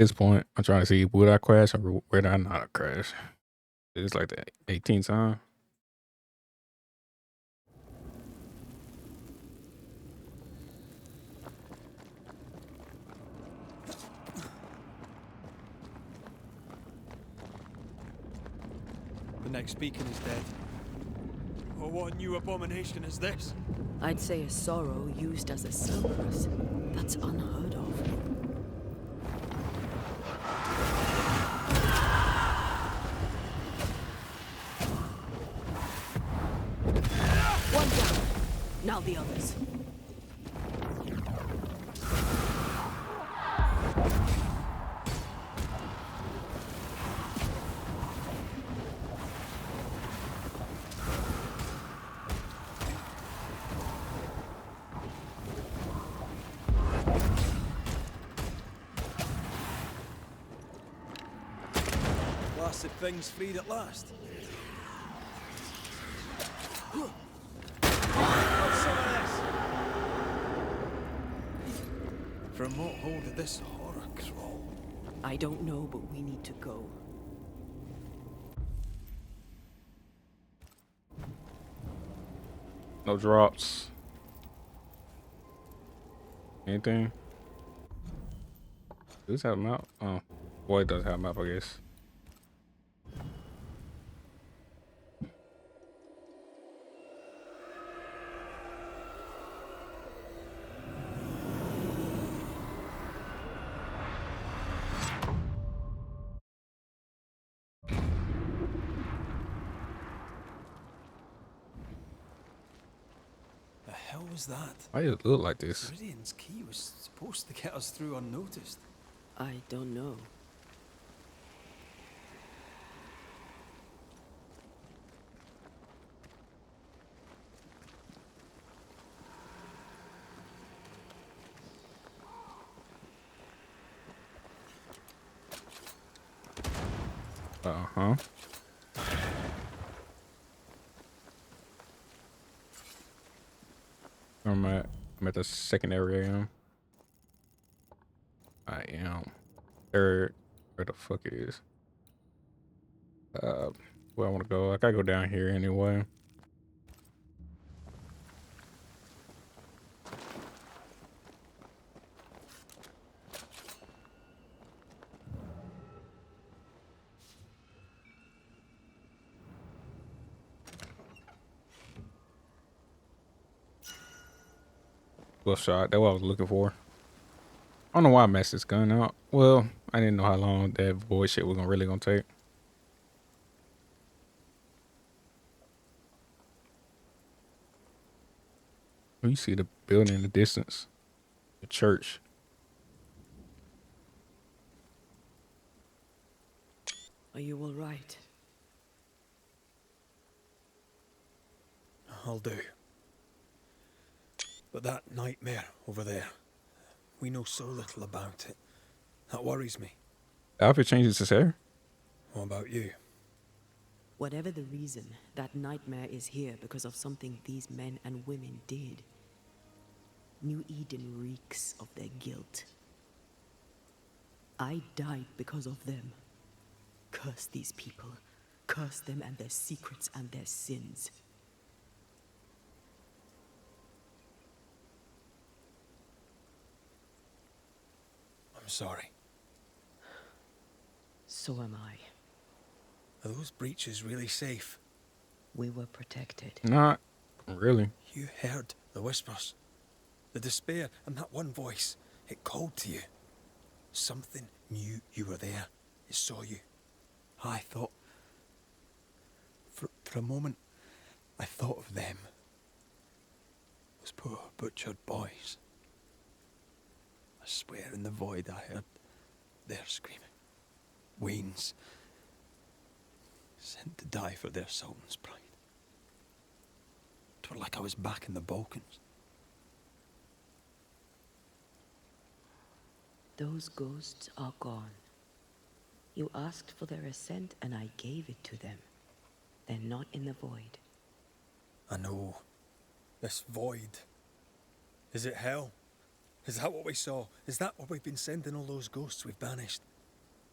this point, I'm trying to see would I crash or would I not crash. It's like the 18th time. The next beacon is dead. Oh, what new abomination is this? I'd say a sorrow used as a Cerberus. That's unheard of. One down. Now the others. Blasted thing's freed at last. From what hole did this horror crawl? I don't know, but we need to go. No drops. Anything? Does this have a map? Oh, boy, it does have a map, I guess. The hell was that? Why does it look like this? Siridean's key was supposed to get us through unnoticed. I don't know. Uh-huh. I'm at the second area. I am. Third. Where the fuck it is? Where I want to go? I gotta go down here anyway. Well shot. That's what I was looking for. I don't know why I messed this gun up. Well, I didn't know how long that void shit was really gonna take. You see the building in the distance. The church. Are you all right? I'll do. But that nightmare over there, we know so little about it. That worries me. The outfit changes his hair? What about you? Whatever the reason, that nightmare is here because of something these men and women did. New Eden reeks of their guilt. I died because of them. Curse these people. Curse them and their secrets and their sins. I'm sorry. So am I. Are those breaches really safe? We were protected. Not really. You heard the whispers, the despair, and that one voice. It called to you. Something knew you were there. It saw you. I thought... For a moment, I thought of them. Those poor butchered boys. I swear in the void I heard their screaming. Wains. Sent to die for their sultan's pride. It was like I was back in the Balkans. Those ghosts are gone. You asked for their ascent and I gave it to them. They're not in the void. I know. This void. Is it hell? Is that what we saw? Is that what we've been sending all those ghosts we've banished?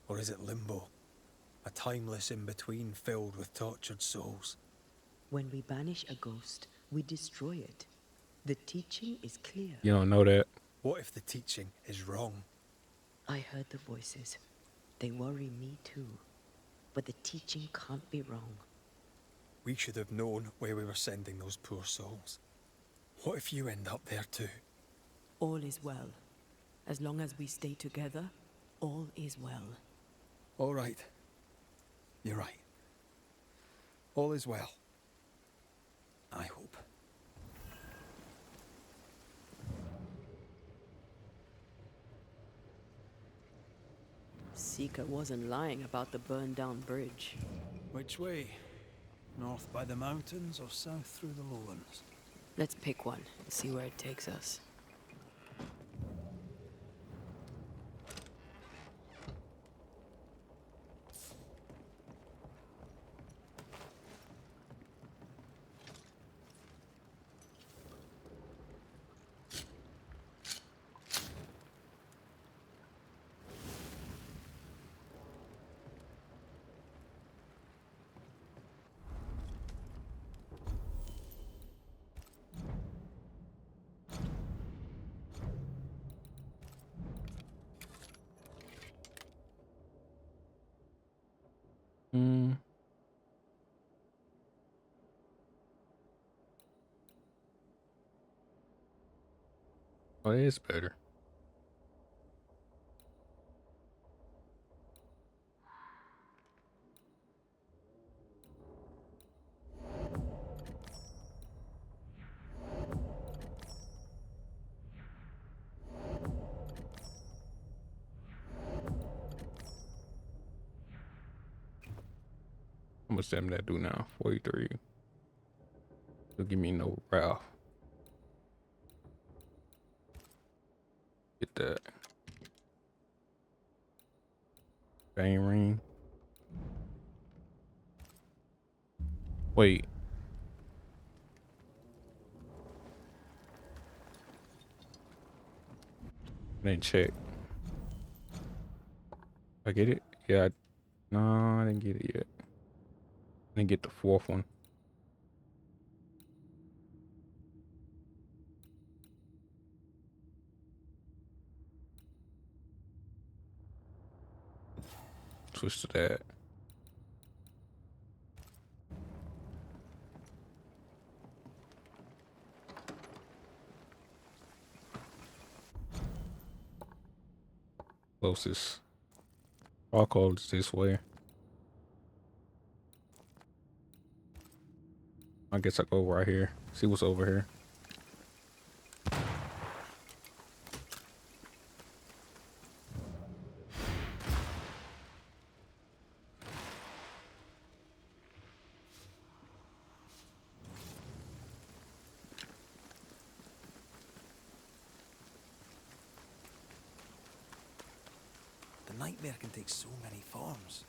Or is it limbo? A timeless in-between filled with tortured souls? When we banish a ghost, we destroy it. The teaching is clear. You don't know that. What if the teaching is wrong? I heard the voices. They worry me too. But the teaching can't be wrong. We should have known where we were sending those poor souls. What if you end up there too? All is well. As long as we stay together, all is well. All right. You're right. All is well. I hope. Seeker wasn't lying about the burned-down bridge. Which way? North by the mountains or south through the lowlands? Let's pick one and see where it takes us. Hmm. Oh, it is better. How much damage that do now? 43. It'll give me no Ralph. Get that. Bang ring. Wait. I didn't check. I get it? Yeah. No, I didn't get it yet. I didn't get the fourth one. Switch to that. Closest. All calls this way. I guess I go right here. See what's over here. The nightmare can take so many forms.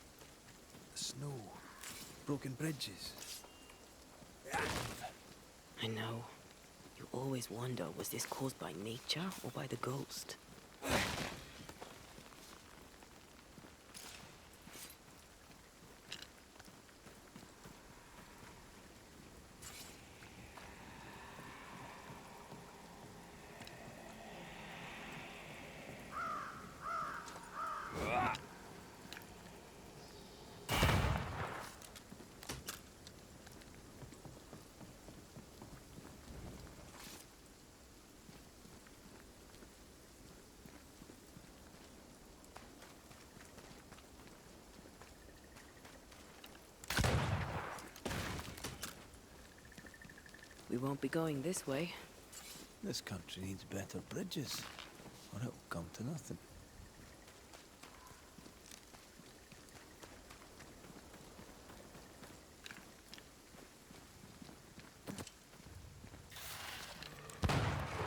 The snow, broken bridges. I know. You always wonder, was this caused by nature or by the ghost? We won't be going this way. This country needs better bridges, or it'll come to nothing.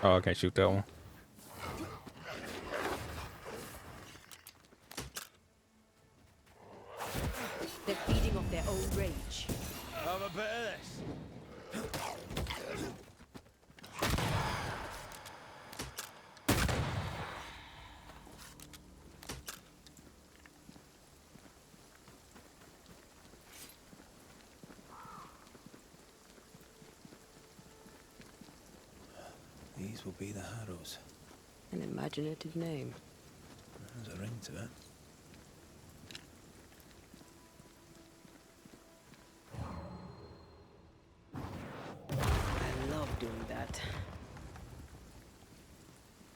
Oh, I can't shoot that one. They're feeding off their own rage. Have a bit of this. These will be the Harrows. An imaginative name. There's a ring to it. I love doing that.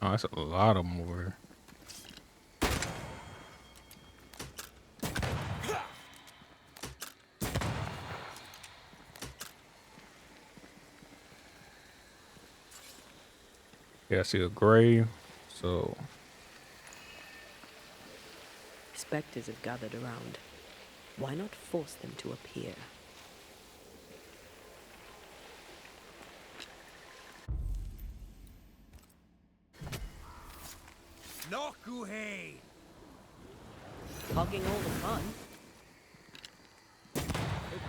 Oh, that's a lot of them over here. Yeah, I see a grave. So, Spectres have gathered around. Why not force them to appear? Nokuhei! Hogging all the fun.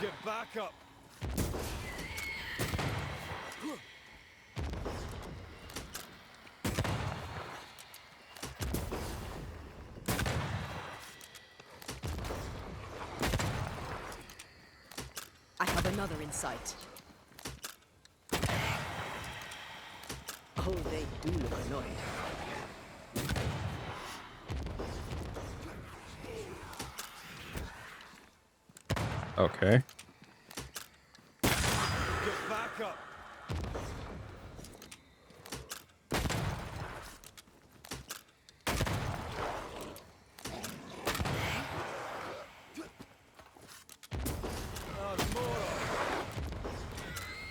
Get back up! I have another in sight. Oh, they do look annoyed. okay. Get back up!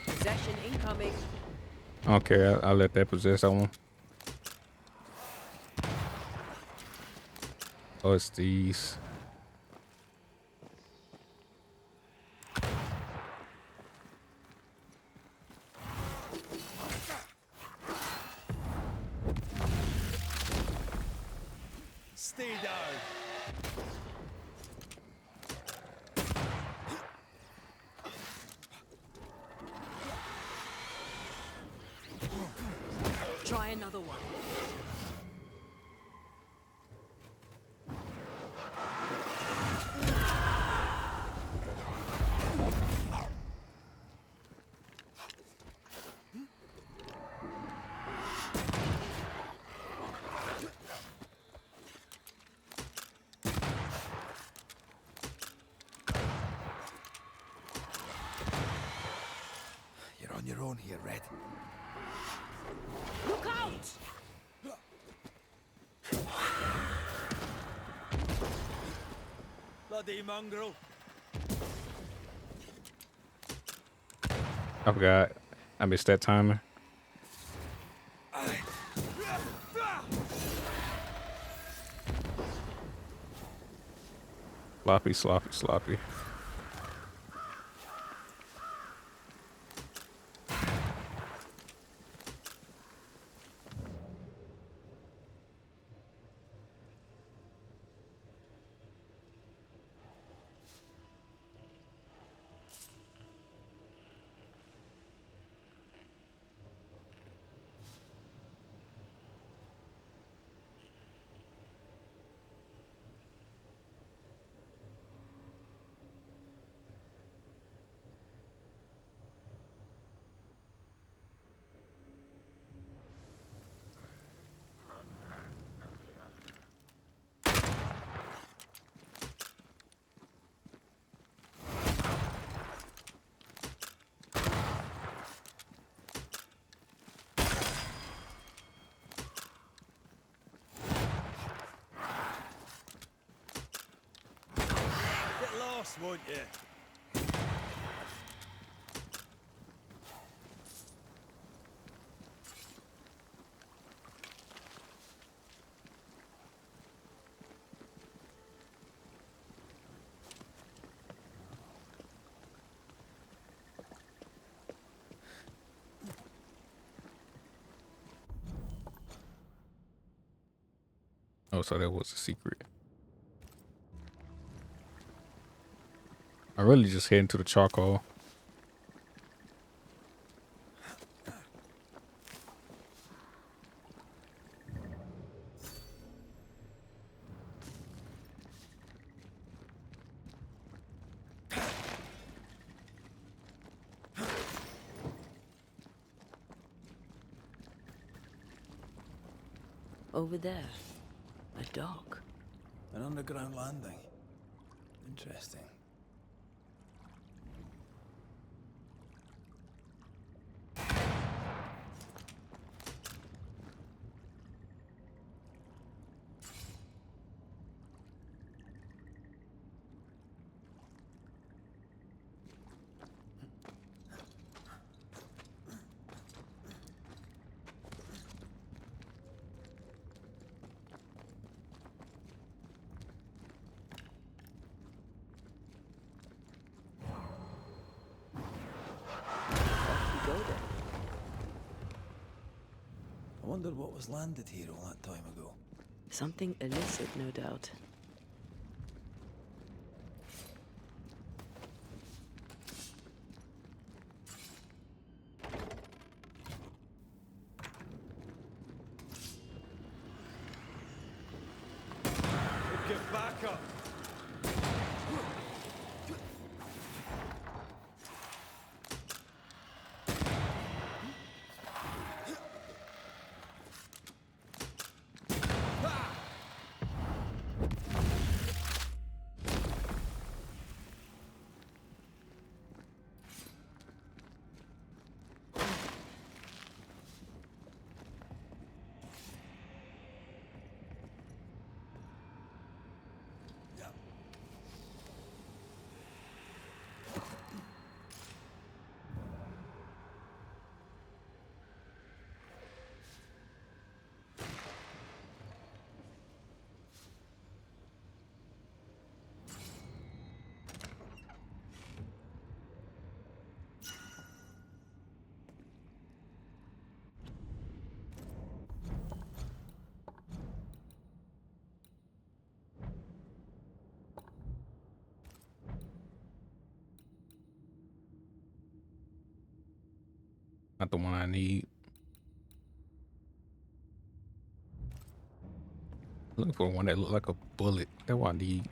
Possession incoming. Okay, I'll let that possess that one. Oh, it's these. Stay down! Try another one. You're on your own here, Red. Look out! Bloody mongrel! I forgot. I missed that timer. Sloppy, sloppy, sloppy. Get lost, won't you? Oh, so that was a secret. I really just heading to the charcoal. Over there. A dock. An underground landing. Interesting. Off we go then. I wondered what was landed here all that time ago. Something illicit, no doubt. Get back up! Not the one I need. Looking for one that look like a bullet. That's what I need.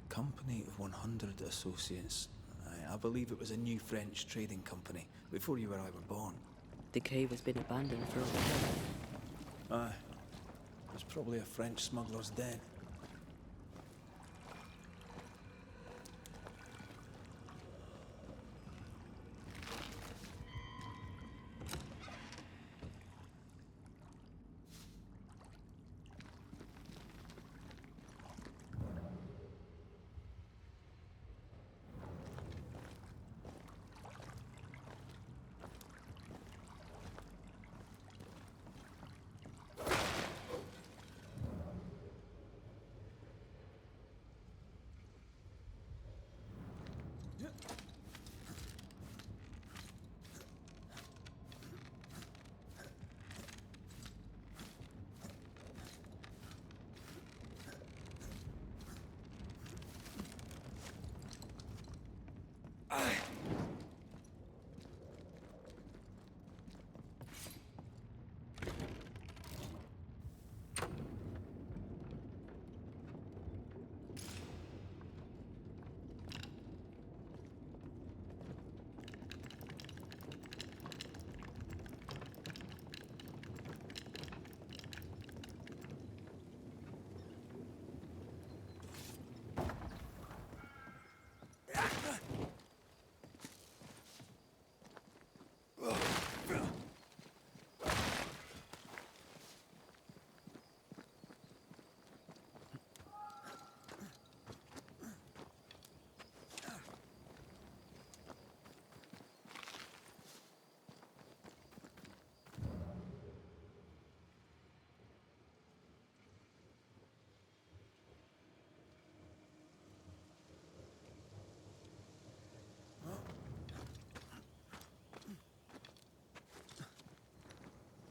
Company of 100 Associates. I believe it was a new French trading company, before you or I were born. The cave has been abandoned for a while. Aye. It was probably a French smuggler's den.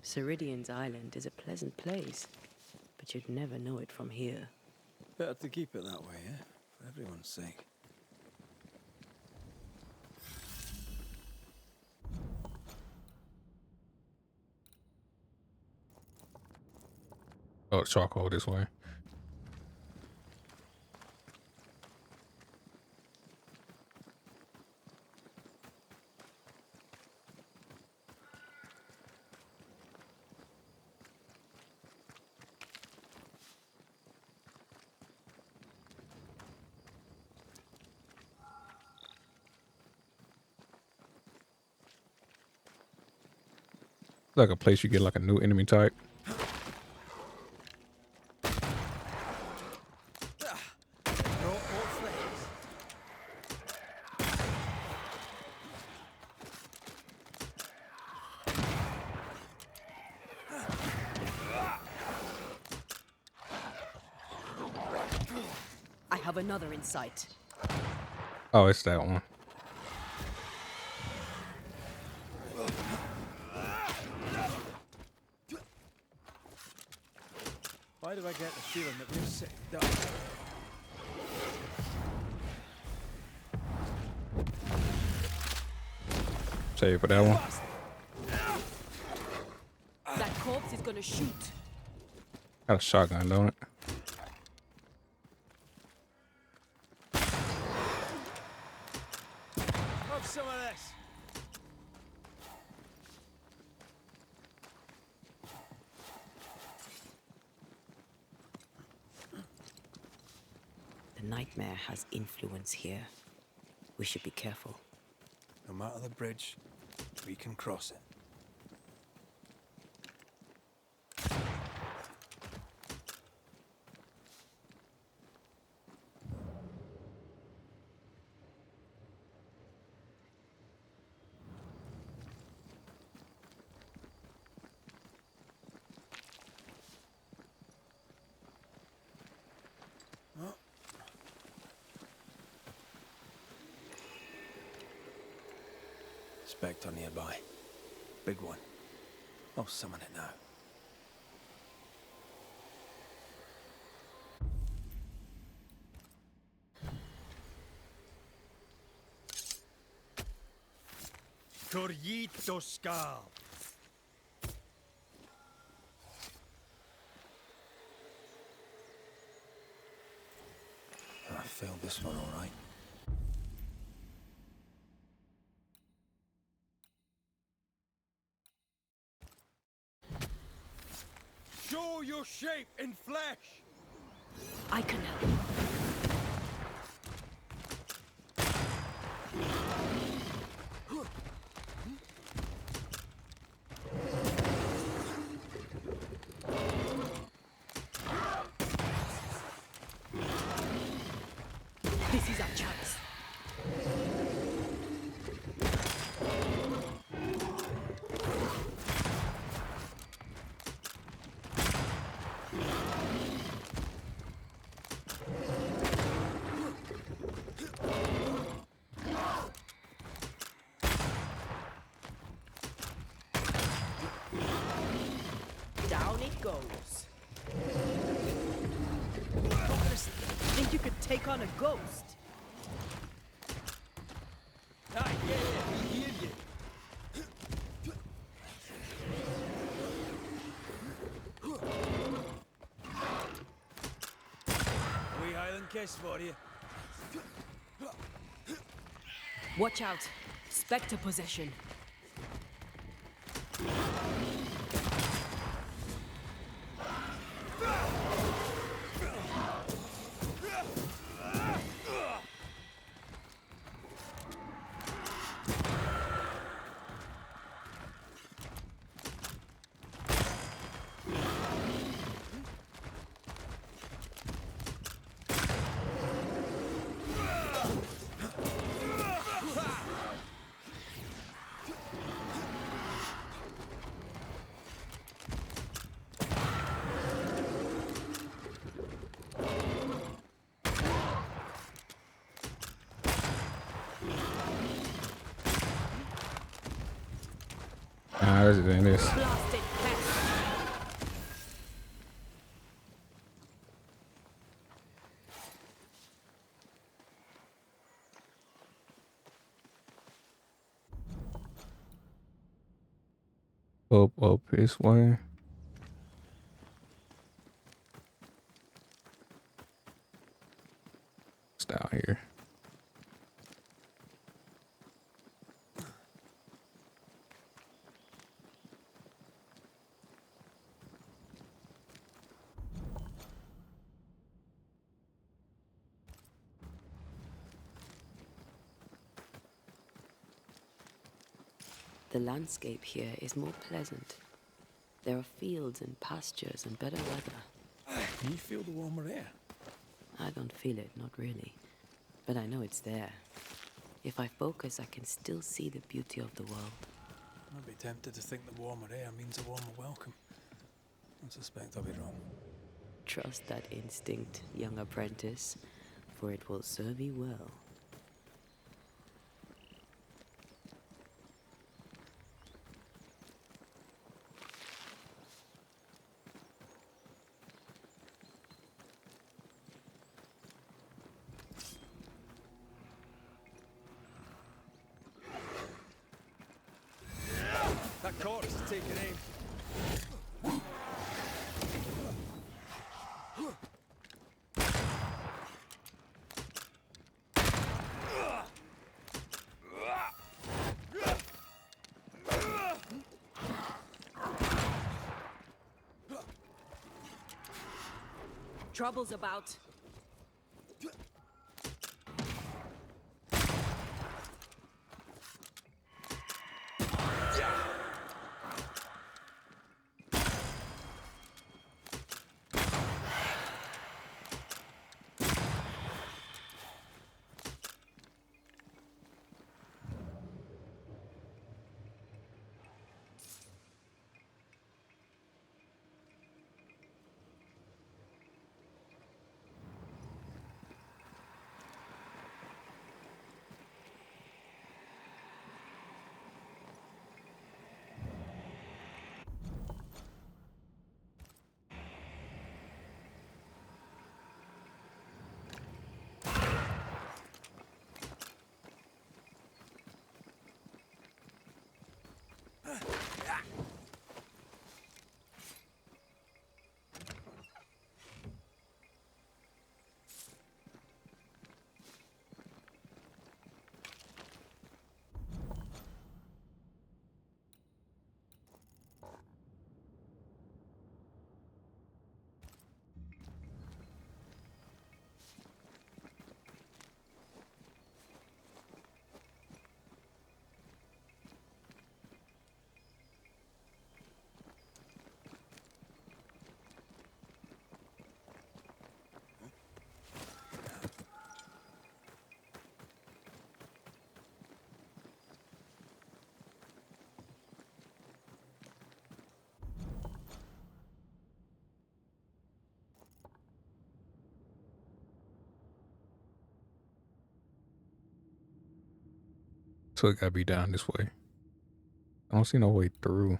Siridean's island is a pleasant place, but you'd never know it from here. Better to keep it that way, eh? For everyone's sake. Oh, charcoal this way. Like a place you get like a new enemy type. I have another in sight. Oh, it's that one. Why do I get the feeling that we're sitting down? Save for that one. That corpse is gonna shoot. Got a shotgun, don't it? Have some of this. The nightmare has influence here. We should be careful. No matter the bridge, we can cross it. Spectre nearby. Big one. I'll summon it now. Corrito Skal. I failed this one all right. Show your shape in flesh. I can help. This is our chance. Down it goes. Think you could take on a ghost? Ah, yeah, we hear you. We Highland kiss for you. Watch out. Spectre possession. Nah, this is in this. Blasted pest. Up this way. It's down here. The landscape here is more pleasant. There are fields and pastures and better weather. Can you feel the warmer air? I don't feel it, not really. But I know it's there. If I focus, I can still see the beauty of the world. I'd be tempted to think the warmer air means a warmer welcome. I suspect I'll be wrong. Trust that instinct, young apprentice, for it will serve you well. That corpse is taking aim. Trouble's about. So it gotta be down this way. I don't see no way through.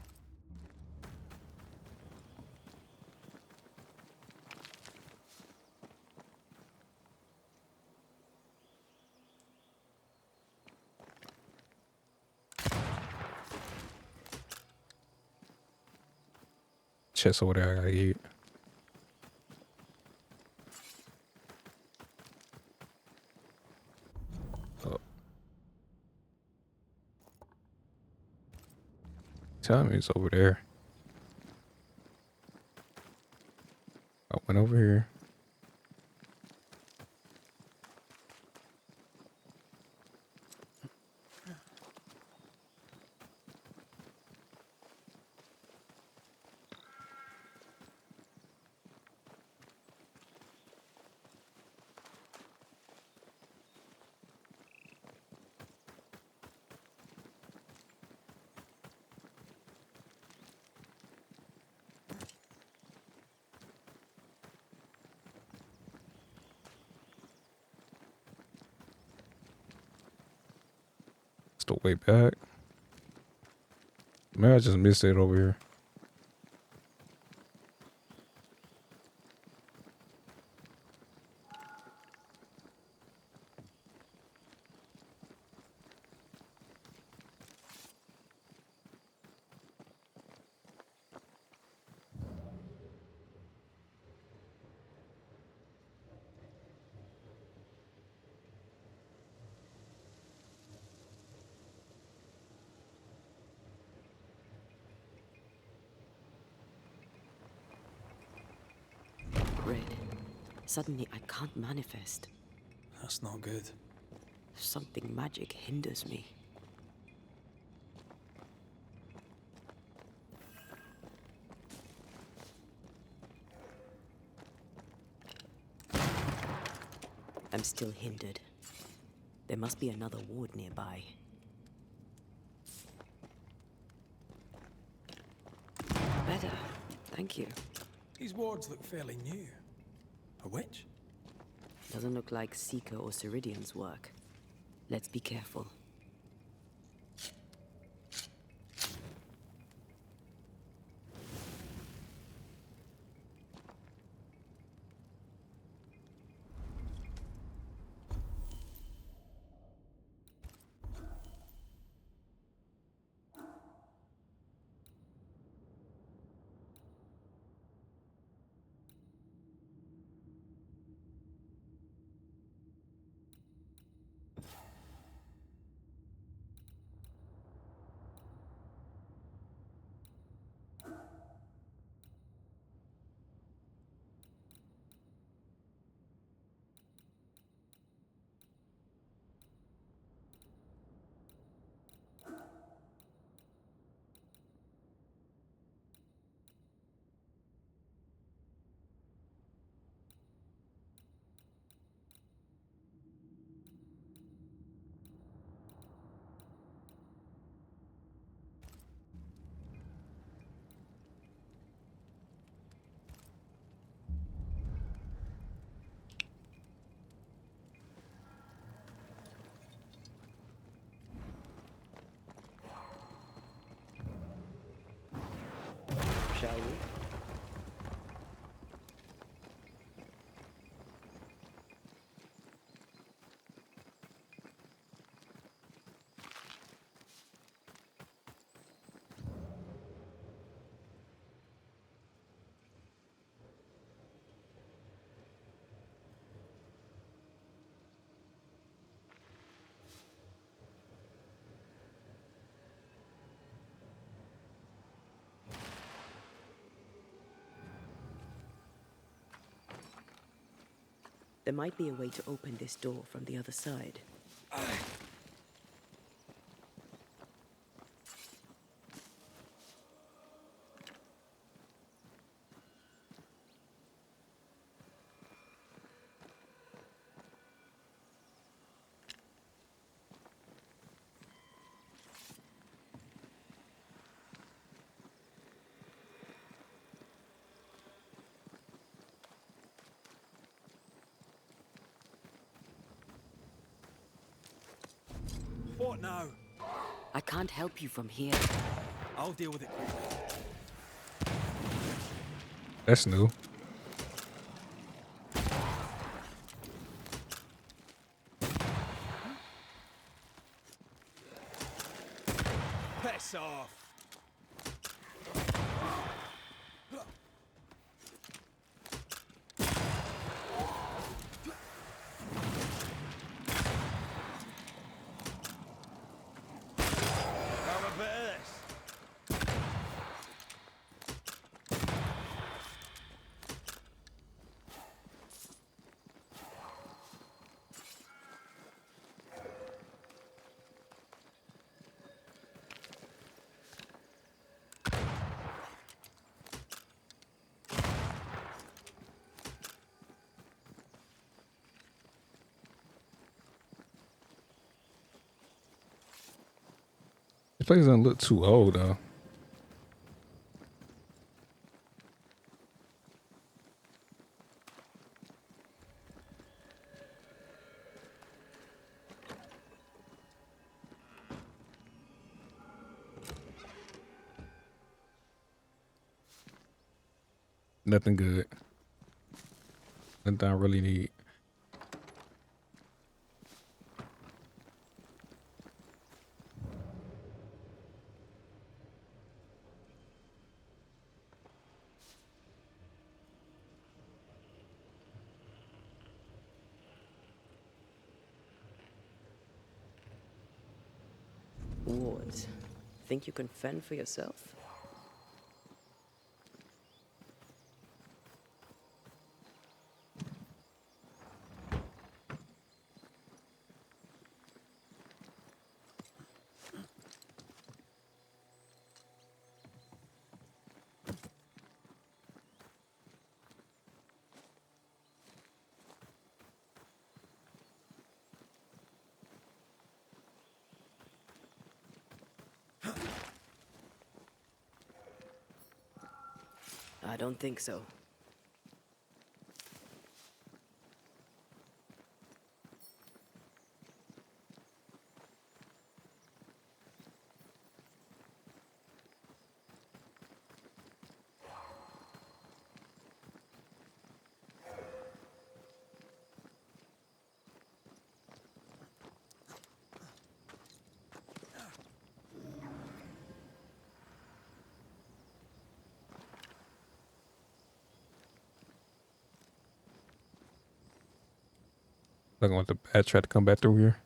Chest over there I gotta eat. Oh. Tell me it's over there. I went over here. It's the way back. Maybe I just missed it over here. Suddenly, I can't manifest. That's not good. Something magic hinders me. I'm still hindered. There must be another ward nearby. Better. Thank you. These wards look fairly new. A witch? Doesn't look like Seeker or Siridean's work. Let's be careful. Shall we? There might be a way to open this door from the other side. What now? I can't help you from here. I'll deal with it quickly. That's new. Piss off! Have a bit of this. This place doesn't look too old though. Nothing good. Nothing I really need. Wards. Think you can fend for yourself? I don't think so. Looking with the bat tried to come back through here.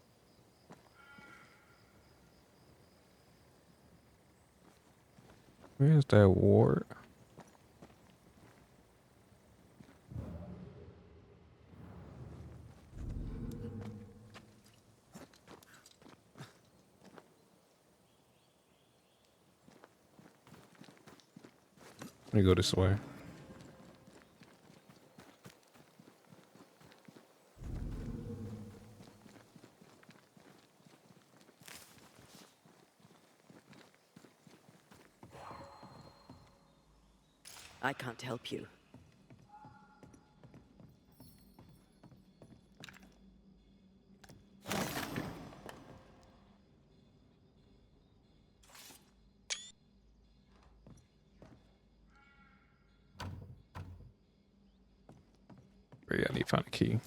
Where's that ward? Let me go this way. I can't help you. Yeah, I need to find a key.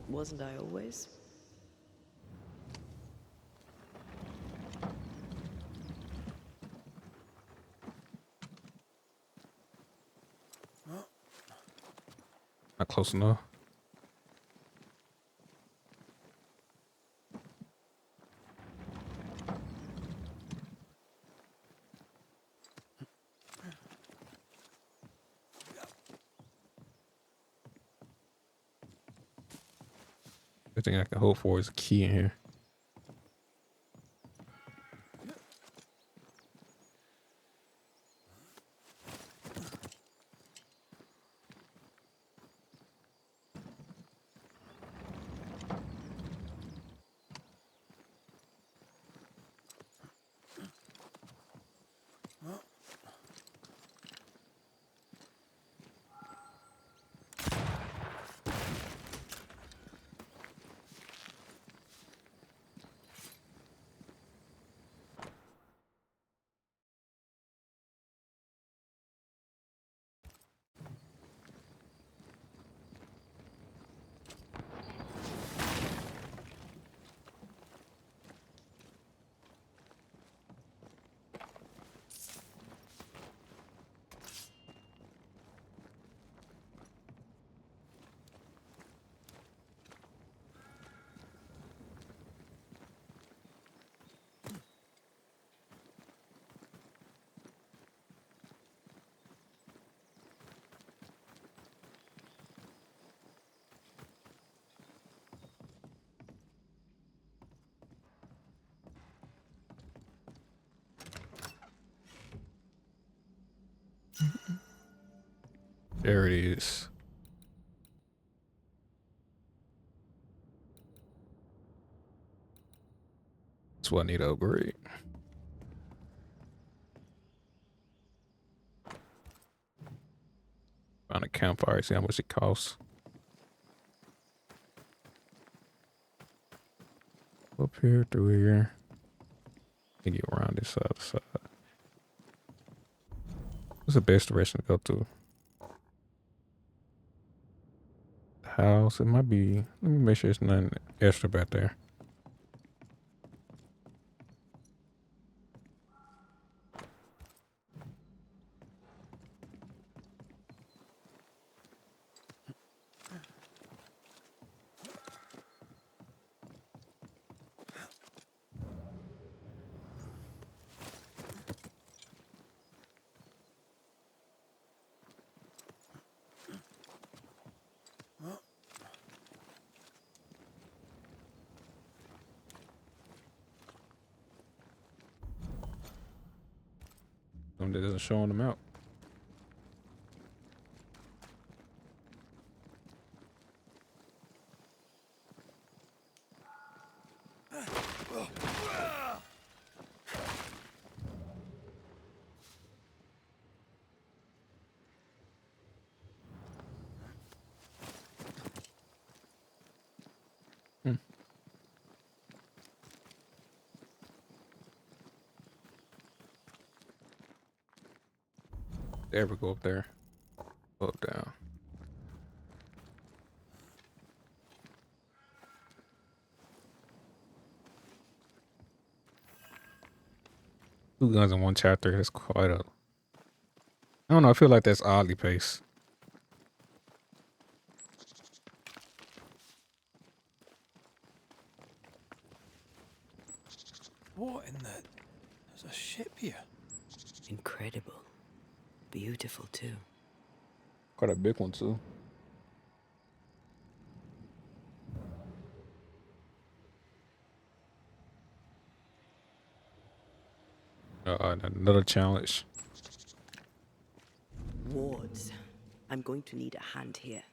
Wasn't I always? Not close enough. The thing I can hope for is a key in here. There it is. That's what I need to upgrade. Find a campfire, see how much it costs. Up here, through here. And get around this other side. What's the best direction to go to? The house. It might be. Let me make sure there's nothing extra back there. Something that doesn't show on the map. There we go up there. Go up down. Two guns in one chapter. That's quite a. I don't know. I feel like that's oddly paced. What in the... There's a ship here. Incredible. Beautiful, too. Quite a big one too. Another challenge. Wards. I'm going to need a hand here.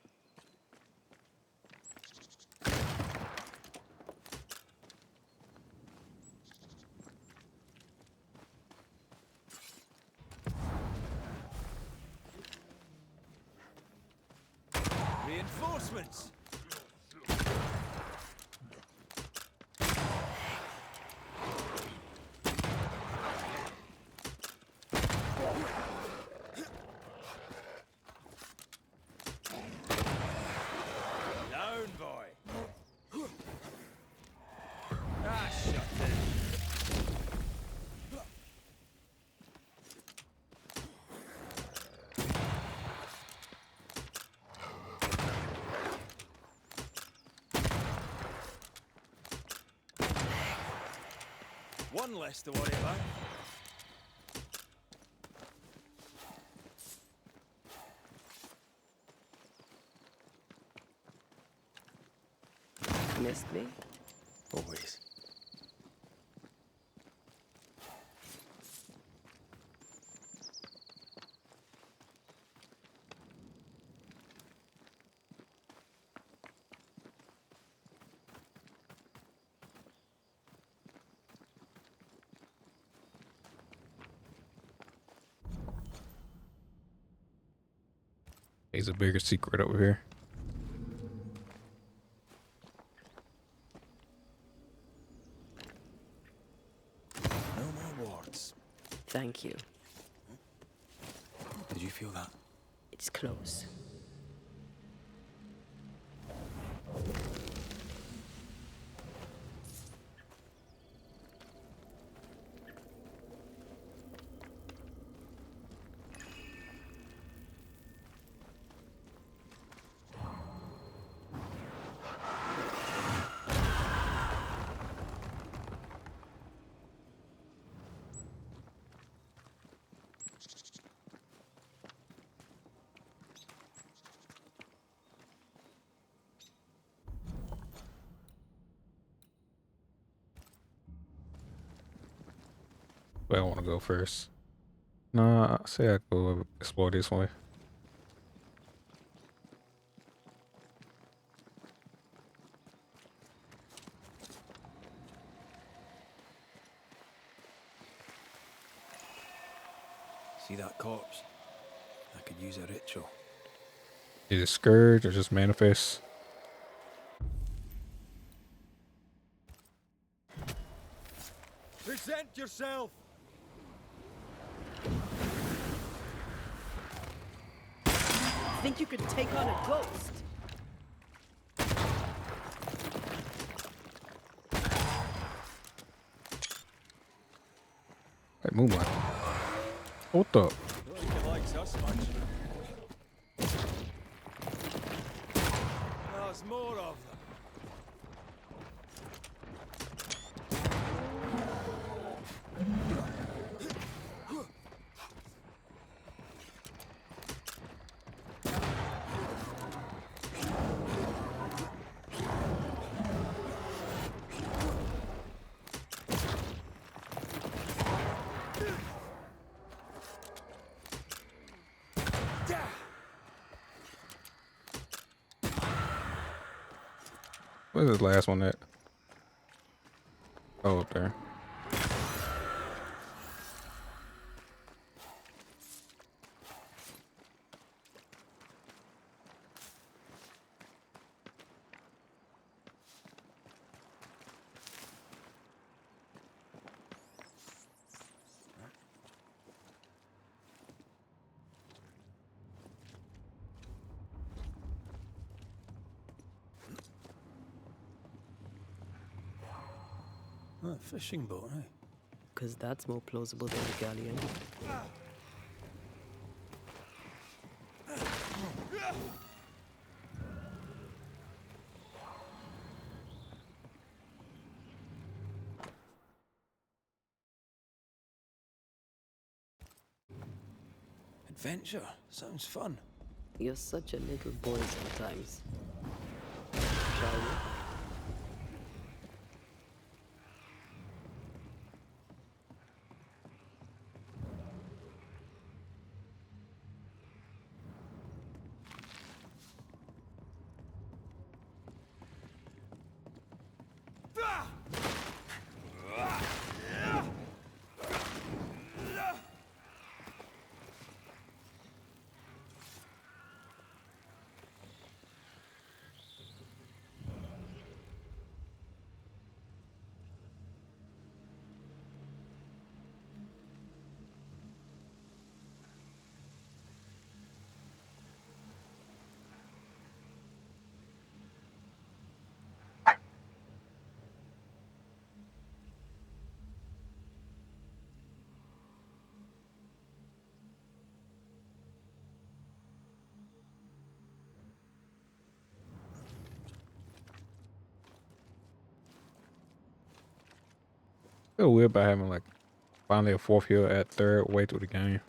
Reinforcements! Down, boy! Ah, shut it! One less to worry about. Missed me? Always. There's a bigger secret over here. No more wards. Thank you. Did you feel that? It's close. Where I want to go first. Nah, say I go explore this way. See that corpse? I could use a ritual. Is it scourge or just manifest? Present yourself! Think you could take on a ghost? Hey, moonlight. What the? Don't think it likes us much. There's more of them. Where's this last one at? Oh, up there. A fishing boat, eh? Because that's more plausible than a galleon. Adventure. Sounds fun. You're such a little boy sometimes. Shall we? Feel weird about having like finally a fourth hill at third way through the game.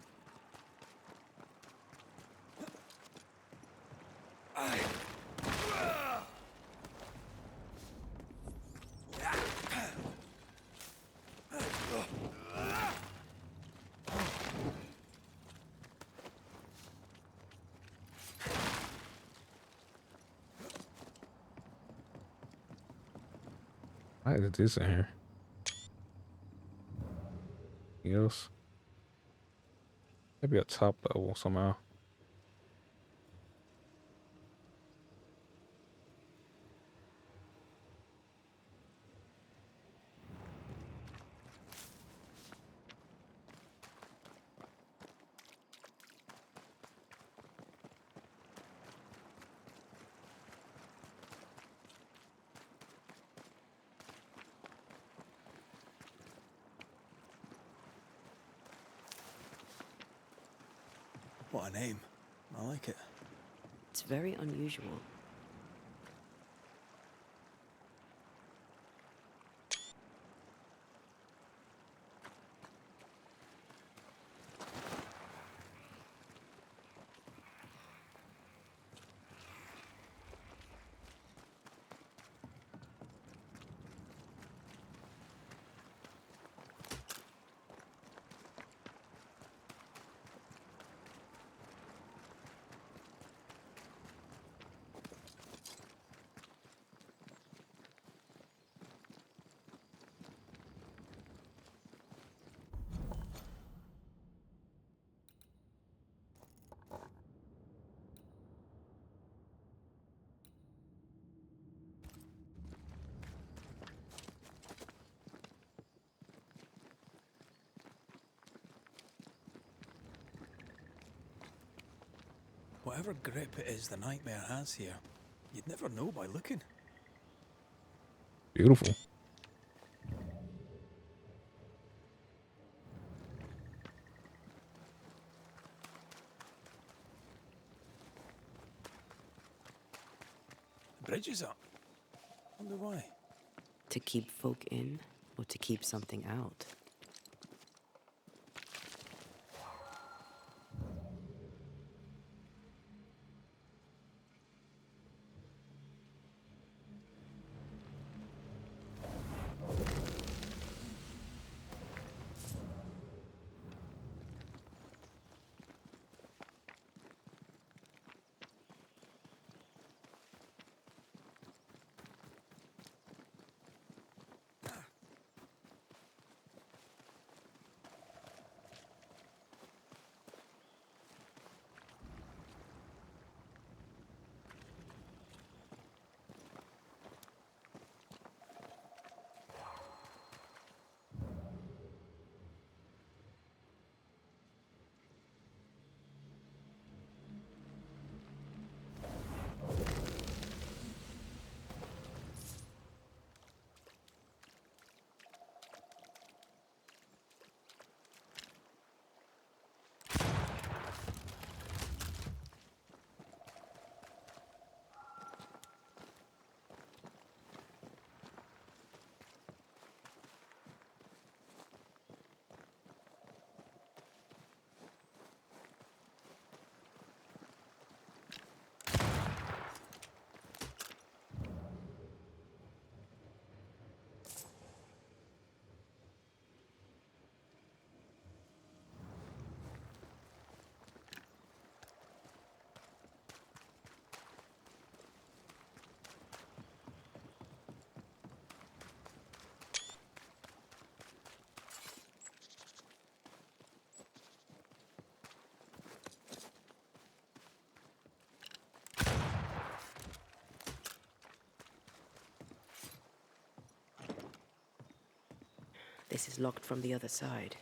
Why is this in here? Yes. Maybe a top level somehow. What a name. I like it. It's very unusual. Whatever grip it is the nightmare has here, you'd never know by looking. Beautiful. The bridge is up. Wonder why. To keep folk in, or to keep something out? This is locked from the other side.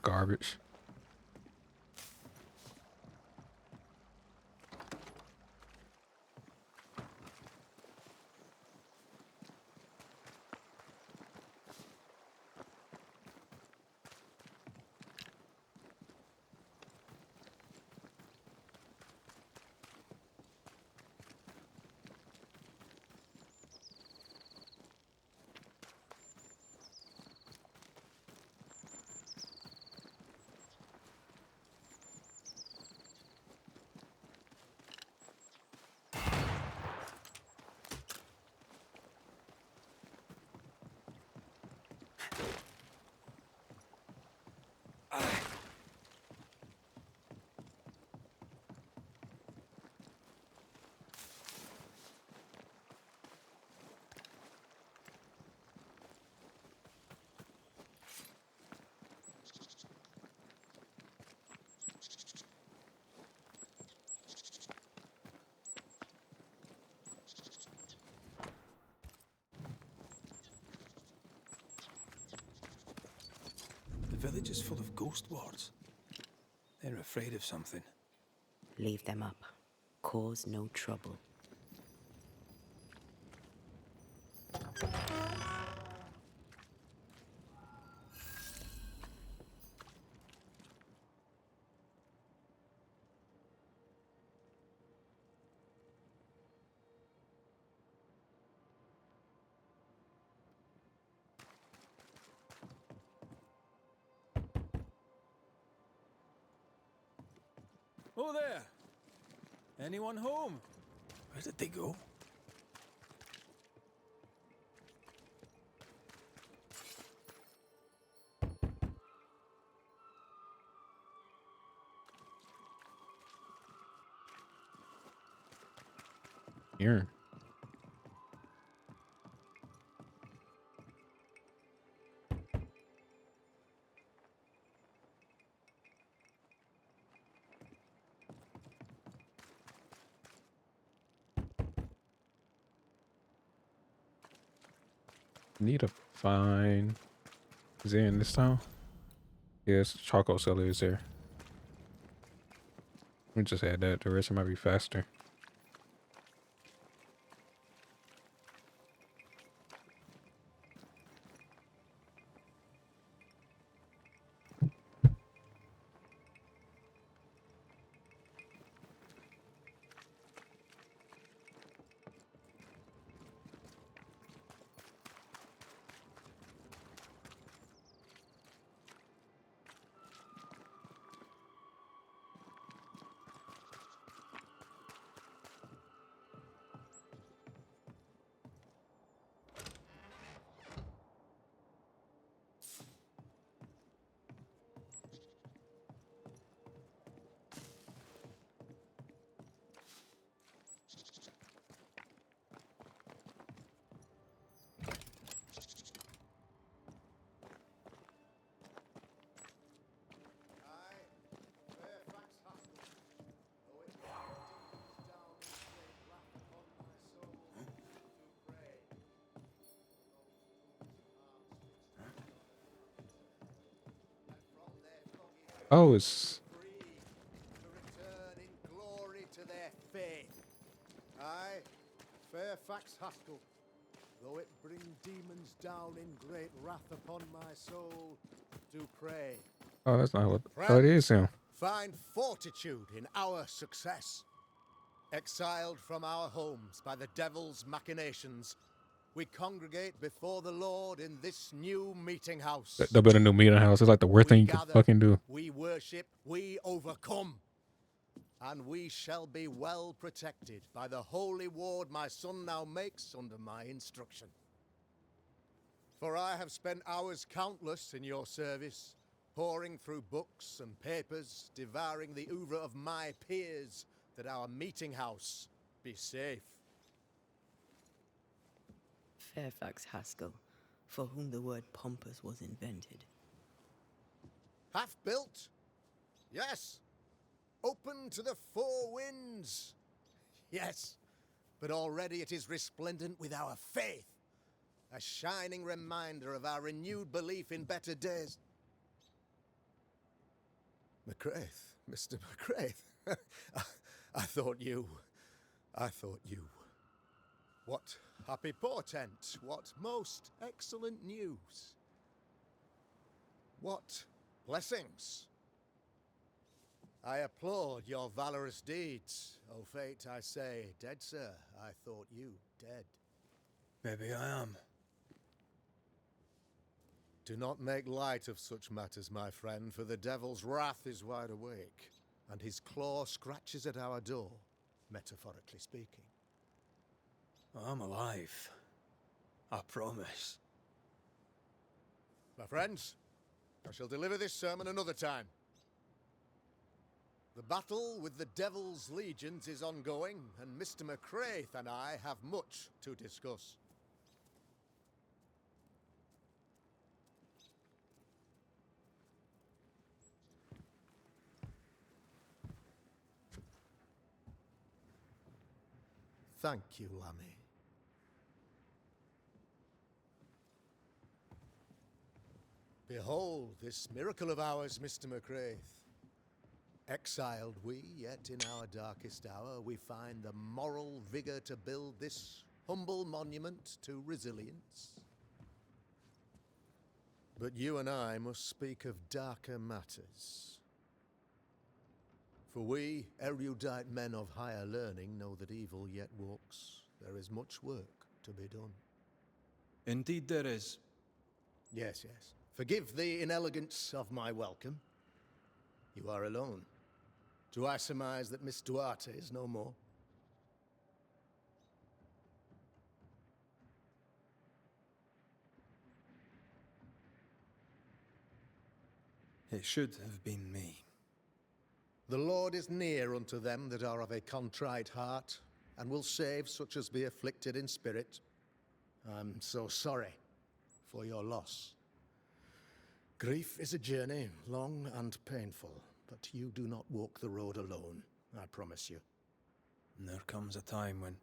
Garbage. The village is full of ghost wards. They're afraid of something. Leave them up. Cause no trouble. Oh, there! Anyone home? Where did they go? Here. Need to find. Is it in this town? Yes, charcoal cellar is there. We just add that. The rest might be faster. Oh, it's to return in glory to their faith. Aye, Fairfax Haskell, though it bring demons down in great wrath upon my soul, do pray. oh, that's not what. Oh, it is him. Find fortitude in our success. Exiled from our homes by the devil's machinations, we congregate before the Lord in this new meeting house. They'll build a new meeting house. It's like the worst thing you could fucking do. We worship, we overcome. And we shall be well protected by the holy ward my son now makes under my instruction. For I have spent hours countless in your service, poring through books and papers, devouring the oeuvre of my peers, that our meeting house be safe. Fairfax Haskell, for whom the word pompous was invented. Half built? Yes. Open to the four winds? Yes. But already it is resplendent with our faith, a shining reminder of our renewed belief in better days. McCraith, Mr. McCraith. I thought you. What happy portent, what most excellent news. What blessings. I applaud your valorous deeds. O fate, I say, dead sir, I thought you dead. Maybe I am. Do not make light of such matters, my friend, for the devil's wrath is wide awake, and his claw scratches at our door, metaphorically speaking. I'm alive. I promise. My friends, I shall deliver this sermon another time. The battle with the devil's legions is ongoing, and Mr. McCraith and I have much to discuss. Thank you, Lammy. Behold this miracle of ours, Mr. McCraith. Exiled we, yet in our darkest hour we find the moral vigor to build this humble monument to resilience. But you and I must speak of darker matters. For we, erudite men of higher learning, know that evil yet walks. There is much work to be done. Indeed there is. Yes, yes. Forgive the inelegance of my welcome. You are alone. Do I surmise that Miss Duarte is no more? It should have been me. The Lord is near unto them that are of a contrite heart, and will save such as be afflicted in spirit. I'm so sorry for your loss. Grief is a journey, long and painful, but you do not walk the road alone, I promise you. And there comes a time when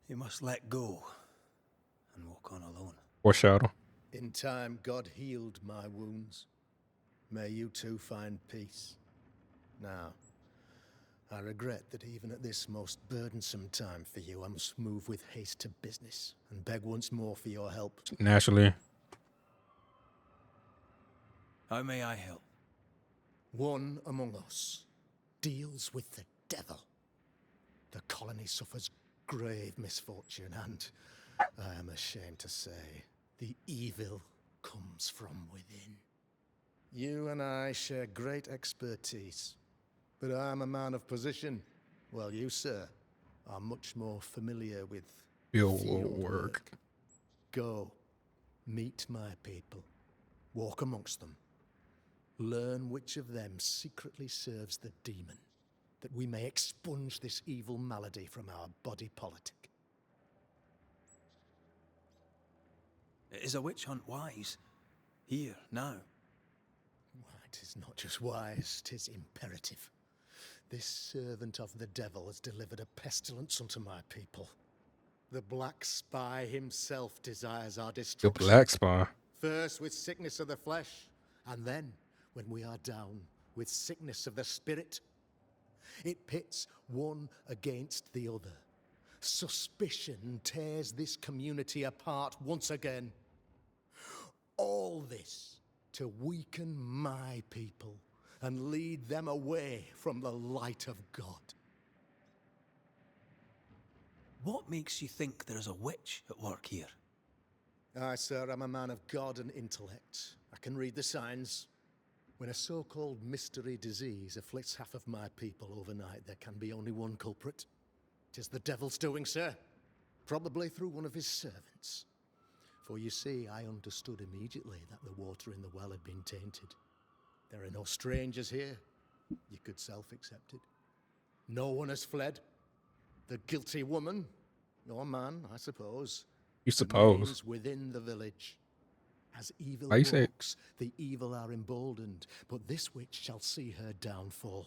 you must let go and walk on alone. Foreshadow. In time, God healed my wounds. May you too find peace. Now, I regret that even at this most burdensome time for you, I must move with haste to business and beg once more for your help. Naturally. How may I help? One among us deals with the devil. The colony suffers grave misfortune, and I am ashamed to say, the evil comes from within. You and I share great expertise, but I am a man of position, while you, sir, are much more familiar with Field field work. Go, meet my people, walk amongst them, learn which of them secretly serves the demon, that we may expunge this evil malady from our body politic. Is a witch hunt wise? Here, now? Why, 'tis not just wise, 'tis imperative. This servant of the devil has delivered a pestilence unto my people. The black spy himself desires our The destruction. black spy. First with sickness of the flesh, and then, when we are down, with sickness of the spirit. It pits one against the other. Suspicion tears this community apart once again. All this to weaken my people and lead them away from the light of God. What makes you think there's a witch at work here? Aye, sir, I'm a man of God and intellect. I can read the signs. When a so-called mystery disease afflicts half of my people overnight, there can be only one culprit. 'Tis the devil's doing, sir. Probably through one of his servants. For you see, I understood immediately that the water in the well had been tainted. There are no strangers here. You could self-accept it. No one has fled. The guilty woman, or man, I suppose, You suppose. remains within the village. As evil Like you said. walks, the evil are emboldened, but this witch shall see her downfall.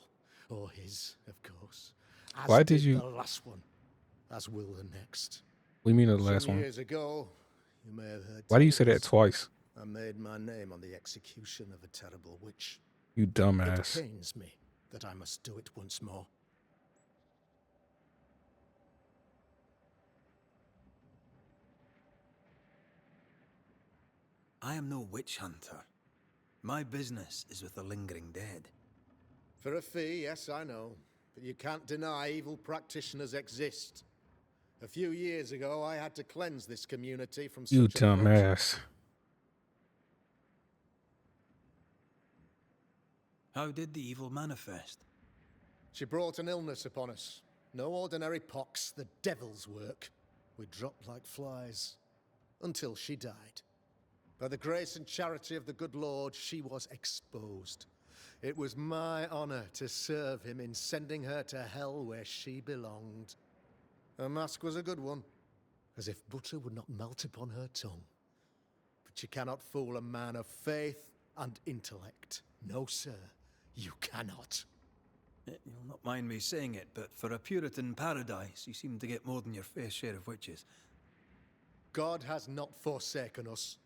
Or his, of course. As Why did you- the last one, as will the next. We mean the last Some one. years ago, you may have heard Why do you say that tales. twice? I made my name on the execution of a terrible witch. You It dumbass. pains me that I must do it once more. I am no witch hunter. My business is with the lingering dead. For a fee, yes, I know. But you can't deny evil practitioners exist. A few years ago, I had to cleanse this community from You such approach. dumbass. How did the evil manifest? She brought an illness upon us. No ordinary pox, the devil's work. We dropped like flies. Until she died. By the grace and charity of the good Lord, she was exposed. It was my honor to serve him in sending her to hell where she belonged. Her mask was a good one, as if butter would not melt upon her tongue. But you cannot fool a man of faith and intellect. No, sir, you cannot. You'll not mind me saying it, but for a Puritan paradise, you seem to get more than your fair share of witches. God has not forsaken us,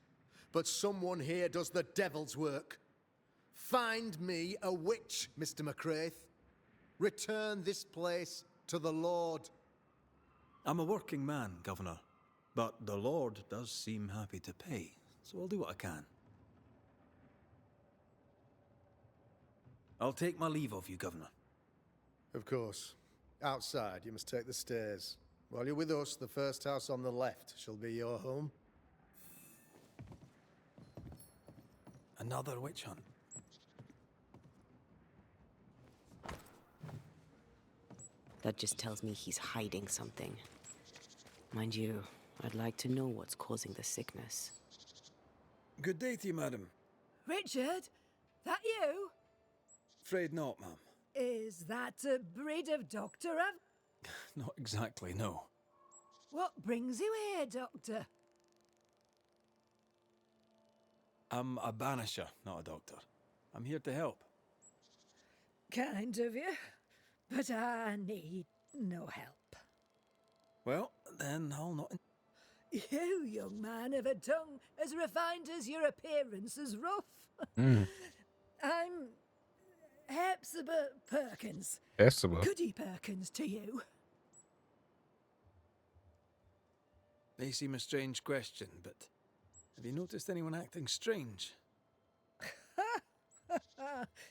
but someone here does the devil's work. Find me a witch, Mr. McCraith. Return this place to the Lord. I'm a working man, Governor, but the Lord does seem happy to pay, so I'll do what I can. I'll take my leave of you, Governor. Of course. Outside, you must take the stairs. While you're with us, the first house on the left shall be your home. Another witch hunt. That just tells me he's hiding something. Mind you, I'd like to know what's causing the sickness. Good day to you, madam. Richard, that you? Afraid not, ma'am. Is that a breed of doctor? Not exactly, no. What brings you here, doctor? I'm a banisher, not a doctor. I'm here to help. Kind of you, but I need no help. Well, then I'll not... You, young man, have a tongue as refined as your appearance is rough. I'm Hepzibah Perkins. Hepzibah. Goody Perkins to you. May seem a strange question, but have you noticed anyone acting strange?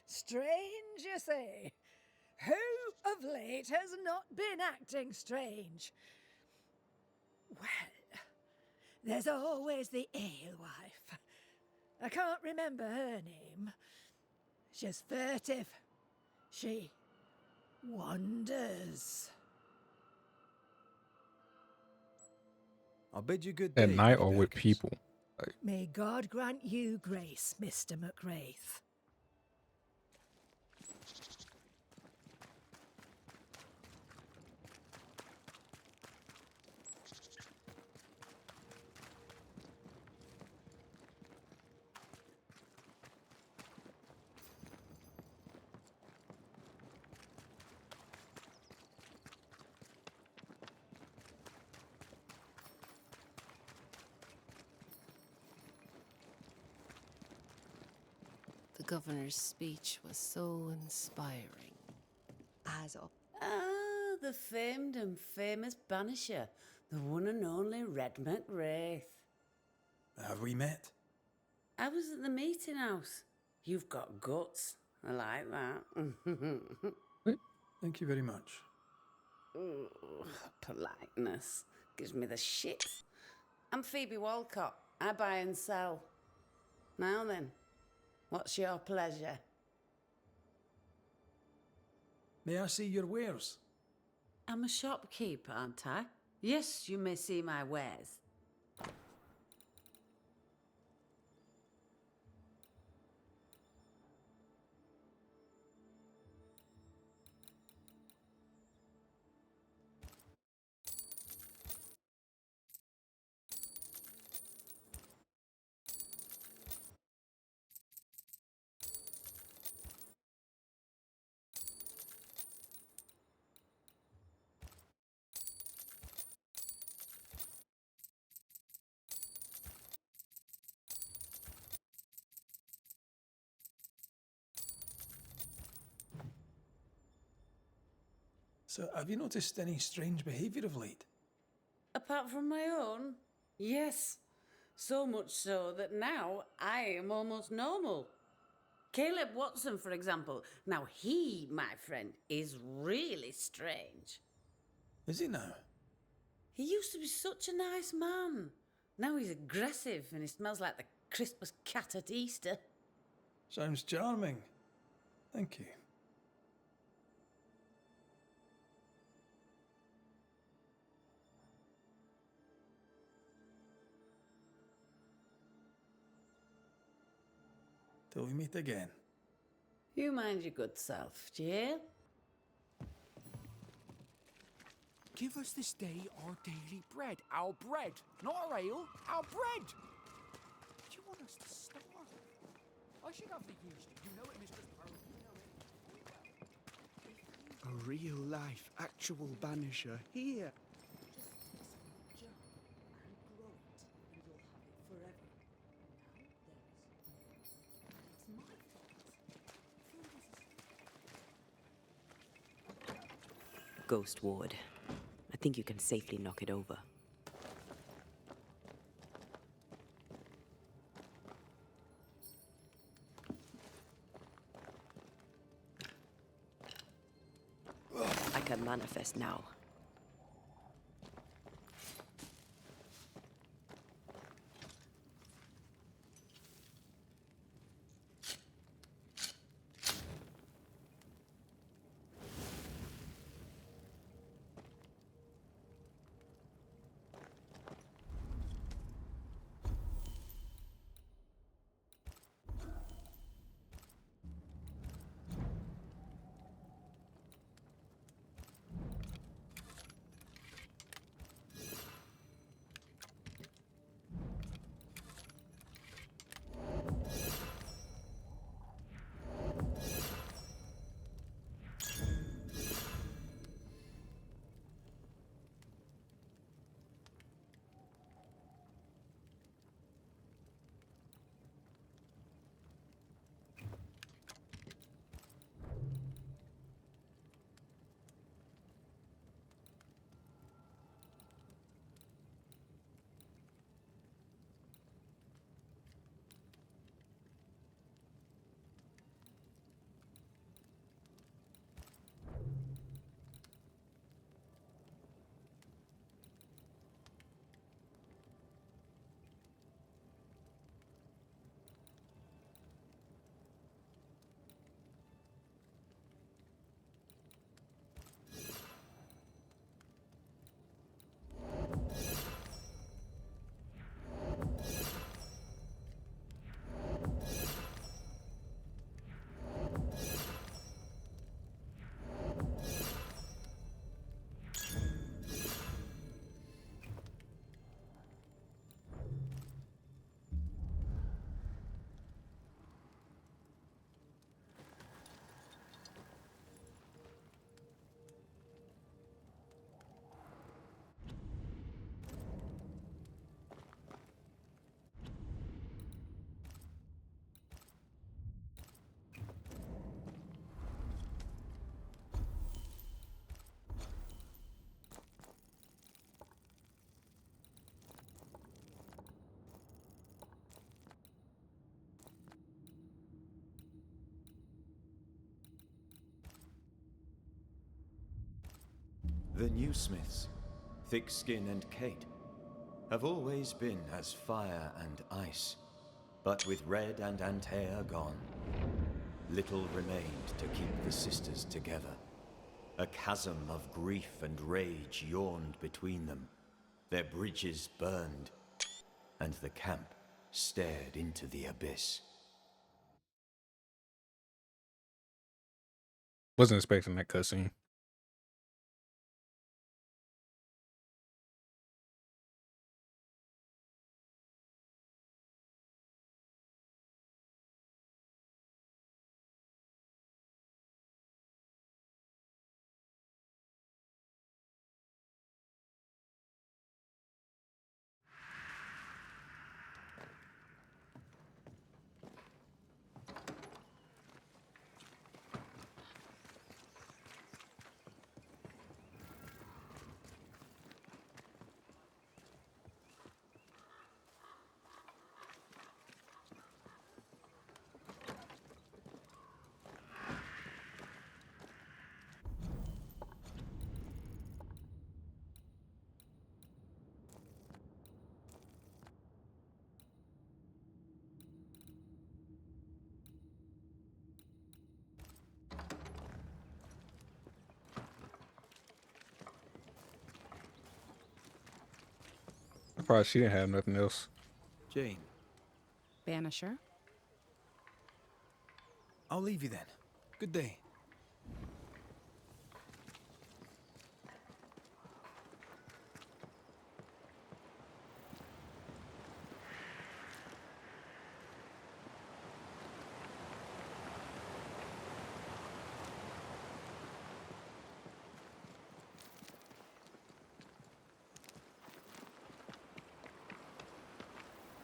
Strange, you say? Who of late has not been acting strange? Well, there's always the alewife. I can't remember her name. She's furtive. She wanders. I'll bid you good day. At night Goody or with Perkins. people? May God grant you grace, Mr. McWraith. The governor's speech was so inspiring. As of Ah, the famed and famous Banisher, the one and only Red McWraith. Have we met? I was at the meeting house. You've got guts. I like that. Thank you very much. Ooh, politeness. Gives me the shits. I'm Phoebe Walcott. I buy and sell. Now then, what's your pleasure? May I see your wares? I'm a shopkeeper, aren't I? Yes, you may see my wares. So, have you noticed any strange behaviour of late? Apart from my own? Yes. So much so that now I am almost normal. Caleb Watson, for example. Now he, my friend, is really strange. Is he now? He used to be such a nice man. Now he's aggressive and he smells like the Christmas cat at Easter. Sounds charming. Thank you. Till we meet again. You mind your good self, do you hear? Give us this day our daily bread. Our bread, not our ale, our bread! Do you want us to starve? I should have the yeast. You know it, Mistress Pearl. You know it. A real-life, actual Banisher here. Ghost Ward. I think you can safely knock it over. I can manifest now. The new Smiths, Thickskin and Kate, have always been as fire and ice, but with Red and Antea gone, little remained to keep the sisters together. A chasm of grief and rage yawned between them. Their bridges burned, and the camp stared into the abyss. Wasn't expecting that cutscene. Probably she didn't have nothing else. Jane, Banisher? I'll leave you then. Good day.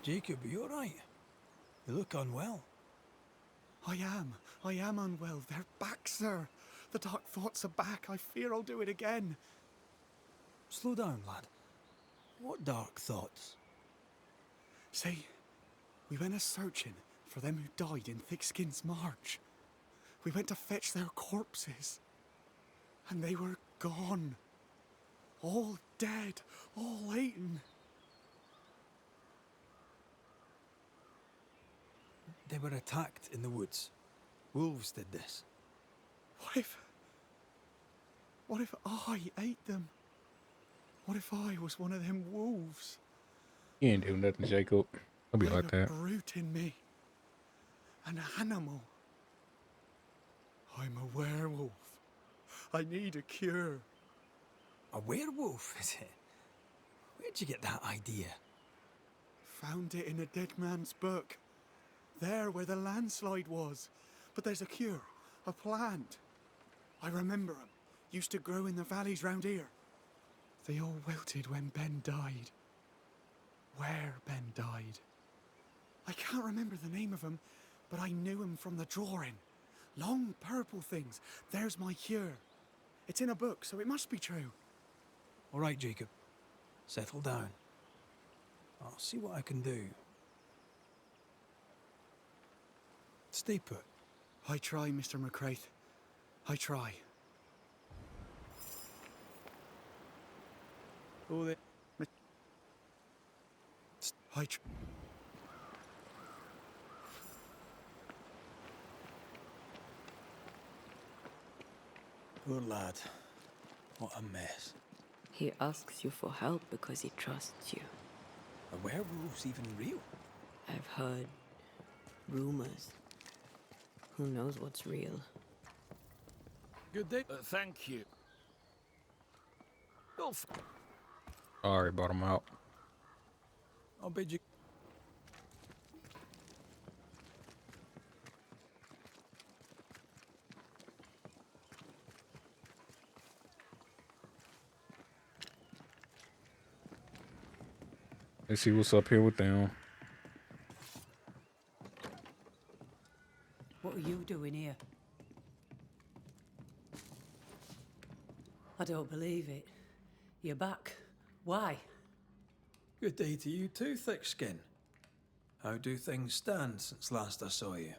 Jacob, are you alright? You look unwell. I am unwell. They're back, sir. The dark thoughts are back. I fear I'll do it again. Slow down, lad. What dark thoughts? See, we went a-searching for them who died in Thickskin's march. We went to fetch their corpses. And they were gone. All dead, all eaten. They were attacked in the woods. Wolves did this. What if I ate them? What if I was one of them wolves? You ain't do nothing, Jacob. I'll be like A that. brute in me. An animal. I'm a werewolf. I need a cure. A werewolf, is it? Where'd you get that idea? Found it in a dead man's book. There where the landslide was. But there's a cure. A plant. I remember 'em. Used to grow in the valleys round here. They all wilted when Ben died. Where Ben died. I can't remember the name of 'em, but I knew 'em from the drawing. Long purple things. There's my cure. It's in a book, so it must be true. All right, Jacob. Settle down. I'll see what I can do. Stay put. I try, Mr. McCraith. I try. Oh, they... I tr- Poor lad. What a mess. He asks you for help because he trusts you. Are werewolves even real? I've heard rumors. Who knows what's real? Good day. Thank you. Already bought him out. I'll bid you... Let's see what's up here with them. What are you doing here? I don't believe it. You're back. Why? Good day to you too, Thickskin. How do things stand since last I saw you?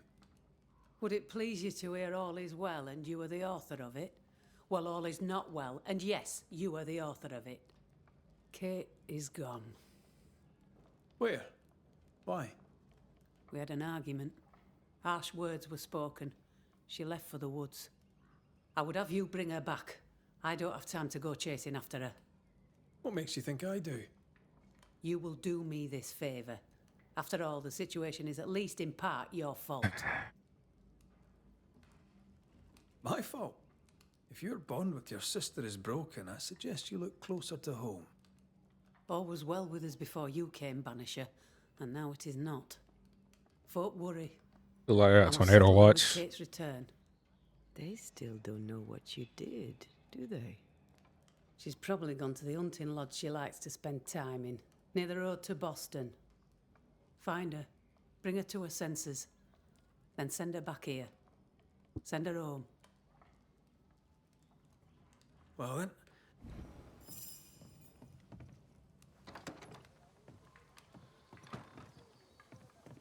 Would it please you to hear all is well and you are the author of it? Well, all is not well, and yes, you are the author of it. Kate is gone. Where? Why? We had an argument. Harsh words were spoken. She left for the woods. I would have you bring her back. I don't have time to go chasing after her. What makes you think I do? You will do me this favour. After all, the situation is at least in part your fault. My fault? If your bond with your sister is broken, I suggest you look closer to home. All was well with us before you came, Banisher, and now it is not. Folk worry. Feel like I a must tornado settle with watch. Kate's return. They still don't know what you did, do they? She's probably gone to the hunting lodge she likes to spend time in, near the road to Boston. Find her, bring her to her senses, then send her back here. Send her home. Well then.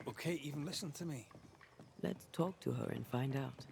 Will Kate even listen to me? Let's talk to her and find out.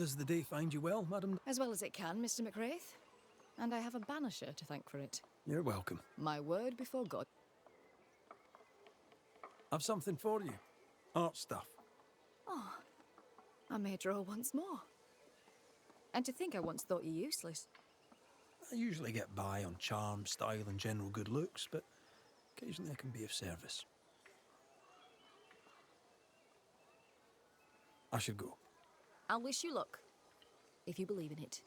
Does the day find you well, madam? As well as it can, Mr. McWraith. And I have a banisher to thank for it. You're welcome. My word before God. I've something for you. Art stuff. Oh, I may draw once more. And to think I once thought you useless. I usually get by on charm, style, and general good looks, but occasionally I can be of service. I should go. I'll wish you luck, if you believe in it.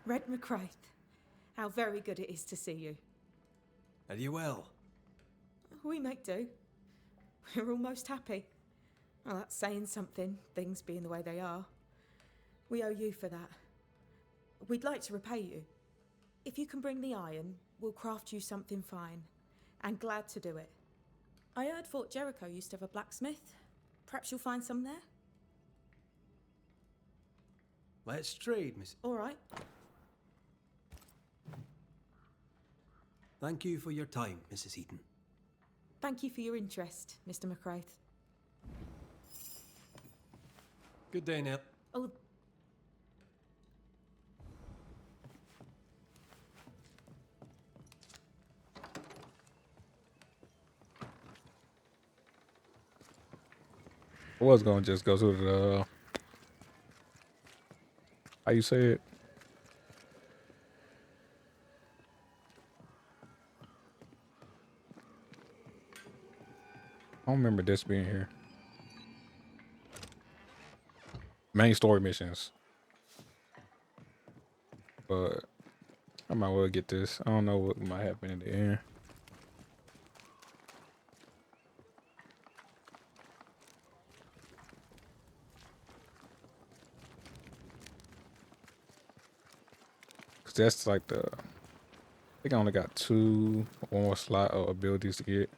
Red McCraith, how very good it is to see you. Are you well? We make do. We're almost happy. Well, that's saying something, things being the way they are. We owe you for that. We'd like to repay you. If you can bring the iron, we'll craft you something fine. And glad to do it. I heard Fort Jericho used to have a blacksmith. Perhaps you'll find some there? Let's trade, miss. All right. Thank you for your time, Mrs. Eaton. Thank you for your interest, Mr. McCraith. Good day, Nell. Oh, I was gonna just go to the how you say it? I don't remember this being here. Main story missions. But I might well get this. I don't know what might happen in the end. Cause that's like the I think I only got one more slot of abilities to get.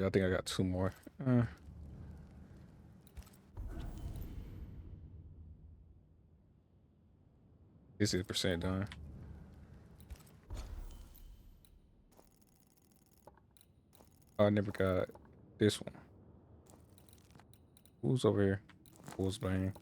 I think I got 2 more. This is percent done. Oh, I never got this one. Who's over here? Who's Bane?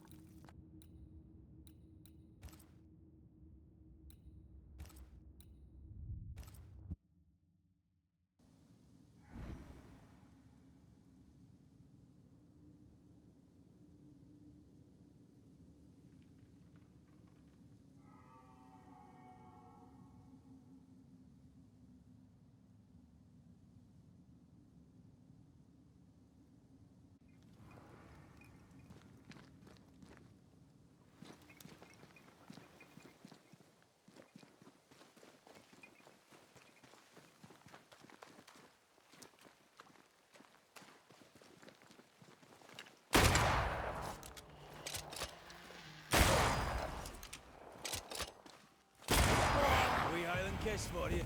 Wee Highland kiss for you.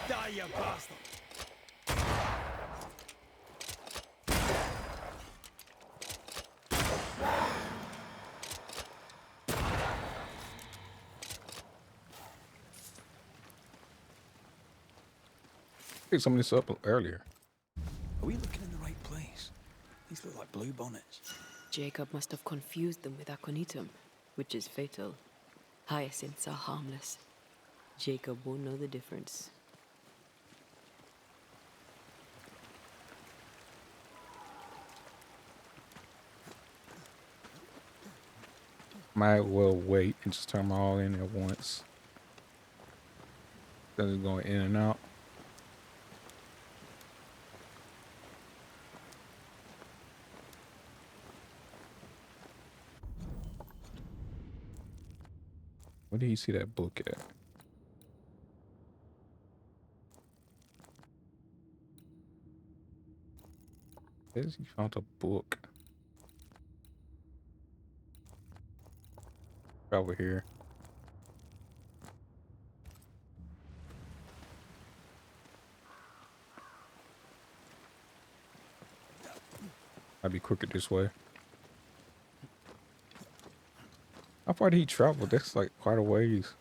Die, you bastard! Picked some of this up earlier. Are we looking in the right place? These look like blue bonnets. Jacob must have confused them with aconitum, which is fatal. Hyacinths are harmless. Jacob won't know the difference. Might well wait and just turn them all in at once. Instead of going in and out. Where did you see that book at? Says he found a book. Over here. I'd be quicker this way. How far did he travel? That's like quite a ways.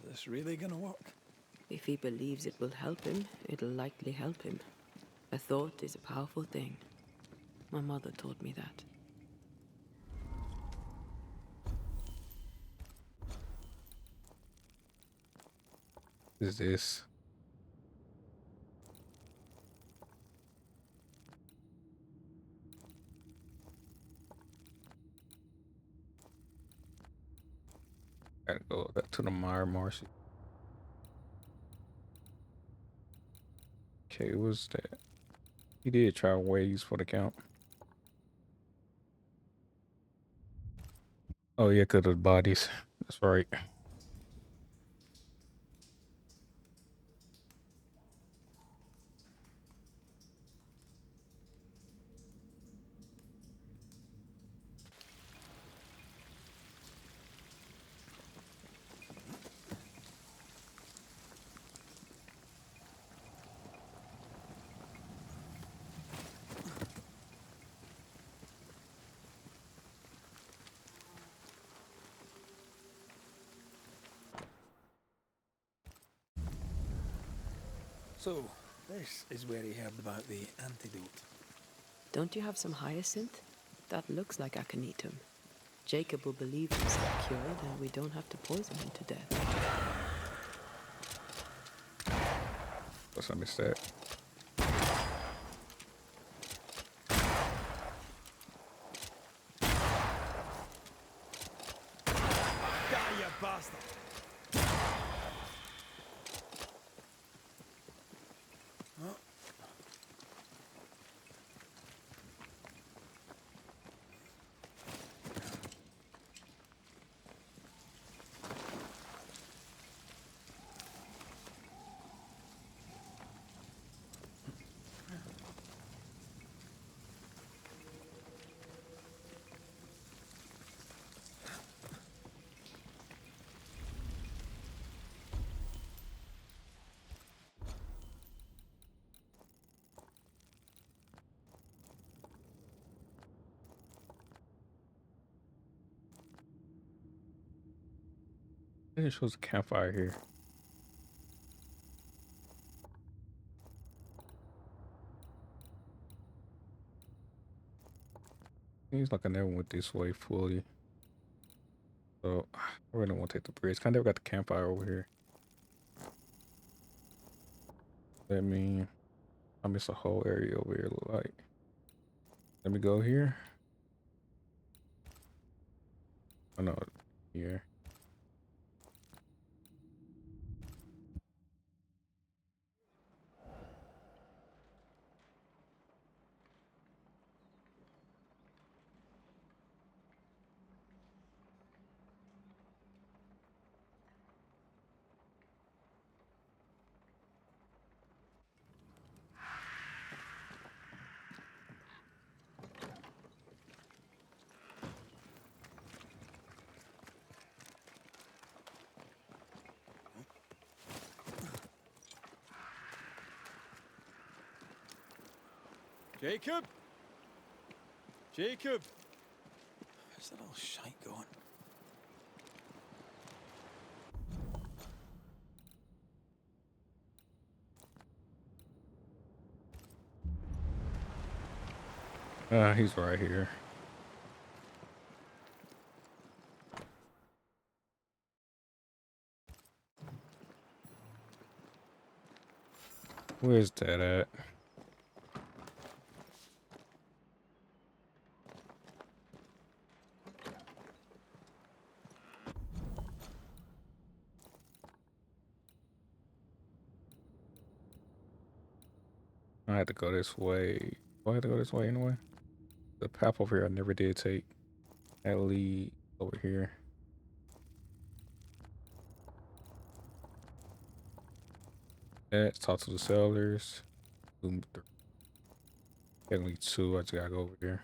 Is this really gonna work? If he believes it will help him, it'll likely help him. A thought is a powerful thing. My mother taught me that. What is this? Gotta go back to the Mire Marcy. Okay, what's that? He did try ways for the count. Oh yeah, cause of the bodies. That's right. So, this is where he heard about the antidote. Don't you have some hyacinth? That looks like aconitum. Jacob will believe himself cured, and we don't have to poison him to death. What's I missed that? Die, you bastard! It shows a campfire here. Seems like I never went this way fully. So I really don't want to take the bridge. I never got the campfire over here. That mean I miss a whole area over here. Look like. Let me go here. Oh no, here. Jacob? Jacob? Where's that old shite going? He's right here. Where's that at? I had to go this way. Do I have to go this way anyway? The path over here I never did take. That lead over here. Let's talk to the sellers. Technically two. I just gotta go over here.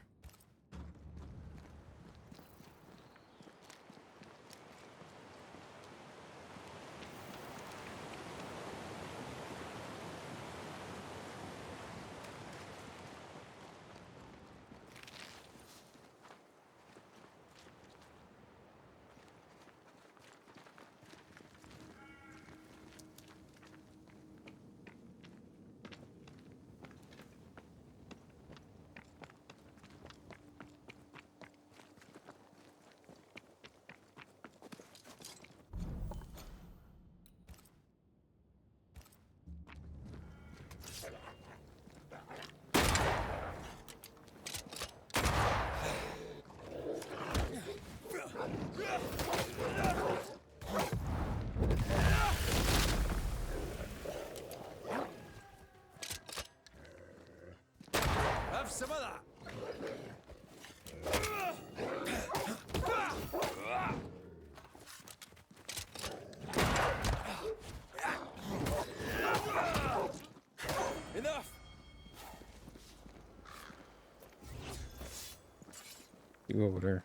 You over there.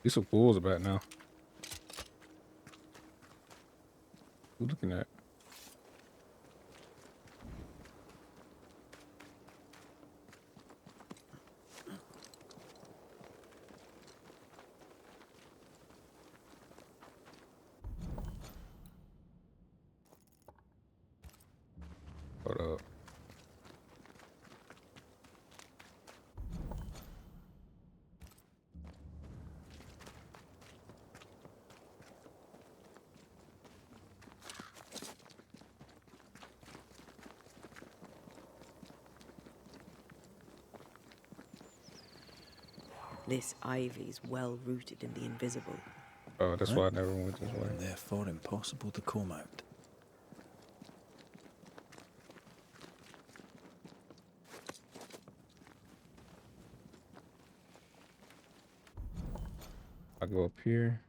These some fools about now. Who looking at? Hold up. This ivy's well rooted in the invisible. Oh, that's why I never went this way. And therefore impossible to come out. I go up here.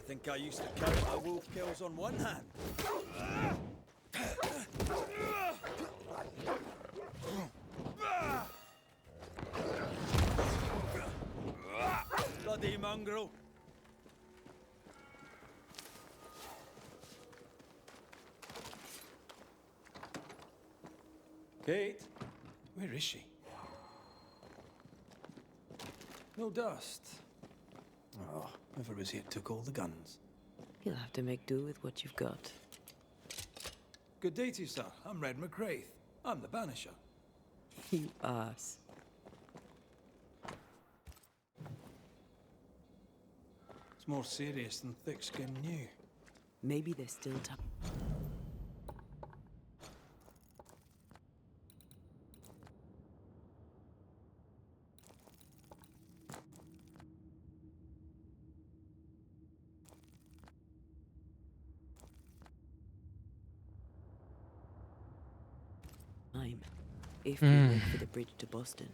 Think I used to count my wolf kills on one hand. Bloody mongrel. Kate, where is she? No dust. Oh, whoever was here took all the guns. You'll have to make do with what you've got. Good day to you, sir. I'm Red McCraith. I'm the Banisher. You ass. It's more serious than thick-skin knew. Maybe there's still time. if we wait for the bridge to Boston.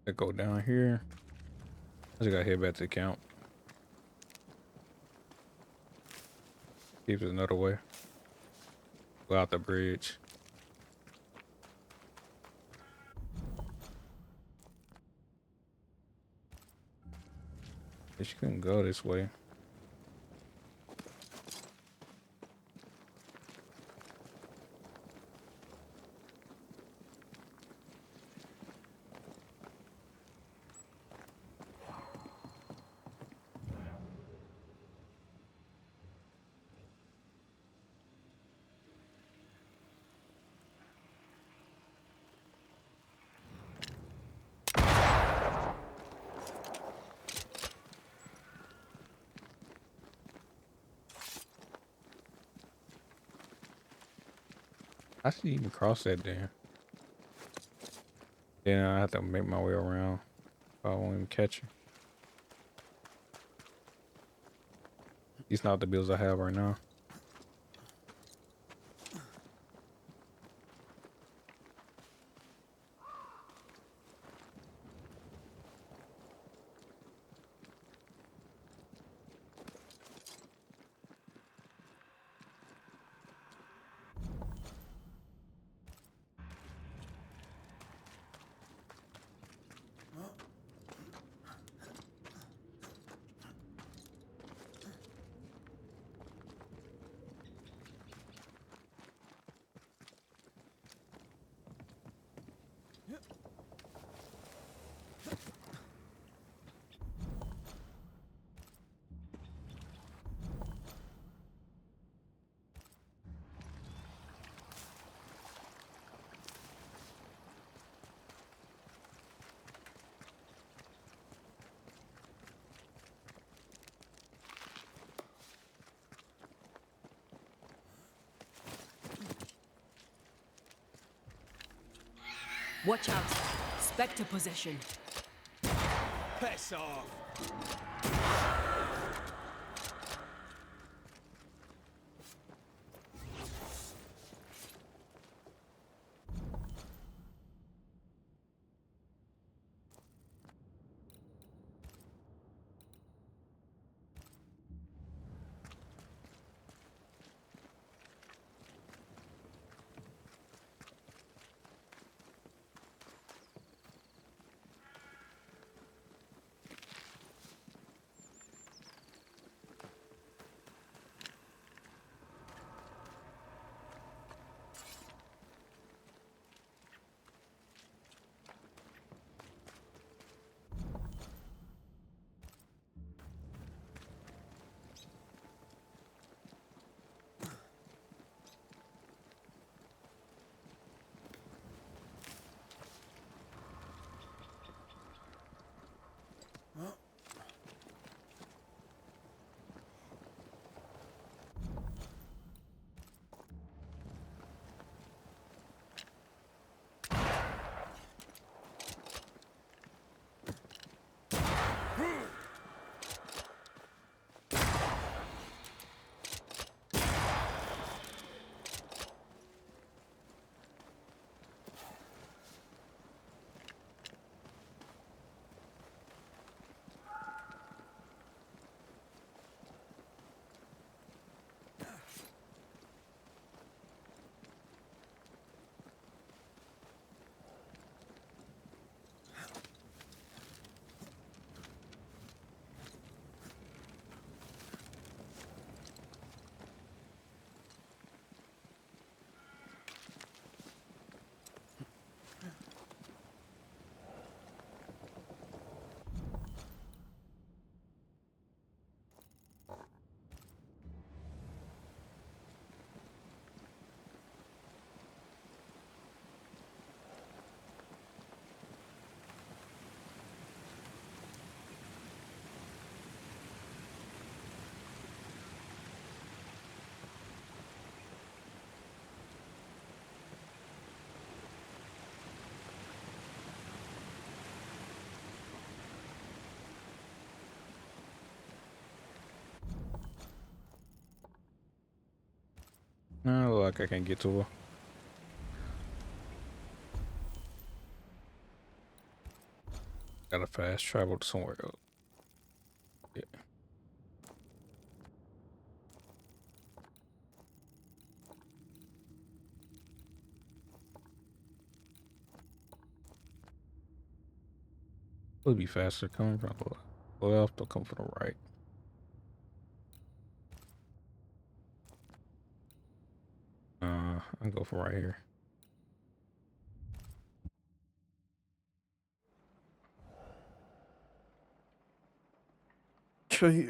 Let's go down here. I just gotta head back to the camp. Keeps another way. Go out the bridge. She couldn't go this way. I should even cross that there. Then I have to make my way around. I won't even catch her. These not the bills I have right now. Watch out! Spectre possession. Piss off! No, look like I can't get to her. Gotta fast travel to somewhere else. Yeah. Would be faster coming from the left or come from the right. I'll go from right here. Okay.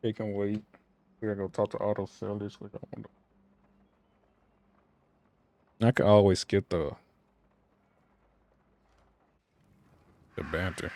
They can wait. We gotta go talk to auto sellers. I can always skip the banter.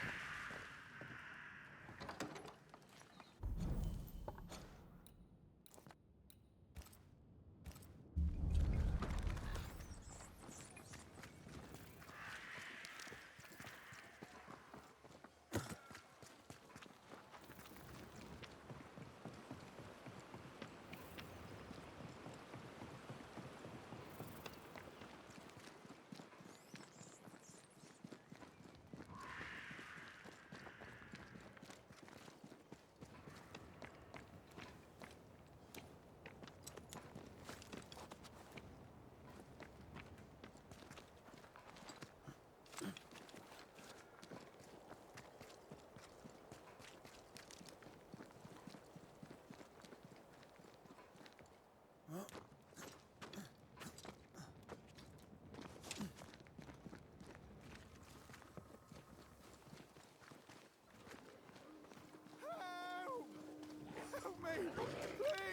Help me!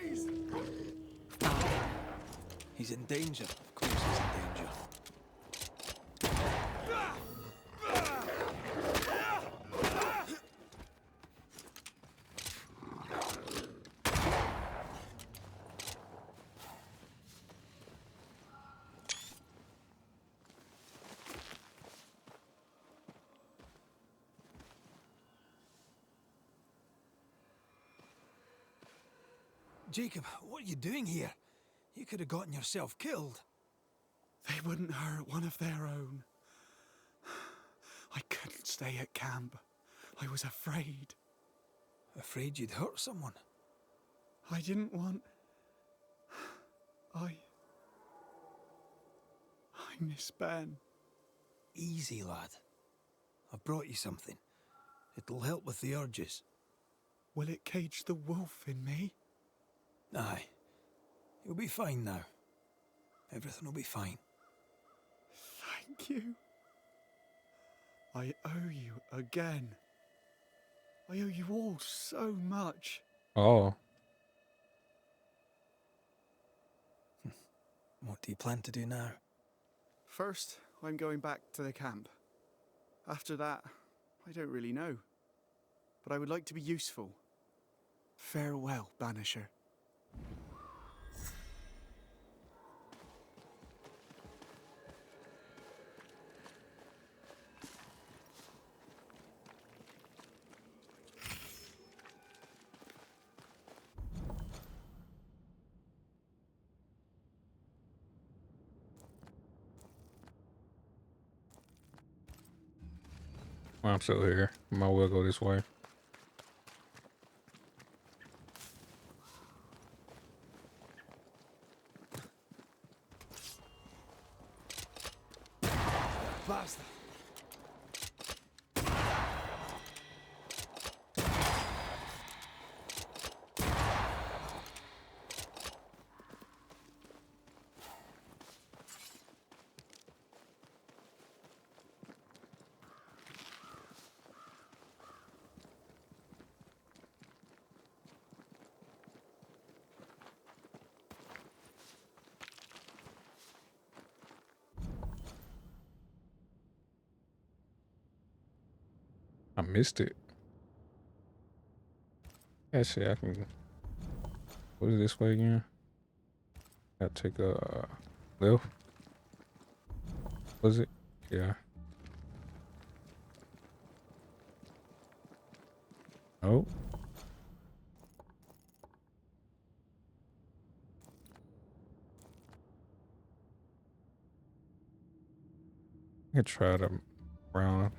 Please! He's in danger. Of course he's in danger. Jacob, what are you doing here? You could have gotten yourself killed. They wouldn't hurt one of their own. I couldn't stay at camp. I was afraid. Afraid you'd hurt someone? I didn't want... I miss Ben. Easy, lad. I've brought you something. It'll help with the urges. Will it cage the wolf in me? Aye. You'll be fine now. Everything will be fine. Thank you. I owe you again. I owe you all so much. Oh. What do you plan to do now? First, I'm going back to the camp. After that, I don't really know. But I would like to be useful. Farewell, Banisher. I'm still here. Might well go this way. Bastard! I missed it. Actually, I can. What is this way again? Gotta take a left. Was it? Yeah. Oh. I could try to round.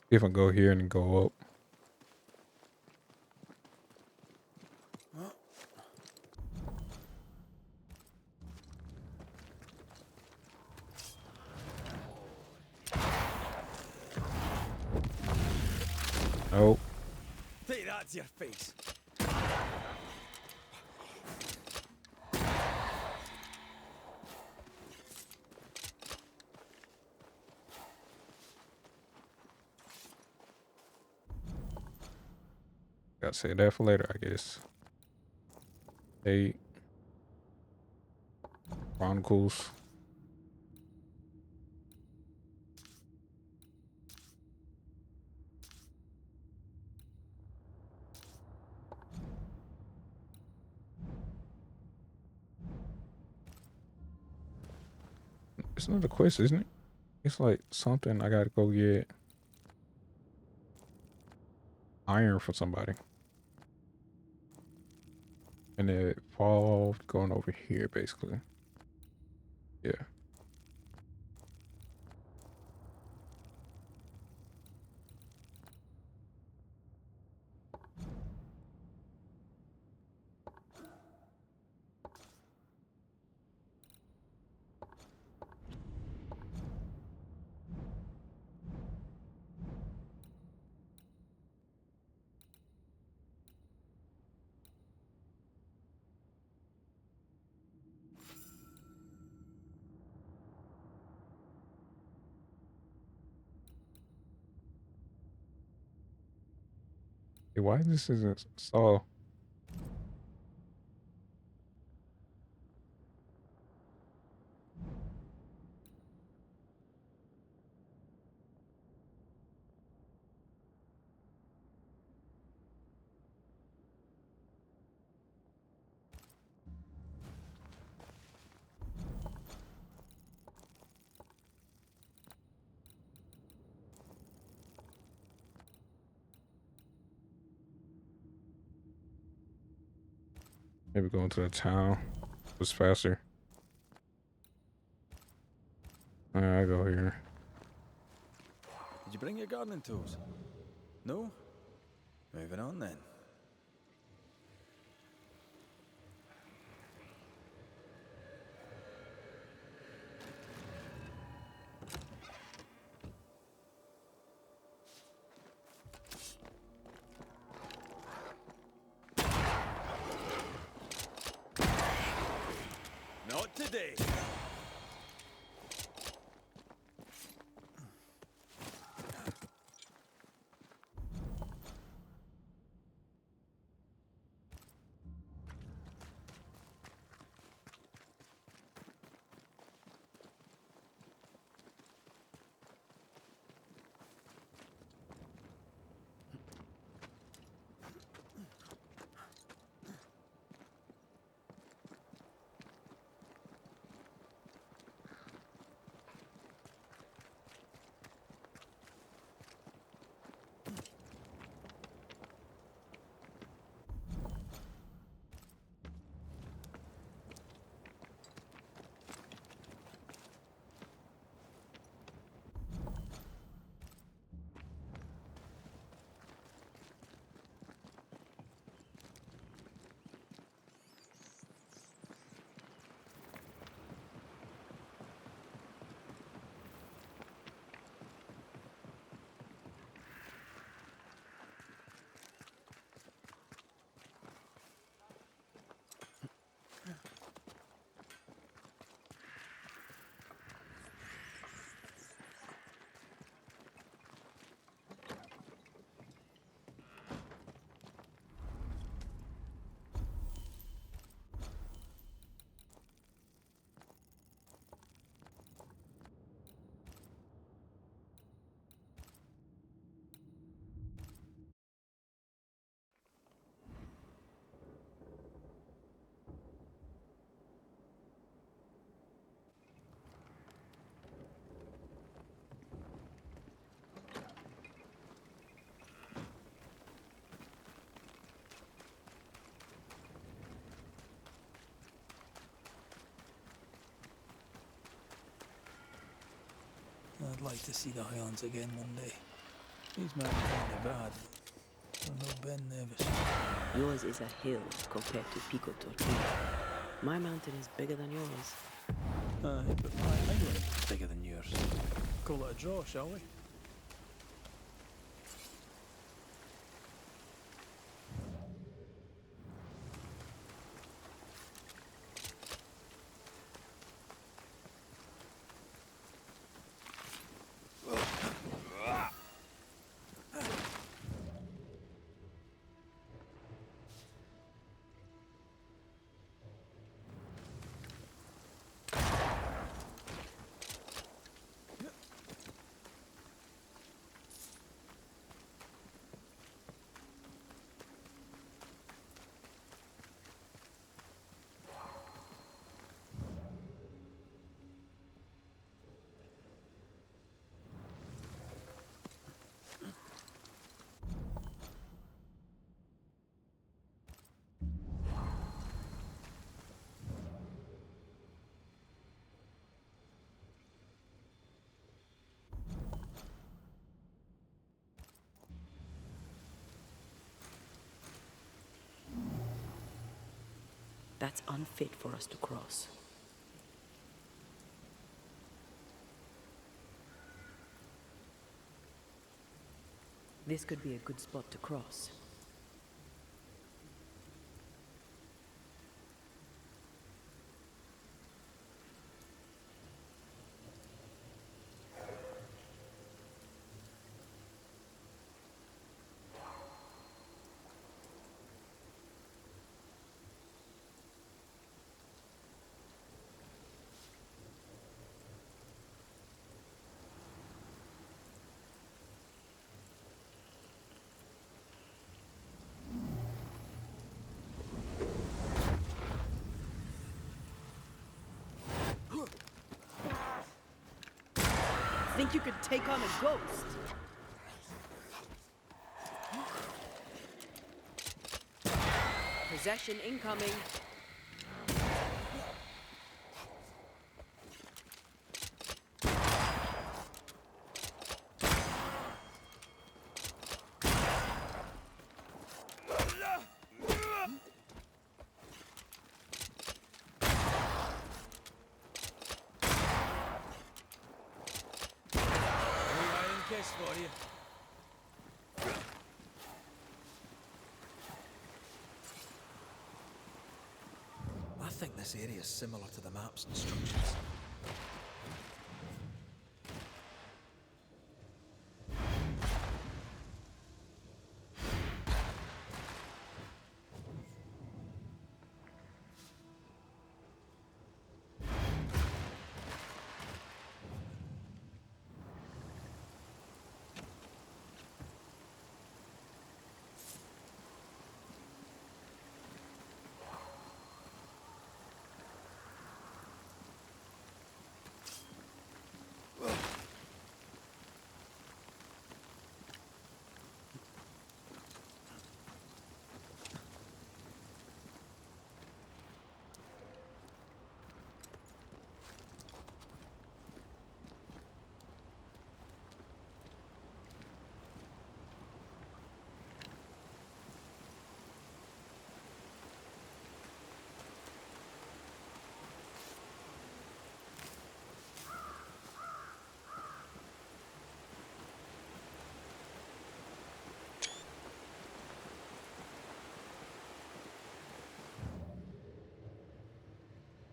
If I go here and go up. Nope. Take that to your face. Gotta say that for later, I guess. 8 Chronicles. It's not a quest, isn't it? It's like something I gotta go get iron for somebody. And it evolved going over here, basically. Yeah. Hey, why this isn't so? Maybe going to the town was faster. I go here. Did you bring your gardening tools? No? Moving on then. Not today. I'd like to see the Highlands again one day. These mountains aren't bad. I'm no Ben Nevis. Yours is a hill compared to Pico Tortilla. My mountain is bigger than yours. Aye, but my Highland is bigger than yours. Call it a draw, shall we? That's unfit for us to cross. This could be a good spot to cross. Think you could take on a ghost? Possession incoming. For you. I think this area is similar to the map's instructions.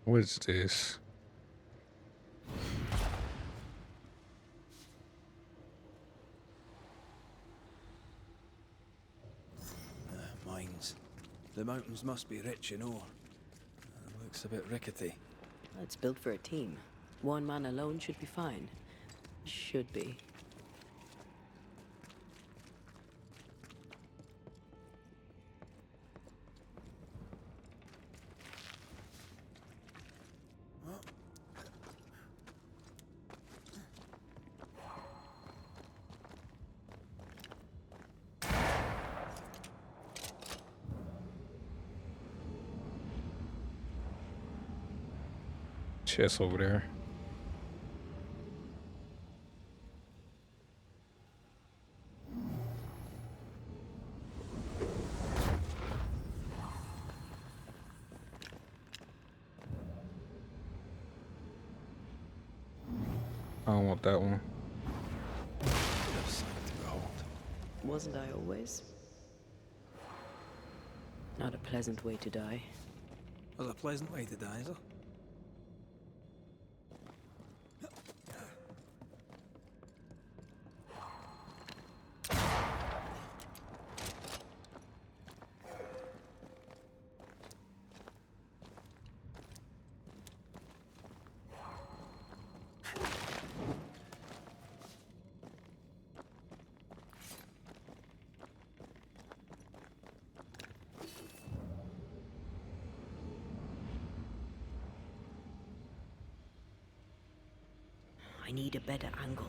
What is this? Mines. The mountains must be rich in ore. Looks a bit rickety. It's built for a team. One man alone should be fine. Should be. Chest over there. I don't want that one. A sight to behold. Wasn't I always? Not a pleasant way to die. Was a pleasant way to die, is it? I need a better angle.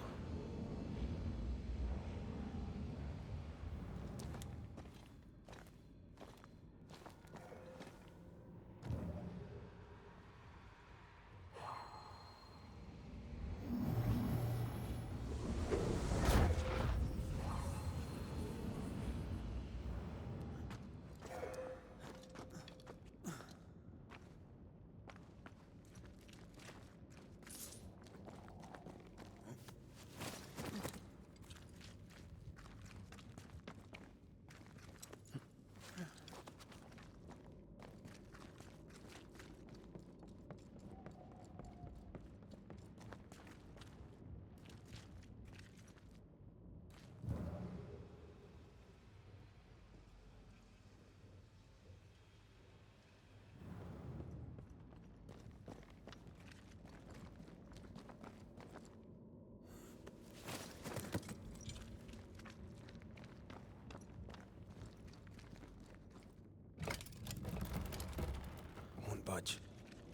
Won't budge.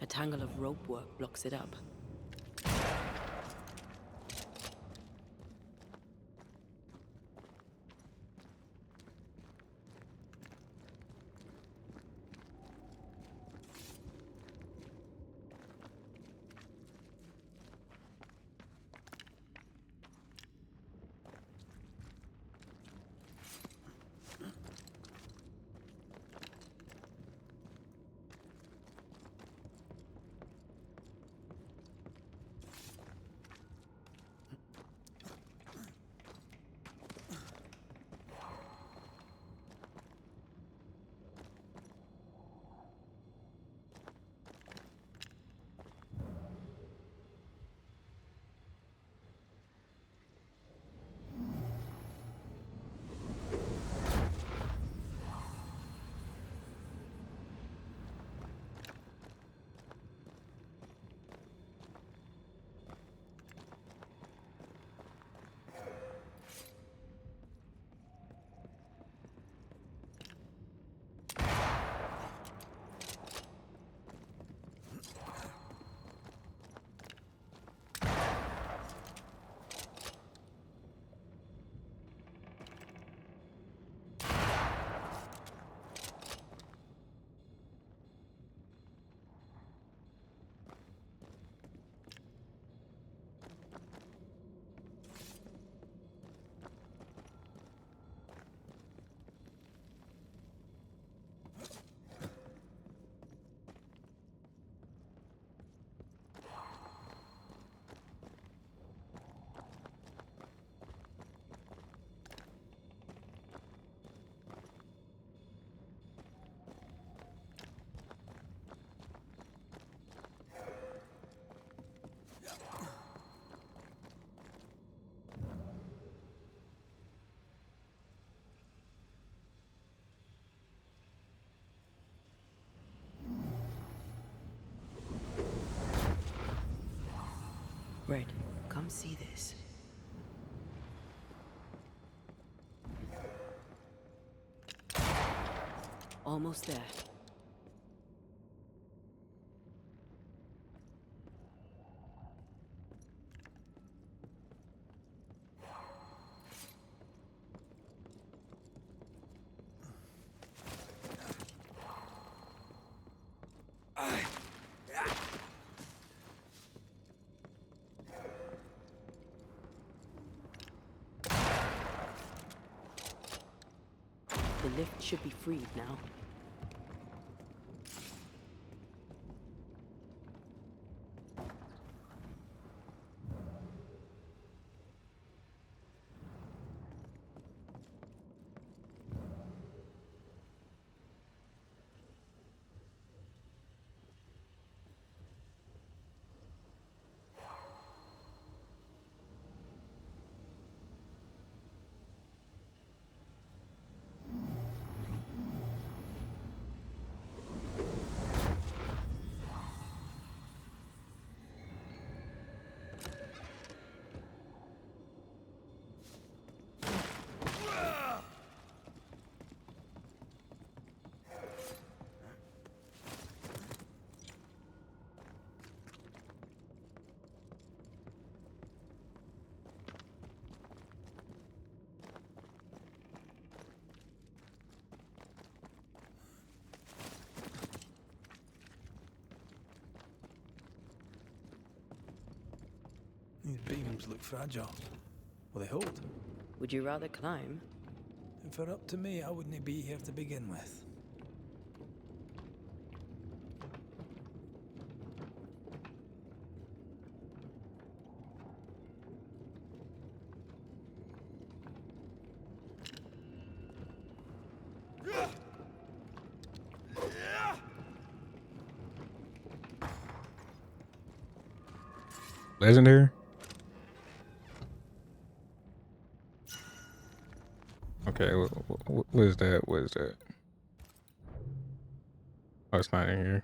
A tangle of rope work blocks it up. Red, come see this. Almost there. The lift should be freed now. climbs look fragile. Will they hold? Would you rather climb? If it were up to me, I wouldn't be here to begin with. Legendary? Okay, what is that? What is that? Oh, it's not in here.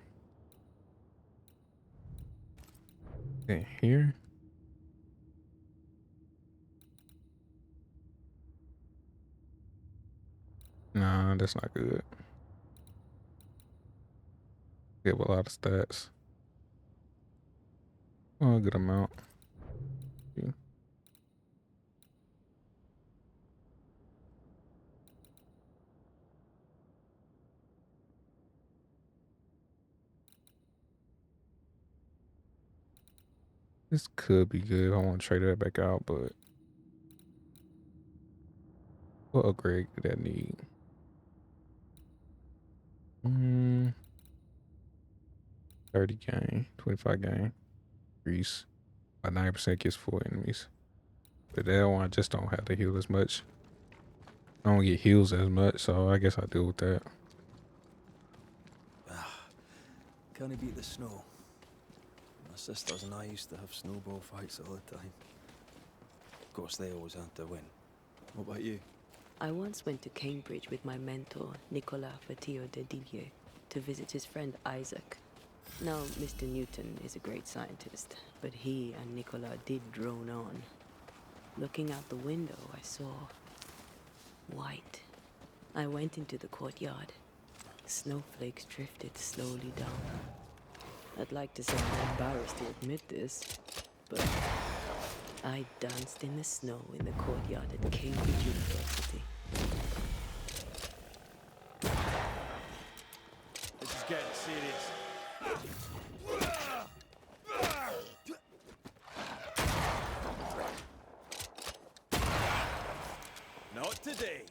In here? Nah, that's not good. Give a lot of stats. Oh, a good amount. Yeah. This could be good if I want to trade that back out, but what upgrade could that need? 30 gain, 25 gain, increase by 9% gets full enemies. But that one I just don't have to heal as much. I don't get heals as much, so I guess I'll deal with that. Can't he beat the snow? My sisters and I used to have snowball fights all the time. Of course, they always had to win. What about you? I once went to Cambridge with my mentor, Nicolas Fatillo de Didier, to visit his friend Isaac. Now, Mr. Newton is a great scientist, but he and Nicolas did drone on. Looking out the window, I saw white. I went into the courtyard. Snowflakes drifted slowly down. I'd like to say I'm embarrassed to admit this, but I danced in the snow in the courtyard at Cambridge University. This is getting serious. Not today.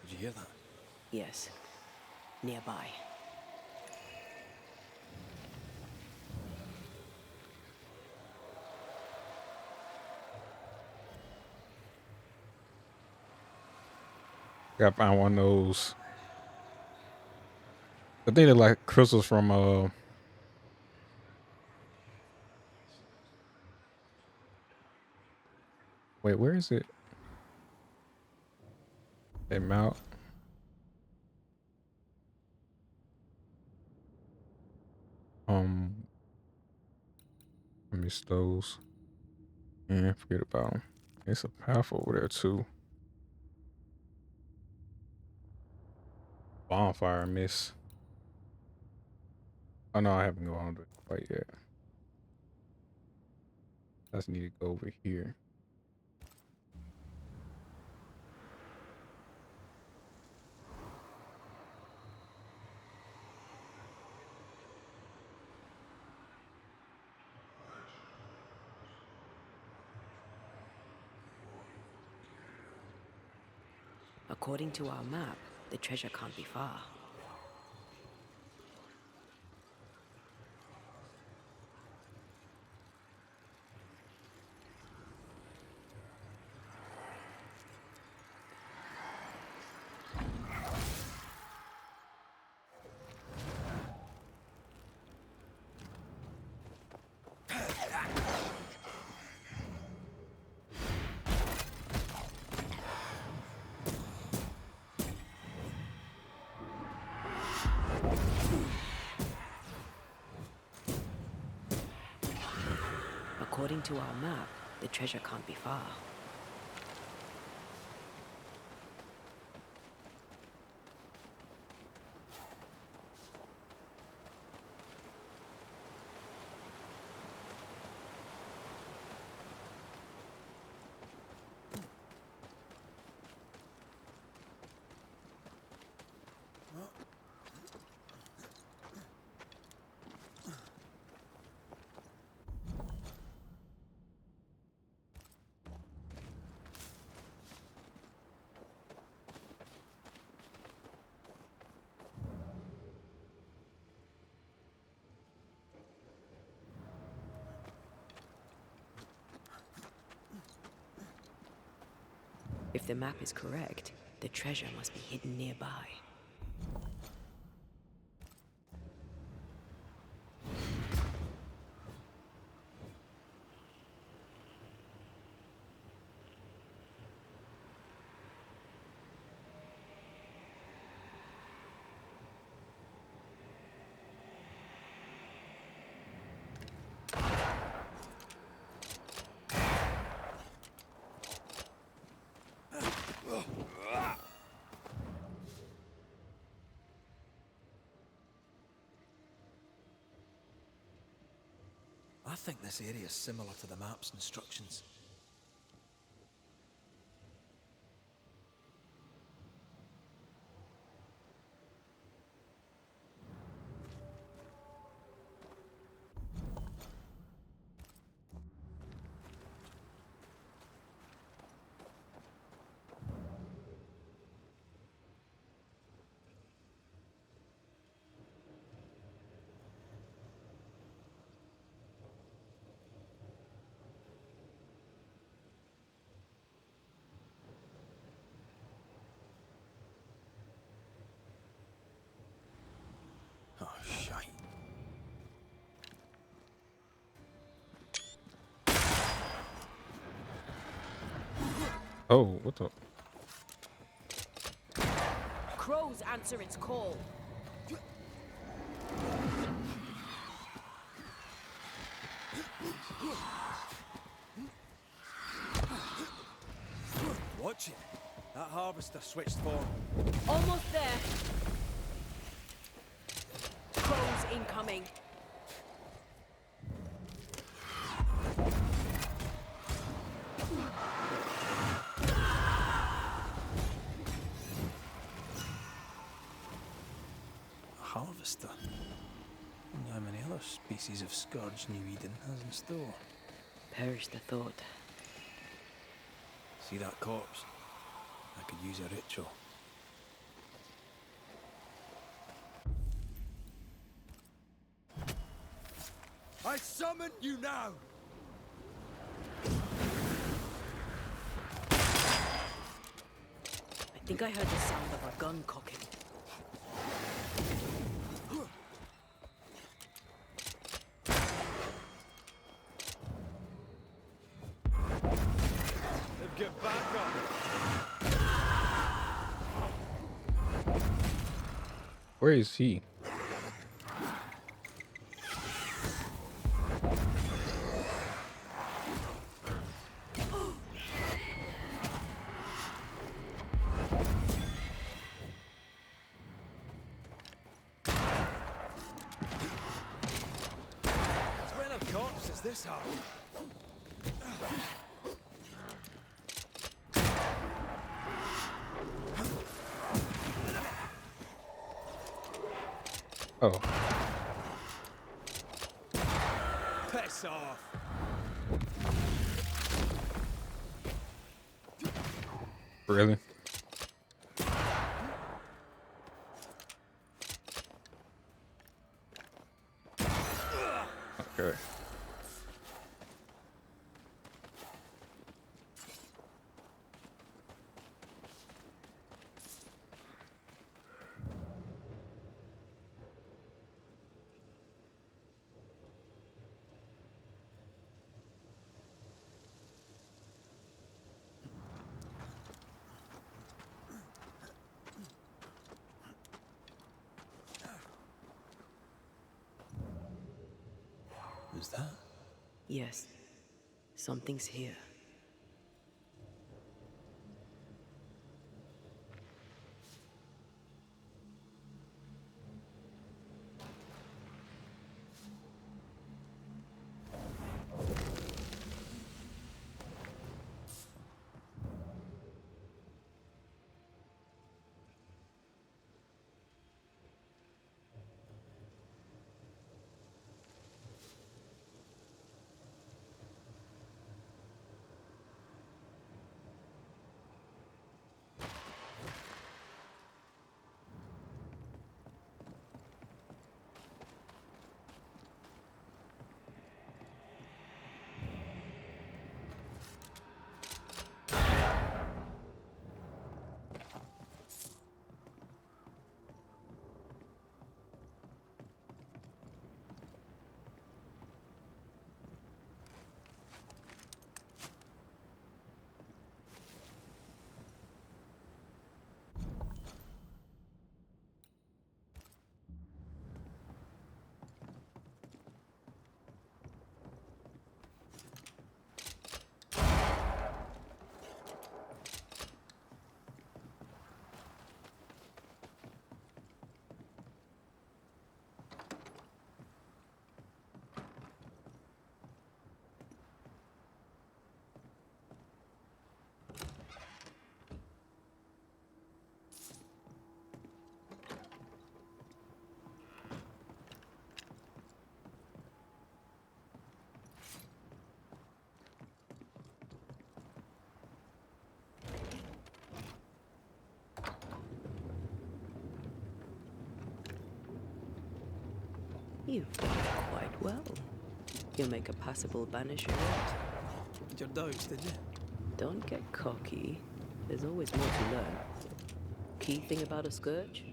Did you hear that? Yes, nearby. Gotta find one of those. I think they're like crystals from wait, where is it? They mount. I miss those. Yeah, forget about them. It's a path over there too. Bonfire I miss. Oh no, I haven't gone on to it quite yet. I just need to go over here. According to our map, the treasure can't be far. According to our map, the treasure can't be far. If the map is correct, the treasure must be hidden nearby. I think this area is similar to the map's instructions. Oh, shite. Oh, what the? Crows answer its call. Watch it. That harvester switched form. Almost there. Crows incoming. Harvester. Wonder how many other species of scourge New Eden has in store. Perish the thought. See that corpse? I could use a ritual. I summon you now! I think I heard the sound of a gun cocking. Get back up! Where is he? When of corpse is this hard? Oh, Piss off! really? Okay. Who's that? Yes, Something's here. You've done quite well. You'll make a passable banisher yet. Did your doubts, did you? Don't get cocky. There's always more to learn. Key thing about a scourge?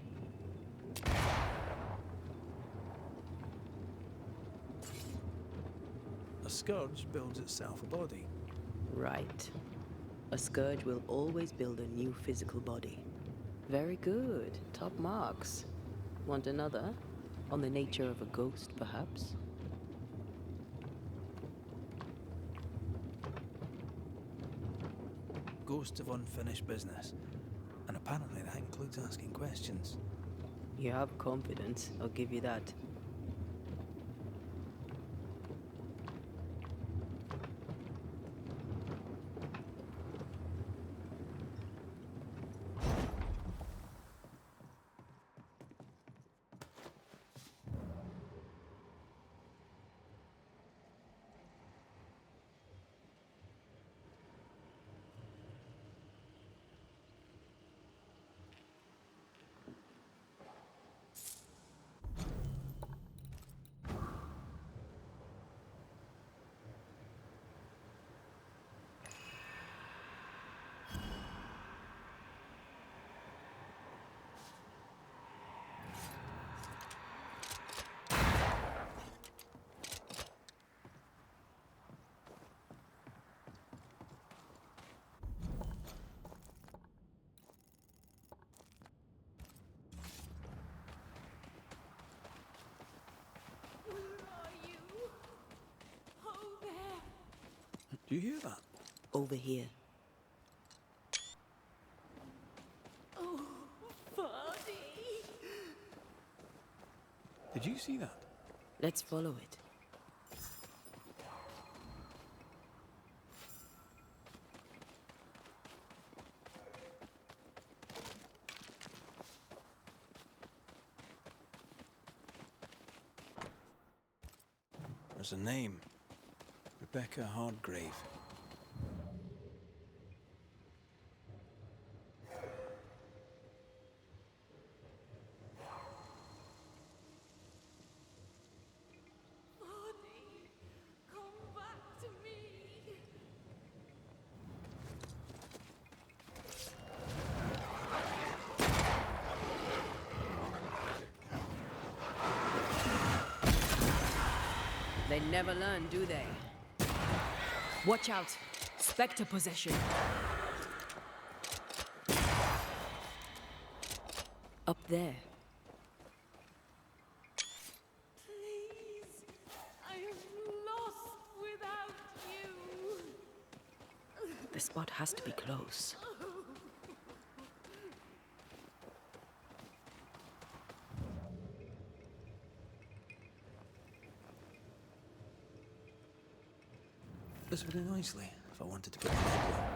A scourge builds itself a body. Right. A scourge will always build a new physical body. Very good. Top marks. Want another? On the nature of a ghost, perhaps? Ghost of unfinished business. And apparently that includes asking questions. You have confidence, I'll give you that. Do you hear that? Over here. Oh, Buddy! Did you see that? Let's follow it. There's a name. Rebecca Hardgrave. They never learn, do they? Watch out! Spectre possession! Up there. Please, I am lost without you. This spot has to be close. This would do nicely if I wanted to put my head down.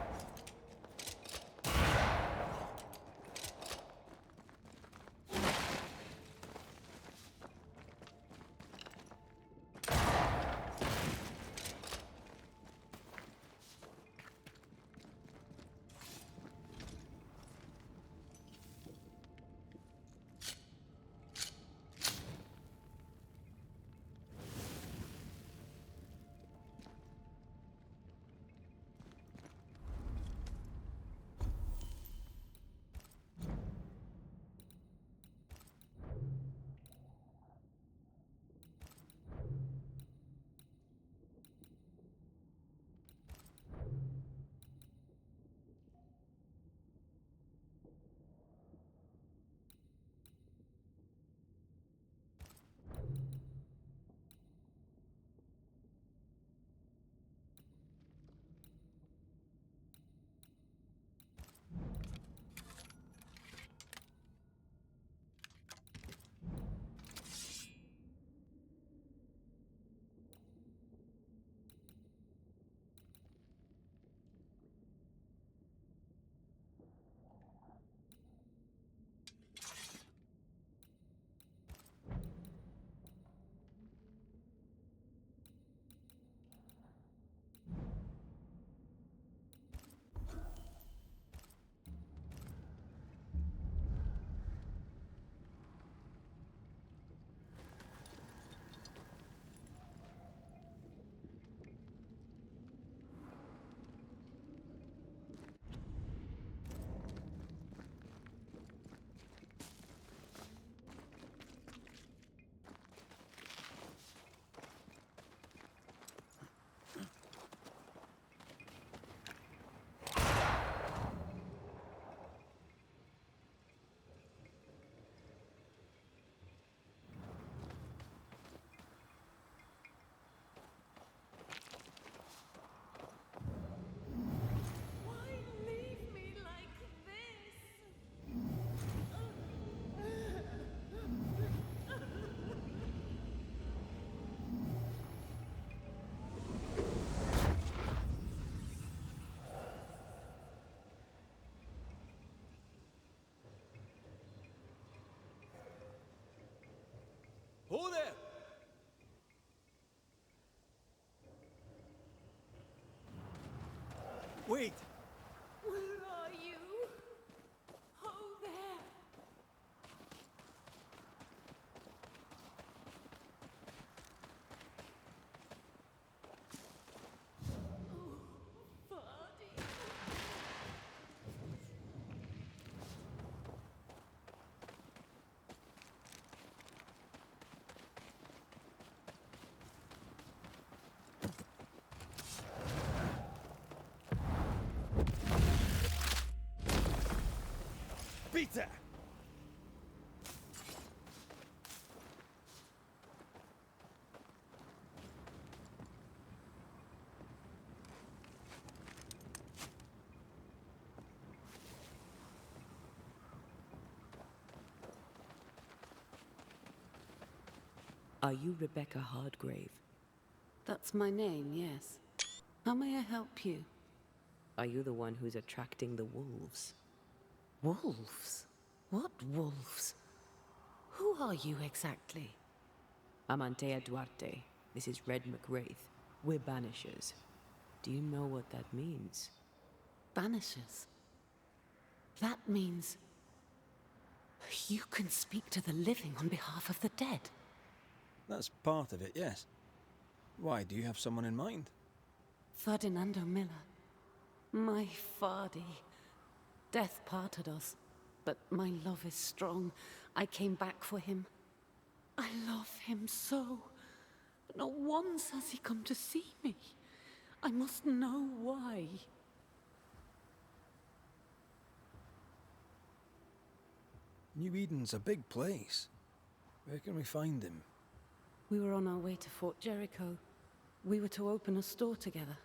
Who there? Wait! Where are you? Oh, there. Peter! Are you Rebecca Hardgrave? That's my name, yes. How may I help you? Are you the one who's attracting the wolves? Wolves? What wolves? Who are you exactly? I'm Antea Duarte. This is Red McWraith. We're Banishers. Do you know what that means? Banishers? That means you can speak to the living on behalf of the dead. That's part of it, yes. Why, do you have someone in mind? Ferdinando Miller. My Fardy. Death parted us, but my love is strong. I came back for him. I love him so. But not once has he come to see me. I must know why. New Eden's a big place. Where can we find him? We were on our way to Fort Jericho. We were to open a store together.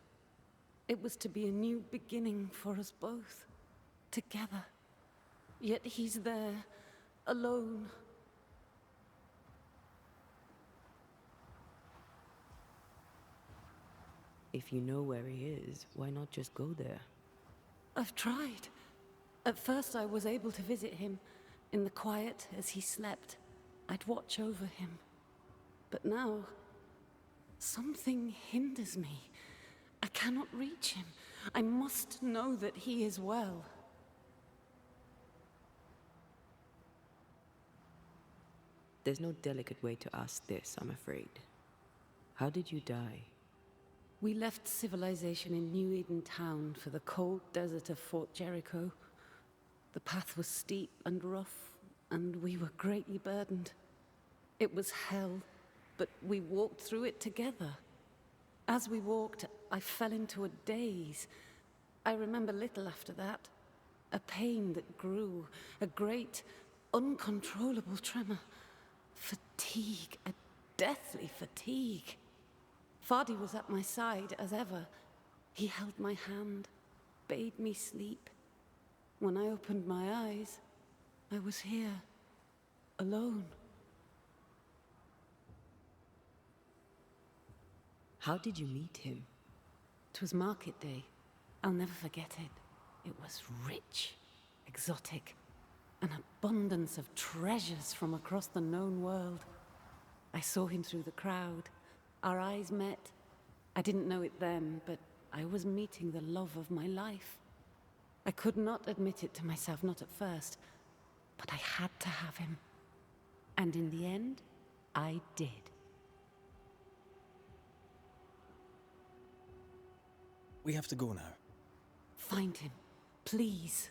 It was to be a new beginning for us both, together. Yet he's there, alone. If you know where he is, why not just go there? I've tried. At first I was able to visit him. In the quiet, as he slept, I'd watch over him. But now, something hinders me. I cannot reach him. I must know that he is well. There's no delicate way to ask this, I'm afraid. How did you die? We left civilization in New Eden Town for the cold desert of Fort Jericho. The path was steep and rough, and we were greatly burdened. It was hell, but we walked through it together. As we walked, I fell into a daze. I remember little after that. A pain that grew, a great, uncontrollable tremor. Fatigue, a deathly fatigue. Fardy was at my side as ever. He held my hand, bade me sleep. When I opened my eyes, I was here, alone. How did you meet him? 'Twas market day. I'll never forget it. It was rich, exotic, an abundance of treasures from across the known world. I saw him through the crowd. Our eyes met. I didn't know it then, but I was meeting the love of my life. I could not admit it to myself, not at first, but I had to have him. And in the end, I did. We have to go now. Find him, please.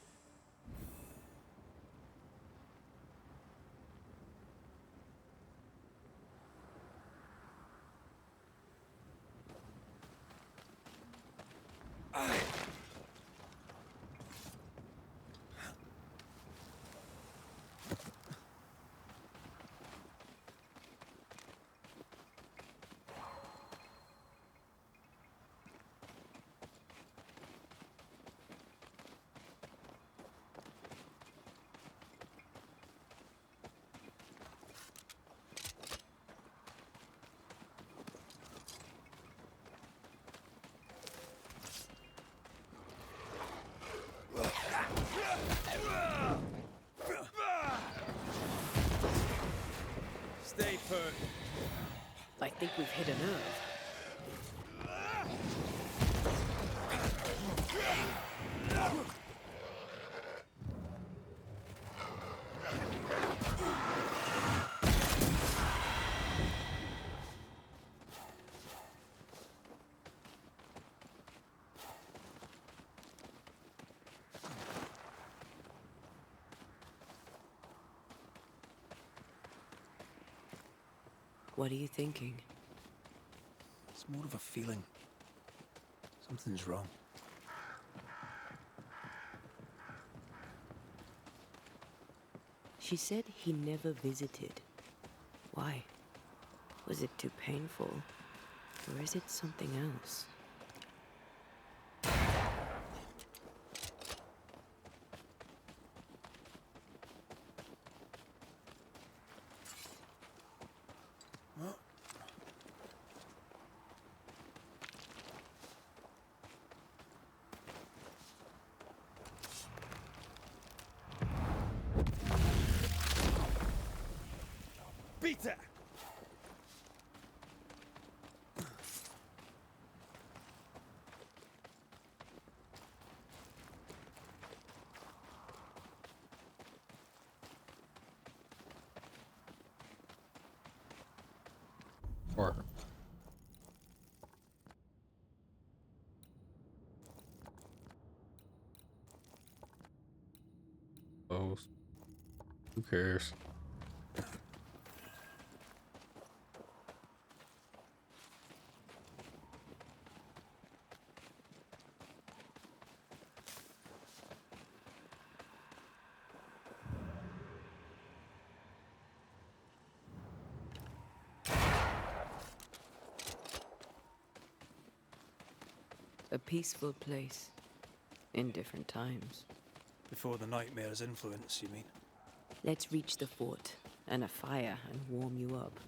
Stay put. I think we've hit a nerve. What are you thinking? It's more of a feeling. Something's wrong. She said he never visited. Why? Was it too painful? Or is it something else? Peter! Or close. Who cares? A peaceful place. In different times. Before the nightmare's influence, you mean? Let's reach the fort and a fire and warm you up.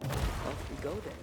Off we go then.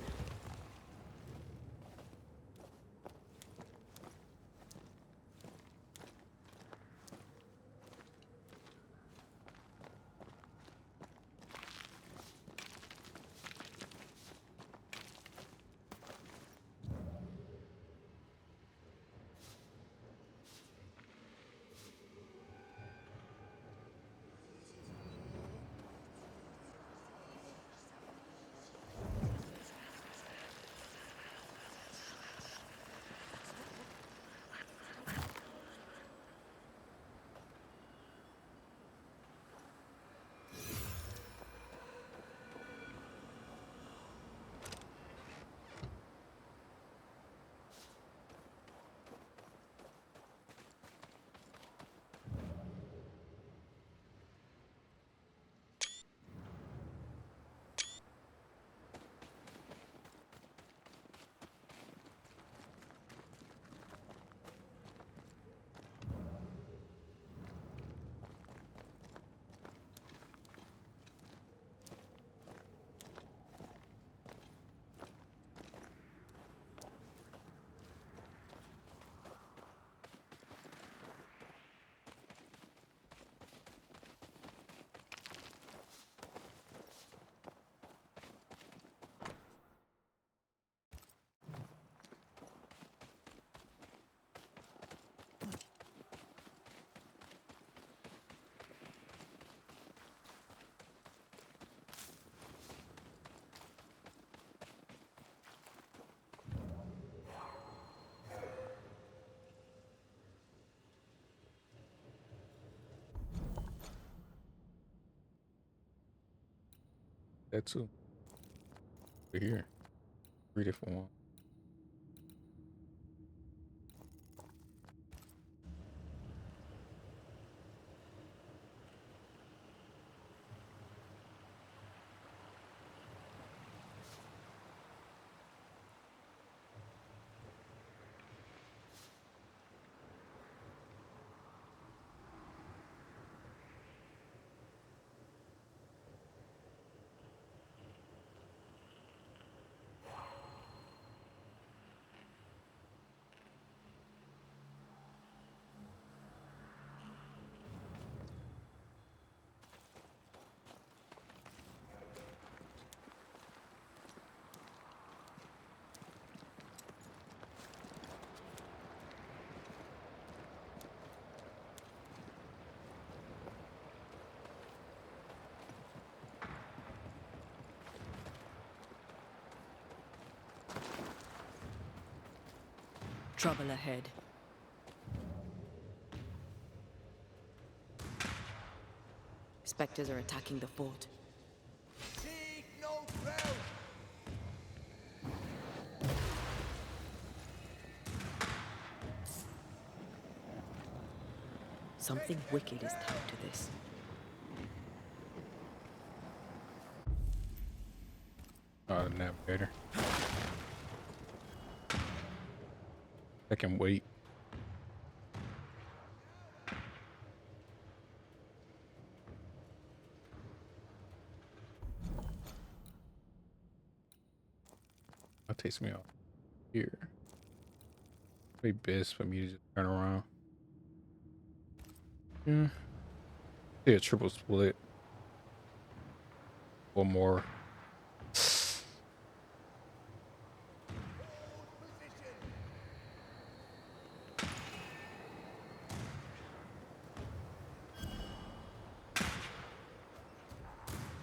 That too. Over here. 3 different ones. Trouble ahead. Spectres are attacking the fort. Seek no ground. Something wicked is tied to this. Navigator. I can wait. That takes me off here. It'd be best for me to just turn around. Yeah. See a triple split. Or more.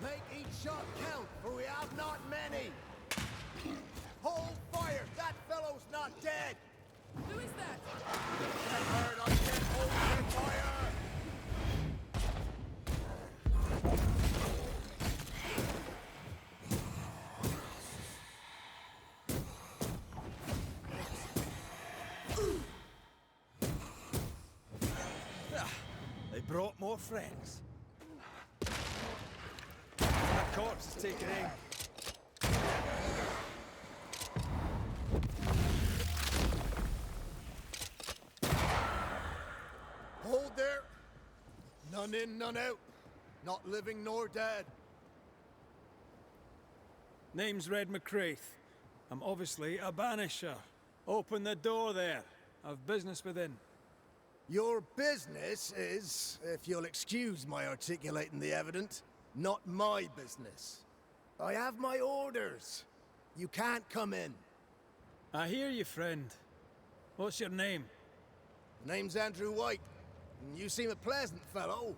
Make each shot count, for we have not many. Hold fire! That fellow's not dead! Who is that? I heard I said hold your fire! They brought more friends. That corpse is taken aim. Hold there. None in, none out. Not living nor dead. Name's Red McCraith. I'm obviously a banisher. Open the door there. I've business within. Your business is, if you'll excuse my articulating the evident, not my business. I have my orders. You can't come in. I hear you, friend. What's your name? The name's Andrew White, and you seem a pleasant fellow.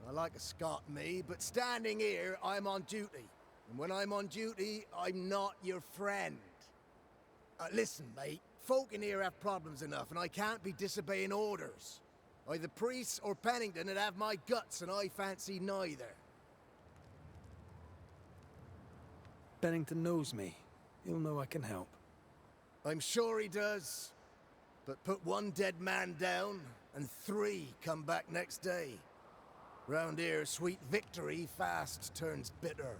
I like a Scot, me, but standing here, I'm on duty. And when I'm on duty, I'm not your friend. Listen, mate. Folk in here have problems enough, and I can't be disobeying orders. Either priests or Pennington would have my guts, and I fancy neither. Bennington knows me. He'll know I can help. I'm sure he does. But put one dead man down, and 3 come back next day. Round here, sweet victory fast turns bitter.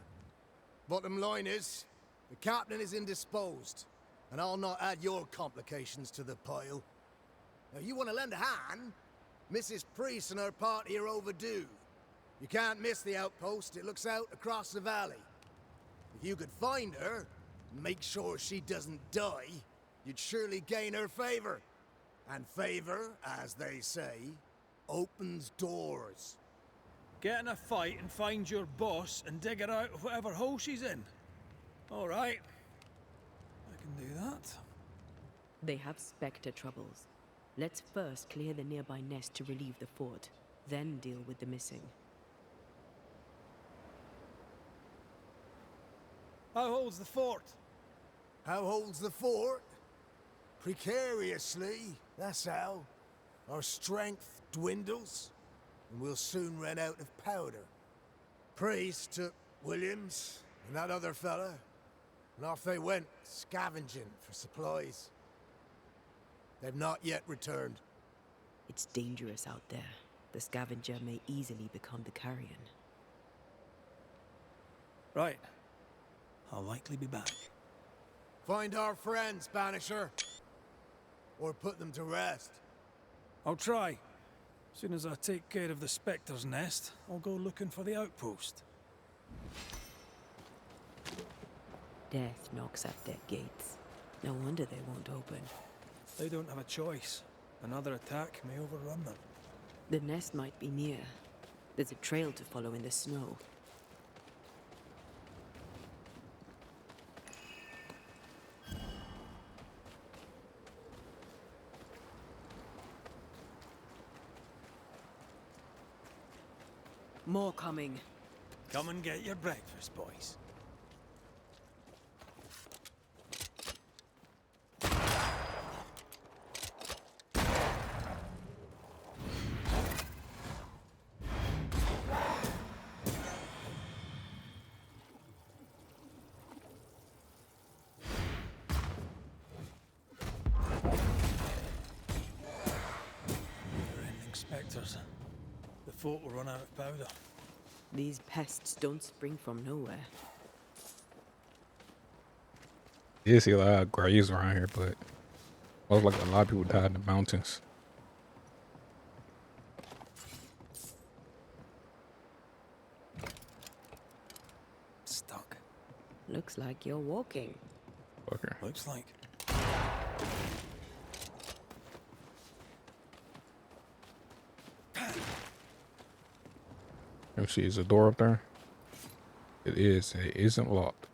Bottom line is, the captain is indisposed, and I'll not add your complications to the pile. Now, you want to lend a hand? Mrs. Priest and her party are overdue. You can't miss the outpost. It looks out across the valley. If you could find her, and make sure she doesn't die, you'd surely gain her favor. And favor, as they say, opens doors. Get in a fight and find your boss and dig her out of whatever hole she's in. All right. I can do that. They have Spectre troubles. Let's first clear the nearby nest to relieve the fort, then deal with the missing. How holds the fort? How holds the fort? Precariously, that's how. Our strength dwindles, and we'll soon run out of powder. Priest took Williams and that other fella, and off they went, scavenging for supplies. They've not yet returned. It's dangerous out there. The scavenger may easily become the carrion. Right. I'll likely be back. Find our friends, Banisher. Or put them to rest. I'll try. As soon as I take care of the Spectre's nest, I'll go looking for the outpost. Death knocks at their gates. No wonder they won't open. They don't have a choice. Another attack may overrun them. The nest might be near. There's a trail to follow in the snow. More coming. Come and get your breakfast, boys. Spectres. The fort will run out of powder. These pests don't spring from nowhere. You see a lot of graves around here, but looks like a lot of people died in the mountains. Stuck. Looks like you're walking. Fucker. Looks like. Let me see, is a door up there? It is. It isn't locked.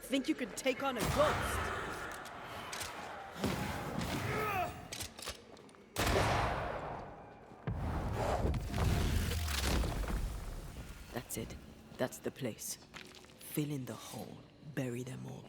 think you could take on a ghost? That's it. That's the place. Fill in the hole. Bury them all.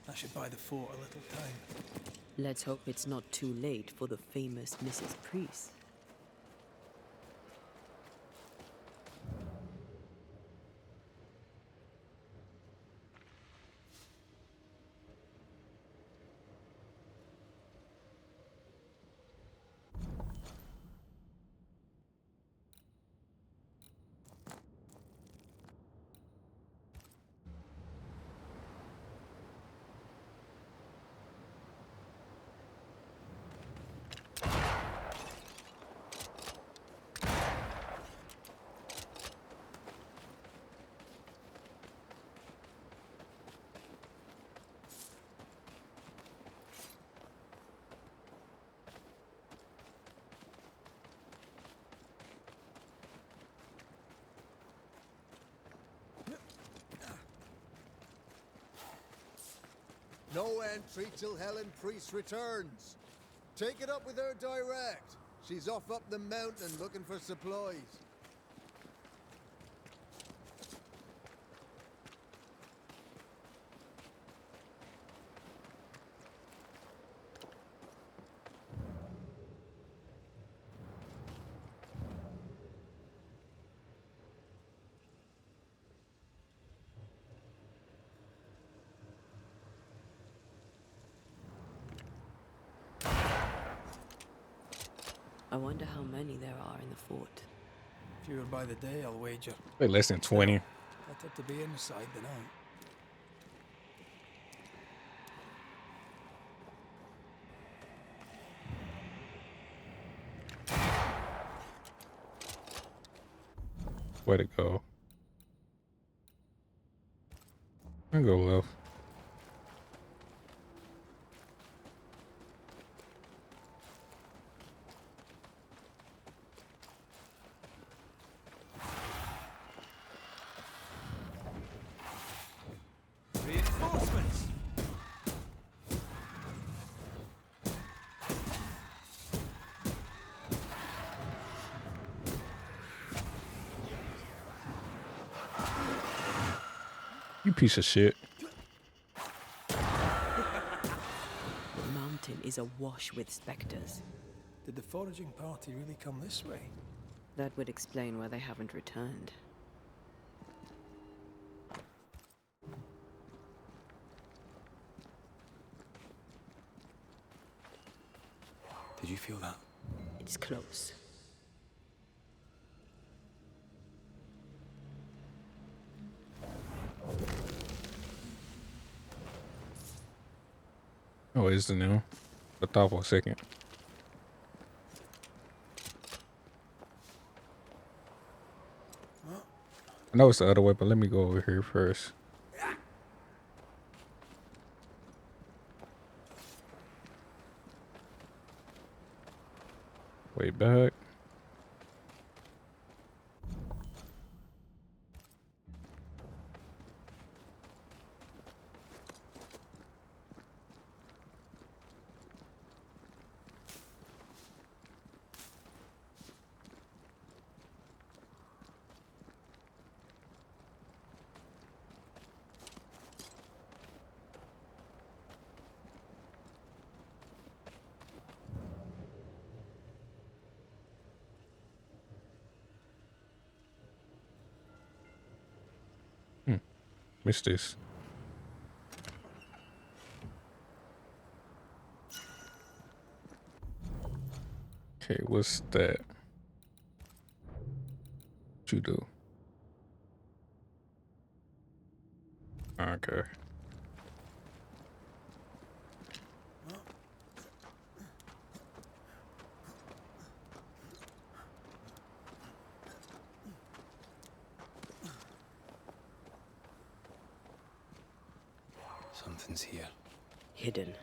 That should buy the fort a little time. Let's hope it's not too late for the famous Mrs. Priest. No entry till Helen Priest returns. Take it up with her direct. She's off up the mountain looking for supplies. I wonder how many there are in the fort. Fewer by the day, I'll wager. Wait, less than 20. Better to be inside than out. Way to go. I go left. Reinforcements! You piece of shit. The mountain is awash with specters. Did the foraging party really come this way? That would explain why they haven't returned. Did you feel that? It's close. Oh, is the new? I thought for a second. I know it's the other way, but let me go over here first. Way back. Missed this. Okay, what's that? What you do? Okay. Something's here. Hidden.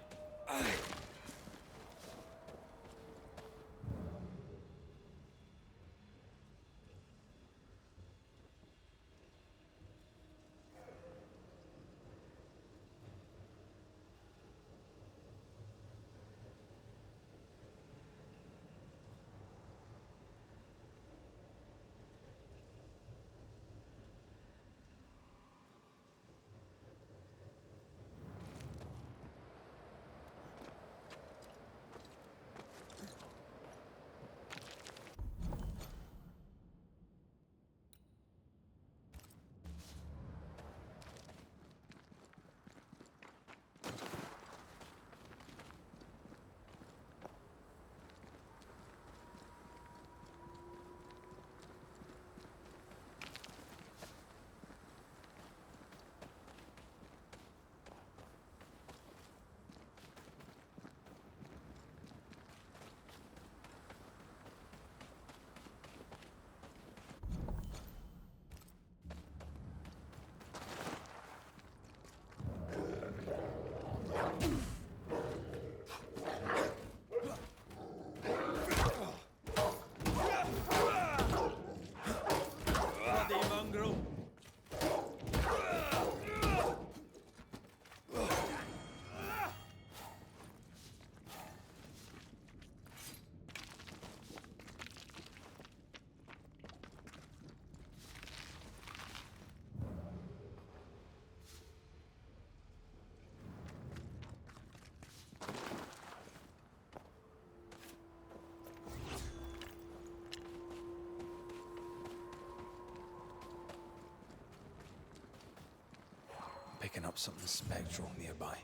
Picking up something spectral nearby.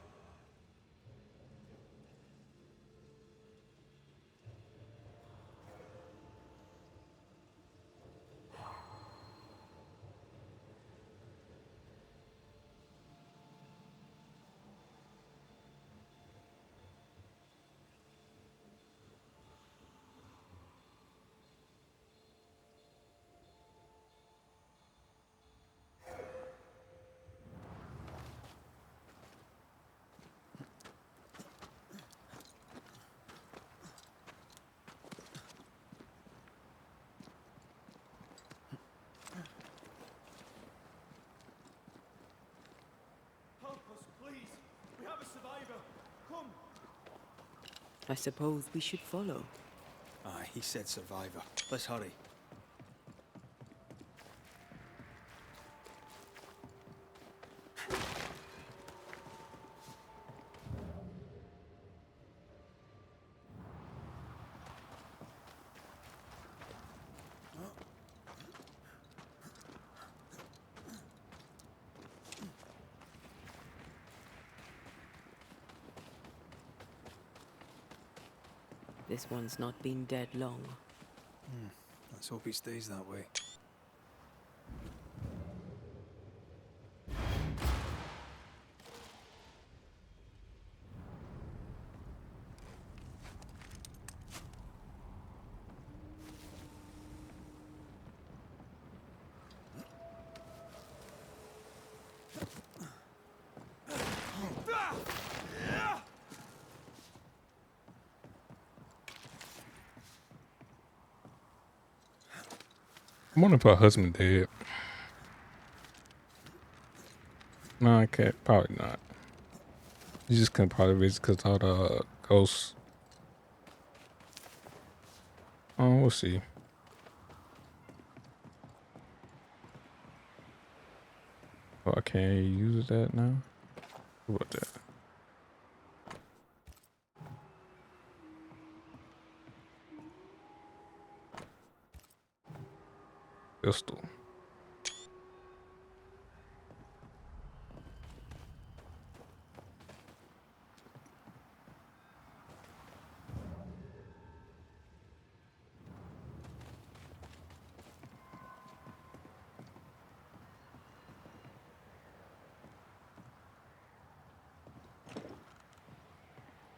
I suppose we should follow. Aye, he said survivor. Let's hurry. This one's not been dead long. Let's hope he stays that way. I wonder if her husband dead. No, I can't. Probably not. You just couldn't probably visit because all the ghosts. Oh, we'll see. Oh, I can't use that now. What about that? Pistol.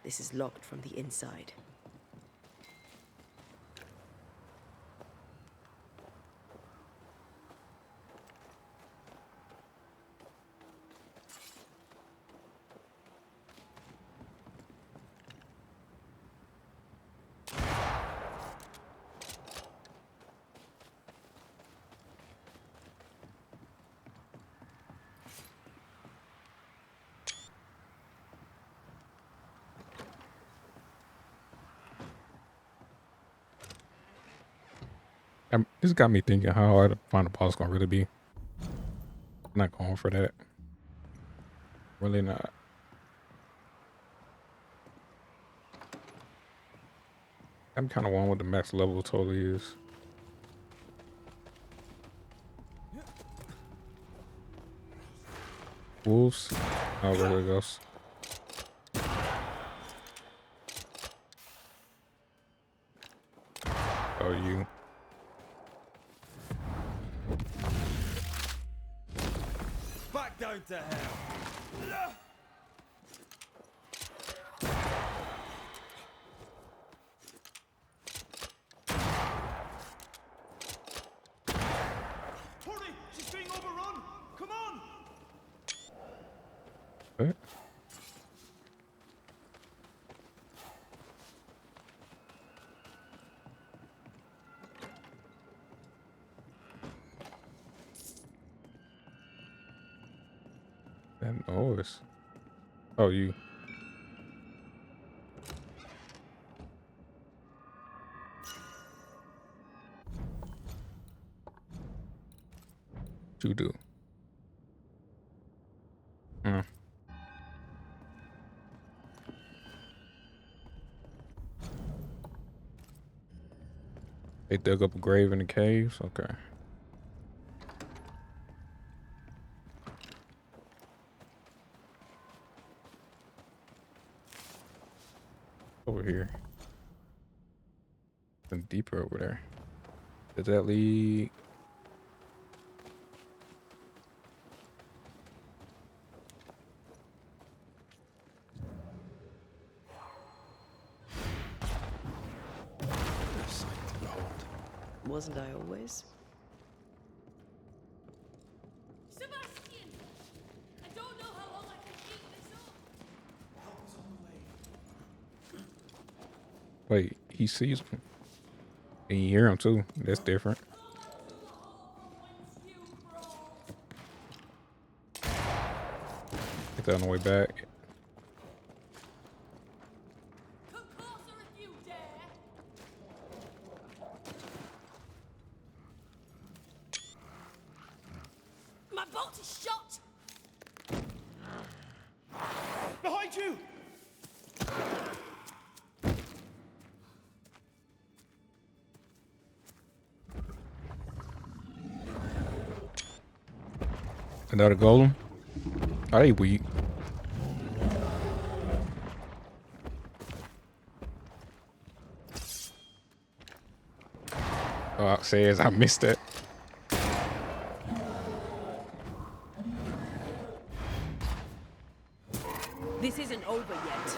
This is locked from the inside. This got me thinking how hard to find a boss gonna really be. I'm not going for that. Really not. I'm kind of one what the max level totally is. Wolves. Oh, there it goes. Oh, you. Back down to hell. Hurry! She's being overrun! Come on! What? That noise. Oh, you. What you do? They dug up a grave in the caves? Okay. Over here. And deeper over there. Does that lead? Wasn't I always? Sebastian! I don't know how long I can keep this up. Wait, he sees me. And you hear him too. That's different. Get that on the way back. My bolt is shot! Behind you! Another golem? Are they weak? Oh, it says I missed it. This isn't over yet.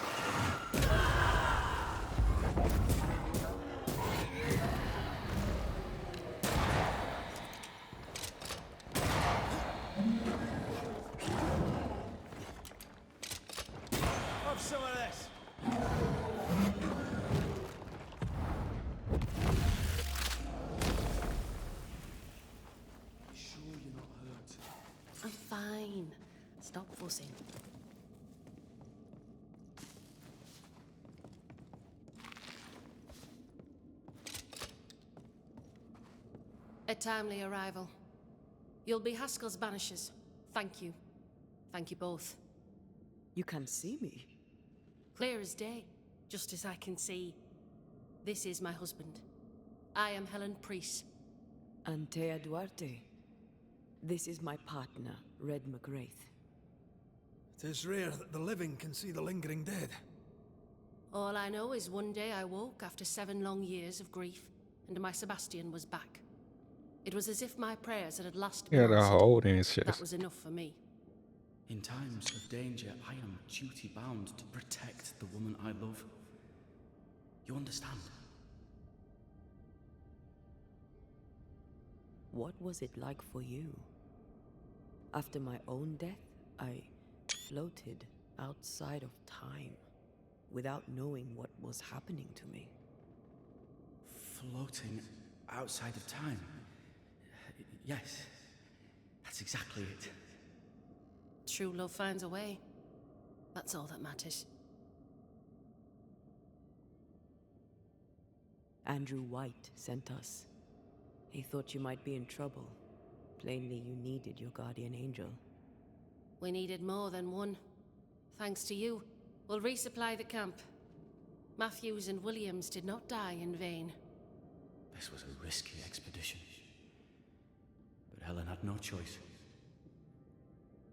Have some of this. us in. A timely arrival. You'll be Haskell's Banishers. Thank you. Thank you both. You can see me. Clear as day, just as I can see. This is my husband. I am Helen Priest. Antea Duarte. This is my partner, Red McGrath. It is rare that the living can see the lingering dead. All I know is one day I woke after 7 long years of grief, and my Sebastian was back. It was as if my prayers had at last been Yeah, the answered. hole in his That chest. was enough for me. In times of danger, I am duty-bound to protect the woman I love. You understand? What was it like for you? After my own death, I floated outside of time, without knowing what was happening to me. Floating outside of time? Yes, that's exactly it. True love finds a way. That's all that matters. Andrew White sent us. He thought you might be in trouble. Plainly, you needed your guardian angel. We needed more than one. Thanks to you, we'll resupply the camp. Matthews and Williams did not die in vain. This was a risky expedition. But Helen had no choice.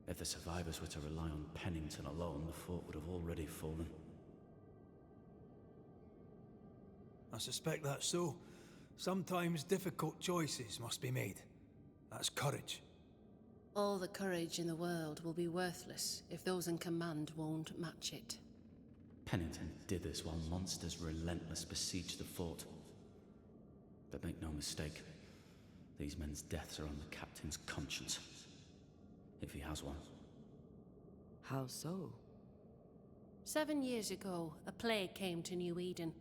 If the survivors were to rely on Pennington alone, the fort would have already fallen. I suspect that's so. Sometimes difficult choices must be made. That's courage. All the courage in the world will be worthless if those in command won't match it. Pennington did this while monsters relentless besieged the fort. But make no mistake, these men's deaths are on the captain's conscience. If he has one. How so? 7 years ago, a plague came to New Eden.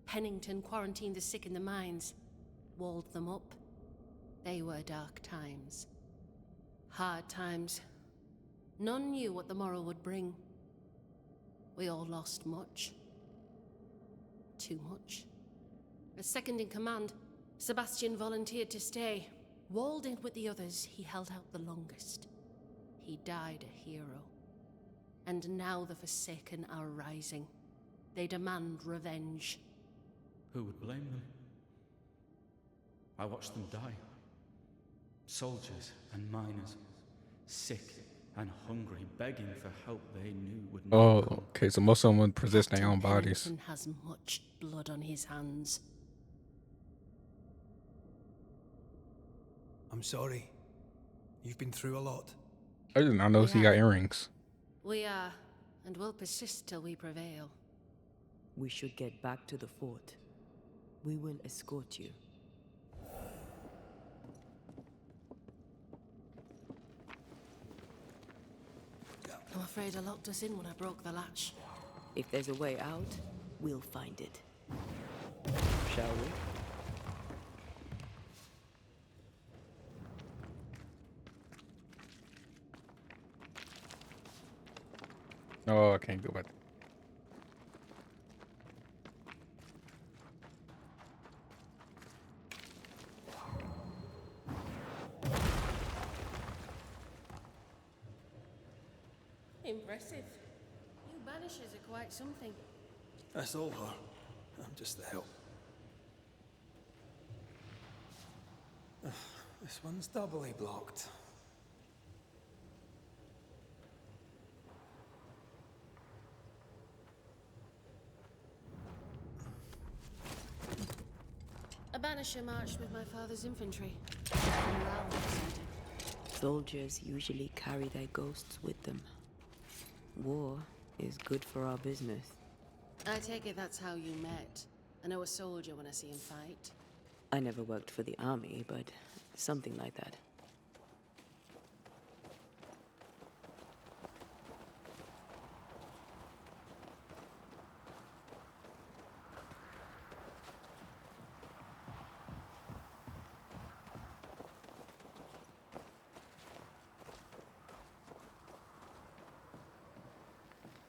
Pennington quarantined the sick in the mines, walled them up. They were dark times. Hard times. None knew what the morrow would bring. We all lost much. Too much. As second in command, Sebastian volunteered to stay. Walled in with the others, he held out the longest. He died a hero. And now the Forsaken are rising. They demand revenge. Who would blame them? I watched them die. Soldiers and miners, sick and hungry, begging for help they knew would never Oh, come. okay. So most of them would possess their Captain own bodies. Pennington has much blood on his hands. I'm sorry. You've been through a lot. I did not know he got earrings. We are, and will persist till we prevail. We should get back to the fort. We will escort you. I'm afraid I locked us in when I broke the latch. If there's a way out, we'll find it. Shall we? Oh, I can't go back. Impressive. You Banishers are quite something. That's all her. I'm just the help. This one's doubly blocked. A Banisher marched with my father's infantry. Morale was something. Soldiers usually carry their ghosts with them. War is good for our business. I take it that's how you met. I know a soldier when I see him fight. I never worked for the army, but something like that.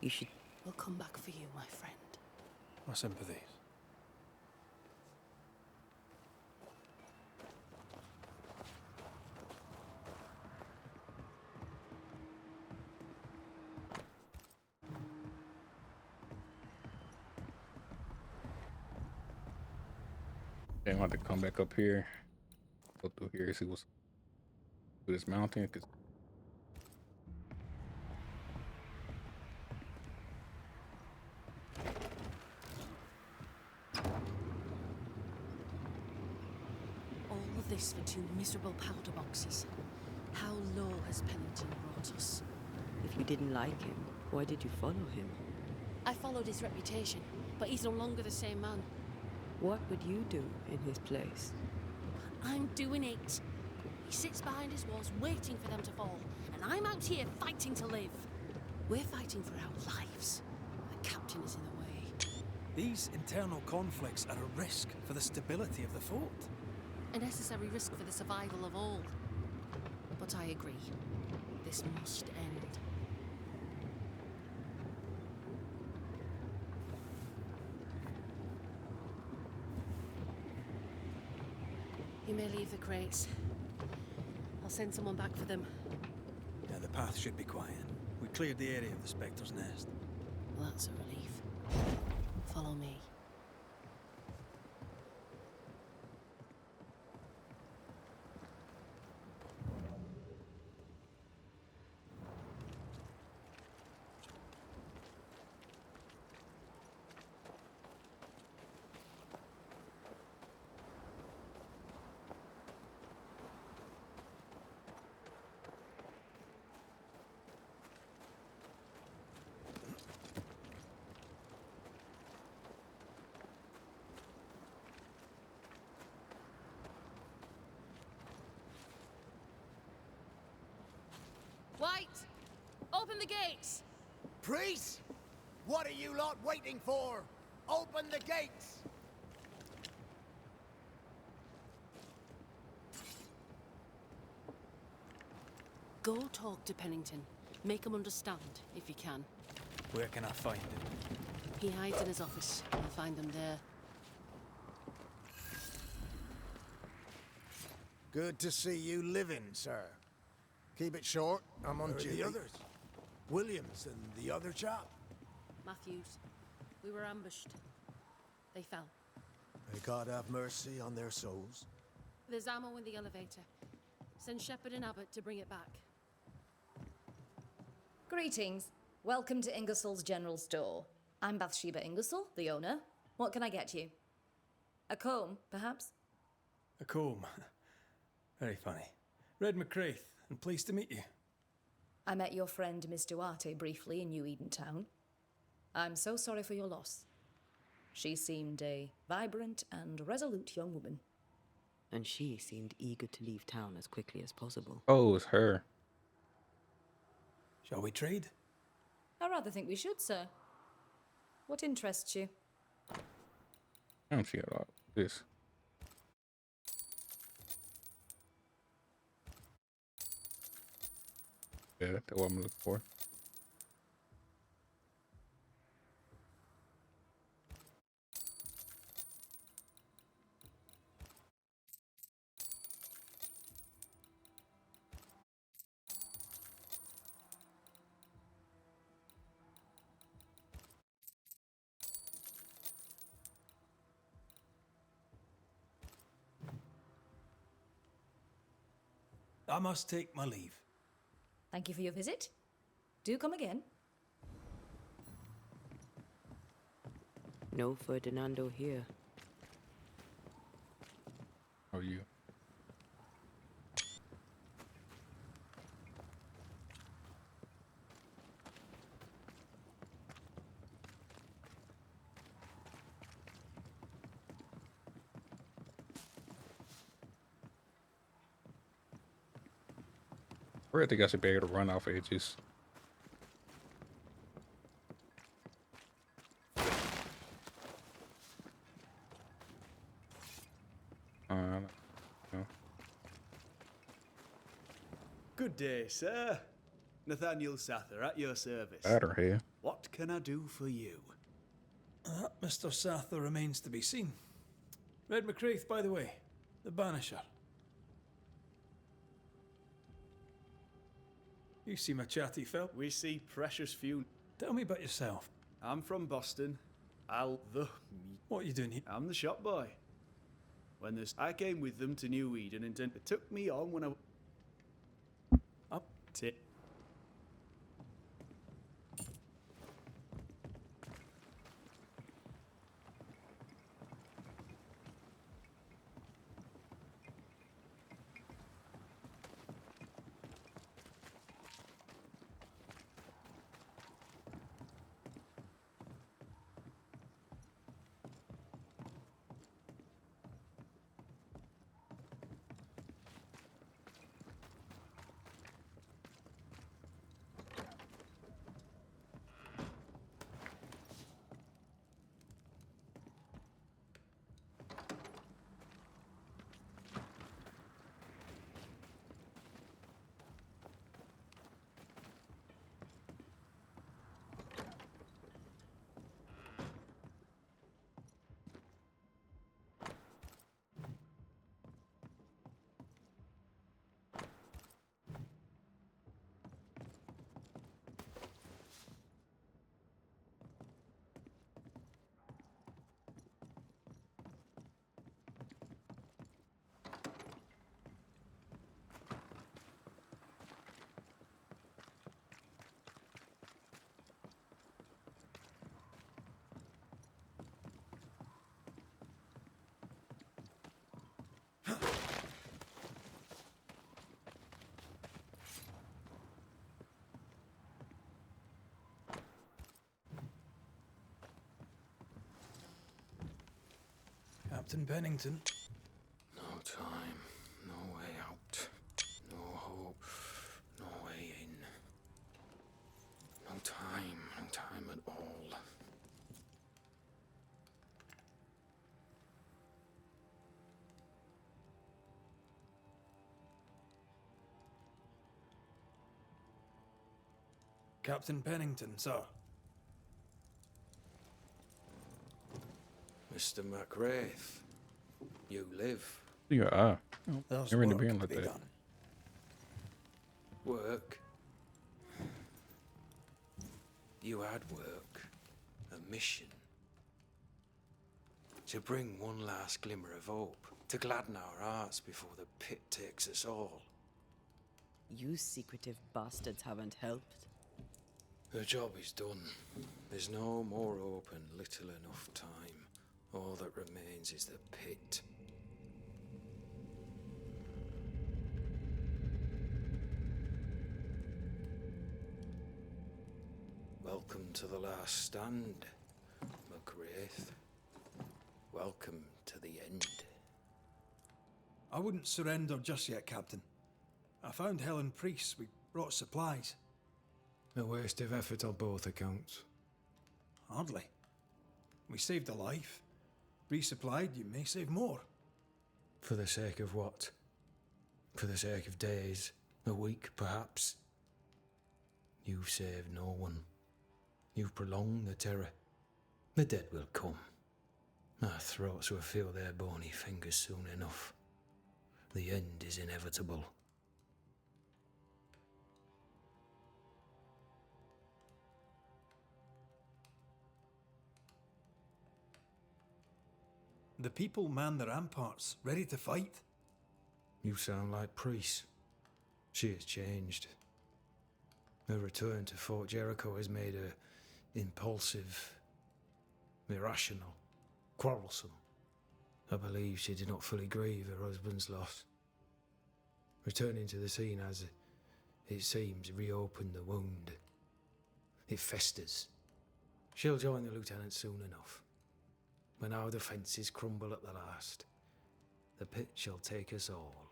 You should... We'll come back for you, my friend. My sympathies. They want to come back up here, go through here, see what's through this mountain. Cause All of this for 2 miserable powder boxes. How low has Pennington brought us? If you didn't like him, why did you follow him? I followed his reputation, but he's no longer the same man. What would you do in his place? I'm doing it. He sits behind his walls waiting for them to fall, and I'm out here fighting to live. We're fighting for our lives. The captain is in the way. These internal conflicts are a risk for the stability of the fort. A necessary risk for the survival of all. But I agree. This must end. You may leave the crates. I'll send someone back for them. Yeah, the path should be quiet. We cleared the area of the Spectre's nest. Well, that's a relief. Follow me. White! Open the gates! Priest! What are you lot waiting for? Open the gates! Go talk to Pennington. Make him understand, if you can. Where can I find him? He hides in his office. You'll find him there. Good to see you living, sir. Keep it short. I'm on duty. The others? Williams and the other chap? Matthews. We were ambushed. They fell. May God have mercy on their souls. There's ammo in the elevator. Send Shepard and Abbott to bring it back. Greetings. Welcome to Ingersoll's General Store. I'm Bathsheba Ingersoll, the owner. What can I get you? A comb, perhaps? A comb. Very funny. Red McCraith, and pleased to meet you. I met your friend Miss Duarte briefly in New Eden Town. I'm so sorry for your loss. She seemed a vibrant and resolute young woman. And she seemed eager to leave town as quickly as possible. oh, it's her. Shall we trade? I rather think we should, sir. What interests you? I don't see a lot. This. Yeah, that's what I'm looking for. I must take my leave. Thank you for your visit. Do come again. No Ferdinando here. How are you? I think I should be able to run off edges. No. Good day, sir. Nathaniel Sather at your service. Better here. What can I do for you? That, Mr. Sather, remains to be seen. Red McCraith, by the way, the Banisher. You seem a chatty fell. We see precious few. Tell me about yourself. I'm from Boston. What are you doing here? I'm the shop boy. I came with them to New Eden and it took me on when Up to. Captain Pennington. No time, no way out, no hope, no way in. No time at all. Captain Pennington, sir. Mr. McWraith, you live. You are. There's You're in the work being to like be that. done. Work? You had work, a mission. To bring one last glimmer of hope, to gladden our hearts before the pit takes us all. You secretive bastards haven't helped. The job is done. There's no more hope and little enough time. All that remains is the pit. Welcome to the last stand, McWraith. Welcome to the end. I wouldn't surrender just yet, Captain. I found Helen Priest. We brought supplies. A waste of effort on both accounts. Hardly. We saved a life. Resupplied, you may save more. For the sake of what? For the sake of days, a week perhaps? You've saved no one. You've prolonged the terror. The dead will come. Our throats will feel their bony fingers soon enough. The end is inevitable. The people man the ramparts, ready to fight. You sound like Priest. She has changed. Her return to Fort Jericho has made her impulsive, irrational, quarrelsome. I believe she did not fully grieve her husband's loss. Returning to the scene has, it seems, reopened the wound. It festers. She'll join the lieutenant soon enough. When our defences crumble at the last, the pit shall take us all.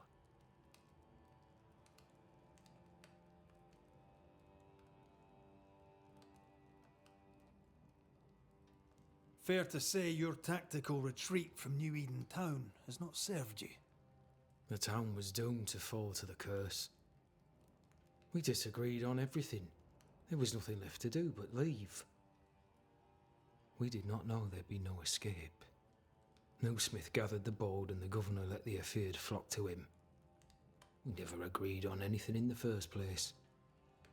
Fair to say your tactical retreat from New Eden town has not served you. The town was doomed to fall to the curse. We disagreed on everything. There was nothing left to do but leave. We did not know there'd be no escape. No Smith gathered the board and the governor let the affair flock to him. We never agreed on anything in the first place.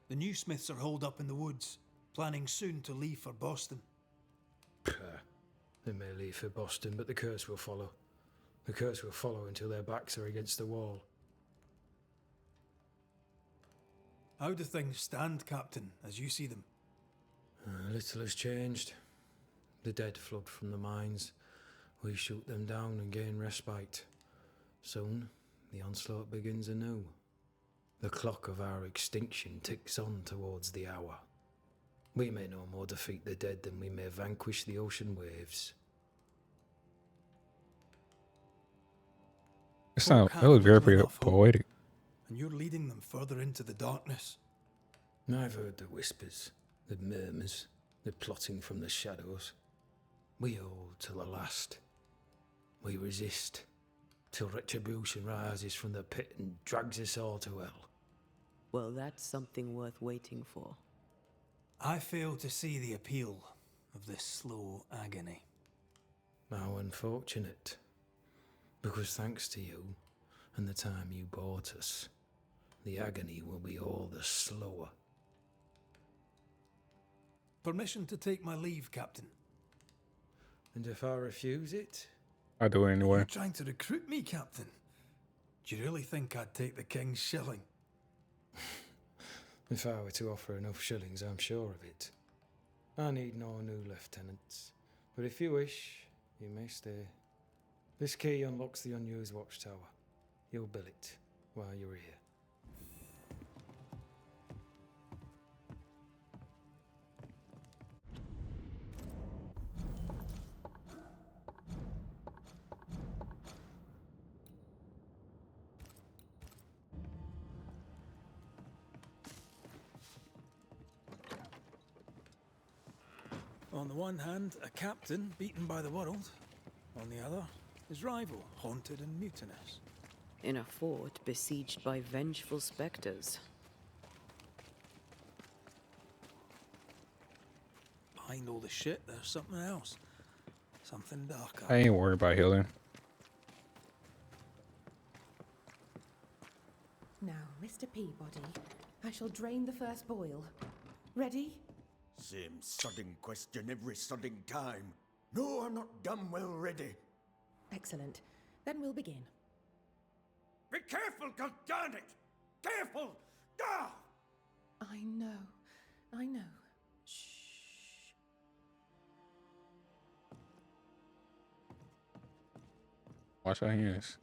The new Smiths are holed up in the woods, planning soon to leave for Boston. They may leave for Boston, but the curse will follow. The curse will follow until their backs are against the wall. How do things stand, Captain, as you see them? Little has changed. The dead flood from the mines. We shoot them down and gain respite. Soon, the onslaught begins anew. The clock of our extinction ticks on towards the hour. We may no more defeat the dead than we may vanquish the ocean waves. That was very poetic. And you're leading them further into the darkness. I've heard the whispers, the murmurs, the plotting from the shadows. We hold till the last. We resist, till retribution rises from the pit and drags us all to hell. Well, that's something worth waiting for. I fail to see the appeal of this slow agony. How unfortunate. Because thanks to you, and the time you bought us, the agony will be all the slower. Permission to take my leave, Captain. And if I refuse it? I do it anyway. You're trying to recruit me, Captain. Do you really think I'd take the king's shilling? If I were to offer enough shillings, I'm sure of it. I need no new lieutenants. But if you wish, you may stay. This key unlocks the unused watchtower. You'll bill it while you're here. On the one hand, a captain beaten by the world. On the other, his rival, haunted and mutinous. In a fort besieged by vengeful specters. Behind all the shit, there's something else. Something darker. I ain't worried about healing. Now, Mr. Peabody, I shall drain the first boil. Ready? Same sodding question every sodding time. No, I'm not damn well ready. Excellent. Then we'll begin. Be careful, goddarn it! Careful! Ah! I know. Shh. Wash our hands.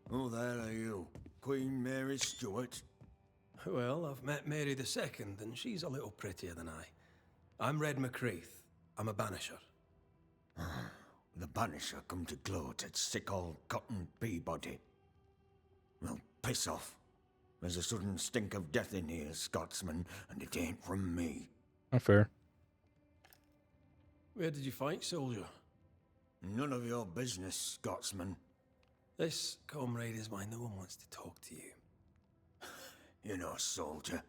Who the hell are you? Queen Mary Stuart? Well, I've met Mary II, and she's a little prettier than I. I'm Red McCreath. I'm a banisher. The banisher come to gloat at sick old Cotton Peabody. Well, piss off. There's a sudden stink of death in here, Scotsman, and it ain't from me. Not fair. Where did you fight, soldier? None of your business, Scotsman. This, comrade, is why no one wants to talk to you. You know, soldier,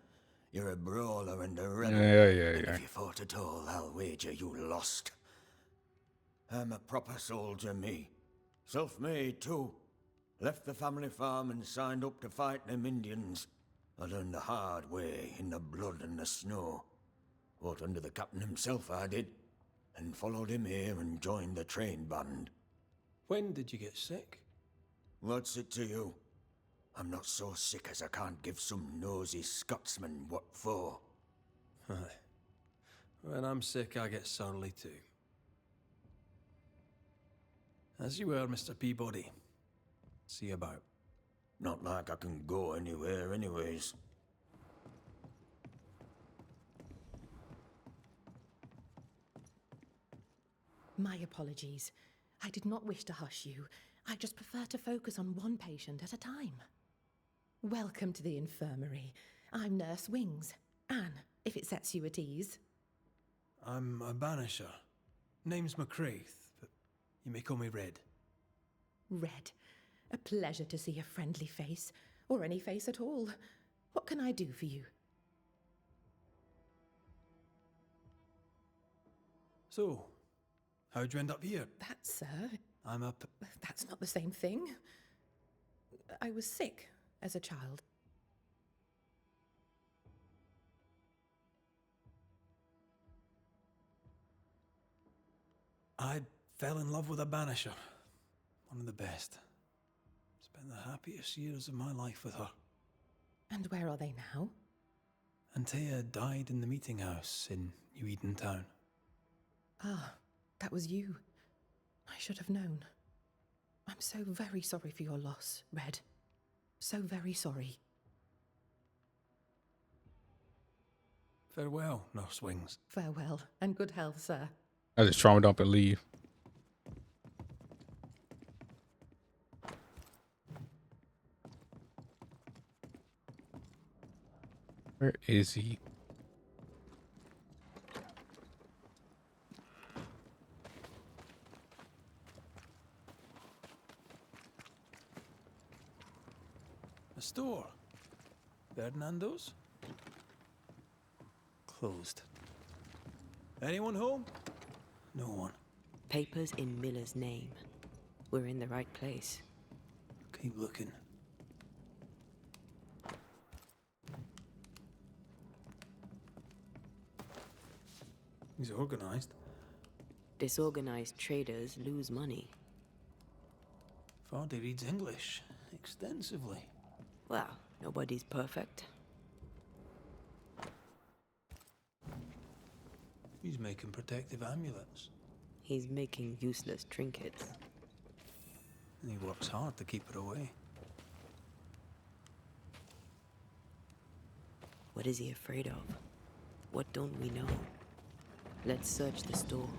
you're a brawler and a rebel. Yeah. And if you fought at all, I'll wager you lost. I'm a proper soldier, me. Self-made, too. Left the family farm and signed up to fight them Indians. I learned the hard way, in the blood and the snow. Fought under the captain himself, I did. And followed him here and joined the train band. When did you get sick? What's it to you? I'm not so sick as I can't give some nosy Scotsman what for. Aye. When I'm sick, I get surly too. As you were, Mr. Peabody. See you about. Not like I can go anywhere anyways. My apologies. I did not wish to hush you. I just prefer to focus on one patient at a time. Welcome to the infirmary. I'm Nurse Wings. Anne, if it sets you at ease. I'm a banisher. Name's McCreath, but you may call me Red. Red. A pleasure to see a friendly face, or any face at all. What can I do for you? So, how'd you end up here? That's, I'm up. that's not the same thing. I was sick as a child. I fell in love with a Banisher. One of the best. Spent the happiest years of my life with her. And where are they now? Antea died in the meeting house in New Eden Town. Ah, that was you. I should have known. I'm so very sorry for your loss, Red. So very sorry. Farewell, Nurse Wings. Farewell, and good health, sir. I just trauma dump and leave. Where is he? A store. Ferdinando's? Closed. Anyone home? No one. Papers in Miller's name. We're in the right place. Keep looking. He's organized. Disorganized traders lose money. Vardy reads English extensively. Well, nobody's perfect. He's making protective amulets. He's making useless trinkets. And he works hard to keep it away. What is he afraid of? What don't we know? Let's search the store.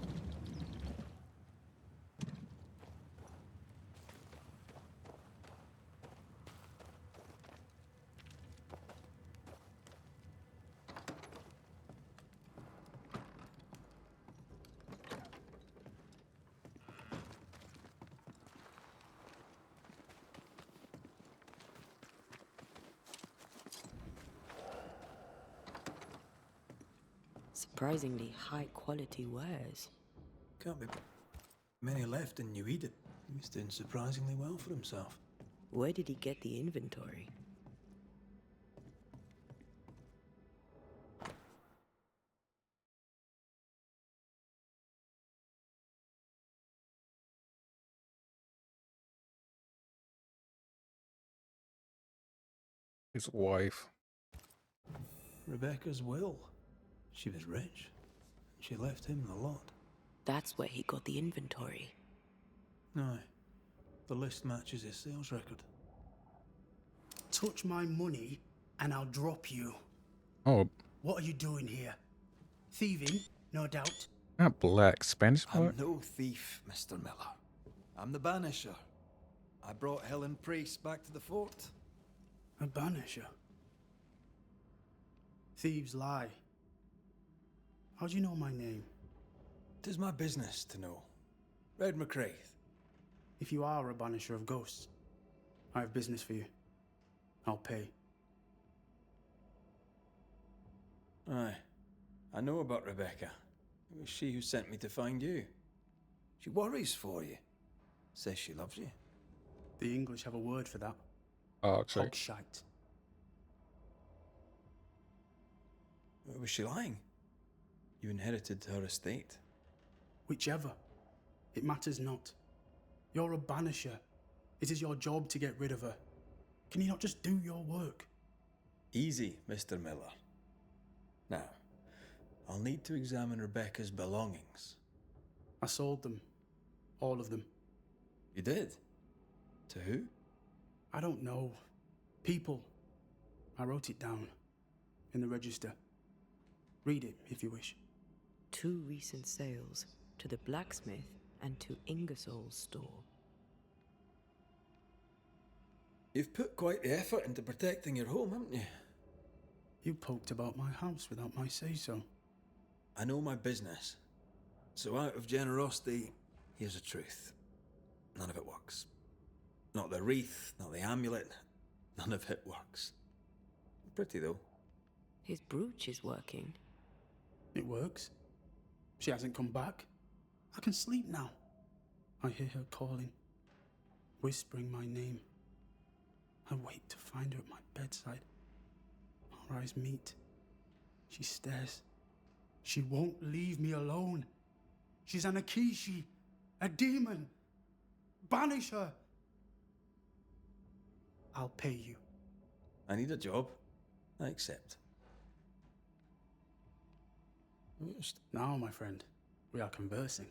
Surprisingly high quality wares. Can't be many left in New Eden. He's doing surprisingly well for himself. Where did he get the inventory? His wife. Rebecca's will. She was rich. She left him the lot. That's where he got the inventory. Aye. The list matches his sales record. Touch my money and I'll drop you. Oh, What are you doing here? Thieving, no doubt. not black. Spanish I'm part? no thief, Mr. Miller. I'm the Banisher. I brought Helen Priest back to the fort. A banisher? Thieves lie. How do you know my name? 'Tis my business to know. Red McCraith. If you are a banisher of ghosts, I have business for you. I'll pay. Aye. I know about Rebecca. It was she who sent me to find you. She worries for you. Says she loves you. The English have a word for that. Oh, okay. Hogshite. Was she lying? You inherited her estate. Whichever. It matters not. You're a banisher. It is your job to get rid of her. Can you not just do your work? Easy, Mr. Miller. Now, I'll need to examine Rebecca's belongings. I sold them. All of them. You did? To who? I don't know. People. I wrote it down. In the register. Read it, if you wish. 2 recent sales to the blacksmith and to Ingersoll's store. You've put quite the effort into protecting your home, haven't you? You poked about my house without my say-so. I know my business. So out of generosity, here's the truth. None of it works. Not the wreath, not the amulet. None of it works. Pretty, though. His brooch is working. It works. She hasn't come back. I can sleep now. I hear her calling, whispering my name. I wait to find her at my bedside. Our eyes meet. She stares. She won't leave me alone. She's an Akishi, a demon. Banish her. I'll pay you. I need a job. I accept. Now, my friend, we are conversing.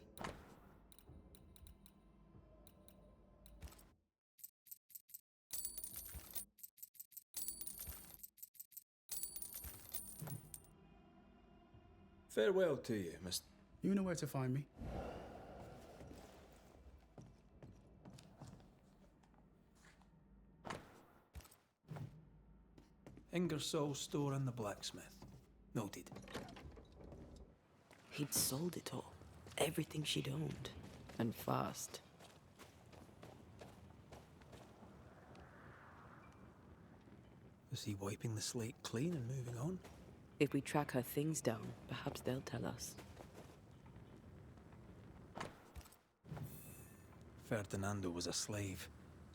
Farewell to you, Mr. You know where to find me. Ingersoll's store and the blacksmith. Noted. He'd sold it all. Everything she'd owned. And fast. Is he wiping the slate clean and moving on? If we track her things down, perhaps they'll tell us. Ferdinando was a slave.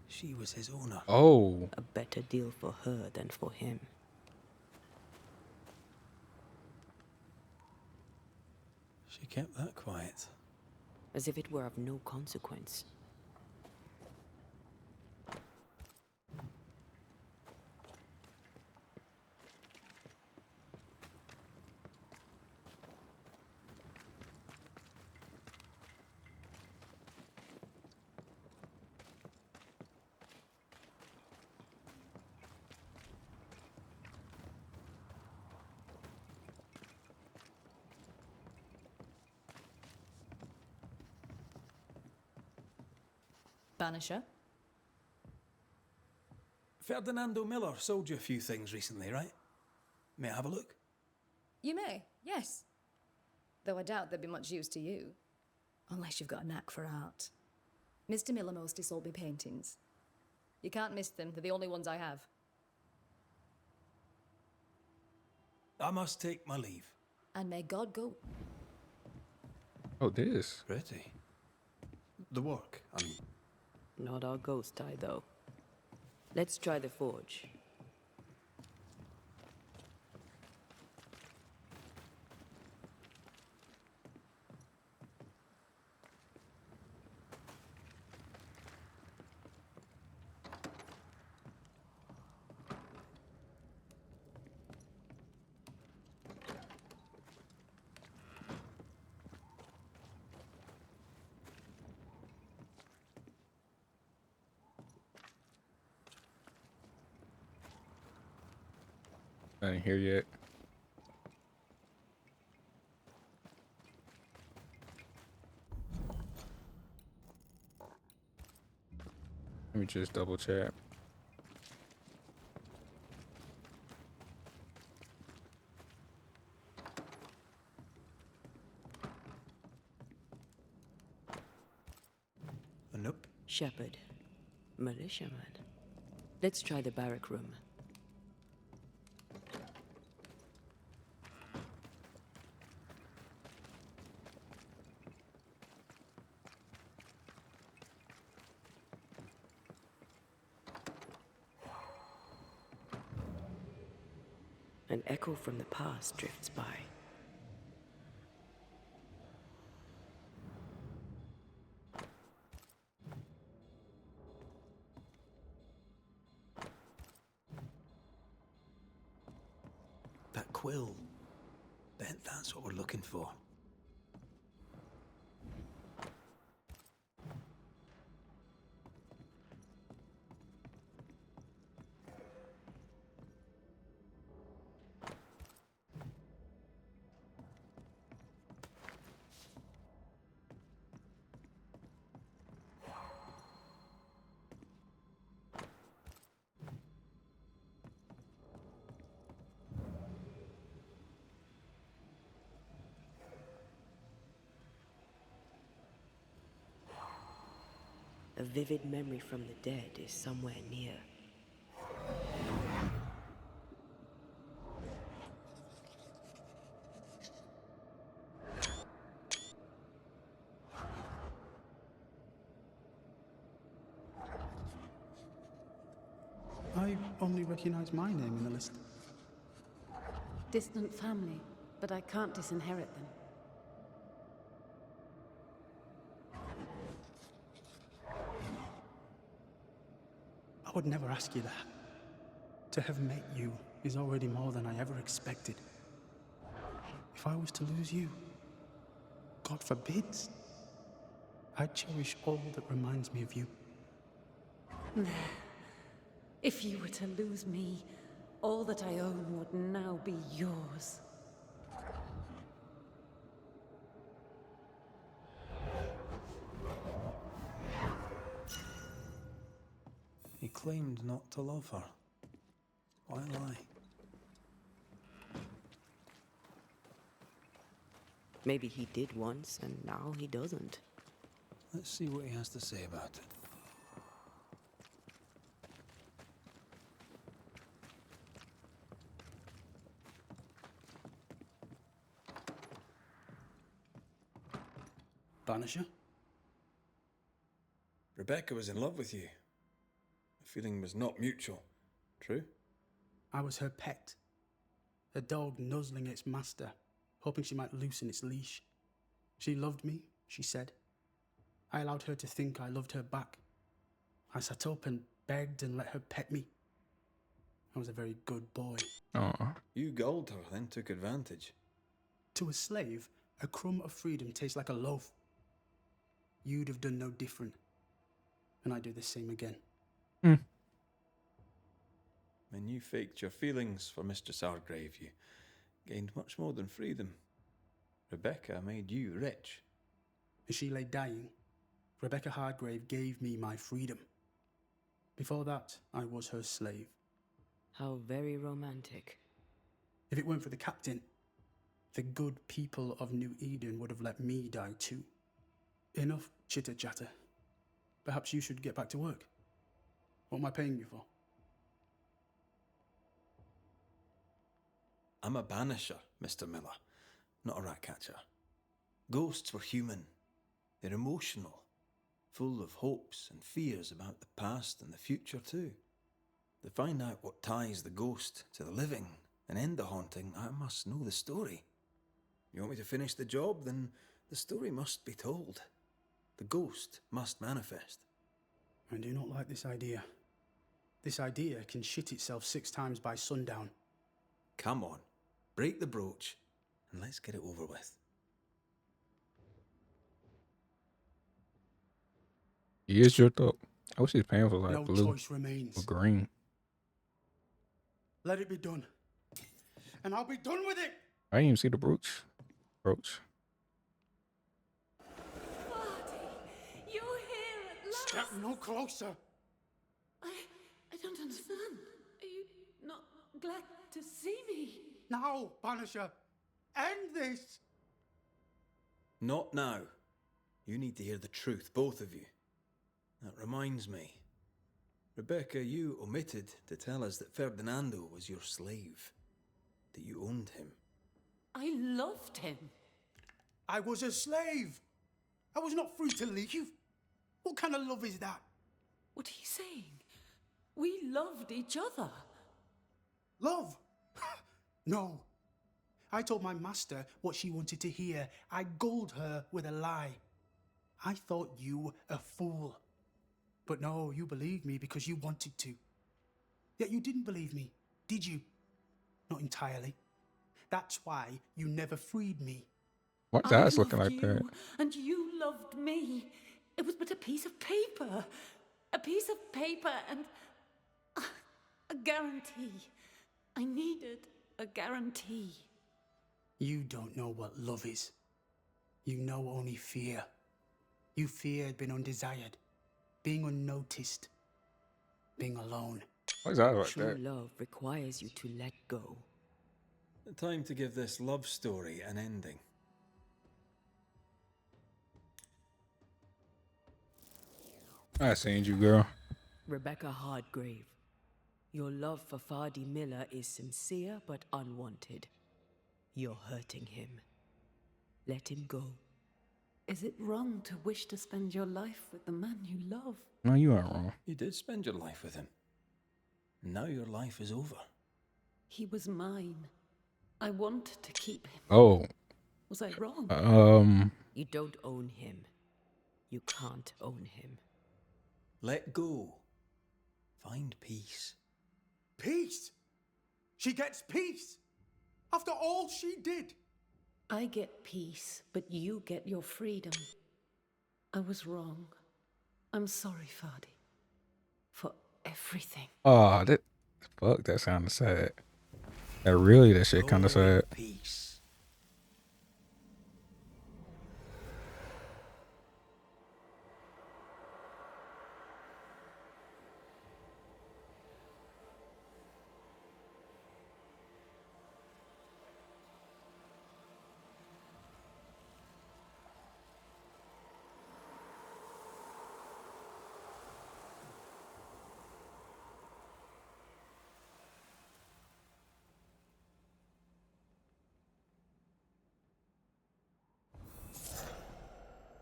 She was his owner. Oh. A better deal for her than for him. She kept that quiet. As if it were of no consequence. Banisher? Ferdinando Miller sold you a few things recently, right? May I have a look? You may, yes. Though I doubt they'd be much use to you. Unless you've got a knack for art. Mr. Miller mostly sold me paintings. You can't miss them, they're the only ones I have. I must take my leave. And may God go. Oh, this. Pretty. The work, I mean. Not our ghost eye, though. Let's try the forge. I didn't hear yet. Let me just double check. Nope. Shepherd. Militiaman. Let's try the barrack room. An echo from the past drifts by. That quill. Bet that's what we're looking for. A vivid memory from the dead is somewhere near. I only recognise my name in the list? Distant family, but I can't disinherit them. I would never ask you that. To have met you is already more than I ever expected. If I was to lose you, God forbids, I'd cherish all that reminds me of you. If you were to lose me, all that I own would now be yours. He claimed not to love her. Why lie? Maybe he did once, and now he doesn't. Let's see what he has to say about it. Banisher? Rebecca was in love with you. The feeling was not mutual. True? I was her pet. A dog nuzzling its master, hoping she might loosen its leash. She loved me, she said. I allowed her to think I loved her back. I sat up and begged and let her pet me. I was a very good boy. You gulled her, then took advantage. To a slave, a crumb of freedom tastes like a loaf. You'd have done no different. And I'd do the same again. When you faked your feelings for Mistress Argrave, you gained much more than freedom. Rebecca made you rich. As she lay dying, Rebecca Hardgrave gave me my freedom. Before that, I was her slave. How very romantic. If it weren't for the captain, the good people of New Eden would have let me die too. Enough chitter-chatter. Perhaps you should get back to work. What am I paying you for? I'm a banisher, Mr. Miller, not a rat catcher. Ghosts were human. They're emotional, full of hopes and fears about the past and the future too. To find out what ties the ghost to the living and end the haunting, I must know the story. You want me to finish the job? Then the story must be told. The ghost must manifest. I do not like this idea. This idea can shit itself 6 times by sundown. Come on, break the brooch and let's get it over with. He is jerked up. I wish his pants was like No blue choice remains. or green. Let it be done. And I'll be done with it! I didn't even see the brooch. You're here at last! Step no closer! I don't understand. Are you not glad to see me? Now, Banisher! End this! Not now. You need to hear the truth, both of you. That reminds me. Rebecca, you omitted to tell us that Ferdinando was your slave. That you owned him. I loved him. I was a slave! I was not free to leave. What kind of love is that? What are you saying? We loved each other. Love? No. I told my master what she wanted to hear. I gulled her with a lie. I thought you a fool. But no, you believed me because you wanted to. Yet you didn't believe me, did you? Not entirely. That's why you never freed me. Why is eyes looking like you, that? And you loved me. It was but a piece of paper. A piece of paper and a guarantee. I needed a guarantee. You don't know what love is. You know only fear. You feared being undesired, being unnoticed, being alone. Why is eyes like True that? love requires you to let go. Time to give this love story an ending. I seen you, girl. Rebecca Hardgrave, your love for Fardy Miller is sincere but unwanted. You're hurting him. Let him go. Is it wrong to wish to spend your life with the man you love? No, you aren't wrong. You did spend your life with him. Now your life is over. He was mine. I wanted to keep him. Oh. Was I wrong? You don't own him. You can't own him. Let go. Find peace. Peace? She gets peace? After all she did? I get peace, but you get your freedom. I was wrong. I'm sorry, Fadi. For everything. Oh, fuck, that sounded sad. That shit kind of sad. Peace.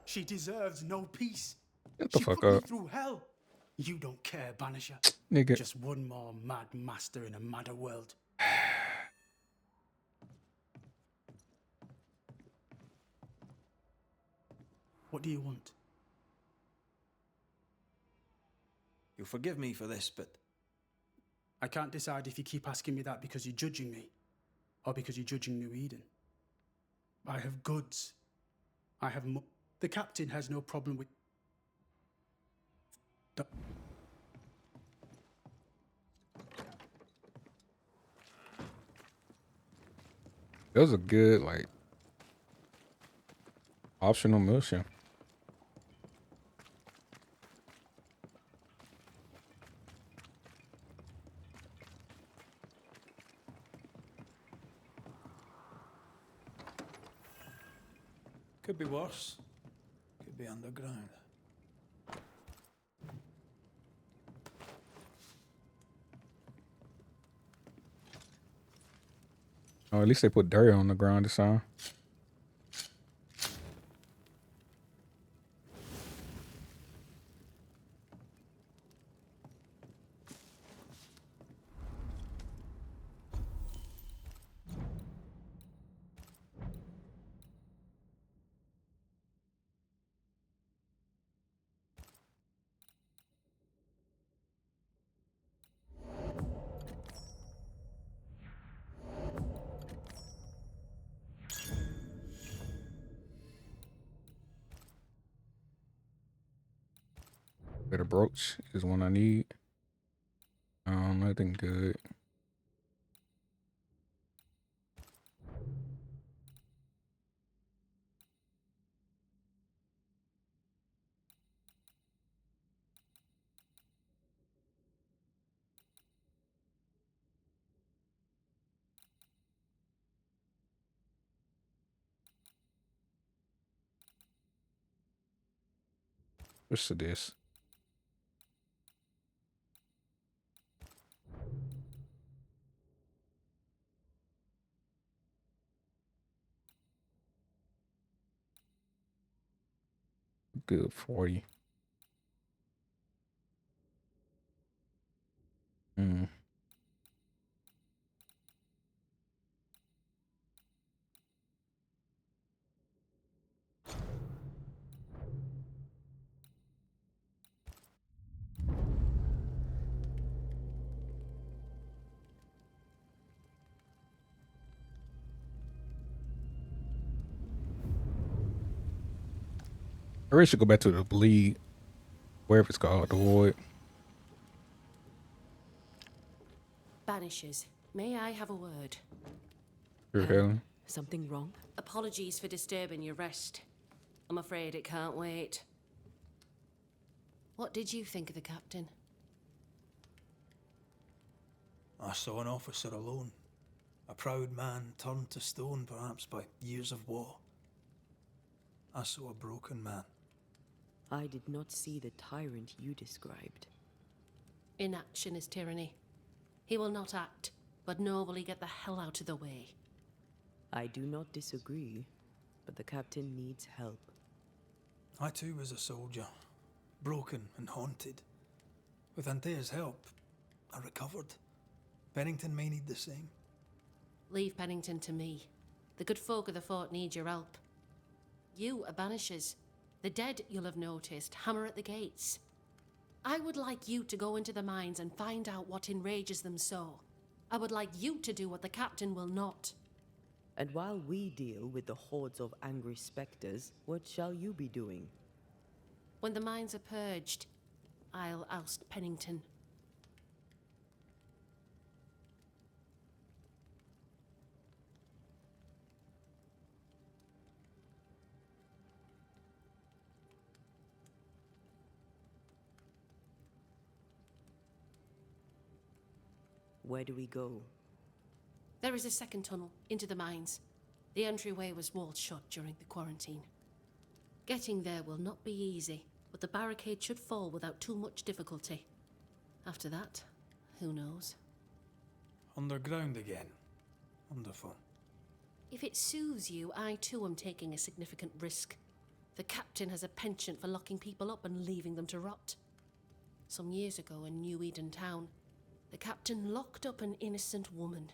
She deserves no peace. Get the She fuck put me up. through hell. You don't care, Banisher. Nigga. Just one more mad master in a madder world. What do you want? You'll forgive me for this, but I can't decide if you keep asking me that because you're judging me, or because you're judging New Eden. I have goods. I have the captain has no problem with... It was a good, like, optional mission. could be worse. Could be underground. Oh, at least they put dirt on the ground this time. Better brooch is one I need. Nothing good. What's this? Good 40. I really should go back to the bleed, wherever it's called, the void. Banishers, may I have a word? Sure, Helen. Something wrong? Apologies for disturbing your rest. I'm afraid it can't wait. What did you think of the captain? I saw an officer alone. A proud man turned to stone, perhaps by years of war. I saw a broken man. I did not see the tyrant you described. Inaction is tyranny. He will not act, but nobly get the hell out of the way. I do not disagree, but the captain needs help. I too was a soldier, broken and haunted. With Antea's help, I recovered. Pennington may need the same. Leave Pennington to me. The good folk of the fort need your help. You are Banishers. The dead, you'll have noticed, hammer at the gates. I would like you to go into the mines and find out what enrages them so. I would like you to do what the captain will not. And while we deal with the hordes of angry spectres, what shall you be doing? When the mines are purged, I'll oust Pennington. Where do we go? There is a second tunnel into the mines. The entryway was walled shut during the quarantine. Getting there will not be easy, but the barricade should fall without too much difficulty. After that, who knows? Underground again. Wonderful. If it soothes you, I too am taking a significant risk. The captain has a penchant for locking people up and leaving them to rot. Some years ago in New Eden town, the captain locked up an innocent woman.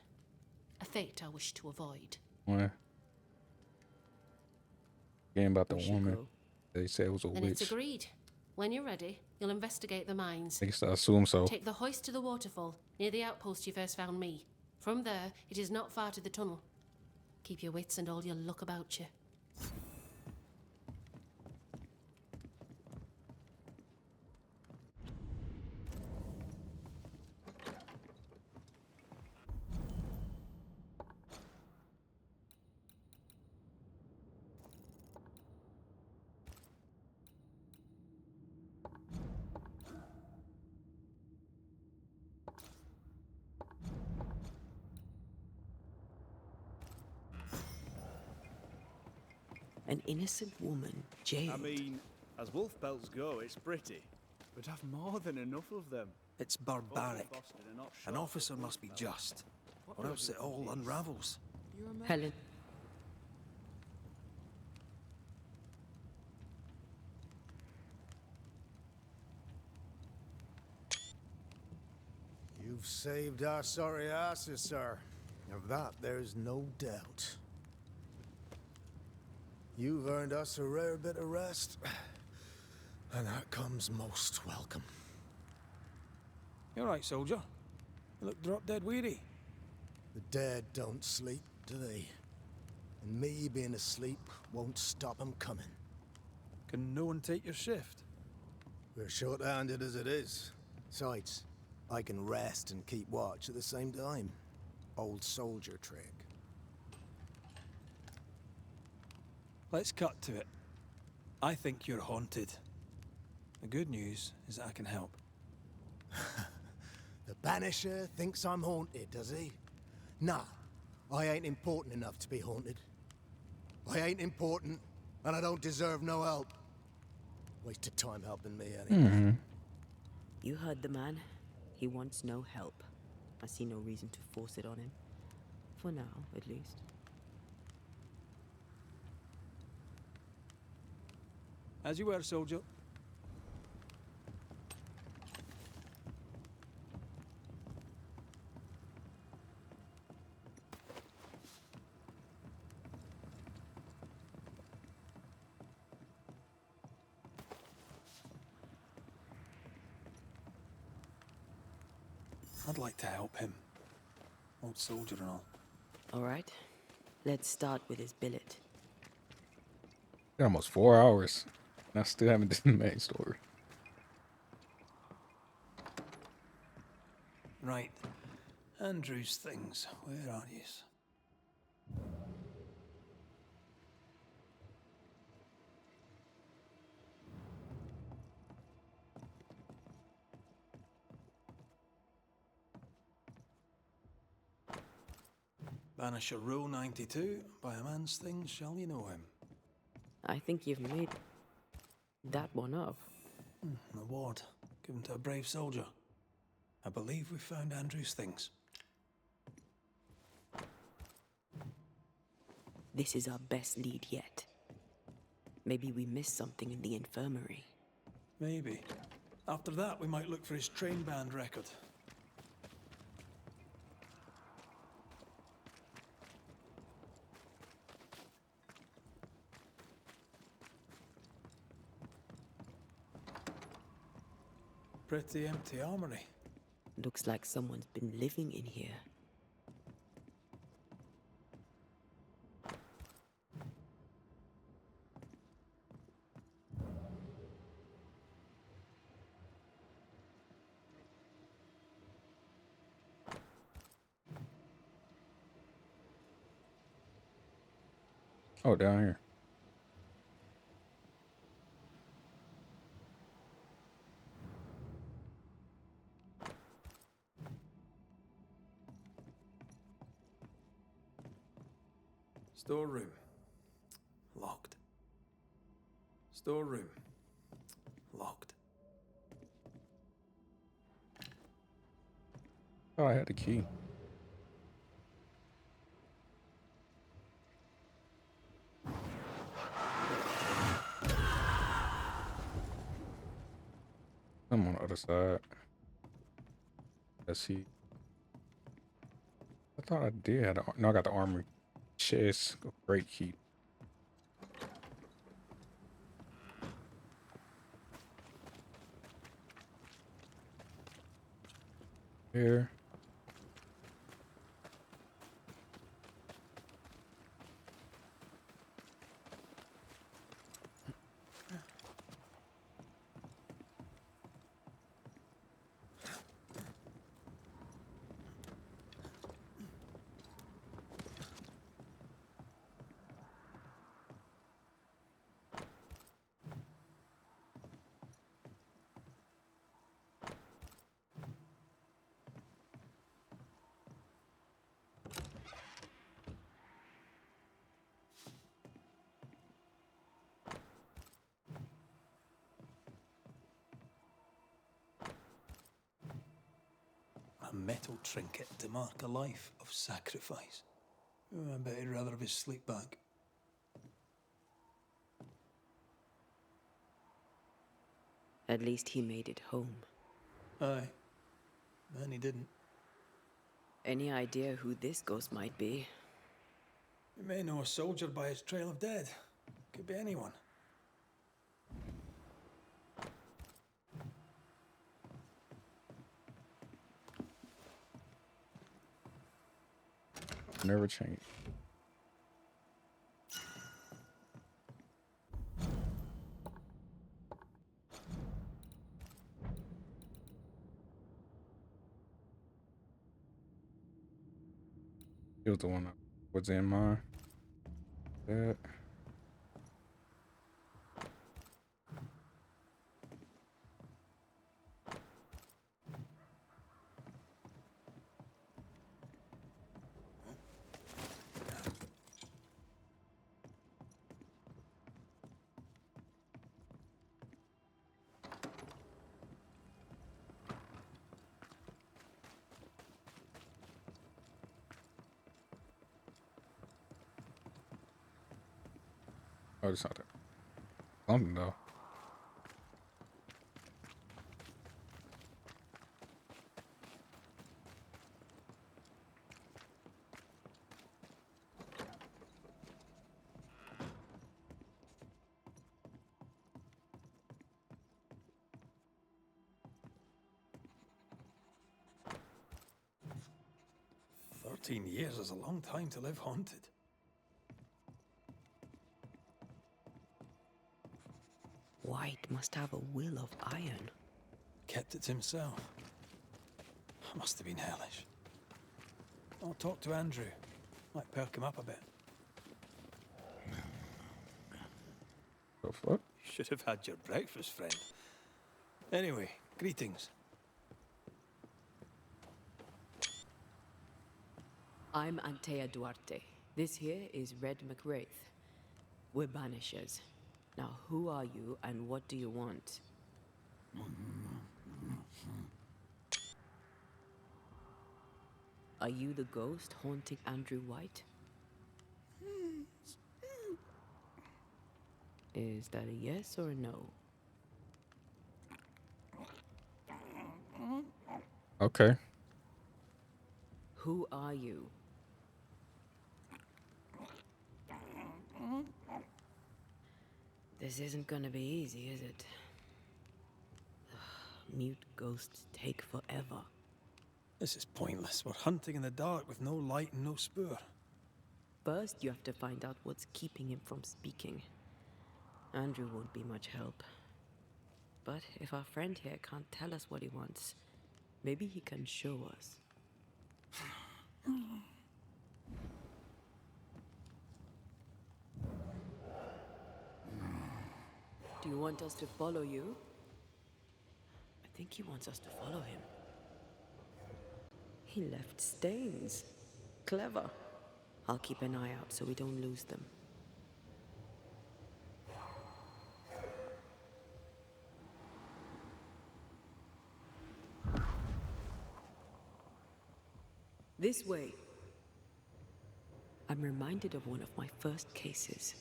A fate I wish to avoid. What? Game about the woman. They said it was a Then witch. it's agreed. When you're ready, you'll investigate the mines. I guess I assume so. Take the hoist to the waterfall, near the outpost you first found me. From there, it is not far to the tunnel. Keep your wits and all your luck about you. An innocent woman jailed. I mean, as wolf pelts go, it's pretty. But I've more than enough of them. It's barbaric. An officer must be just, or else it all unravels. Helen. You've saved our sorry asses, sir. Of that, there's no doubt. You've earned us a rare bit of rest, and that comes most welcome. You all right, soldier? You look drop dead weary. The dead don't sleep, do they? And me being asleep won't stop them coming. Can no one take your shift? We're short-handed as it is. Besides, I can rest and keep watch at the same time. Old soldier trick. Let's cut to it. I think you're haunted. The good news is that I can help. The Banisher thinks I'm haunted, does he? Nah, I ain't important enough to be haunted. I ain't important, and I don't deserve no help. Wasted time helping me anyway. You heard the man. He wants no help. I see no reason to force it on him. For now, at least. As you were, soldier. I'd like to help him. Old soldier and all. All right. Let's start with his billet. Almost 4 hours. And I still haven't done the main story. Right. Andrew's things. Where are yous? Banisher Row 92. By a man's things shall you know him. I think you've made that one up. An award given to a brave soldier. I believe we found Andrew's things. This is our best lead yet. Maybe we missed something in the infirmary. Maybe. After that, we might look for his train band record. pretty empty armory. Looks like someone's been living in here. Oh, down here. Storeroom. Locked. Storeroom. Locked. Oh, I had the key. I'm on the other side. Let's see. I thought I did have the, no, I got the armory chest. Great key. Here. A metal trinket to mark a life of sacrifice. Oh, I bet he'd rather have his sleep bag. At least he made it home. Aye. And he didn't. Any idea who this ghost might be? You may know a soldier by his trail of dead. Could be anyone. Never change. He was the one that was in mine. That. Oh, it's not that. Something though. "13 years is a long time to live haunted." White must have a will of iron. Kept it to himself. Must have been hellish. I'll talk to Andrew. Might perk him up a bit. The fuck? You should have had your breakfast, friend. Anyway, greetings. I'm Antea Duarte. This here is Red McWraith. We're Banishers. Now, who are you and what do you want? Are you the ghost haunting Andrew White? Is that a yes or a no? Okay. Who are you? This isn't gonna be easy, is it? Mute ghosts take forever. This is pointless. We're hunting in the dark with no light and no spoor. First, you have to find out what's keeping him from speaking. Andrew won't be much help. But if our friend here can't tell us what he wants, maybe he can show us. Do you want us to follow you? I think he wants us to follow him. He left stains. Clever. I'll keep an eye out so we don't lose them. This way. I'm reminded of one of my first cases.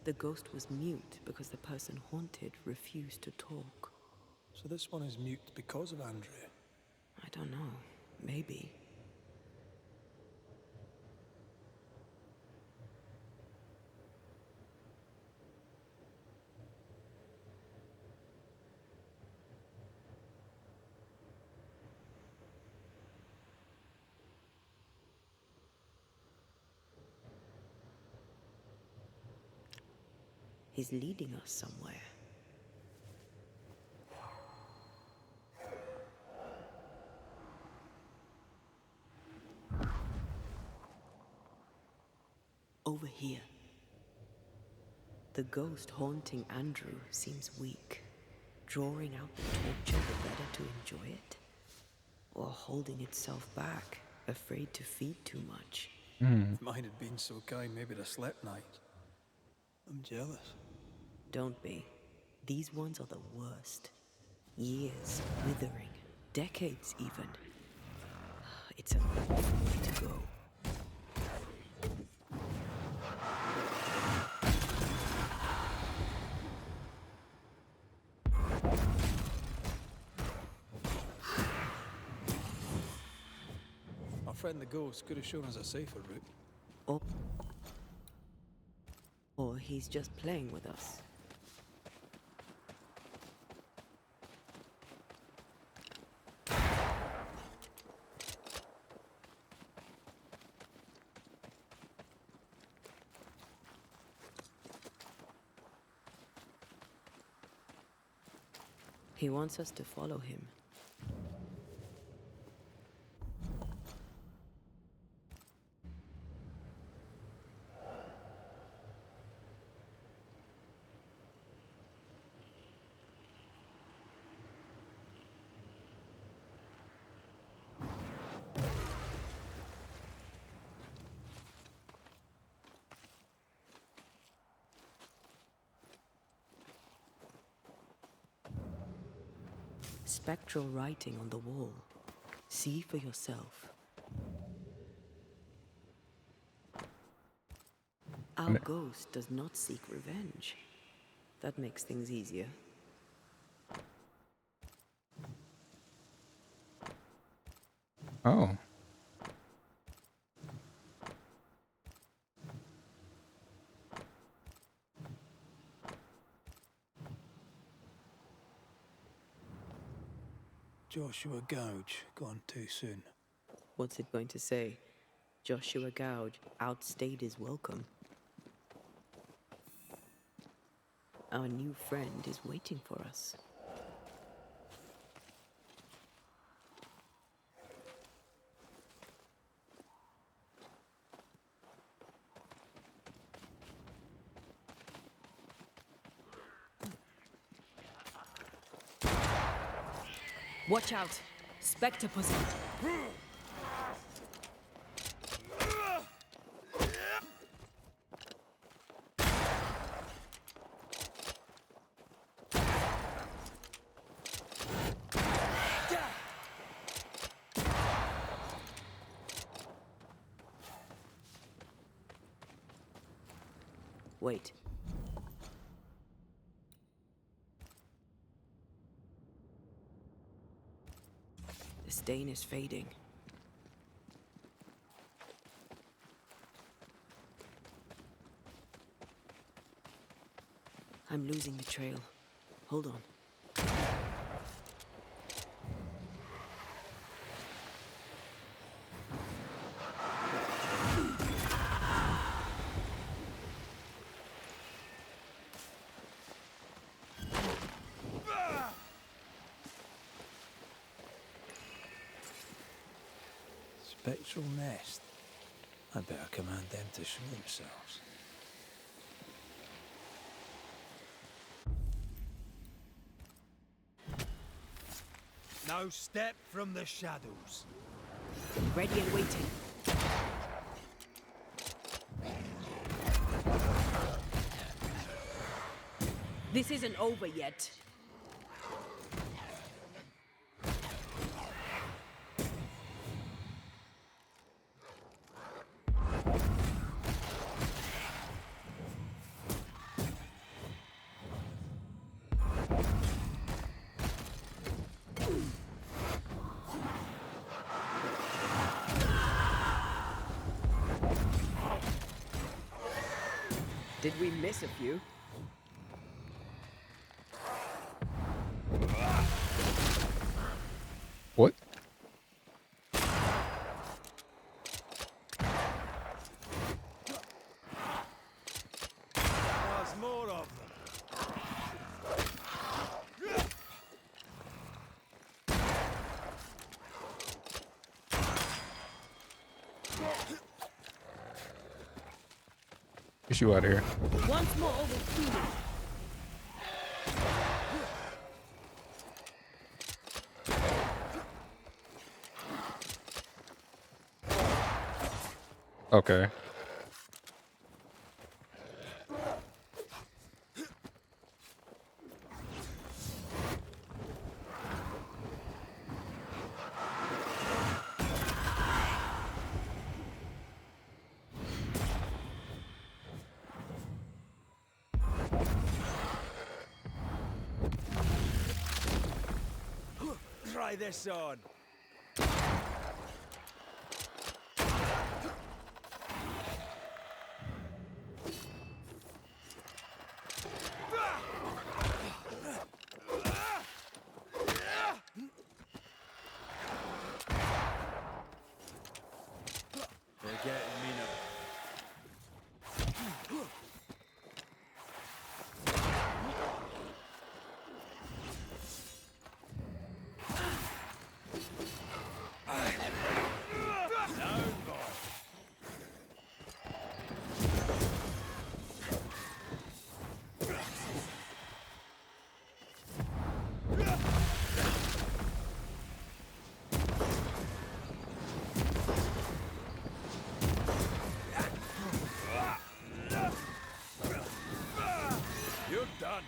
The ghost was mute because the person haunted refused to talk. So this one is mute because of Andrew? I don't know. Maybe. He's leading us somewhere. Over here. The ghost haunting Andrew seems weak. Drawing out the torture the better to enjoy it? Or holding itself back, afraid to feed too much? If mine had been so kind, maybe I'd have slept night. I'm jealous. Don't be. These ones are the worst. Years withering, decades even. It's a long way to go. Our friend the ghost could have shown us a safer route. Or he's just playing with us. He wants us to follow him. Spectral writing on the wall. See for yourself. Our ghost does not seek revenge. That makes things easier. Oh. Joshua Gouge, gone too soon. What's it going to say? Joshua Gouge outstayed his welcome. Our new friend is waiting for us. Watch out! Spectre possessed. Wait. The stain is fading. I'm losing the trail. Hold on. spectral nest. I'd better command them to show themselves. Now step from the shadows. Ready and waiting. This isn't over yet. Did we miss a few? What? There's more of them. Get you out of here. Once more with freedom. Okay. Try this on. They're getting me now. You're done.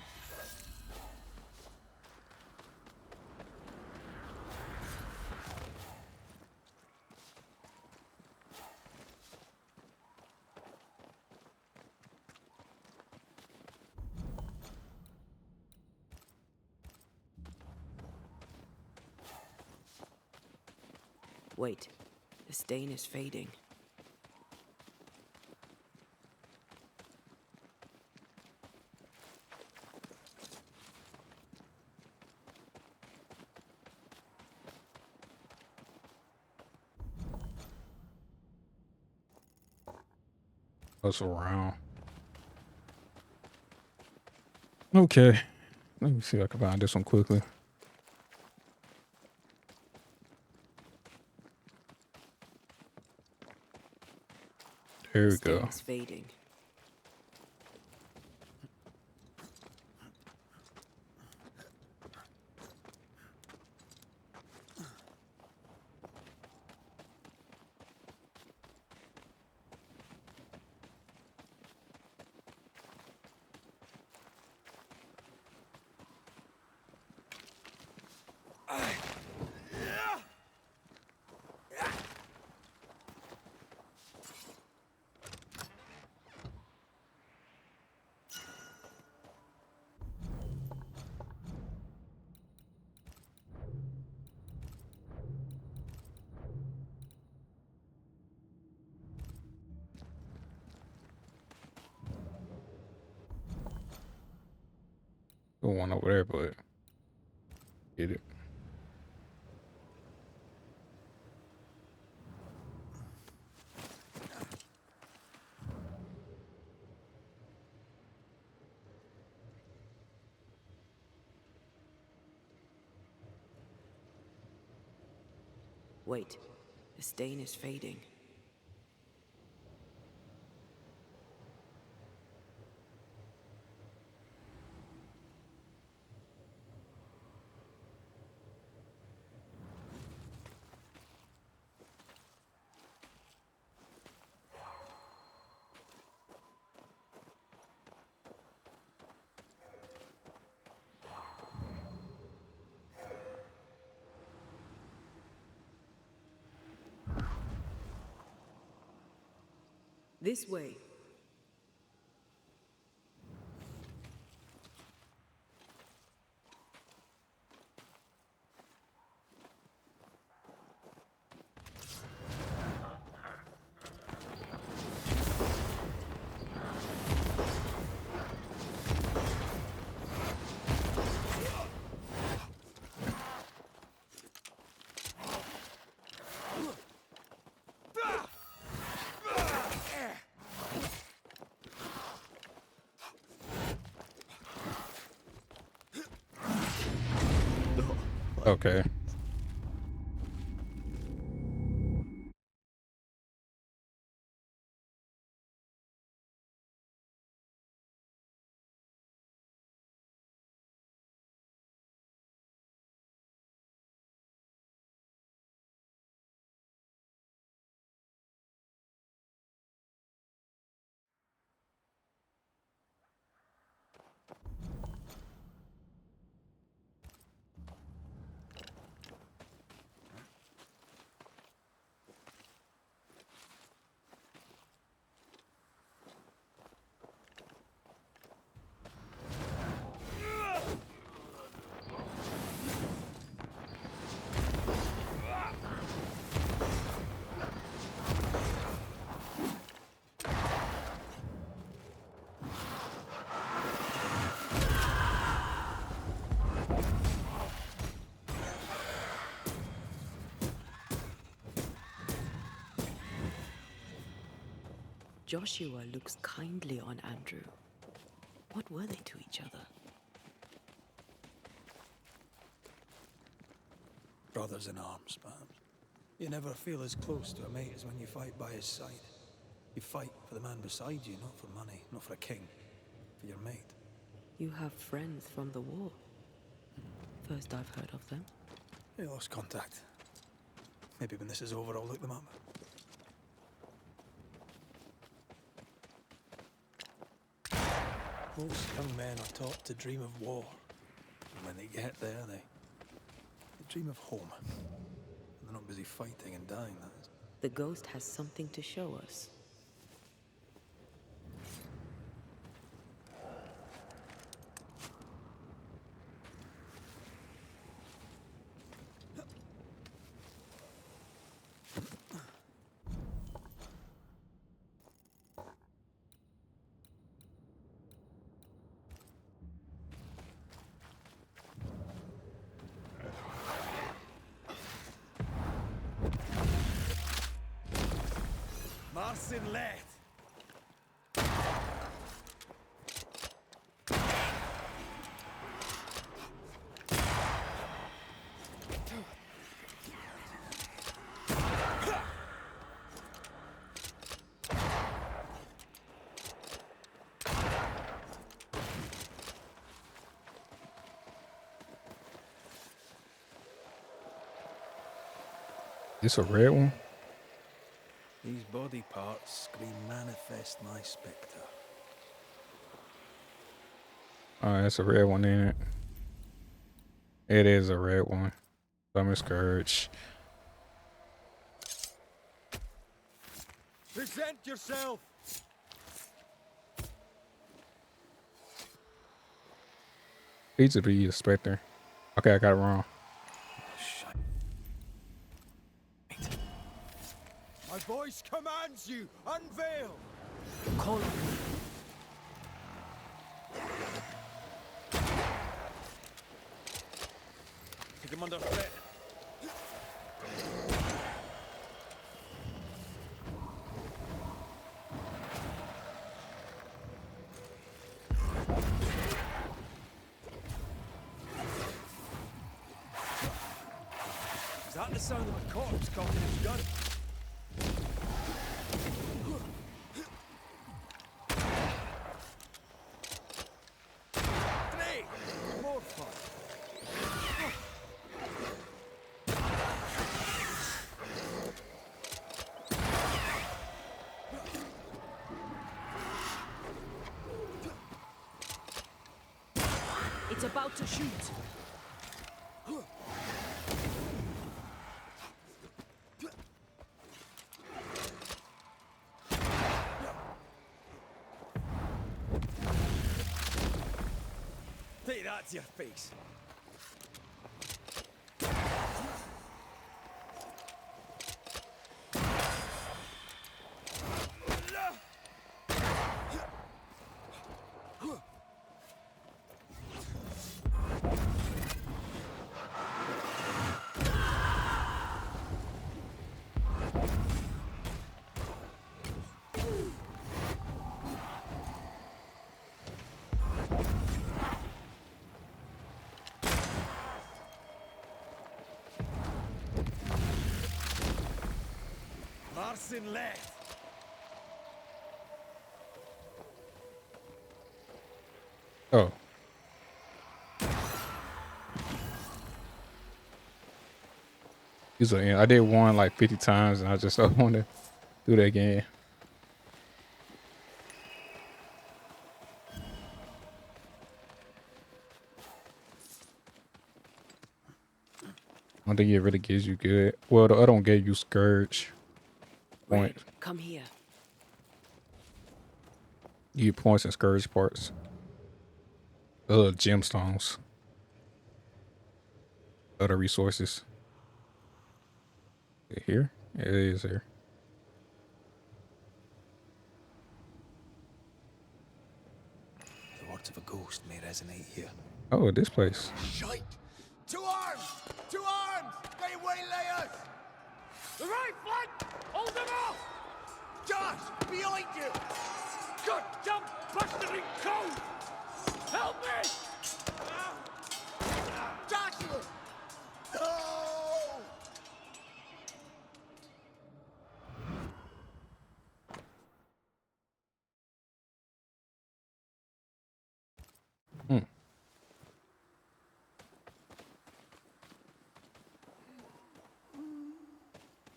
Wait, the stain is fading. What's around? Okay. Let me see if I can find this one quickly. There we Stain go. is fading. Got one over there, but get it. Wait, The stain is fading. This way. Okay. Joshua looks kindly on Andrew. What were they to each other? Brothers in arms, perhaps. You never feel as close to a mate as when you fight by his side. You fight for the man beside you, not for money, not for a king, for your mate. You have friends from the war. First I've heard of them. They lost contact. Maybe when this is over, I'll look them up. Most young men are taught to dream of war. And when they get there, they dream of home. They're not busy fighting and dying, that is. The ghost has something to show us. Marcin Let. This a red one? These body parts scream manifest my spectre. Oh, that's a red one, ain't it? It is a red one. Summer Scourge. Present yourself. Needs to be a specter. Okay, I got it wrong. My voice commands you. Unveil. Call. Take him under threat. Is that the sound of a corpse cocking his gun? It's about to shoot. Take that to your face. Larson left. Oh. I did one like 50 times and I just don't want to do that again. I don't think it really gives you good. Well, the other one gave you Scourge points. Come here. You get points and Scourge parts. Gemstones. Other resources. Is it here? It is here. The words of a ghost may resonate here. Oh, this place. Shite! To arms! To arms! They waylay us! The right flank! Hold them off! Josh! Behind you! Good jump, blustering cold! Help me! Joshua! No!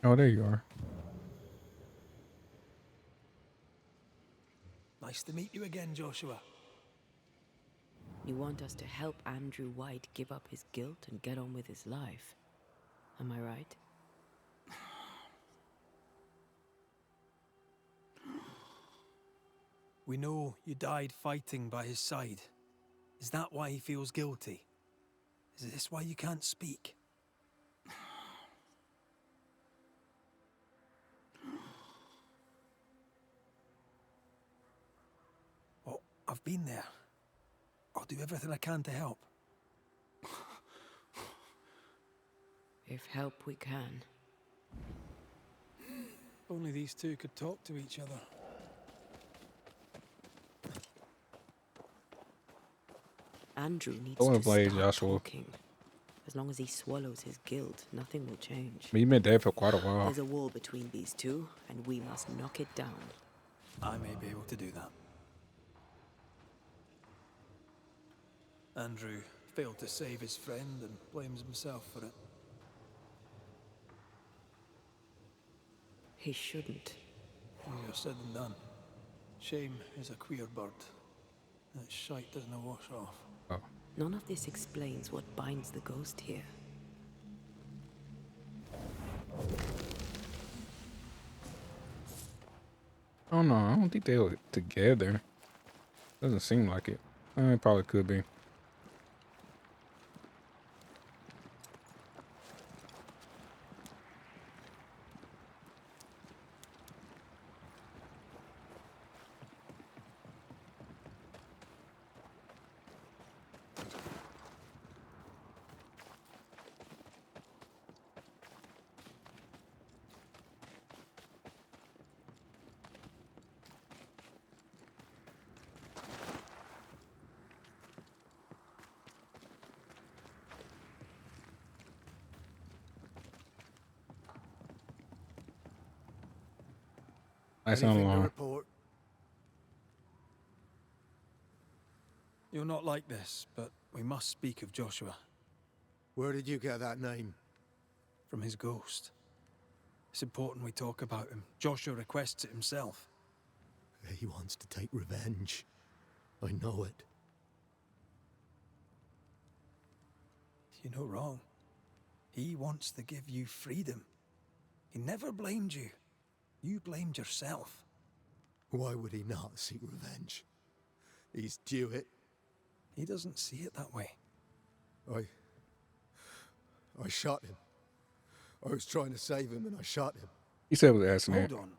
Oh, there you are. Nice to meet you again, Joshua. You want us to help Andrew White give up his guilt and get on with his life. Am I right? We know you died fighting by his side. Is that why he feels guilty? Is this why you can't speak? Oh, I've been there. I'll do everything I can to help. If help we can. Only these two could talk to each other. Andrew needs I wanna to play start Joshua. talking. As long as he swallows his guilt, nothing will change. But you've been dead for quite a while. There's a wall between these two, and we must knock it down. I may be able to do that. Andrew failed to save his friend and blames himself for it. He shouldn't. Easier said than done. Shame is a queer bird. That shite doesn't wash off. Oh. None of this explains what binds the ghost here. Oh no, I don't think they were together. Doesn't seem like it. It probably could be. Nice and Anything to long. report? You're not like this, but we must speak of Joshua. Where did you get that name? From his ghost. It's important we talk about him. Joshua requests it himself. He wants to take revenge. I know it. you're no wrong. He wants to give you freedom. He never blamed you. You blamed yourself. Why would he not seek revenge? He's due it. He doesn't see it that way. I shot him. I was trying to save him and I shot him. He said it was an accident. Hold on.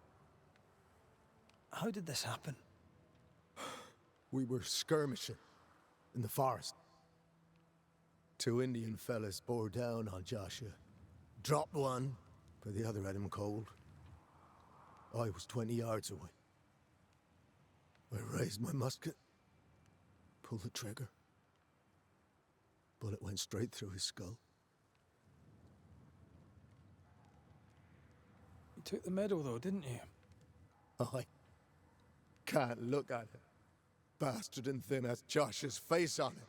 How did this happen? We were skirmishing in the forest. 2 Indian fellas bore down on Joshua. Dropped one, but the other had him cold. I was 20 yards away. I raised my musket, pulled the trigger. Bullet went straight through his skull. You took the medal though, didn't you? I can't look at it. Bastard and thin has Josh's face on it.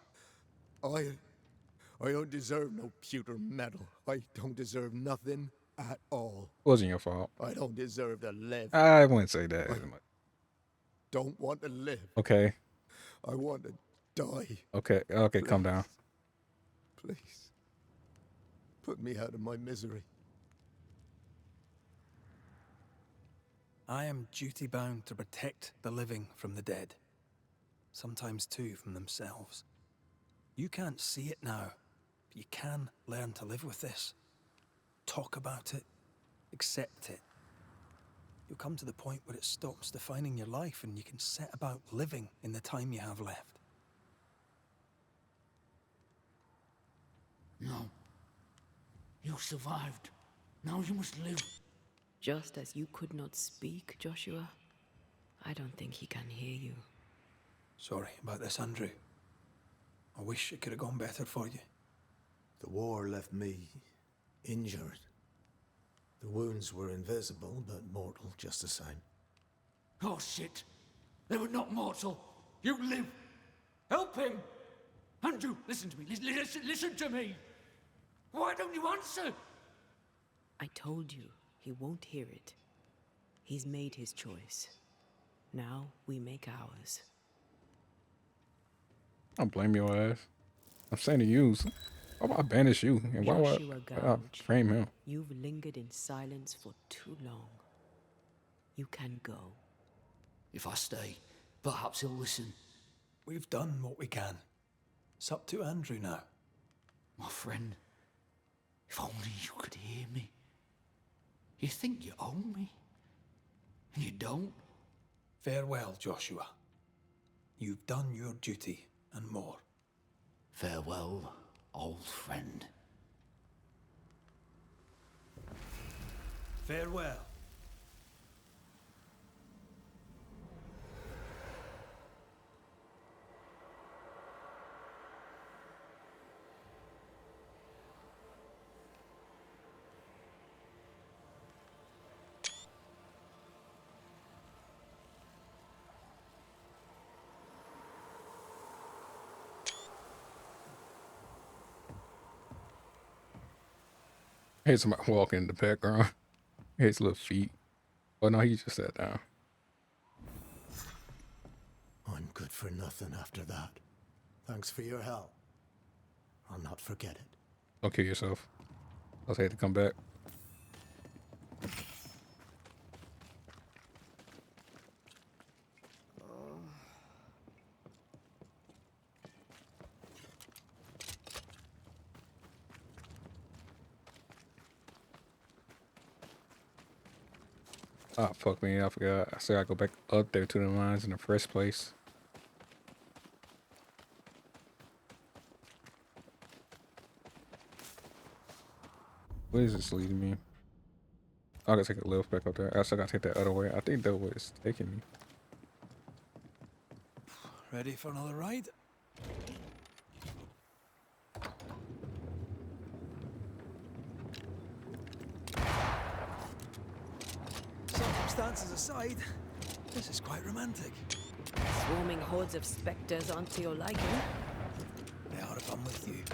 I don't deserve no pewter medal. I don't deserve nothing at all. Wasn't your fault. I don't deserve to live. I wouldn't say that. Don't want to live. Okay. I want to die. Okay, Please. Calm down. Please. Put me out of my misery. I am duty-bound to protect the living from the dead. Sometimes too from themselves. You can't see it now, but you can learn to live with this. Talk about it. Accept it. You'll come to the point where it stops defining your life and you can set about living in the time you have left. No. You survived. Now you must live. Just as you could not speak, Joshua, I don't think he can hear you. Sorry about this, Andrew. I wish it could have gone better for you. The war left me injured. The wounds were invisible, but mortal just the same. Oh, shit. They were not mortal. You live. Help him. Andrew, listen to me. Listen to me. Why don't you answer? I told you, he won't hear it. He's made his choice. Now we make ours. I don't blame your ass. I'm saying to you, why would I banish you? And why would I frame him? You've lingered in silence for too long. You can go. If I stay, perhaps he'll listen. We've done what we can. It's up to Andrew now. My friend, if only you could hear me. You think you own me, and you don't. Farewell, Joshua. You've done your duty and more. Farewell, old friend. Farewell. I hate somebody walking in the background. I hate his little feet. Oh no, he just sat down. I'm good for nothing after that. Thanks for your help. I'll not forget it. Don't kill yourself. I was had to come back. Oh, fuck me, I forgot. I said I go back up there to the lines in the first place. Where is this leading me? I gotta take a lift back up there. I still gotta take that other way. I think that way is taking me. Ready for another ride? Circumstances aside, this is quite romantic. Swarming hordes of specters aren't to your liking. They are if I'm with you.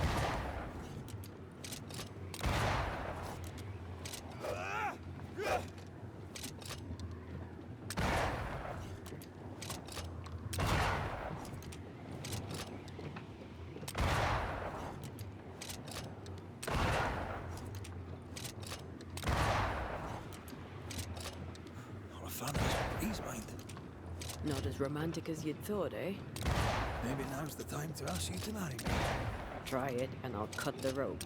Louise mind? Not as romantic as you'd thought, eh? Maybe now's the time to ask you to marry me. Try it, and I'll cut the rope.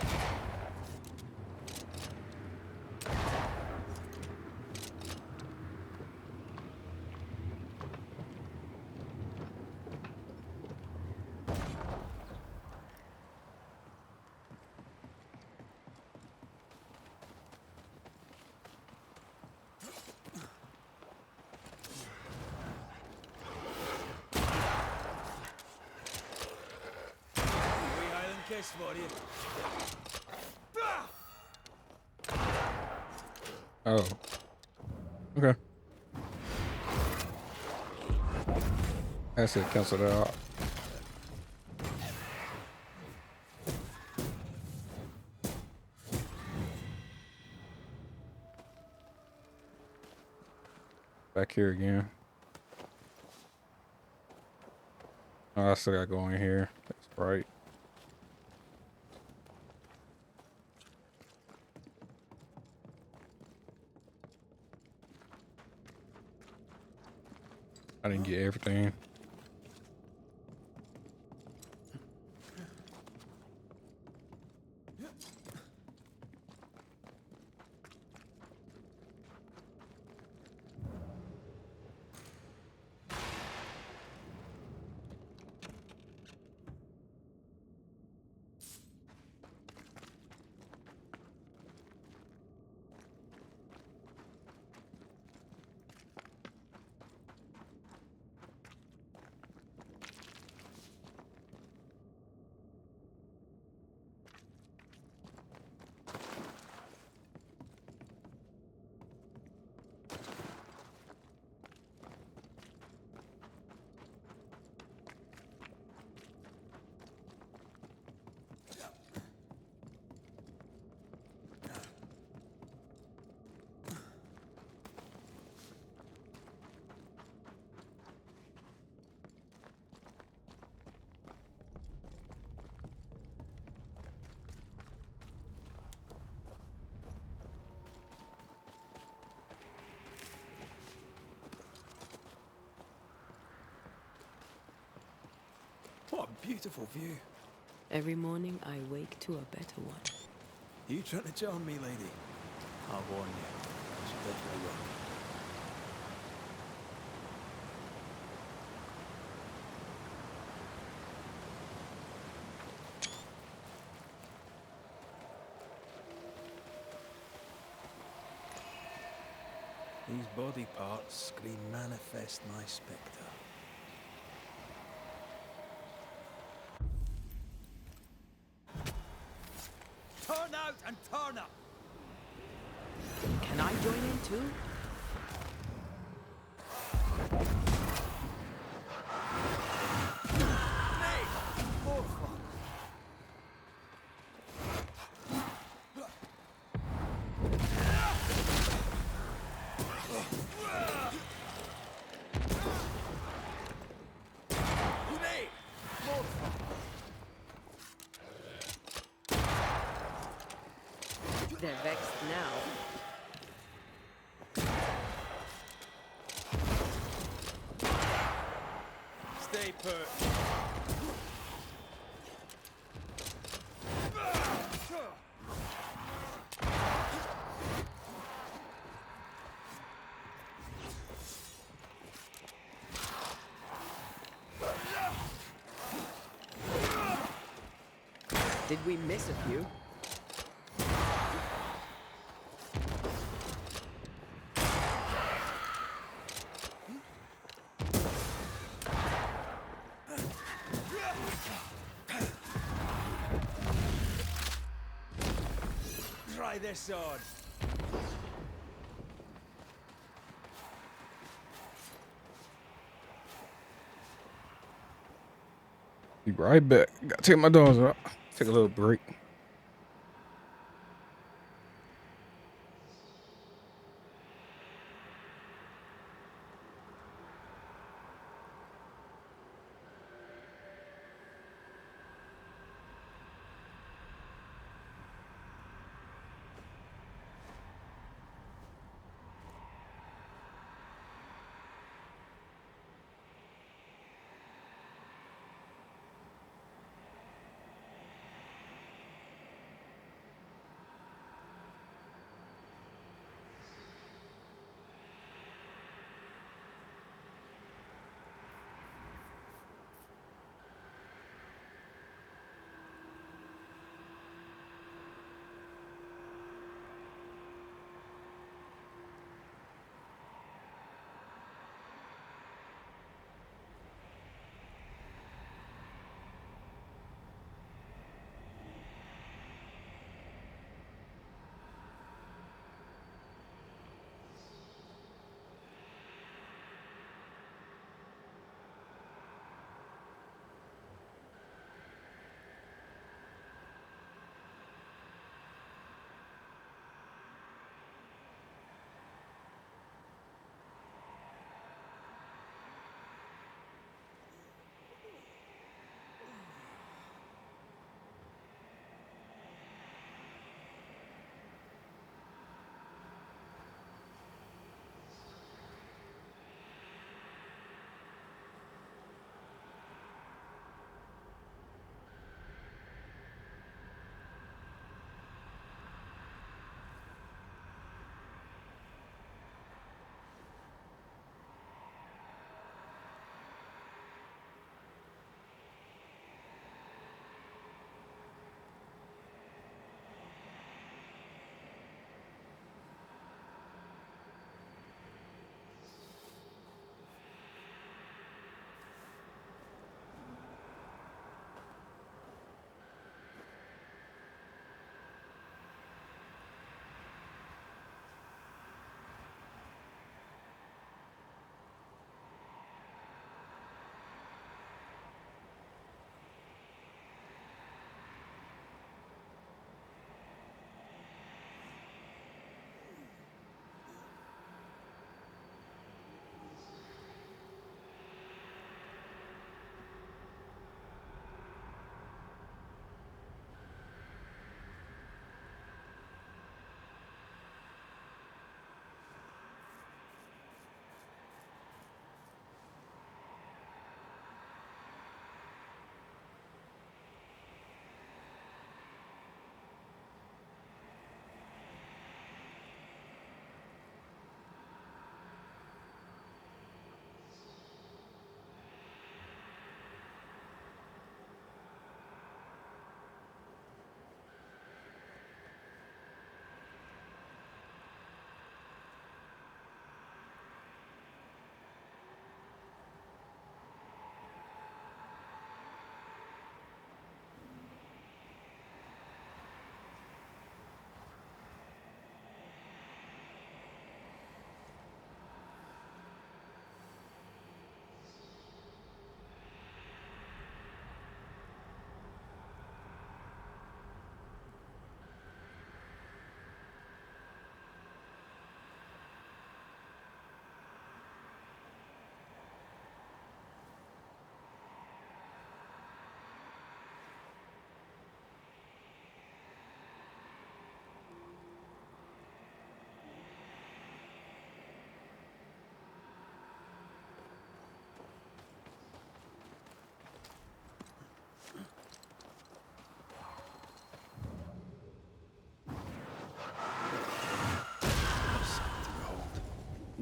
Wee Highland kiss for you. Oh. Okay. That's it. Cancel that out. Back here again. Oh, I still gotta go in here. That's right. I didn't get everything. What a beautiful view. Every morning I wake to a better one. You trying to charm me, lady? I'll warn you. It's a bit very wrong. These body parts scream manifest my spectre. Turn out and turn up! Can I join in too? More fun! Hooray! More fun! They're vexed now. Stay put. Did we miss a few? Try this on. Be right back. Gotta take my dogs out. Take a little break.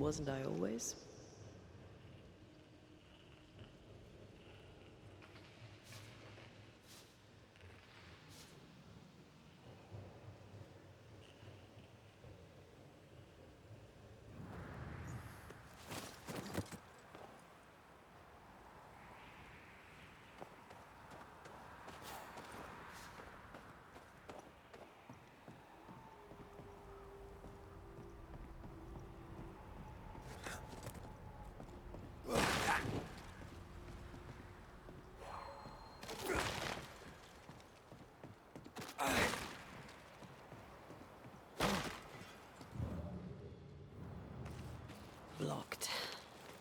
Wasn't I always? Blocked.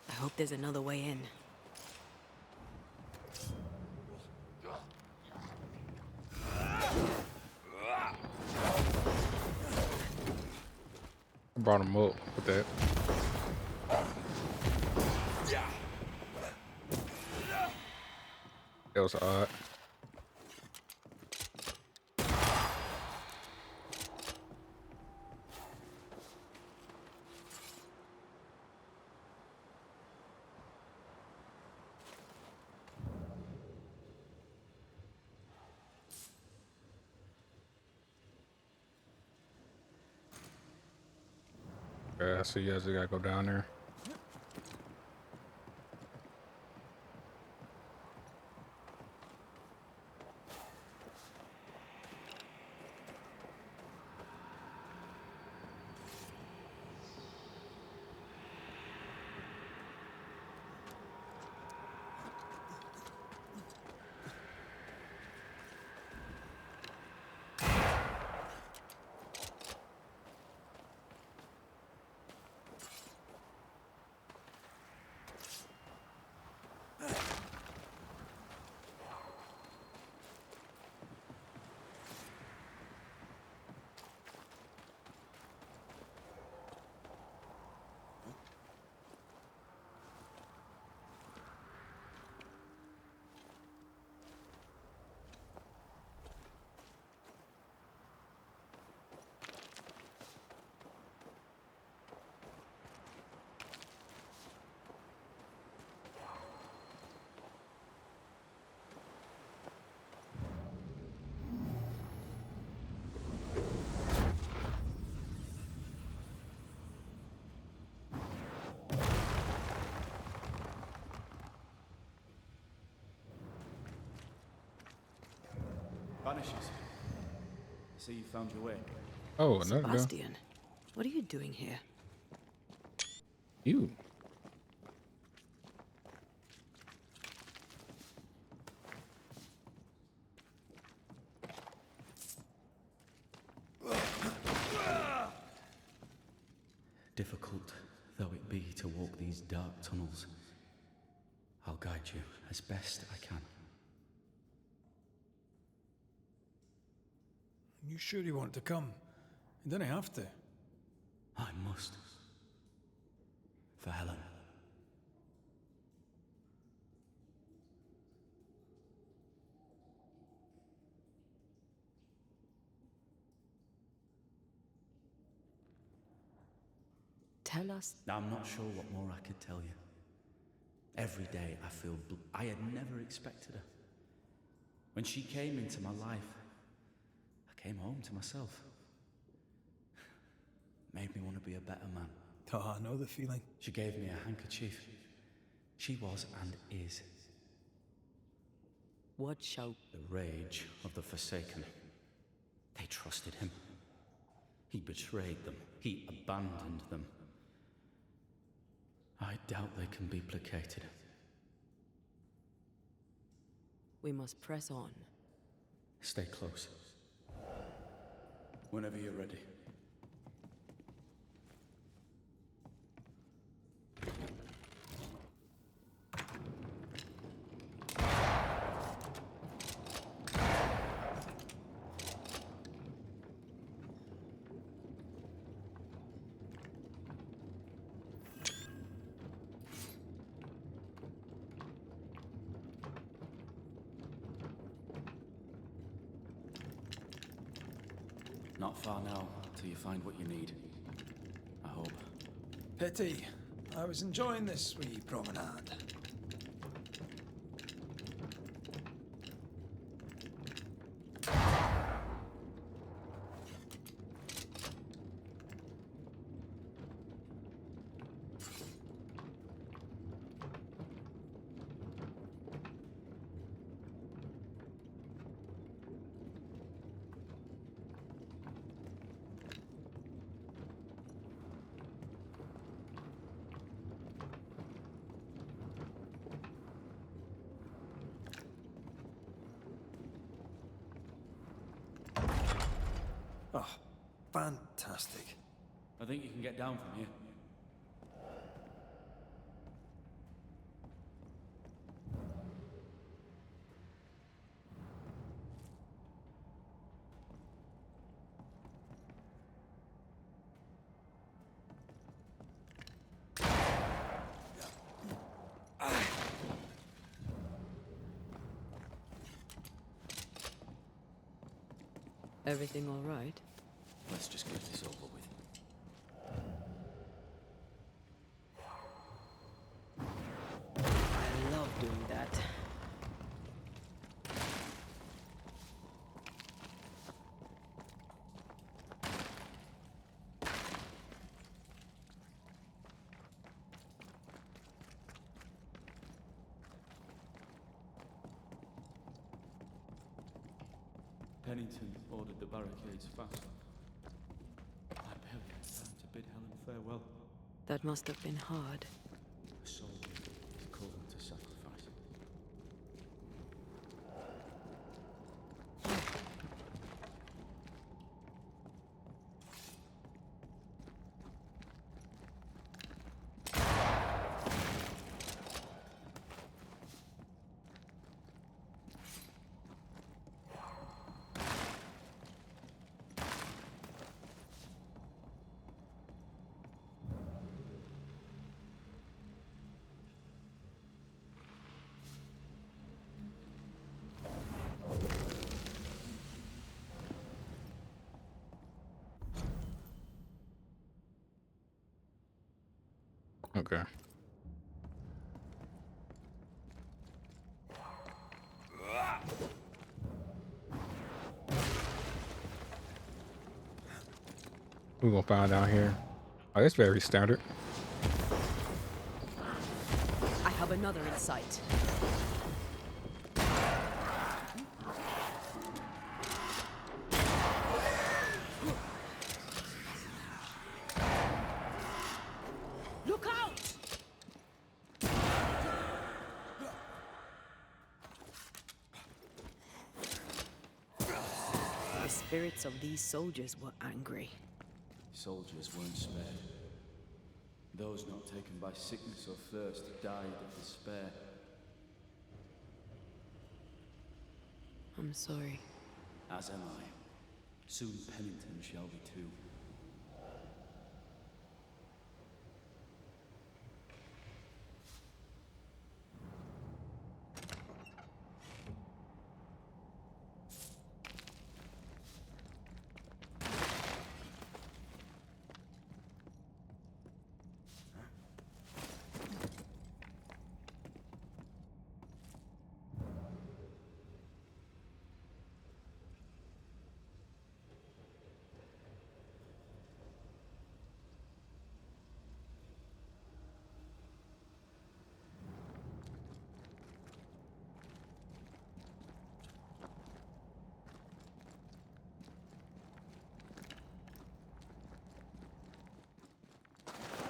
I hope there's another way in. I brought him up with that. That was odd. I see you guys gotta go down there. Banishers. See you found your way. Oh, another guy. Sebastian, what are you doing here? You. Difficult though it be to walk these dark tunnels, I'll guide you as best I can. You sure you want to come? You don't have to. I must. For Helen. Tell us. I'm not sure what more I could tell you. Every day I feel I had never expected her. When she came into my life, I came home to myself. Made me want to be a better man. Oh, I know the feeling. She gave me a handkerchief. She was and is. What shall... The rage of the Forsaken. They trusted him. He betrayed them. He abandoned them. I doubt they can be placated. We must press on. Stay close. Whenever you're ready. Not far now, till you find what you need. I hope. Pity. I was enjoying this wee promenade. Oh, fantastic. I think you can get down from here. Everything all right? Let's just get this over with. I love doing that. Pennington ordered the barricades fast. I barely had time to bid Helen farewell. That must have been hard. A soldier is called to sacrifice. Okay. We're gonna find out here. Oh, that's very standard. I have another in sight. Look out! The spirits of these soldiers were angry. Soldiers weren't spared. Those not taken by sickness or thirst died of despair. I'm sorry. As am I. Soon Pennington shall be too.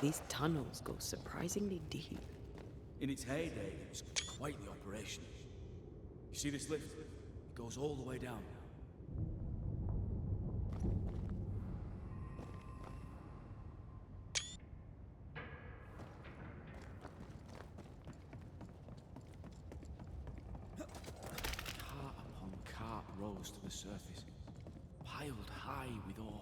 These tunnels go surprisingly deep. In its heyday, it was quite the operation. You see this lift? It goes all the way down. Cart upon cart rose to the surface, piled high with ore.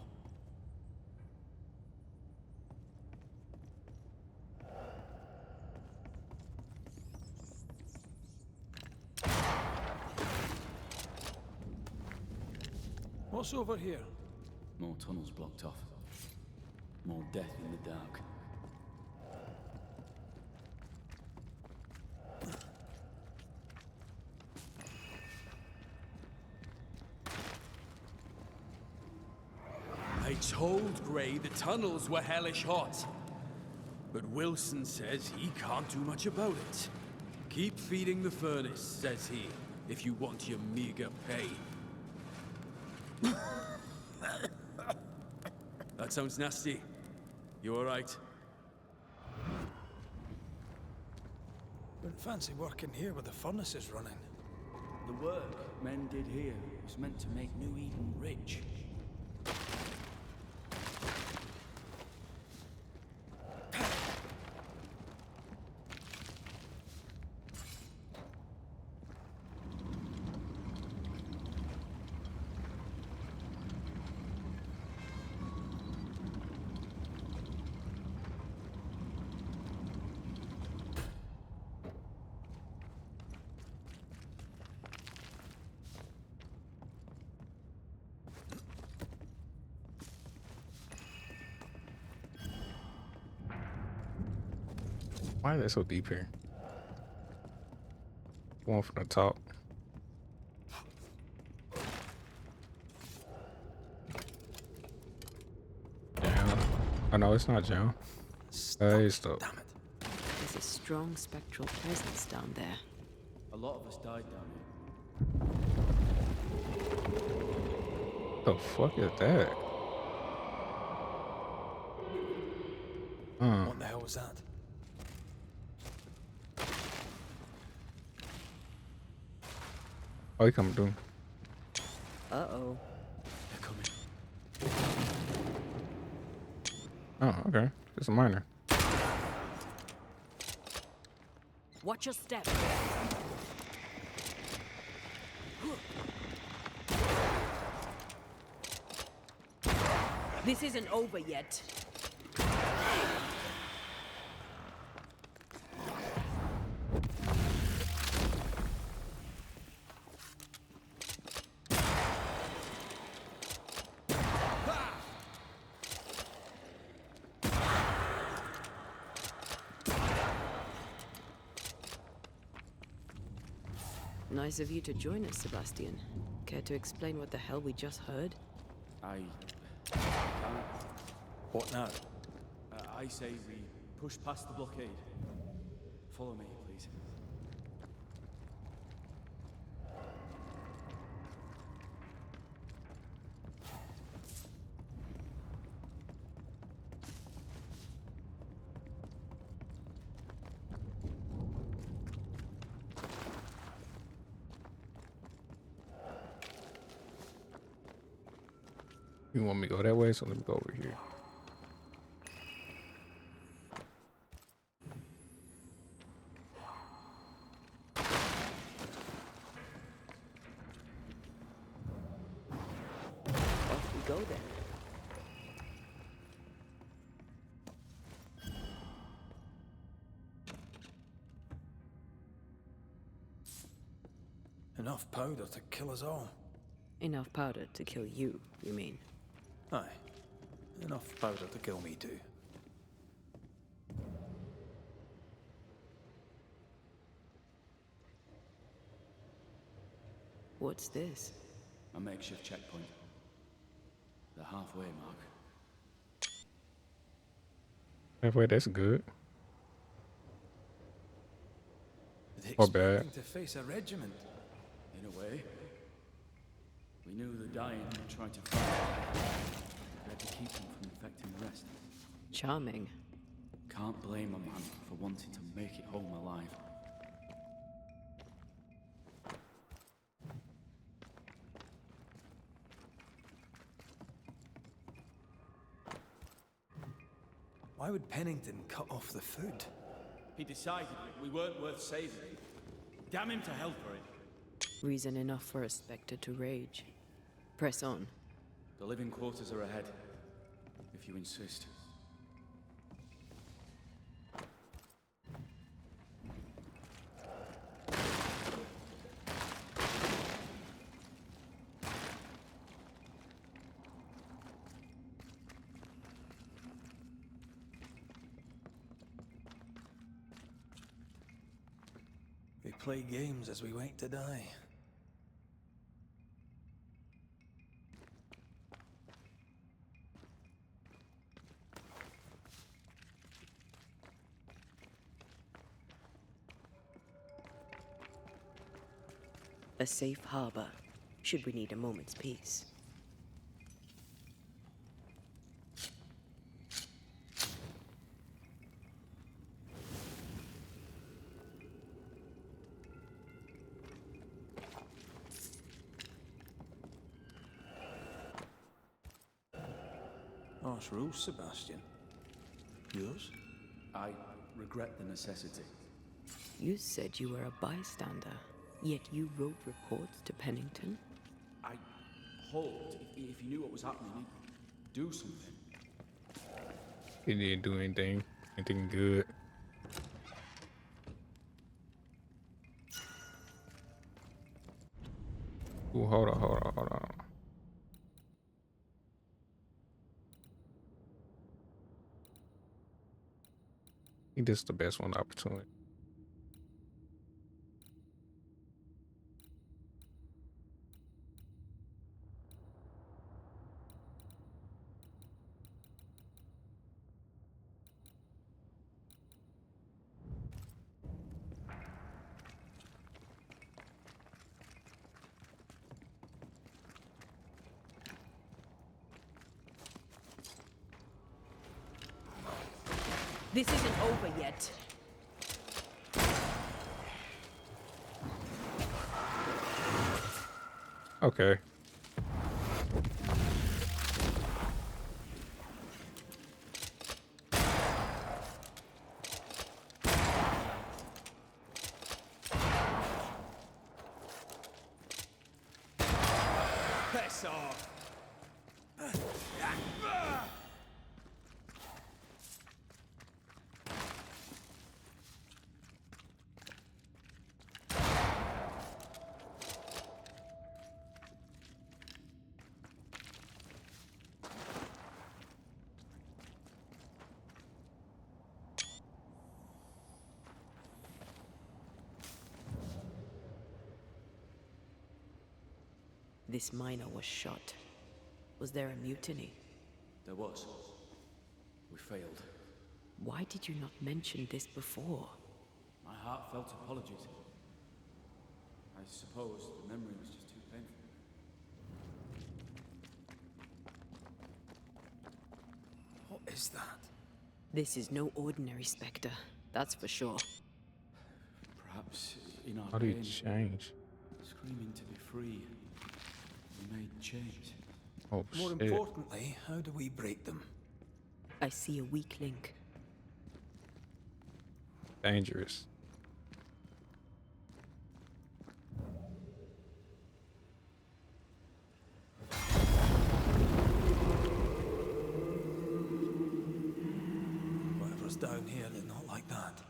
What's over here? More tunnels blocked off. More death in the dark. told Grey the tunnels were hellish hot. But Wilson says he can't do much about it. Keep feeding the furnace, says he, if you want your meager pay. That sounds nasty. You alright? Wouldn't fancy working here with the furnaces running. The work men did here was meant to make New Eden rich. Why are they so deep here? One from the top. Jam. Oh no, it's not jam. It's the. There's a strong spectral presence down there. A lot of us died down The fuck is that? What the hell was that? Oh, he coming through. Uh-oh. They're coming. Oh, okay. It's a miner. Watch your step. This isn't over yet. Nice of you to join us, Sebastian. Care to explain what the hell we just heard? I can't. What now? I say we push past the blockade. Follow me, please. You want me to go that way, so let me go over here. Off we go then. Enough powder to kill us all. Enough powder to kill you, you mean? Aye. Enough powder to kill me too. What's this? A makeshift checkpoint. The halfway mark. Halfway, that's good. They Or expect bad. them to face a regiment. In a way. We knew the dying would try to fight. We had to keep them from infecting the rest. Charming. Can't blame a man for wanting to make it home alive. Why would Pennington cut off the food? He decided we weren't worth saving. Damn him to hell for it. Reason enough for a Spectre to rage. Press on. The living quarters are ahead, if you insist. We play games as we wait to die. A safe harbor, should we need a moment's peace. Harsh rules, Sebastian. Yours? I regret the necessity. You said you were a bystander, yet you wrote reports to Pennington? I hoped if he knew what was happening, he'd do something. He didn't do anything good. Ooh, hold on. I think this is the best one opportunity. This isn't over yet. Okay. Piss off! This miner was shot. Was there a mutiny? There was. We failed. Why did you not mention this before? My heartfelt apologies. I suppose the memory was just too painful. What is that? This is no ordinary spectre, that's for sure. Perhaps in our How do you pain, change? screaming to be free, we made change. Oh, More shit. importantly, how do we break them? I see a weak link. Dangerous. Whatever's down here is not like that.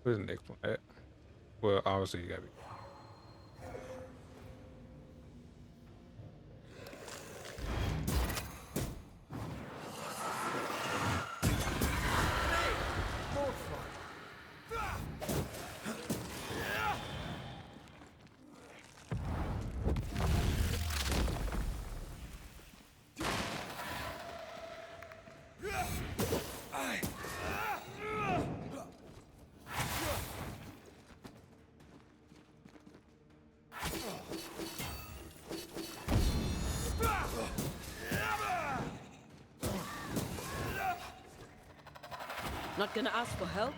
Where's the next one at? Well, obviously you gotta be. Not gonna ask for help?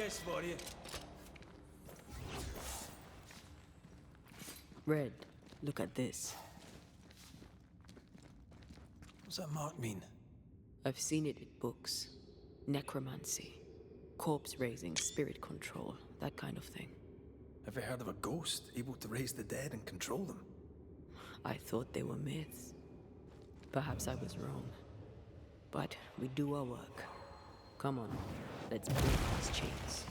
place for you. Red, look at this. What's that mark mean? I've seen it in books. Necromancy. Corpse raising, spirit control, that kind of thing. Ever heard of a ghost able to raise the dead and control them? I thought they were myths. Perhaps I was wrong. But we do our work. Come on, let's break these chains.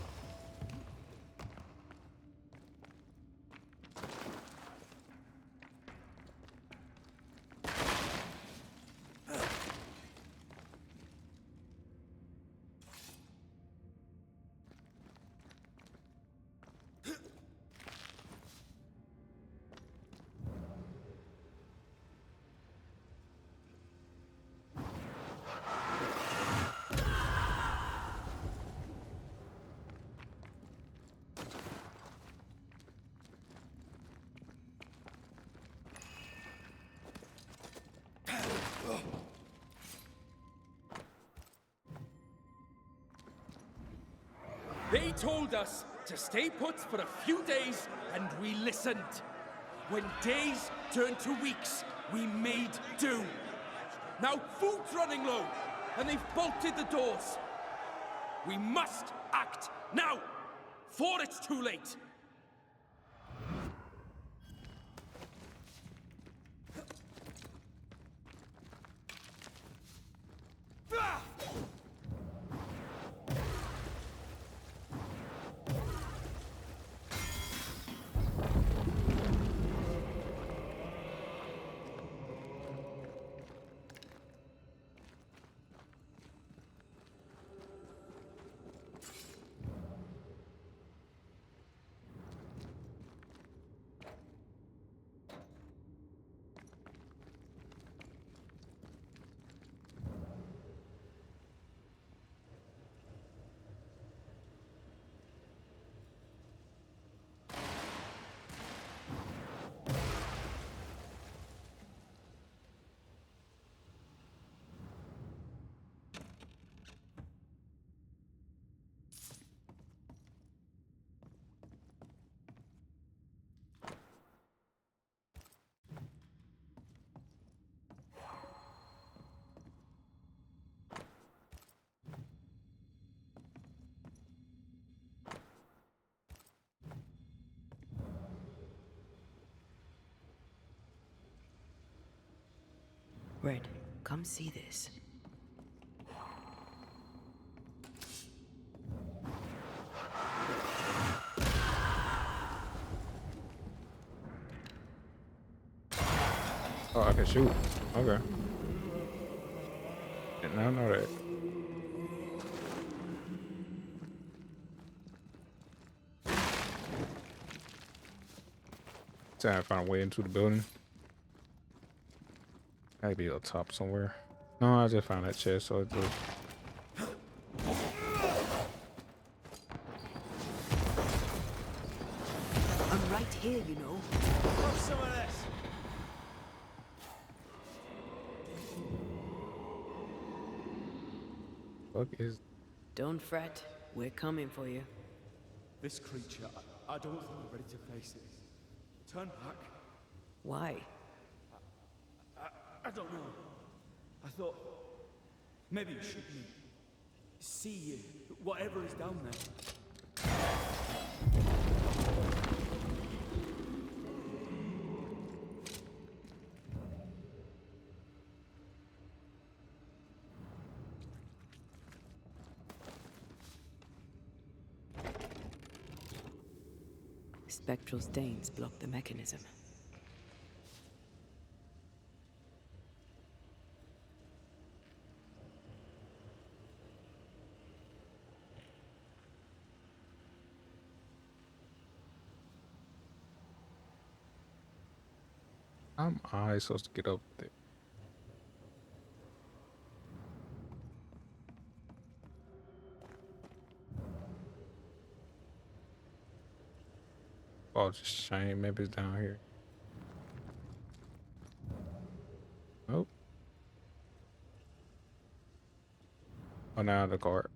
They told us to stay put for a few days, and we listened. When days turned to weeks, we made do. Now food's running low, and they've bolted the doors. We must act now, for it's too late. Red, come see this. Oh, I can shoot. Okay. Did not know that. Trying to find a way into the building. Gotta be up top somewhere. No, I just found that chest, so it's just... I'm right here, you know. Have some of this. Fuck is... Don't fret. We're coming for you. This creature, I don't think we're ready to face it. Turn back. Why? I don't know. I thought maybe you should see whatever is down there. Spectral stains block the mechanism. How am I supposed to get up there? Oh, it's a shame. Maybe it's down here. Nope. Oh, now the card.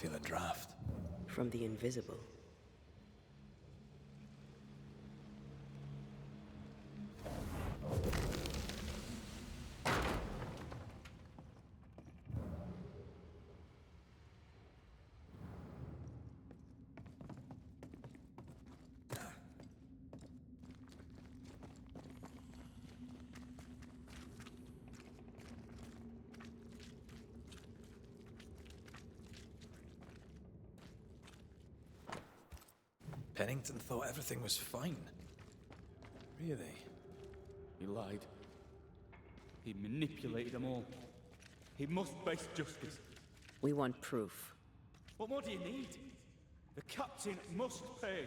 feel a draft. From the invisible. Pennington thought everything was fine. Really? He lied. He manipulated them all. He must face justice. We want proof. What more do you need? The captain must pay.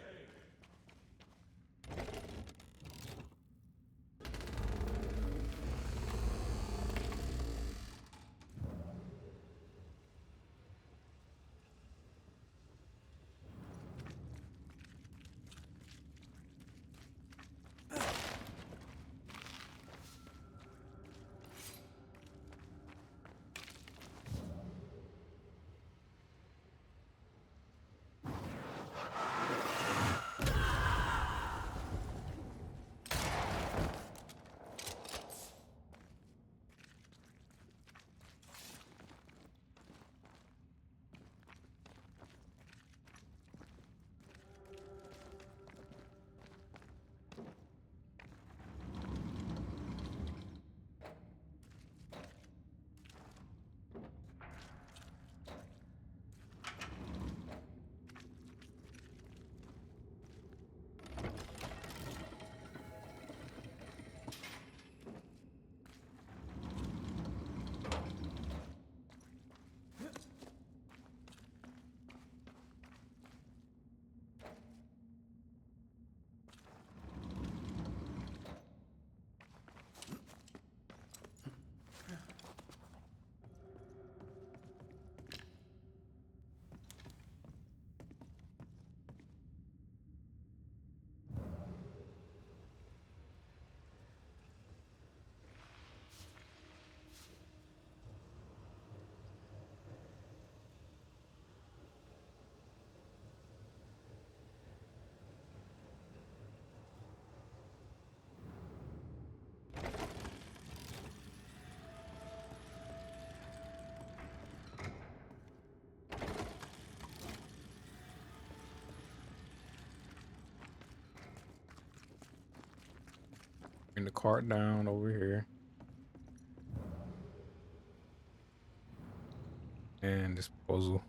Bring the cart down over here. And disposal.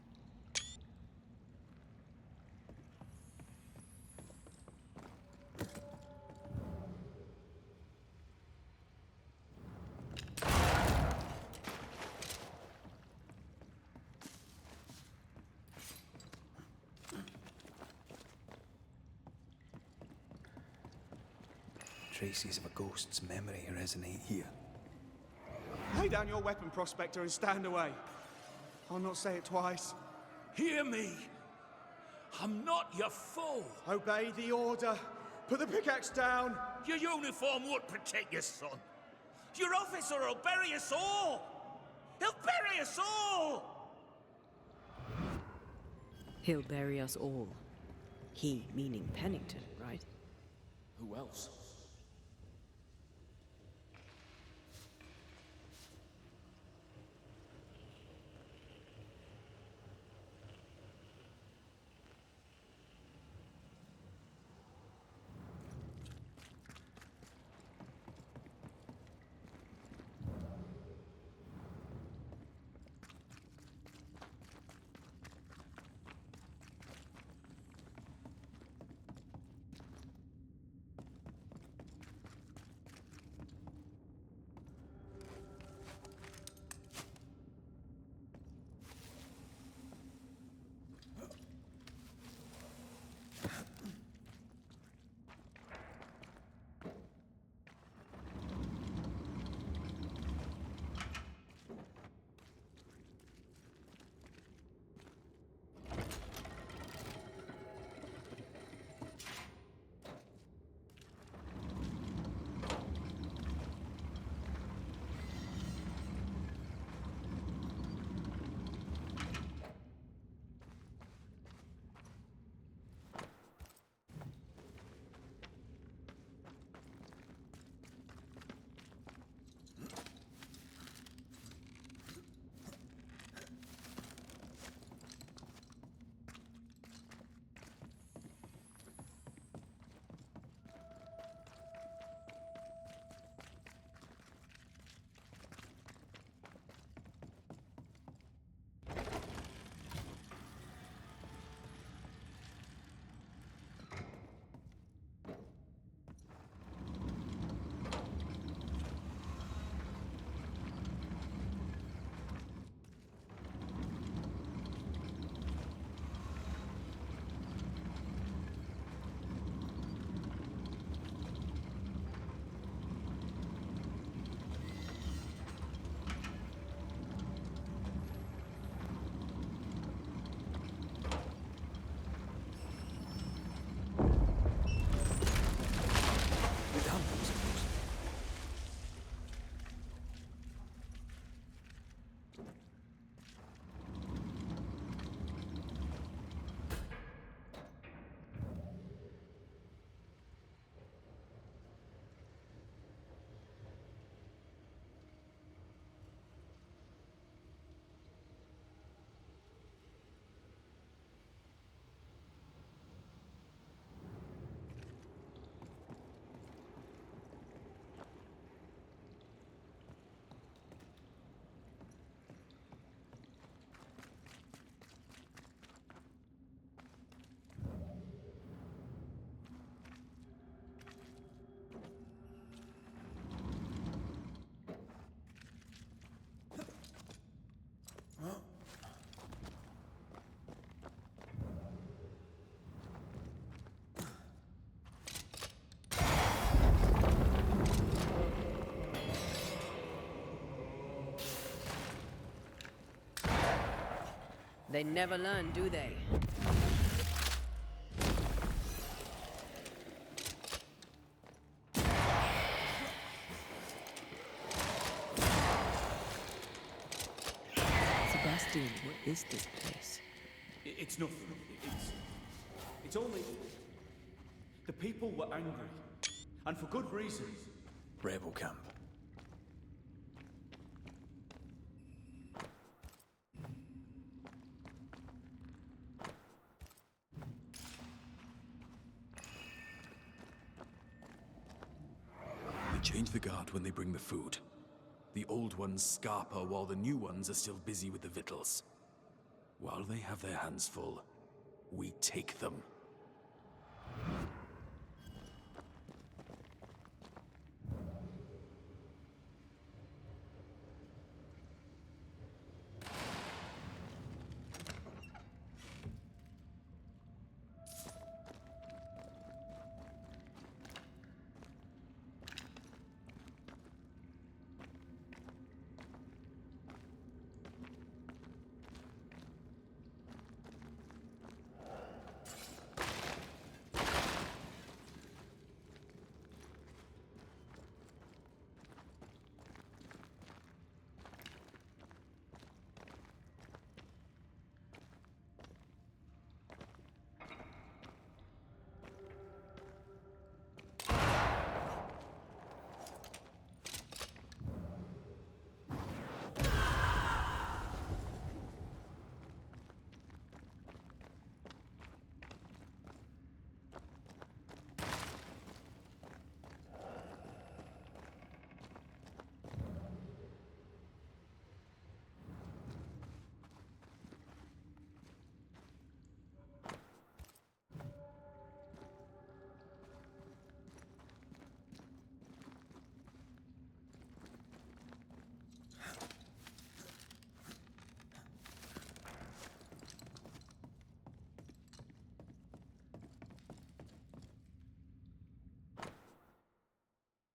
Traces of a ghost's memory resonate here. Lay down your weapon, Prospector, and stand away. I'll not say it twice. Hear me. I'm not your foe. Obey the order. Put the pickaxe down. Your uniform won't protect your son. Your officer will bury us all. He'll bury us all. He'll bury us all. He meaning Pennington, right? Who else? They never learn, do they? Sebastian, what is this place? It's nothing. It's only... The people were angry. And for good reason. Rebel camp. They change the guard when they bring the food. The old ones scarper while the new ones are still busy with the victuals. While they have their hands full, we take them.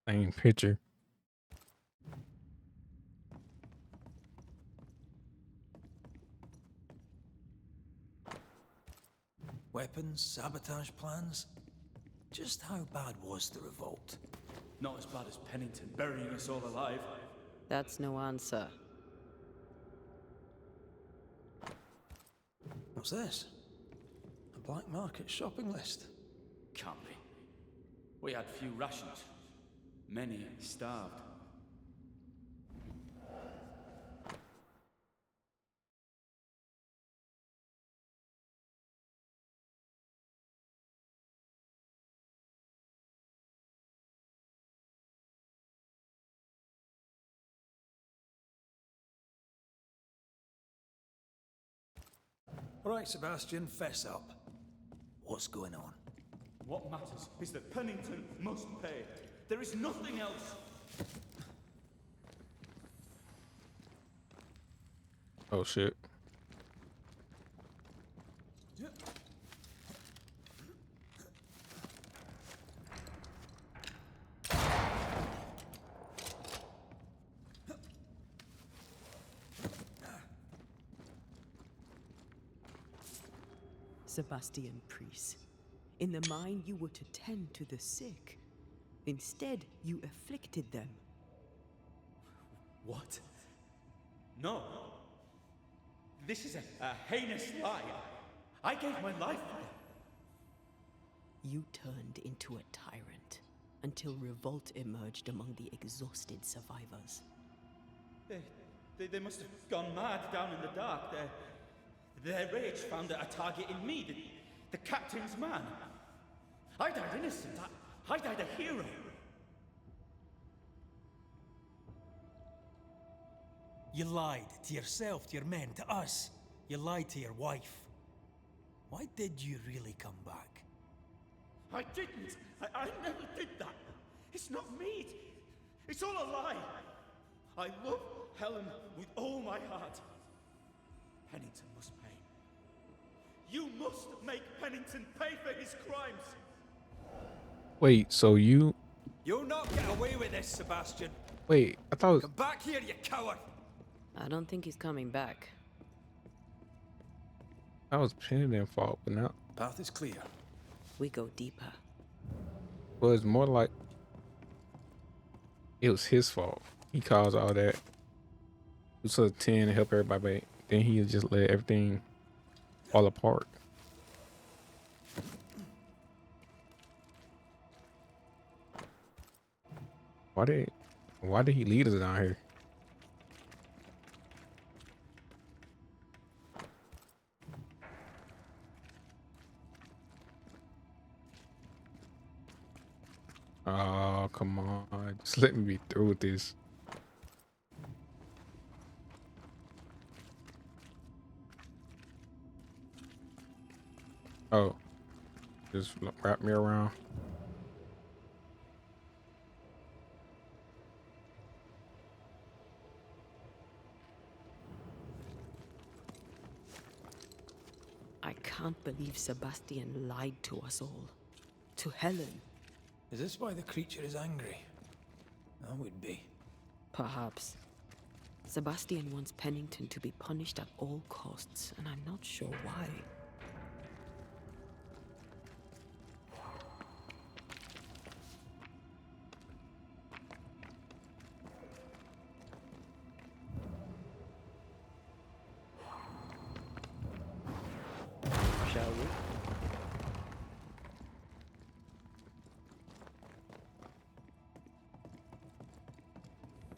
Same picture. Weapons, sabotage plans. Just how bad was the revolt? Not as bad as Pennington burying us all alive. That's no answer. What's this? A black market shopping list. Can't be. We had few rations. Many starved. Right, Sebastian, fess up. What's going on? What matters is that Pennington must pay. There is nothing else. Oh shit. Sebastian Priest. In the mine, you were to tend to the sick. Instead, you afflicted them. What? No. This is a heinous lie. I gave my life for them. You turned into a tyrant until revolt emerged among the exhausted survivors. They must have gone mad down in the dark. Their rage found a target in me, the captain's man. I died innocent. I died a hero. You lied to yourself, to your men, to us. You lied to your wife. Why did you really come back? I didn't. I never did that. It's not me. It's all a lie. I love Helen with all my heart. Pennington must pay. You must make Pennington pay for his crimes. Wait, so you... You'll not get away with this, Sebastian. Wait, I thought... Come back here, you coward. I don't think he's coming back. I was Pennington's fault, but now Path is clear. We go deeper. well, it's more like it was his fault. He caused all that. He was supposed to 10 and help everybody, but then he just let everything fall apart. Why did he lead us down here? Oh, come on. Just let me be through with this. Oh, just wrap me around. I can't believe Sebastian lied to us all. To Helen. Is this why the creature is angry? That would be. Perhaps. Sebastian wants Pennington to be punished at all costs, and I'm not sure why. Shall we?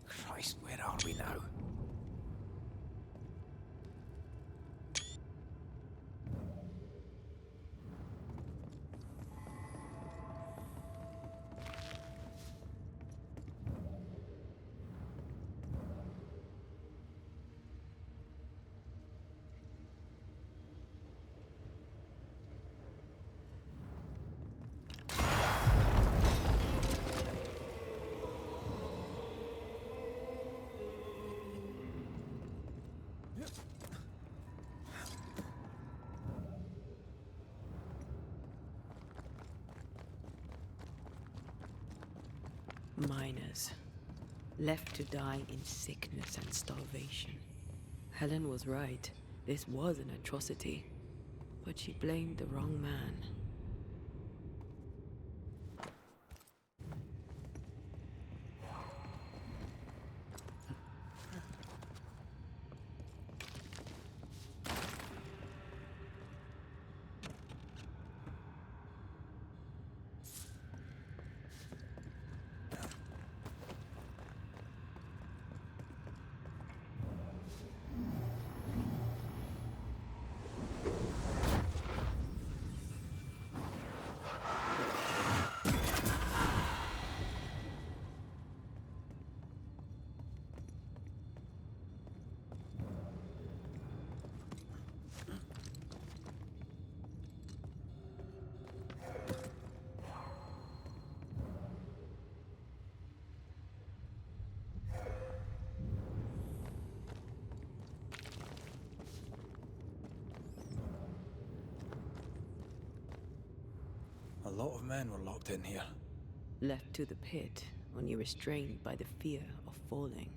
Christ, where are we now? Miners. Left to die in sickness and starvation. Helen was right. This was an atrocity. But she blamed the wrong man. A lot of men were locked in here. Left to the pit, only restrained by the fear of falling.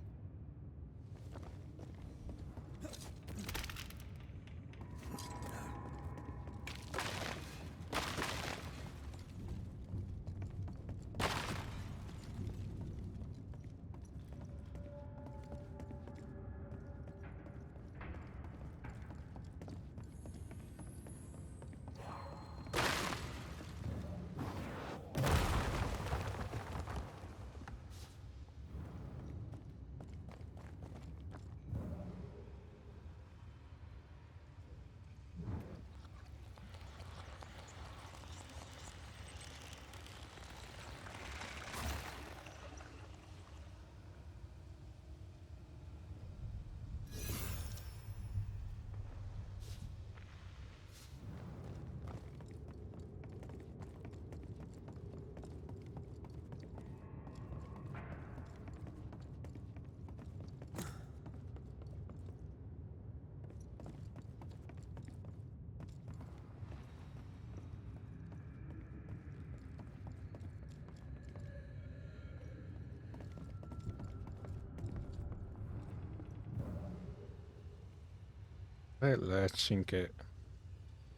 That last chink at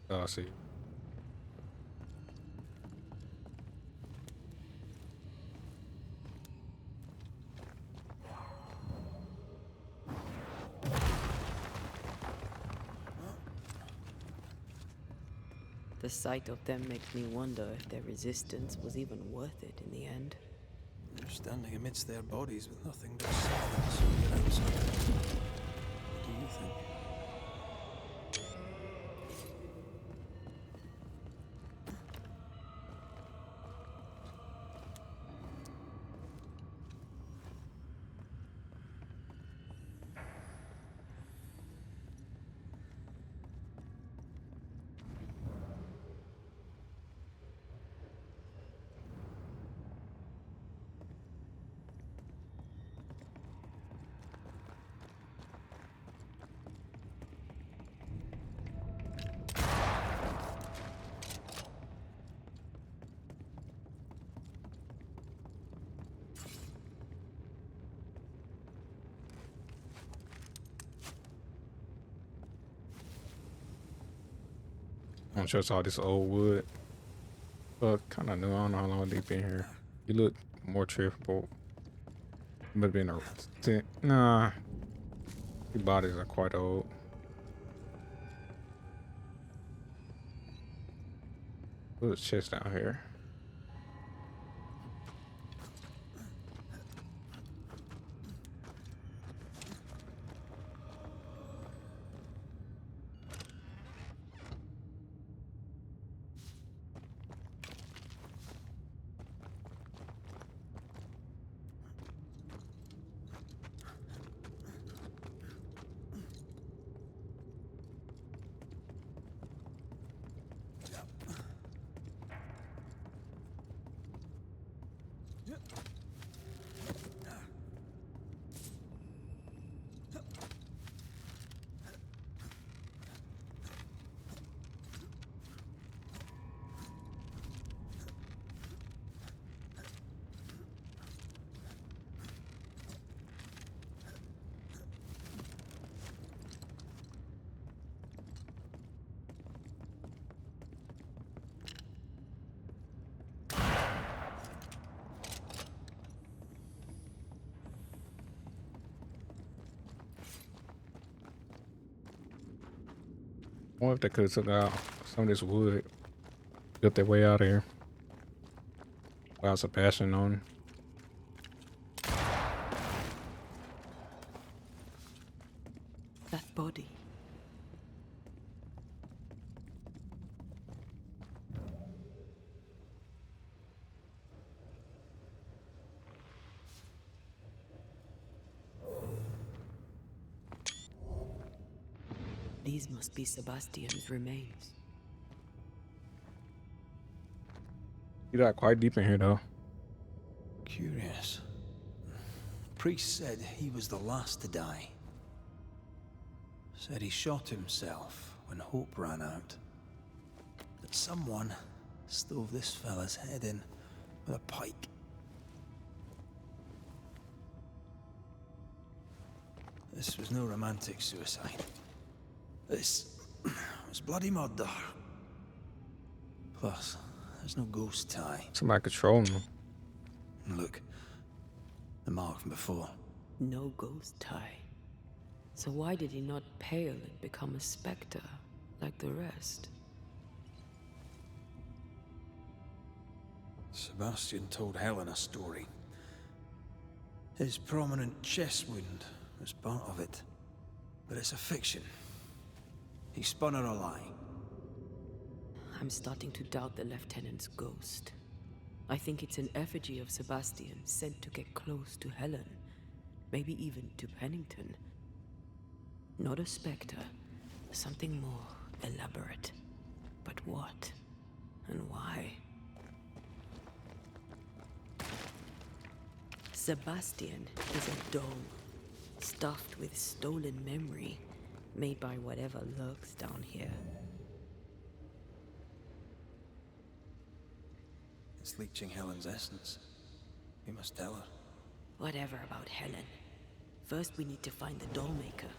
Oh, I see. The sight of them makes me wonder if their resistance was even worth it in the end. They're standing amidst their bodies with nothing but silence on the outside. What do you think? I'm sure it's all this old wood. Kind of new. I don't know how long they've been here. You look more cheerful. But been a nah. Your bodies are quite old. Put a chest down here. I wonder if they could have took out some of this wood, built their way out of here. Without Sebastian on. That body. These must be Sebastian's remains. You got quite deep in here though. Curious. Priest said he was the last to die. Said he shot himself when hope ran out. That someone stove this fella's head in with a pike. This was no romantic suicide. This was bloody murder. Plus, there's no ghost tie. Somebody controlling them. And look, the mark from before. No ghost tie. So why did he not pale and become a specter like the rest? Sebastian told Helen a story. His prominent chest wound was part of it. But it's a fiction. He spun her a lie. I'm starting to doubt the lieutenant's ghost. I think it's an effigy of Sebastian sent to get close to Helen. Maybe even to Pennington. Not a specter. Something more elaborate. But what? And why? Sebastian is a doll. Stuffed with stolen memory. Made by whatever lurks down here. It's leeching Helen's essence. We must tell her. Whatever about Helen. First we need to find the doll maker.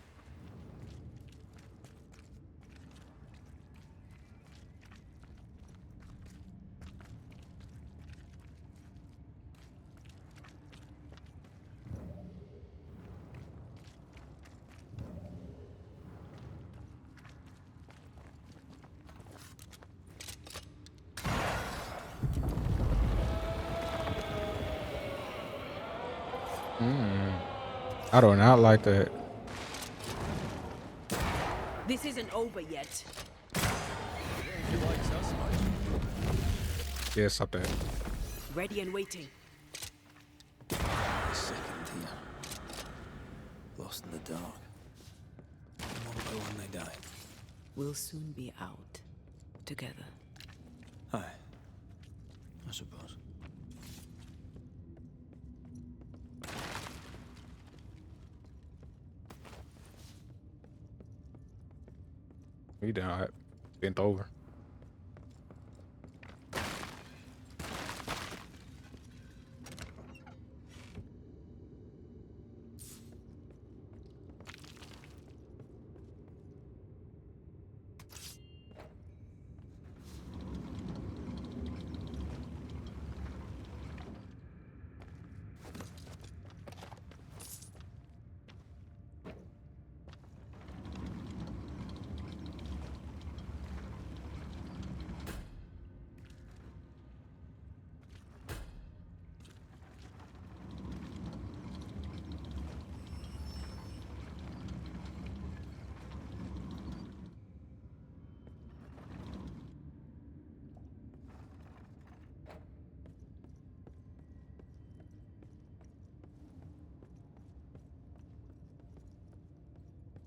I do not like that. This isn't over yet. Yeah, stop that. Ready and waiting. Second here. Lost in the dark. One by one they die. We'll soon be out. Together. Aye. I suppose. We done bent over.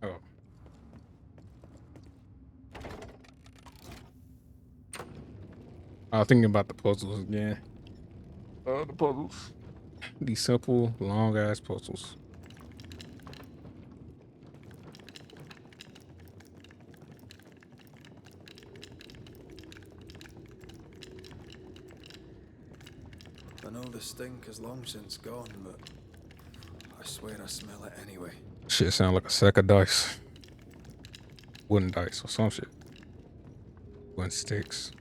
Oh. I was thinking about the puzzles again. Oh, the puzzles. These simple, long ass puzzles. I know the stink is long since gone, but I swear I smell it anyway. Shit sound like a sack of dice. Wooden dice or some shit. Wooden sticks.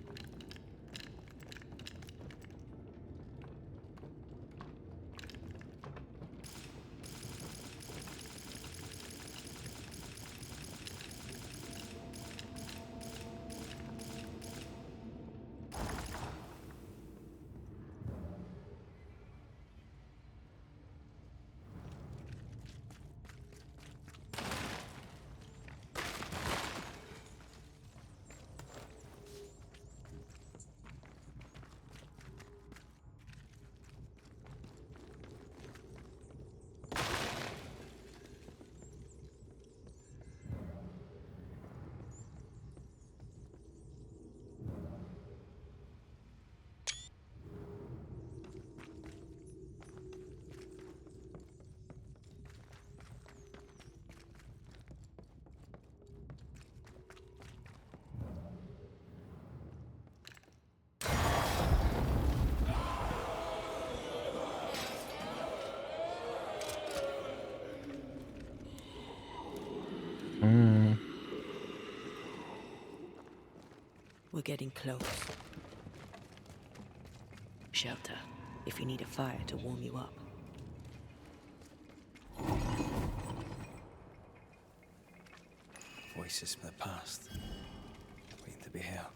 We're getting close. Shelter, if you need a fire to warm you up. Voices from the past, waiting to be heard.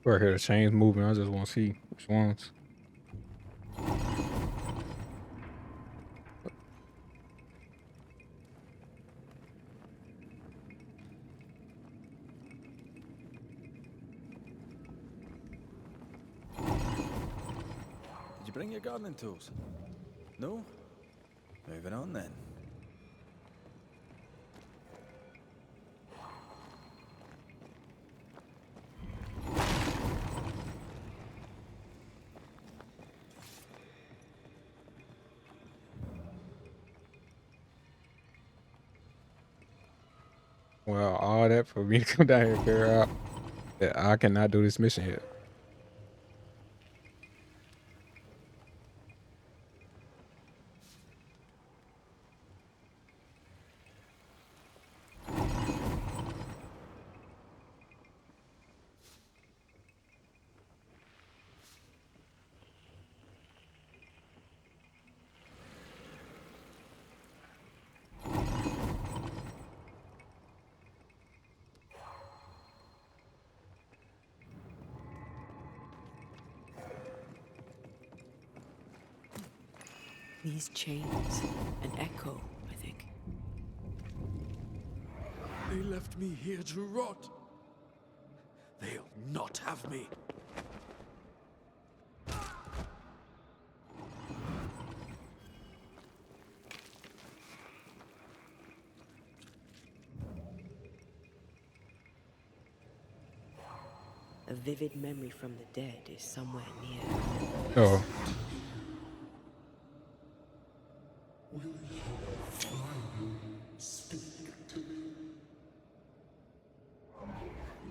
We're here, the chains moving. I just want to see which ones. Did you bring your gardening tools? No? Moving on then. Well, all that for me to come down here and figure out that I cannot do this mission yet. These chains, an echo, I think. They left me here to rot. They'll not have me. A vivid memory from the dead is somewhere near. Oh. Speak to me.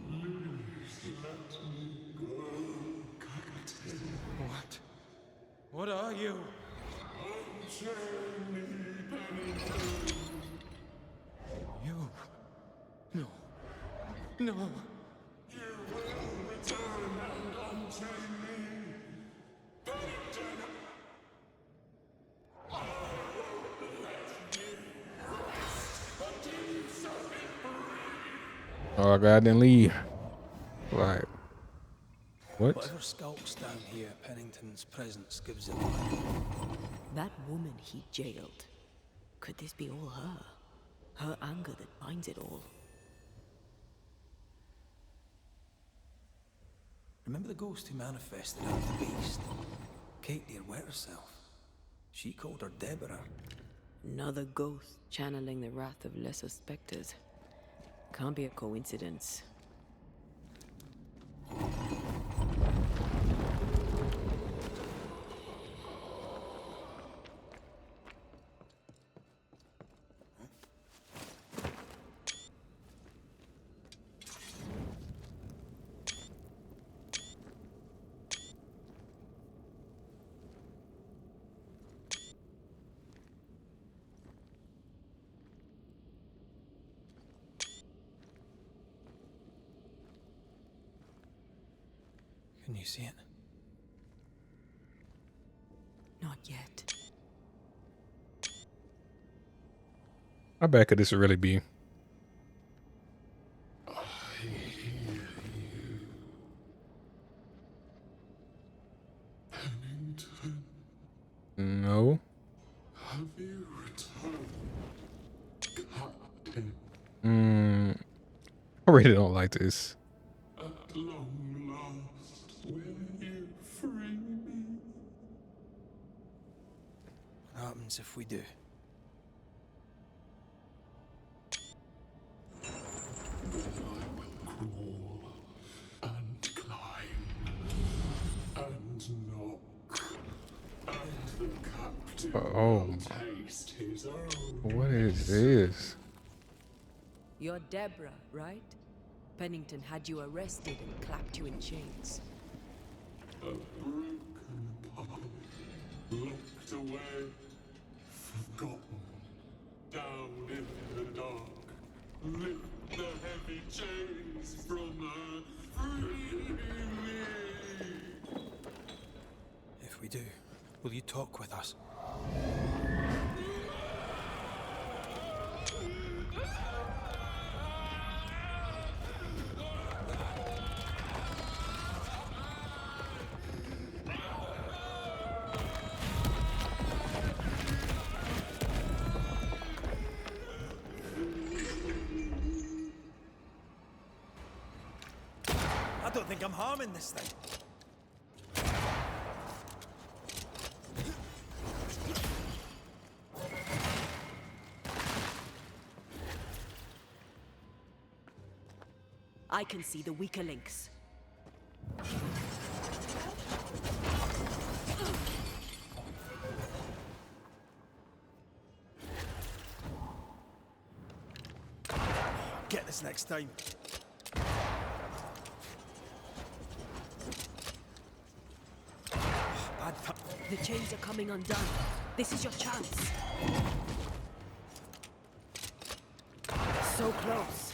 Please let me go, Captain. What? What are you? Unchain me, Pennington. You? No. No. You will return and unchain me, Pennington. I will let you rest until you set me free. Oh, God, I didn't leave. Like, what? Whatever skulks down here, Pennington's presence gives it life. That woman he jailed. Could this be all her? Her anger that binds it all. Remember the ghost who manifested out of the beast? Kate near wet herself. She called her Deborah. Another ghost channeling the wrath of lesser specters. Can't be a coincidence. Can you see it? Not yet. How bad could this really be? I hear you, Pennington. No. Have you returned, Captain? I really don't like this. At long last, will you free me? What happens if we do? Then I will crawl and climb and knock, and the captain Oh, will taste his own. what is this? You're Deborah, right? Pennington had you arrested and clapped you in chains. A broken path, locked away, forgotten, down in the dark. Lift the heavy chains from her, free me. If we do, will you talk with us? I don't think I'm harming this thing. I can see the weaker links. Get the this next time. The chains are coming undone. This is your chance. So close.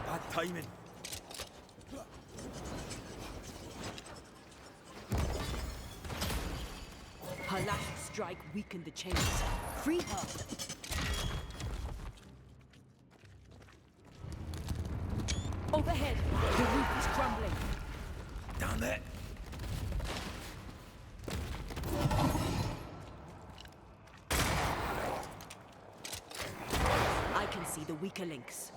Bad timing. Her last strike weakened the chains. Free her. Overhead, the roof is crumbling. Down there. I can see the weaker links.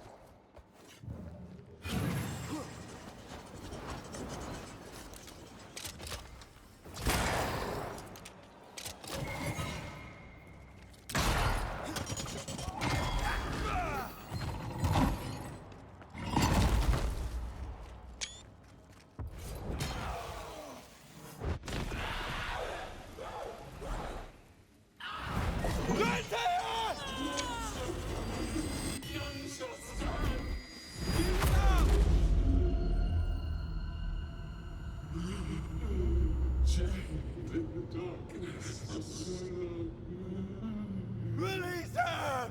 Release her!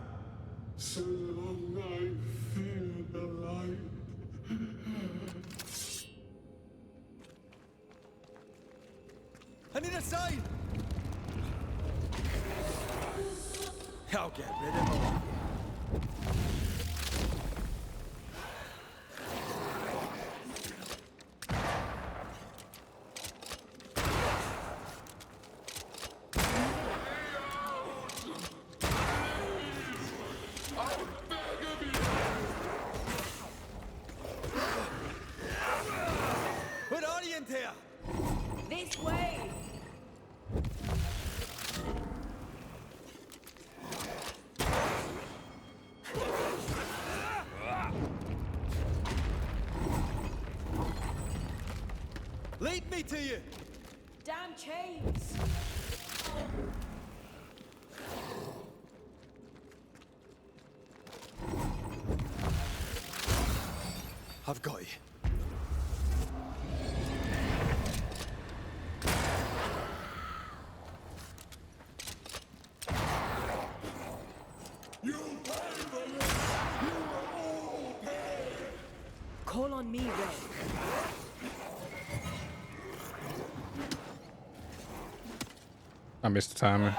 So long I fear the light. I need a sign! I'll get rid of her. What are you in here? This way! Lead me to you! Damn chains! I've got you. You pay for this! You will all pay! Call on me, Red. I missed the timer.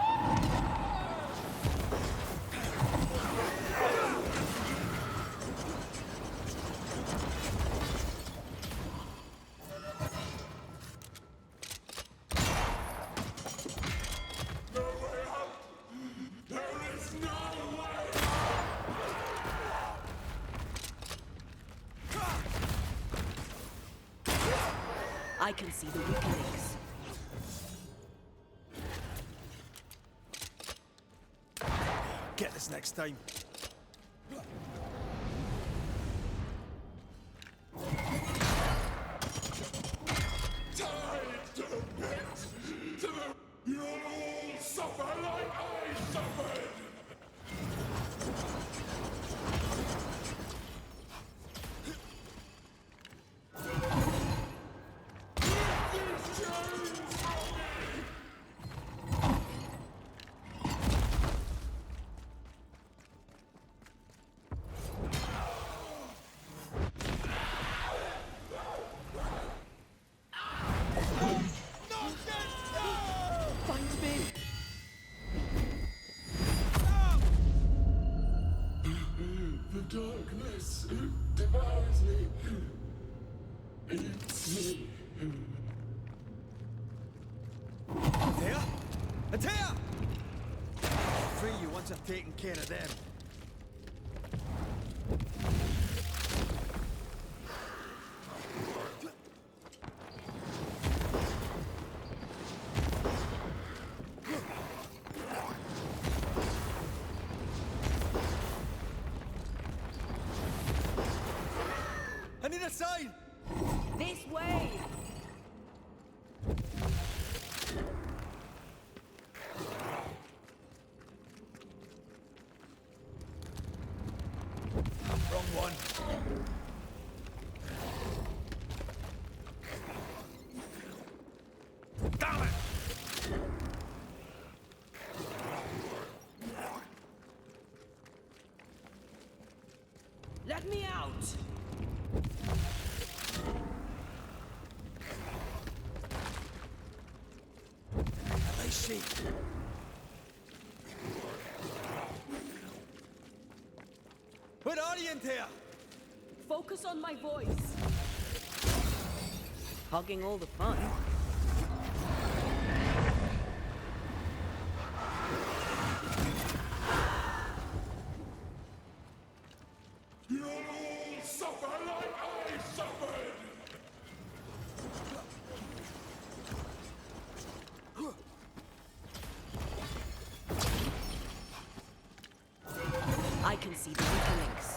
No way out! There is no way! I can see the weaker links. Get this next time. Tied to the pit! To the... You'll all suffer like I suffered! Lift these chains from me! Find me! The darkness, it devours me. Eats me. Antea? Antea! I'll free you once I've taken care of them. I need a sign! This way! Wrong one. Damn it! Let me out! I see. Where are you in there? Focus on my voice. Hogging all the fun. You'll all suffer like I suffered! I can see the weaker links.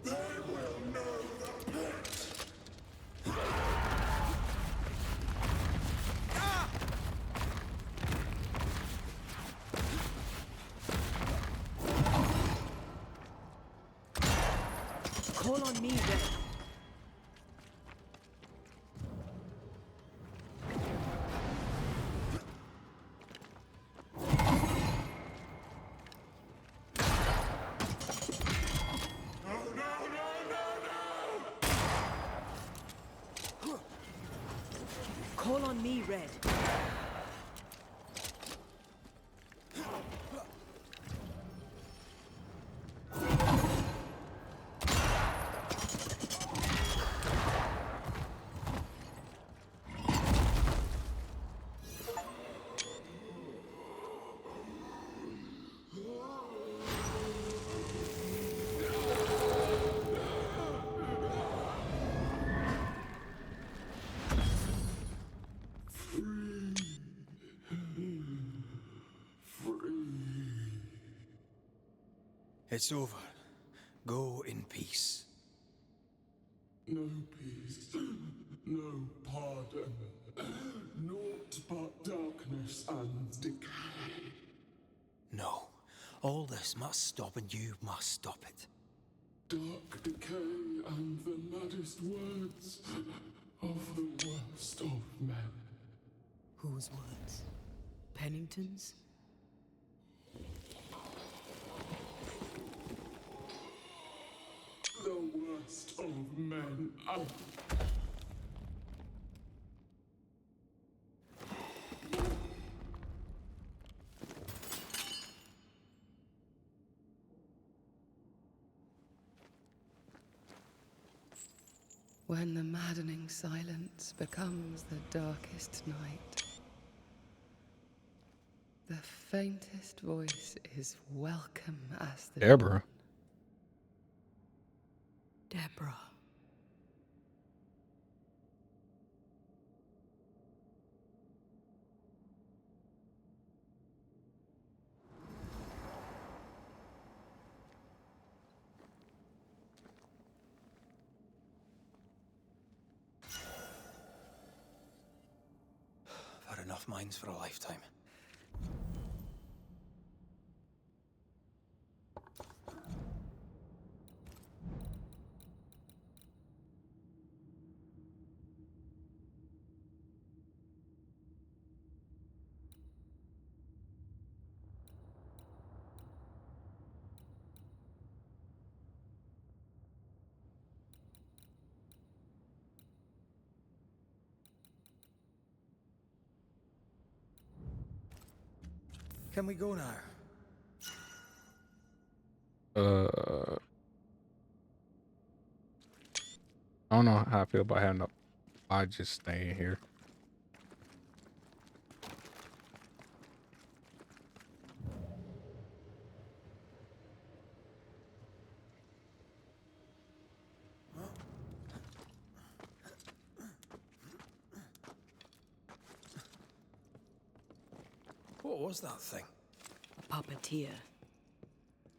They will know the pit! Call on me, Red. No, no, no, no, no! Call on me, Red. It's over. Go in peace. No peace, no pardon, naught but darkness and decay. No. All this must stop and you must stop it. Dark decay and the maddest words of the worst of men. Whose words? Pennington's? The worst of men. When the maddening silence becomes the darkest night, the faintest voice is welcome as the Deborah. Deborah. I've had enough minds for a lifetime. Can we go now? I don't know how I feel about having I just staying here. What was that thing? A puppeteer.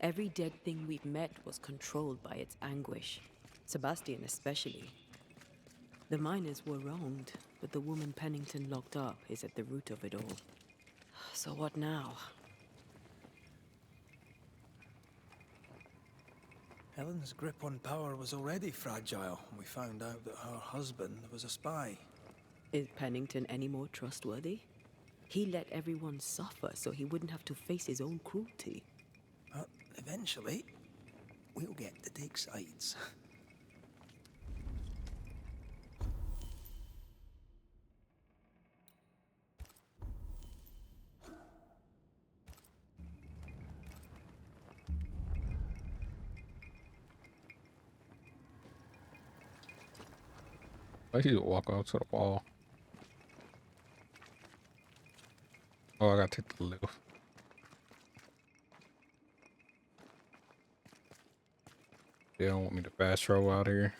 Every dead thing we've met was controlled by its anguish. Sebastian especially. The miners were wronged, but the woman Pennington locked up is at the root of it all. So what now? Helen's grip on power was already fragile when we found out that her husband was a spy. Is Pennington any more trustworthy? He let everyone suffer so he wouldn't have to face his own cruelty. But eventually, we'll get to take sides. I need to walk out to the wall. Oh, I gotta take the lift. They don't want me to fast travel out here.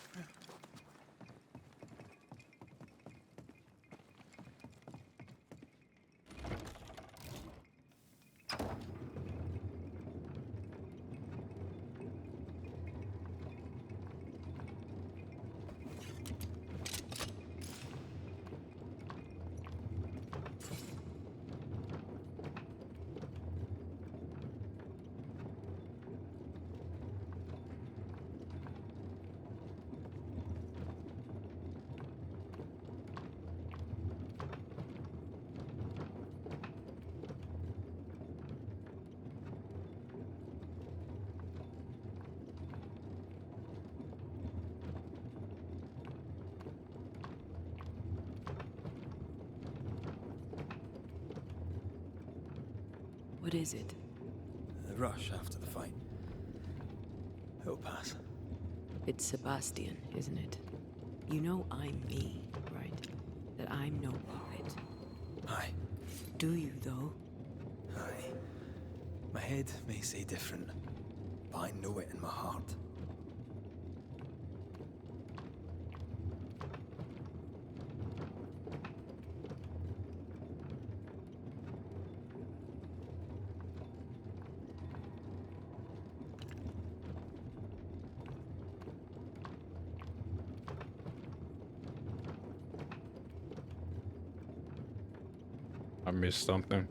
What is it? The rush after the fight. It'll pass. It's Sebastian, isn't it? You know I'm me, right? That I'm no puppet. Aye. Do you, though? Aye. My head may say different, but I know it in my heart. I missed something.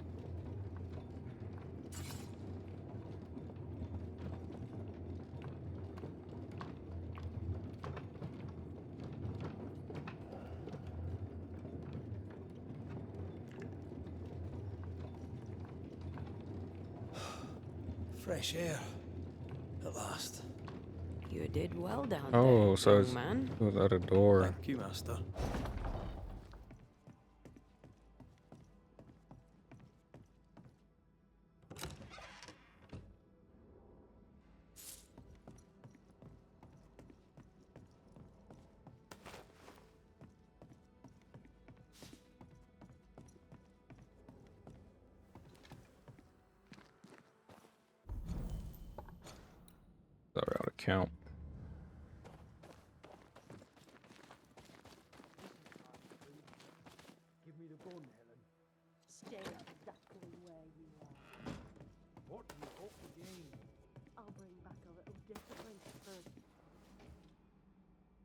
Fresh air. At last. You did well down Oh, there, so young it's, man. it was at a door. Thank you, Master. Sorry, out of count. Give me the gun, Helen. Stay exactly where you are. What do you hope to gain? I'll bring back a little discipline first.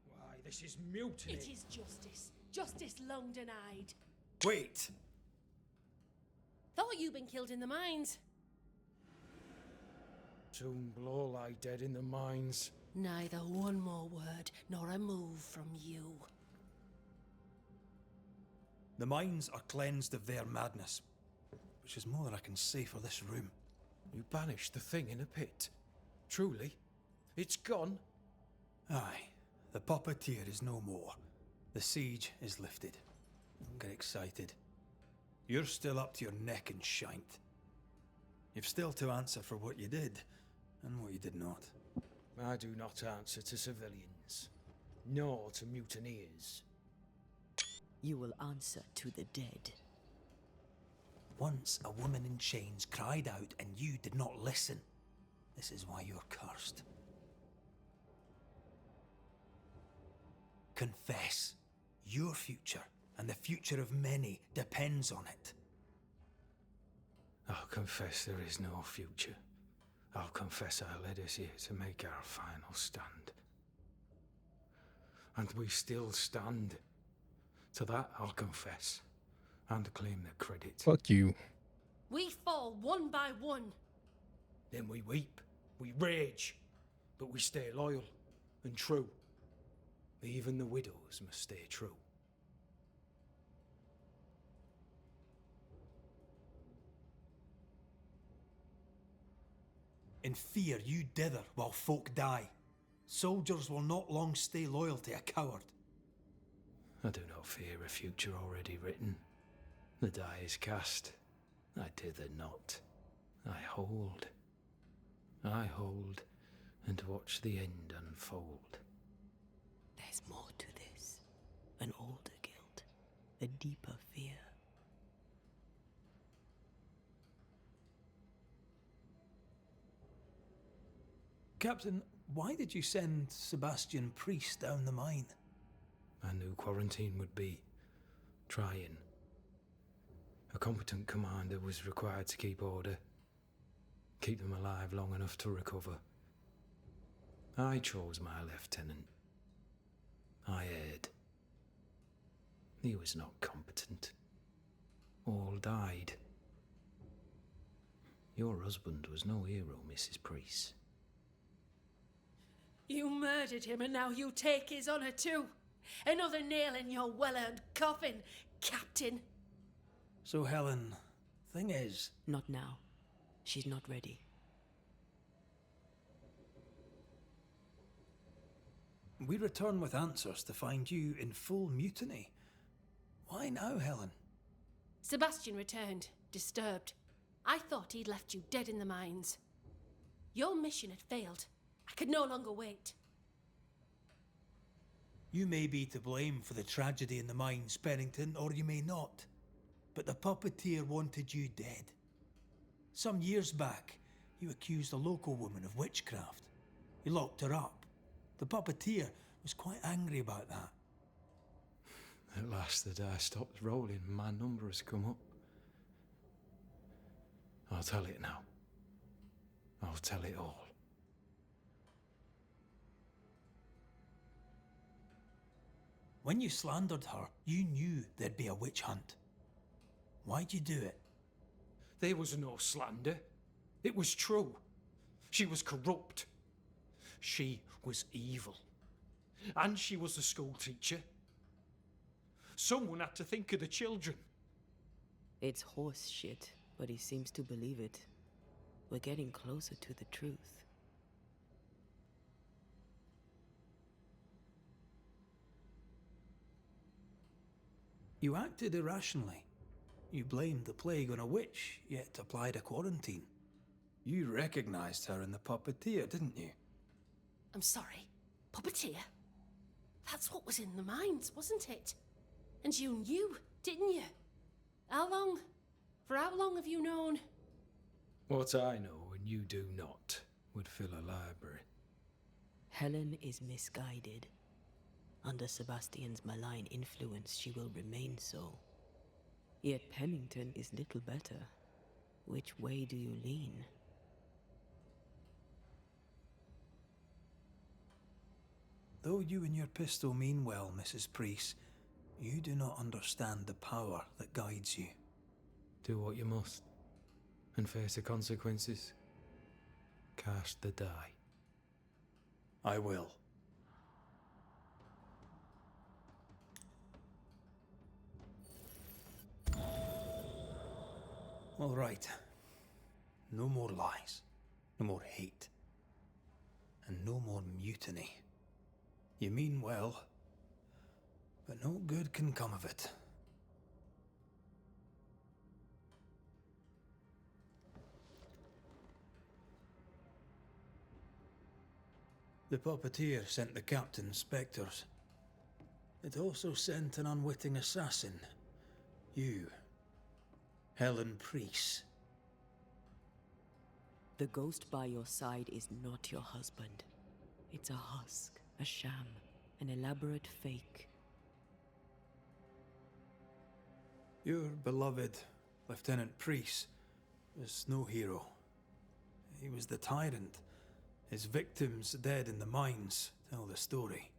Why, this is mutiny. It is justice. Justice long denied. Wait! Thought you'd been killed in the mines. Soon blow lie dead in the mines. Neither one more word nor a move from you. The mines are cleansed of their madness, which is more than I can say for this room. You banished the thing in a pit. Truly? It's gone? Aye. The puppeteer is no more. The siege is lifted. Don't get excited. You're still up to your neck in shite. You've still to answer for what you did, and what you did not. I do not answer to civilians, nor to mutineers. You will answer to the dead. Once a woman in chains cried out and you did not listen. This is why you're cursed. Confess. Your future and the future of many depends on it. I'll confess there is no future. I'll confess I led us here to make our final stand. And we still stand. To that I'll confess, and claim the credit. Fuck you. We fall one by one. Then we weep, we rage, but we stay loyal and true. Even the widows must stay true. In fear you dither while folk die. Soldiers will not long stay loyal to a coward. I do not fear a future already written. The die is cast. I dither not. I hold, and watch the end unfold. There's more to this. An older guilt. A deeper fear. Captain, why did you send Sebastian Priest down the mine? I knew quarantine would be trying. A competent commander was required to keep order, keep them alive long enough to recover. I chose my lieutenant. I erred. He was not competent. All died. Your husband was no hero, Mrs. Priest. You murdered him and now you take his honour too. Another nail in your well-earned coffin, Captain. So Helen, thing is... Not now. She's not ready. We return with answers to find you in full mutiny. Why now, Helen? Sebastian returned, disturbed. I thought he'd left you dead in the mines. Your mission had failed. I could no longer wait. You may be to blame for the tragedy in the mines, Pennington, or you may not. But the puppeteer wanted you dead. Some years back, you accused a local woman of witchcraft. You locked her up. The puppeteer was quite angry about that. At last the die stopped rolling and my number has come up. I'll tell it now. I'll tell it all. When you slandered her, you knew there'd be a witch hunt. Why'd you do it? There was no slander. It was true. She was corrupt. She was evil. And she was a school teacher. Someone had to think of the children. It's horse shit, but he seems to believe it. We're getting closer to the truth. You acted irrationally. You blamed the plague on a witch, yet applied a quarantine. You recognized her in the puppeteer, didn't you? I'm sorry. Puppeteer? That's what was in the mines, wasn't it? And you knew, didn't you? How long? For how long have you known? What I know and you do not would fill a library. Helen is misguided. Under Sebastian's malign influence, she will remain so. Yet Pennington is little better. Which way do you lean? Though you and your pistol mean well, Mrs. Priest, you do not understand the power that guides you. Do what you must, and face the consequences. Cast the die. I will. All right. No more lies. No more hate. And no more mutiny. You mean well, but no good can come of it. The puppeteer sent the captain spectres. It also sent an unwitting assassin. You. Helen Priest. The ghost by your side is not your husband. It's a husk, a sham, an elaborate fake. Your beloved Lieutenant Priest was no hero. He was the tyrant. His victims dead in the mines tell the story.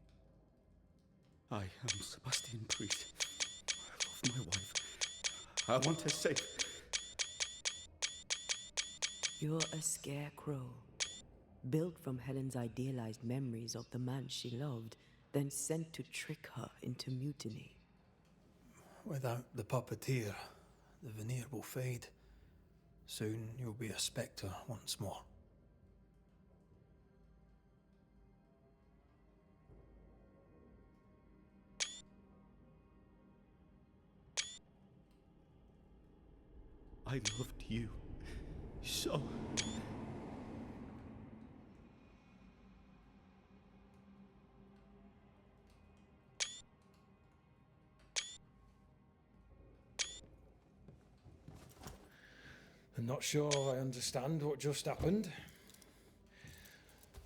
I am Sebastian Priest. I love my wife. I want her safe. You're a scarecrow, built from Helen's idealized memories of the man she loved, then sent to trick her into mutiny. Without the puppeteer, the veneer will fade. Soon you'll be a spectre once more. I loved you so. I'm not sure I understand what just happened.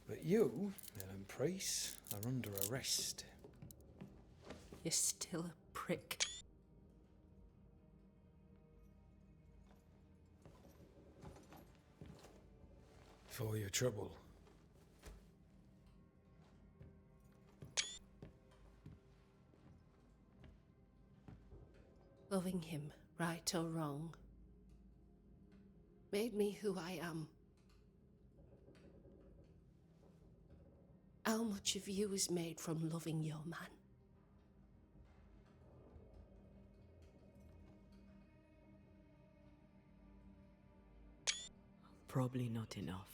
But you, Ellen Price, are under arrest. You're still a prick. For your trouble. Loving him, right or wrong, made me who I am. How much of you is made from loving your man? Probably not enough.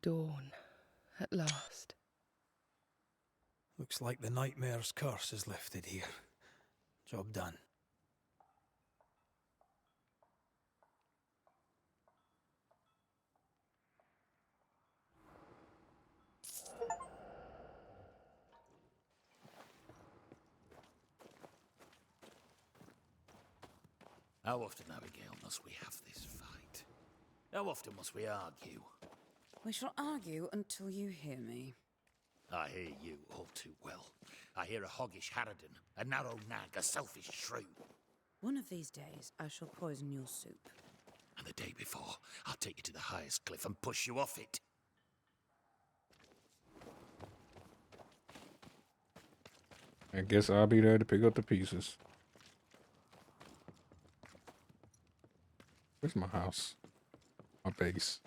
Dawn, at last. Looks like the nightmare's curse is lifted here. Job done. How often, Abigail, must we have this fight? How often must we argue? We shall argue until you hear me. I hear you all too well. I hear a hoggish harridan, a narrow nag, a selfish shrew. One of these days, I shall poison your soup. And the day before, I'll take you to the highest cliff and push you off it. I guess I'll be there to pick up the pieces. Where's my house? My base.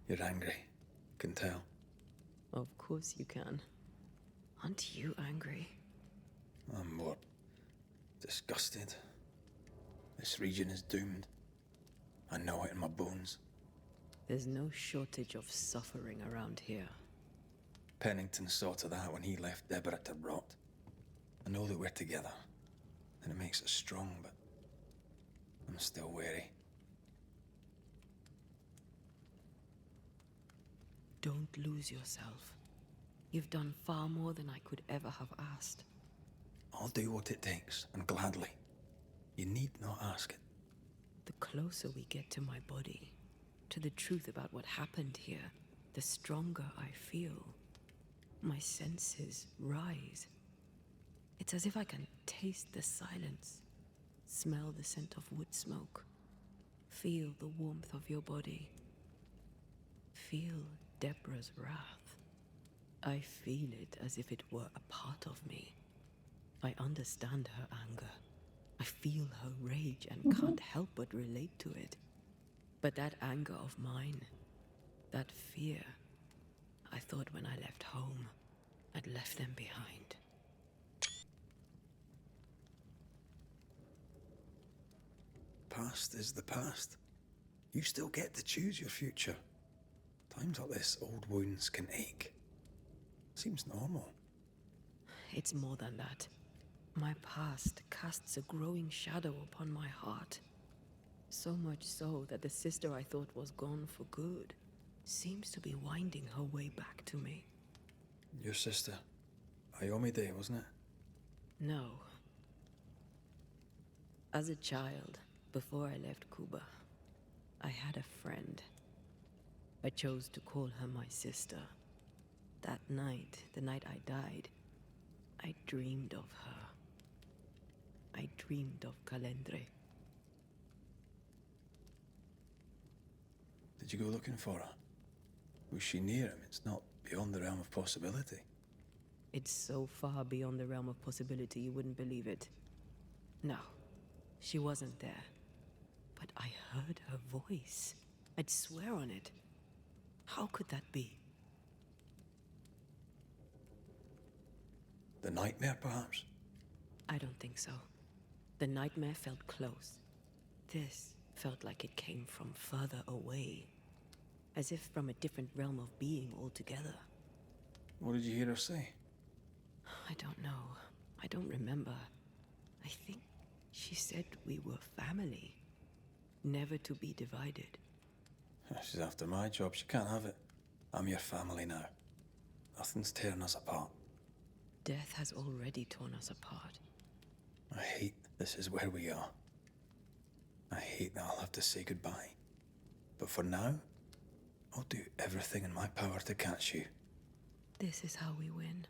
You're angry. Can tell. Of course you can. Aren't you angry? I'm more disgusted. This region is doomed. I know it in my bones. There's no shortage of suffering around here. Pennington saw to that when he left Deborah to rot. I know that we're together, and it makes us strong, but I'm still wary. Don't lose yourself. You've done far more than I could ever have asked. I'll do what it takes, and gladly. You need not ask it. The closer we get to my body, to the truth about what happened here, the stronger I feel. My senses rise. It's as if I can taste the silence, smell the scent of wood smoke, feel the warmth of your body, feel Deborah's wrath. I feel it as if it were a part of me. I understand her anger. I feel her rage and can't help but relate to it. But that anger of mine, that fear, I thought when I left home, I'd left them behind. Past is the past. You still get to choose your future. Times like this, old wounds can ache. Seems normal. It's more than that. My past casts a growing shadow upon my heart. So much so that the sister I thought was gone for good seems to be winding her way back to me. Your sister. Iomide, wasn't it? No. As a child, before I left Cuba, I had a friend. I chose to call her my sister. That night, the night I died, I dreamed of her. I dreamed of Calendre. Did you go looking for her? Was she near him? It's not beyond the realm of possibility. It's so far beyond the realm of possibility you wouldn't believe it. No, she wasn't there. But I heard her voice. I'd swear on it. How could that be? The nightmare, perhaps? I don't think so. The nightmare felt close. This felt like it came from further away. As if from a different realm of being altogether. What did you hear her say? I don't know. I don't remember. I think she said we were family. Never to be divided. She's after my job. She can't have it. I'm your family now. Nothing's tearing us apart. Death has already torn us apart. I hate this is where we are. I hate that I'll have to say goodbye. But for now, I'll do everything in my power to catch you. This is how we win.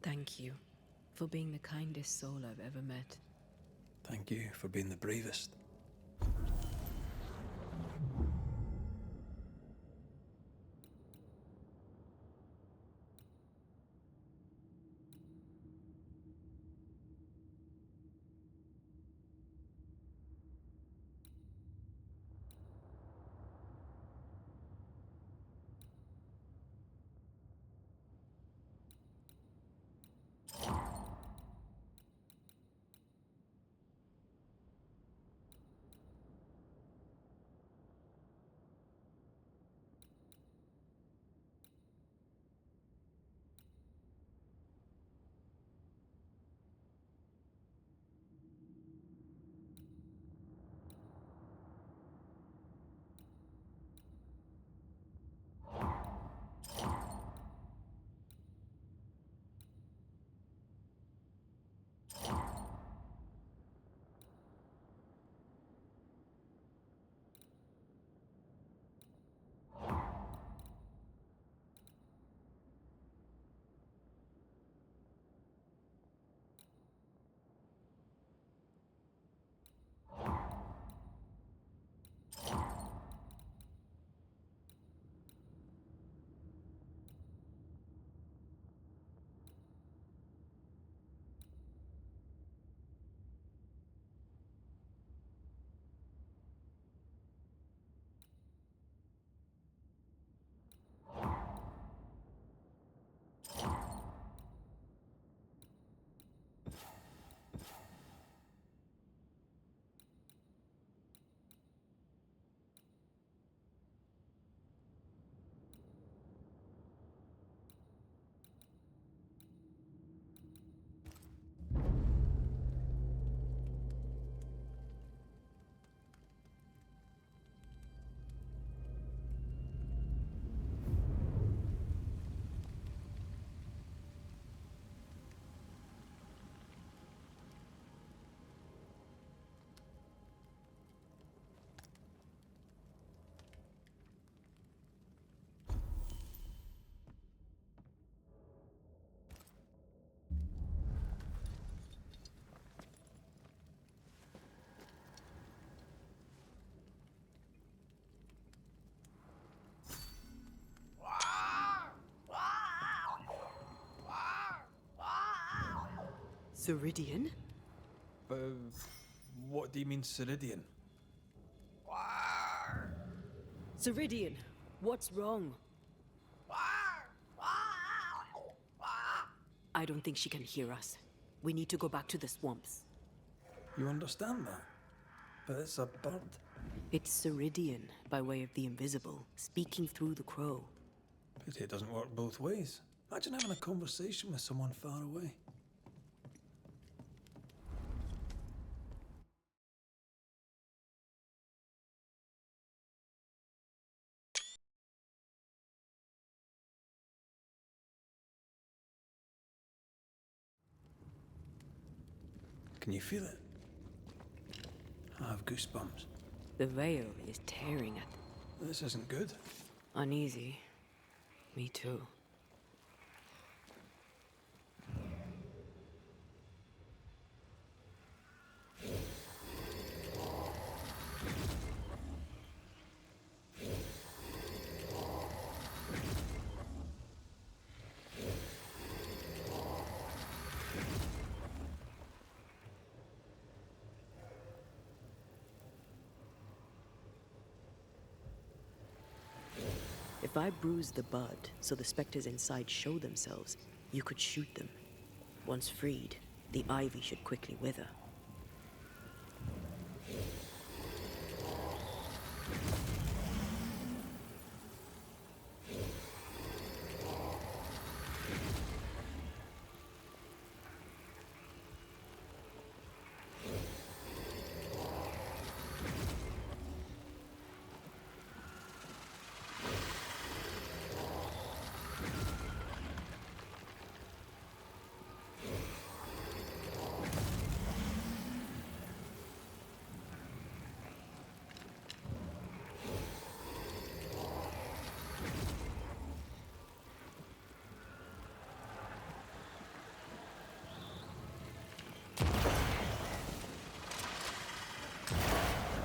Thank you for being the kindest soul I've ever met. Thank you for being the bravest. Siridean? What do you mean, Siridean? Siridean, what's wrong? I don't think she can hear us. We need to go back to the swamps. You understand that? But it's a bird. It's Siridean, by way of the invisible, speaking through the crow. Pity it doesn't work both ways. Imagine having a conversation with someone far away. Can you feel it? I have goosebumps. The veil is tearing at. This isn't good. Uneasy. Me too. If I bruise the bud so the specters inside show themselves, you could shoot them. Once freed, the ivy should quickly wither.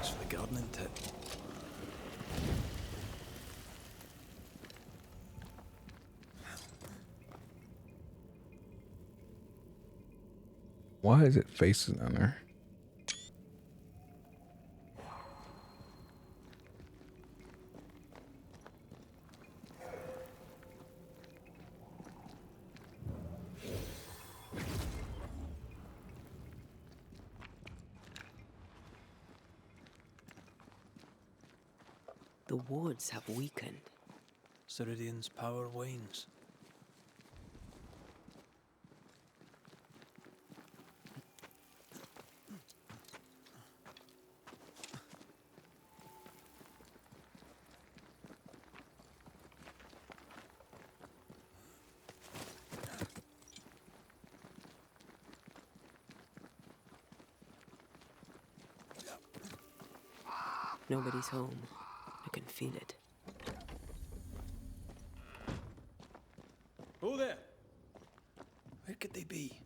Thanks for the gardening tip. Why is it faces on there? The wards have weakened. Siridean's power wanes. Nobody's home. I can feel it. Who there? Where could they be?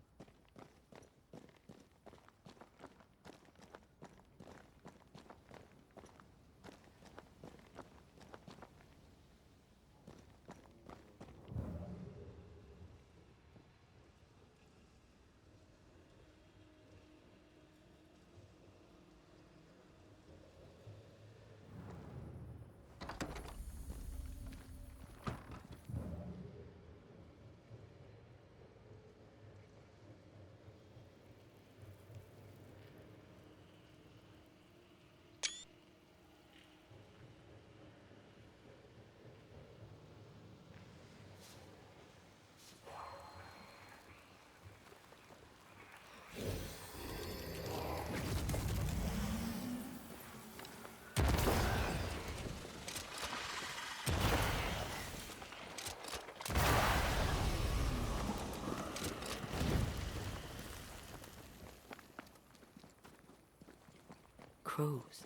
Crows.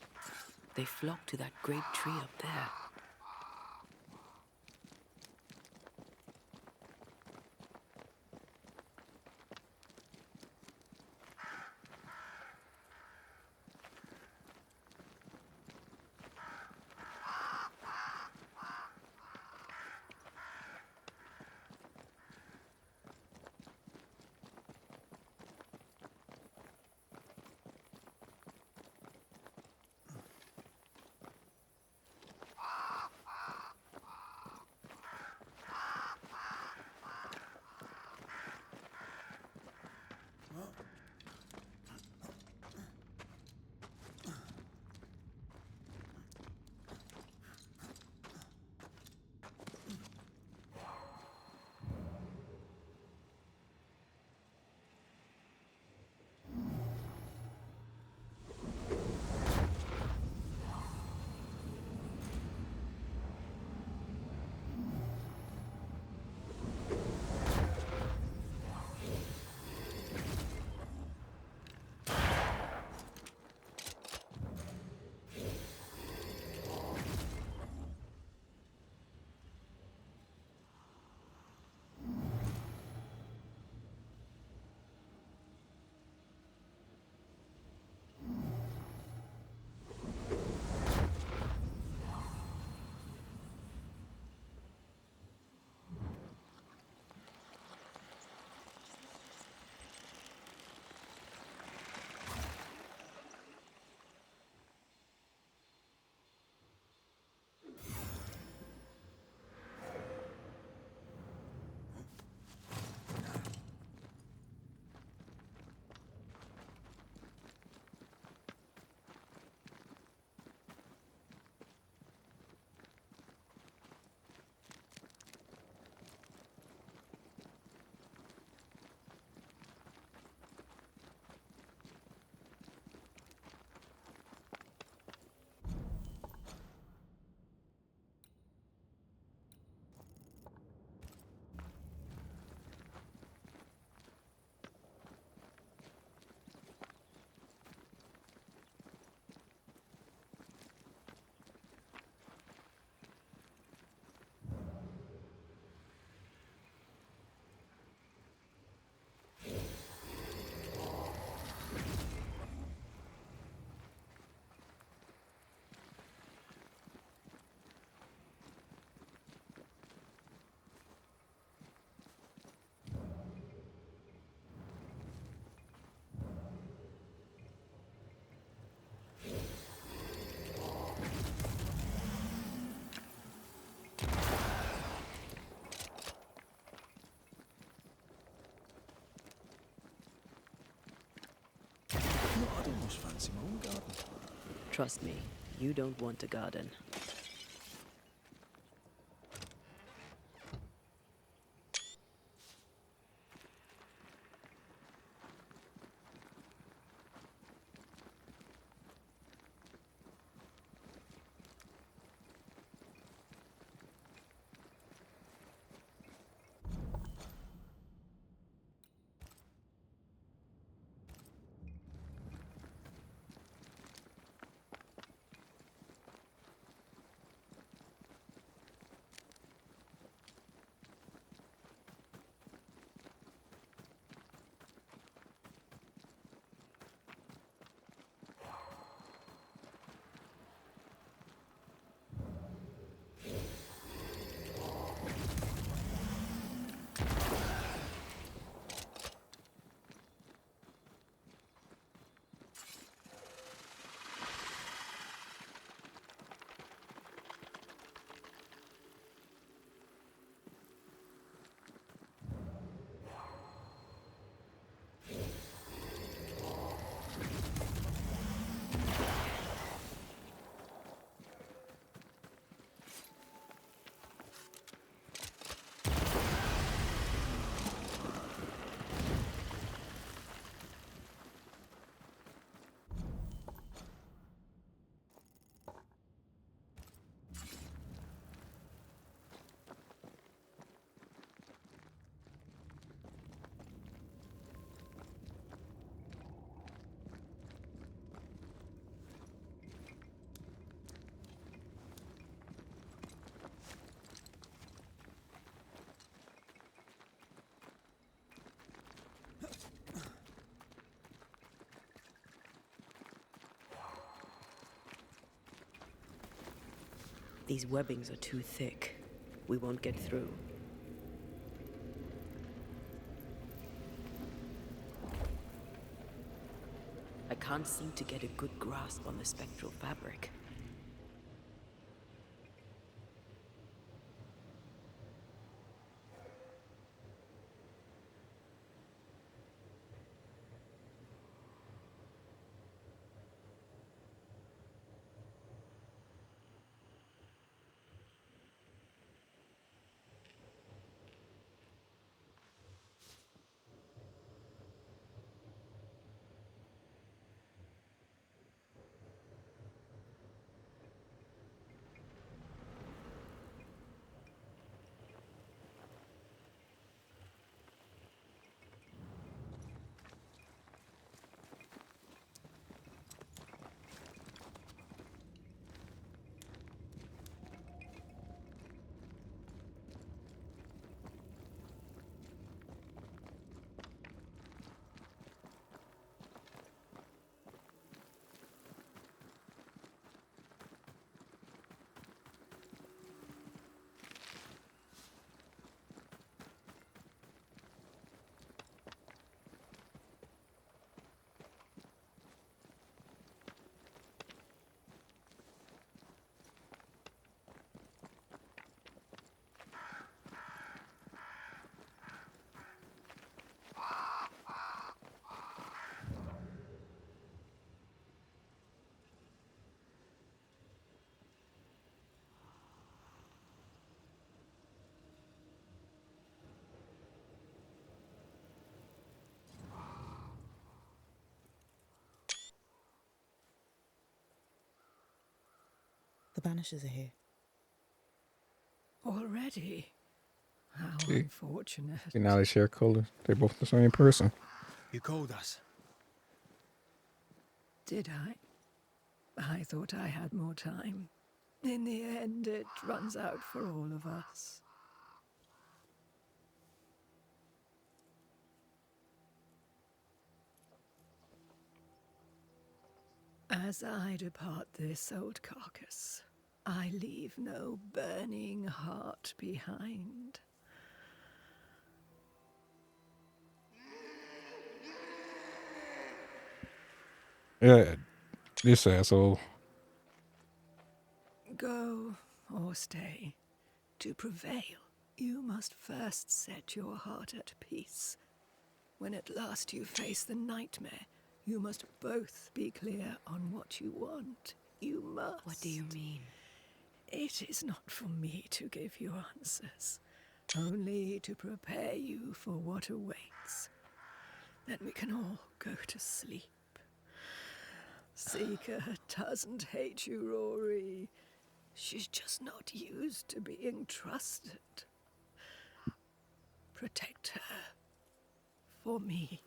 They flock to that great tree up there. almost fancy my own garden. Trust me, you don't want a garden. These webbings are too thick. We won't get through. I can't seem to get a good grasp on the spectral fabric. The Banishers are here. Already? How See? unfortunate. See, now they share colors. They're both the same person. You called us. Did I? I thought I had more time. In the end, it runs out for all of us. As I depart this old carcass, I leave no burning heart behind. Yeah, this asshole. Go or stay. To prevail, you must first set your heart at peace. When at last you face the nightmare, You must both be clear on what you want. You must. What do you mean? It is not for me to give you answers, only to prepare you for what awaits. Then we can all go to sleep. Seeker doesn't hate you, Rory. She's just not used to being trusted. Protect her. For me.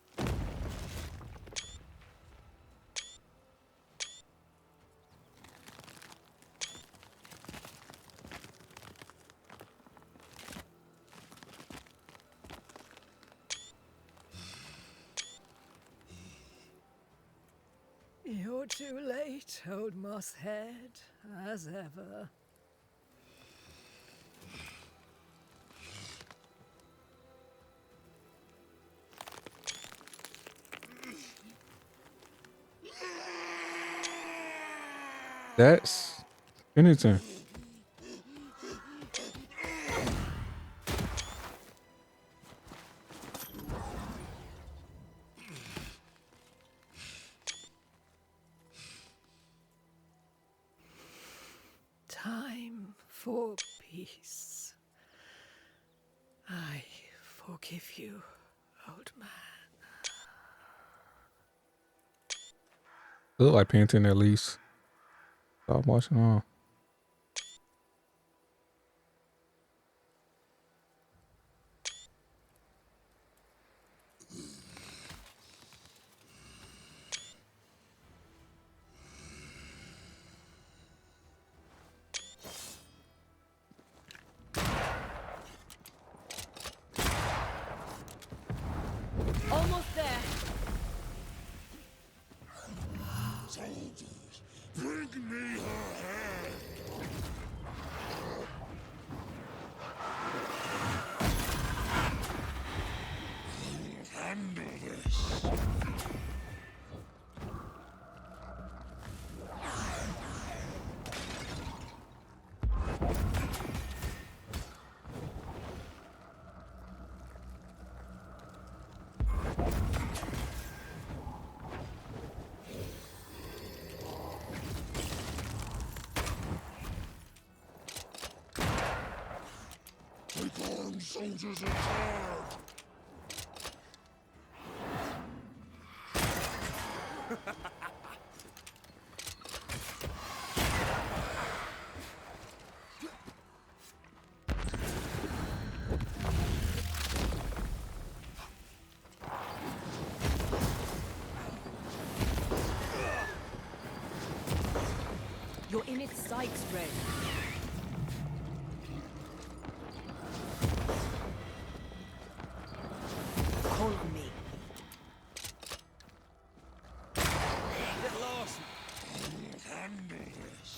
You're too late, old mosshead, as ever. That's Pennington. Time for peace. I forgive you, old man. Look like Pennington at least. Stop watching on. Almost there. Soldiers, bring me her head. I'll handle this. Take armed soldiers in charge. You're in its sights, Red. Call on me. Get lost. I'll handle this.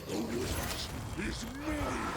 The witch is mine.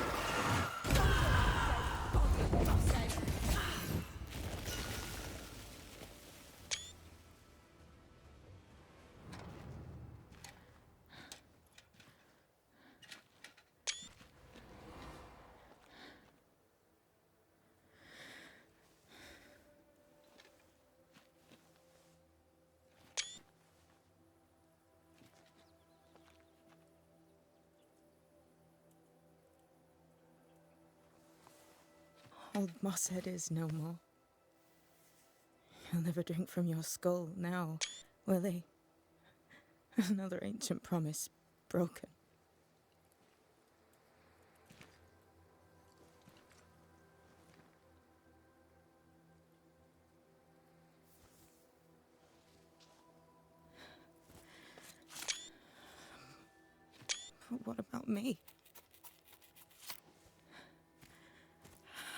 Old Mosshead is no more. He'll never drink from your skull now, will he? Another ancient promise broken. But what about me?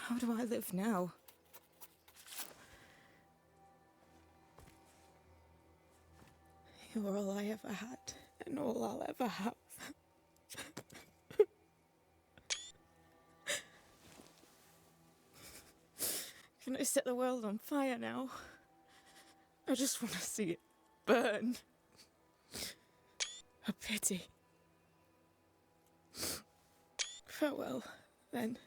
How do I live now? You're all I ever had, and all I'll ever have. Can I set the world on fire now? I just want to see it burn. A pity. Farewell, then.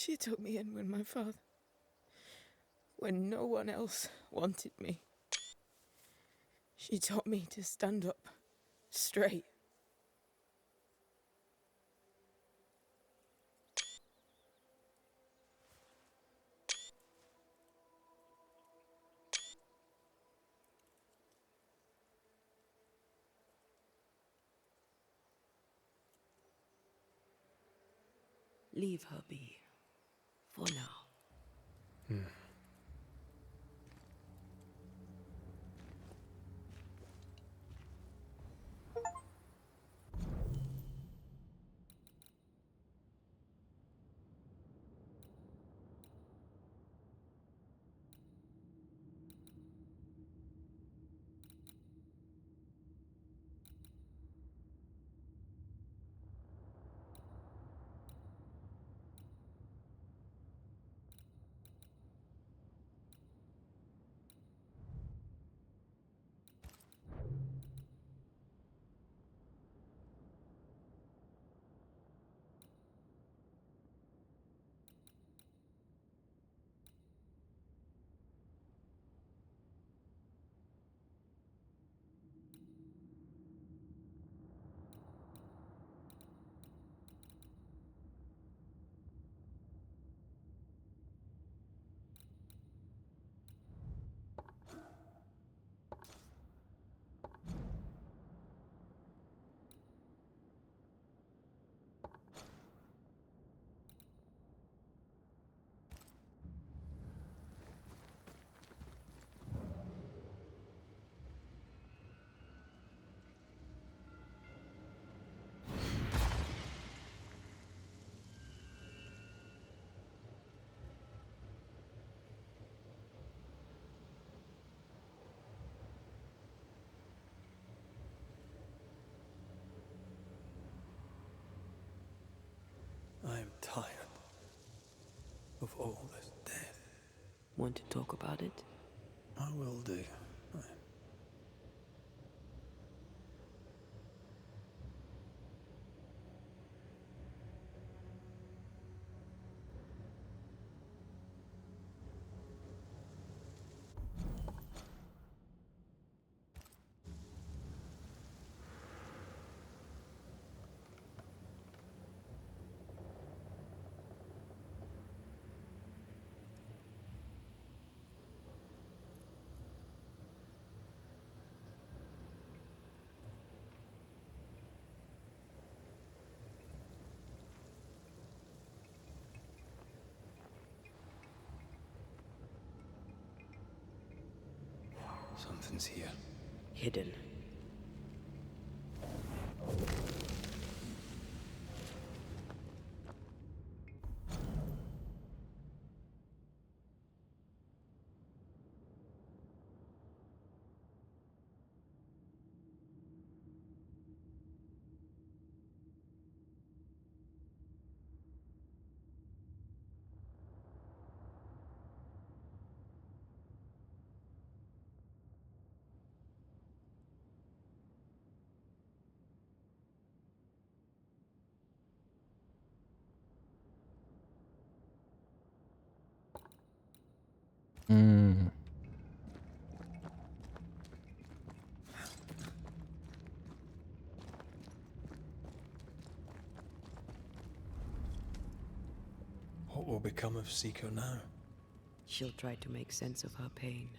She took me in when my father... when no one else wanted me. She taught me to stand up straight. Leave her be. For now. I'm tired of all this death. Want to talk about it? I will do. Something's here. Hidden. What will become of Seeker now? She'll try to make sense of her pain.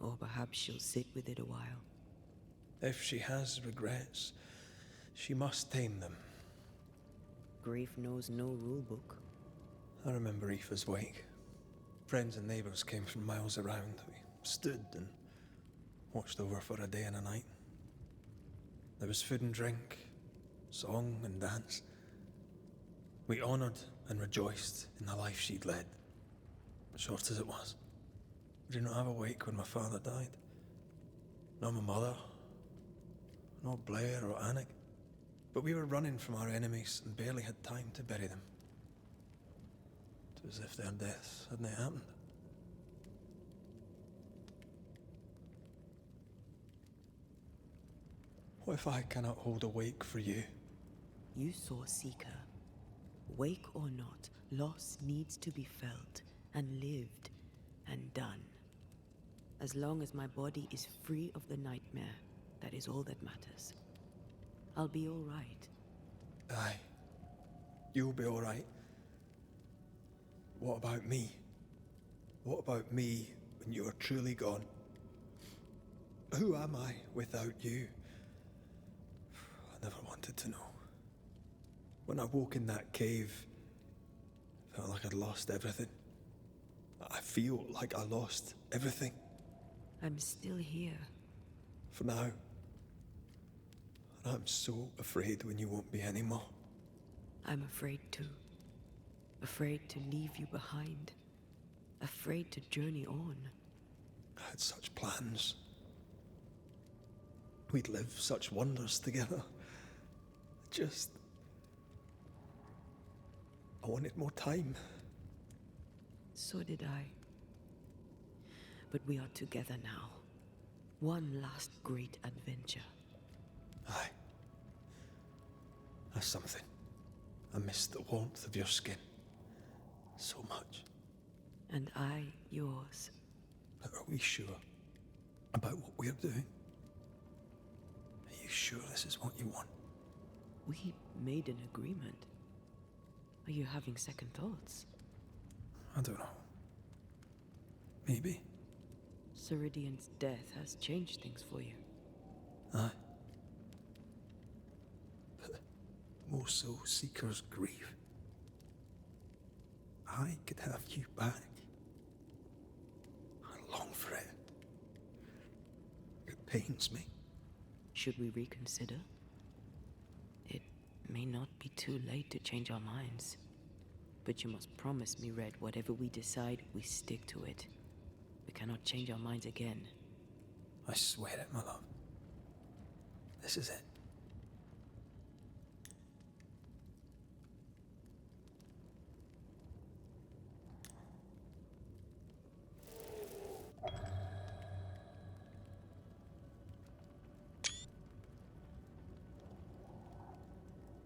Or perhaps she'll sit with it a while. If she has regrets, she must tame them. Grief knows no rule book. I remember Aoife's wake. Friends and neighbours came from miles around. We stood and watched over for a day and a night. There was food and drink, song and dance. We honoured and rejoiced in the life she'd led, short as it was. We did not have a wake when my father died. Nor my mother, nor Blair or Anik. But we were running from our enemies and barely had time to bury them. It was as if their deaths hadn't happened. What if I cannot hold a wake for you? You saw Seeker. Wake or not, loss needs to be felt and lived and done. As long as my body is free of the nightmare, that is all that matters. I'll be all right. Aye. You'll be all right. What about me? What about me when you are truly gone? Who am I without you? I never wanted to know. When I woke in that cave, I felt like I'd lost everything. I feel like I lost everything. I'm still here. For now. And I'm so afraid when you won't be anymore. I'm afraid too. Afraid to leave you behind. Afraid to journey on. I had such plans. We'd live such wonders together. I wanted more time. So did I. But we are together now. One last great adventure. Aye. That's something. I miss the warmth of your skin. So much. And I yours. But are we sure about what we're doing? Are you sure this is what you want? We made an agreement. Are you having second thoughts? I don't know. Maybe. Siridean's death has changed things for you. Aye. But more so Seeker's grief. I could have you back. I long for it. It pains me. Should we reconsider? It may not be too late to change our minds. But you must promise me, Red, whatever we decide, we stick to it. We cannot change our minds again. I swear it, my love. This is it.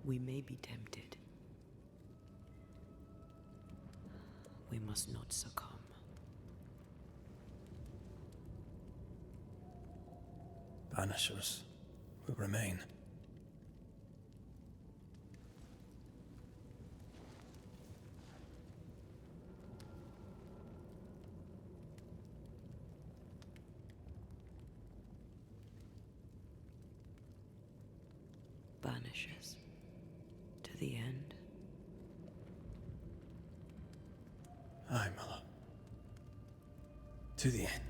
We may be tempted. We must not succumb. Banishers will remain. Banishers. To the end. Aye, my love. To the end.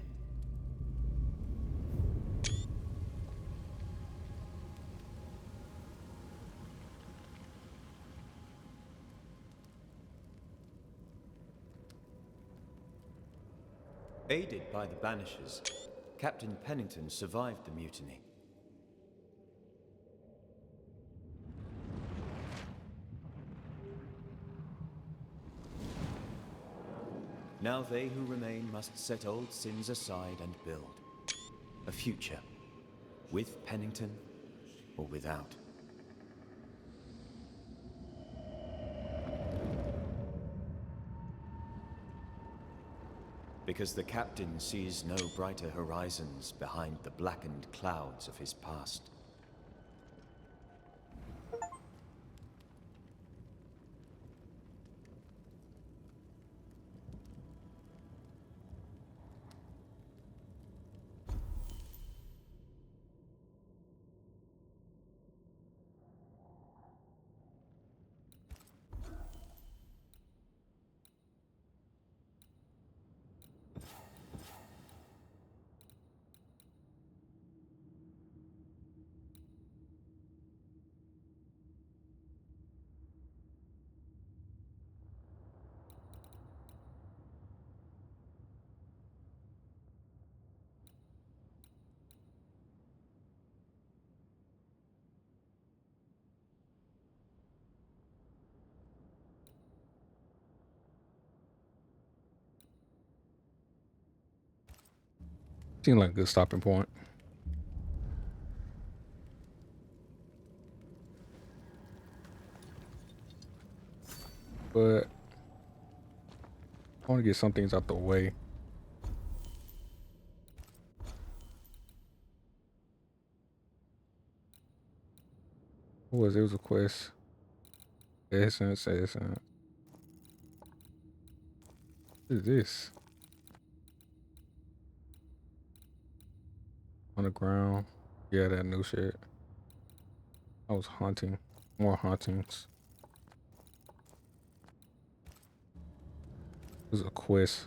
Aided by the Banishers, Captain Pennington survived the mutiny. Now they who remain must set old sins aside and build a future, with Pennington or without. Because the captain sees no brighter horizons behind the blackened clouds of his past. Seemed like a good stopping point. But I want to get some things out the way. What was it? It was a quest. Essence. What is this? On the ground. Yeah, that new shit. I was haunting. More hauntings. It was a quest.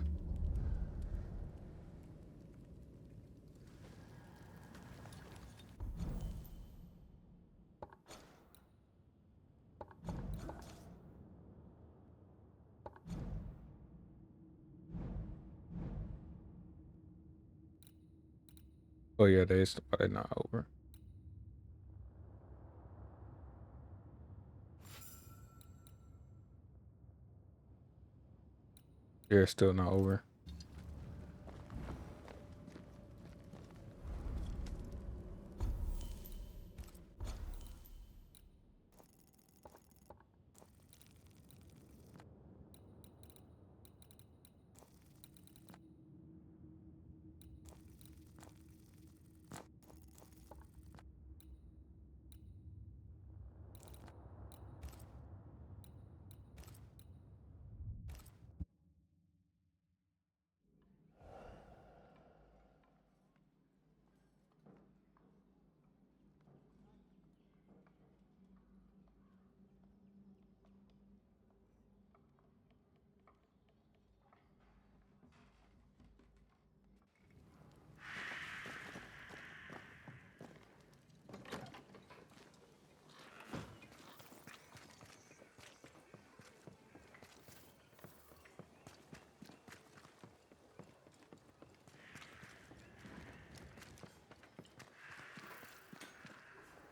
Oh yeah, they're probably not over. They're still not over.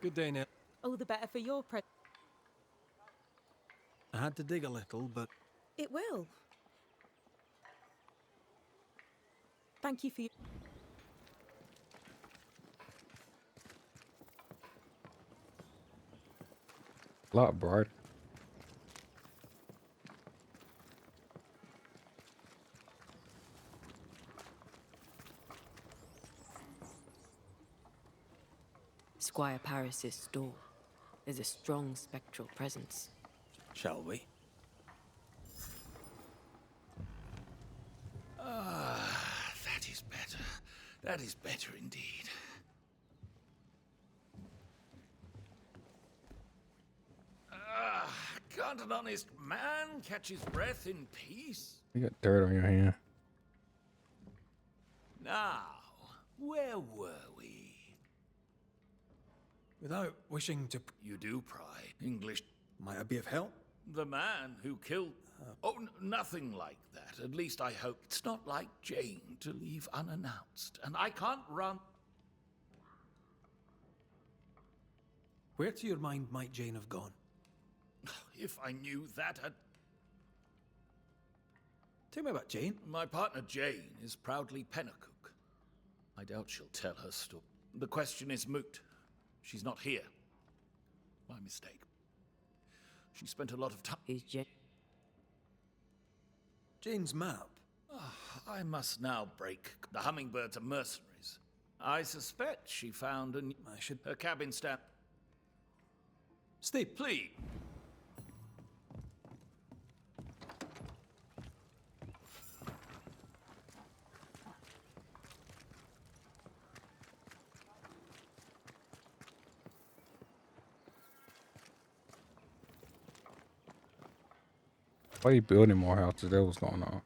Good day, Nell. Oh, the better for your pre. I had to dig a little, but It will. Thank you for your. A lot brighter. Squire Paris's store. There's a strong spectral presence. Shall we? Ah, that is better. That is better indeed. Ah, can't an honest man catch his breath in peace? You got dirt on your hand. Now, where were we? Without wishing to... You do pry. English. Might I be of help? The man who killed... nothing like that. At least I hope. It's not like Jane to leave unannounced, and I can't run... Where to your mind might Jane have gone? If I knew that, I'd... Tell me about Jane. My partner Jane is proudly Pennacook. I doubt she'll tell her story. The question is moot. She's not here. My mistake. She spent a lot of time... Is Jane's map? I must now break. The hummingbirds are mercenaries. I suspect she found a... Her cabin stamp... Stay. Please. Why are you building more houses? That was going on.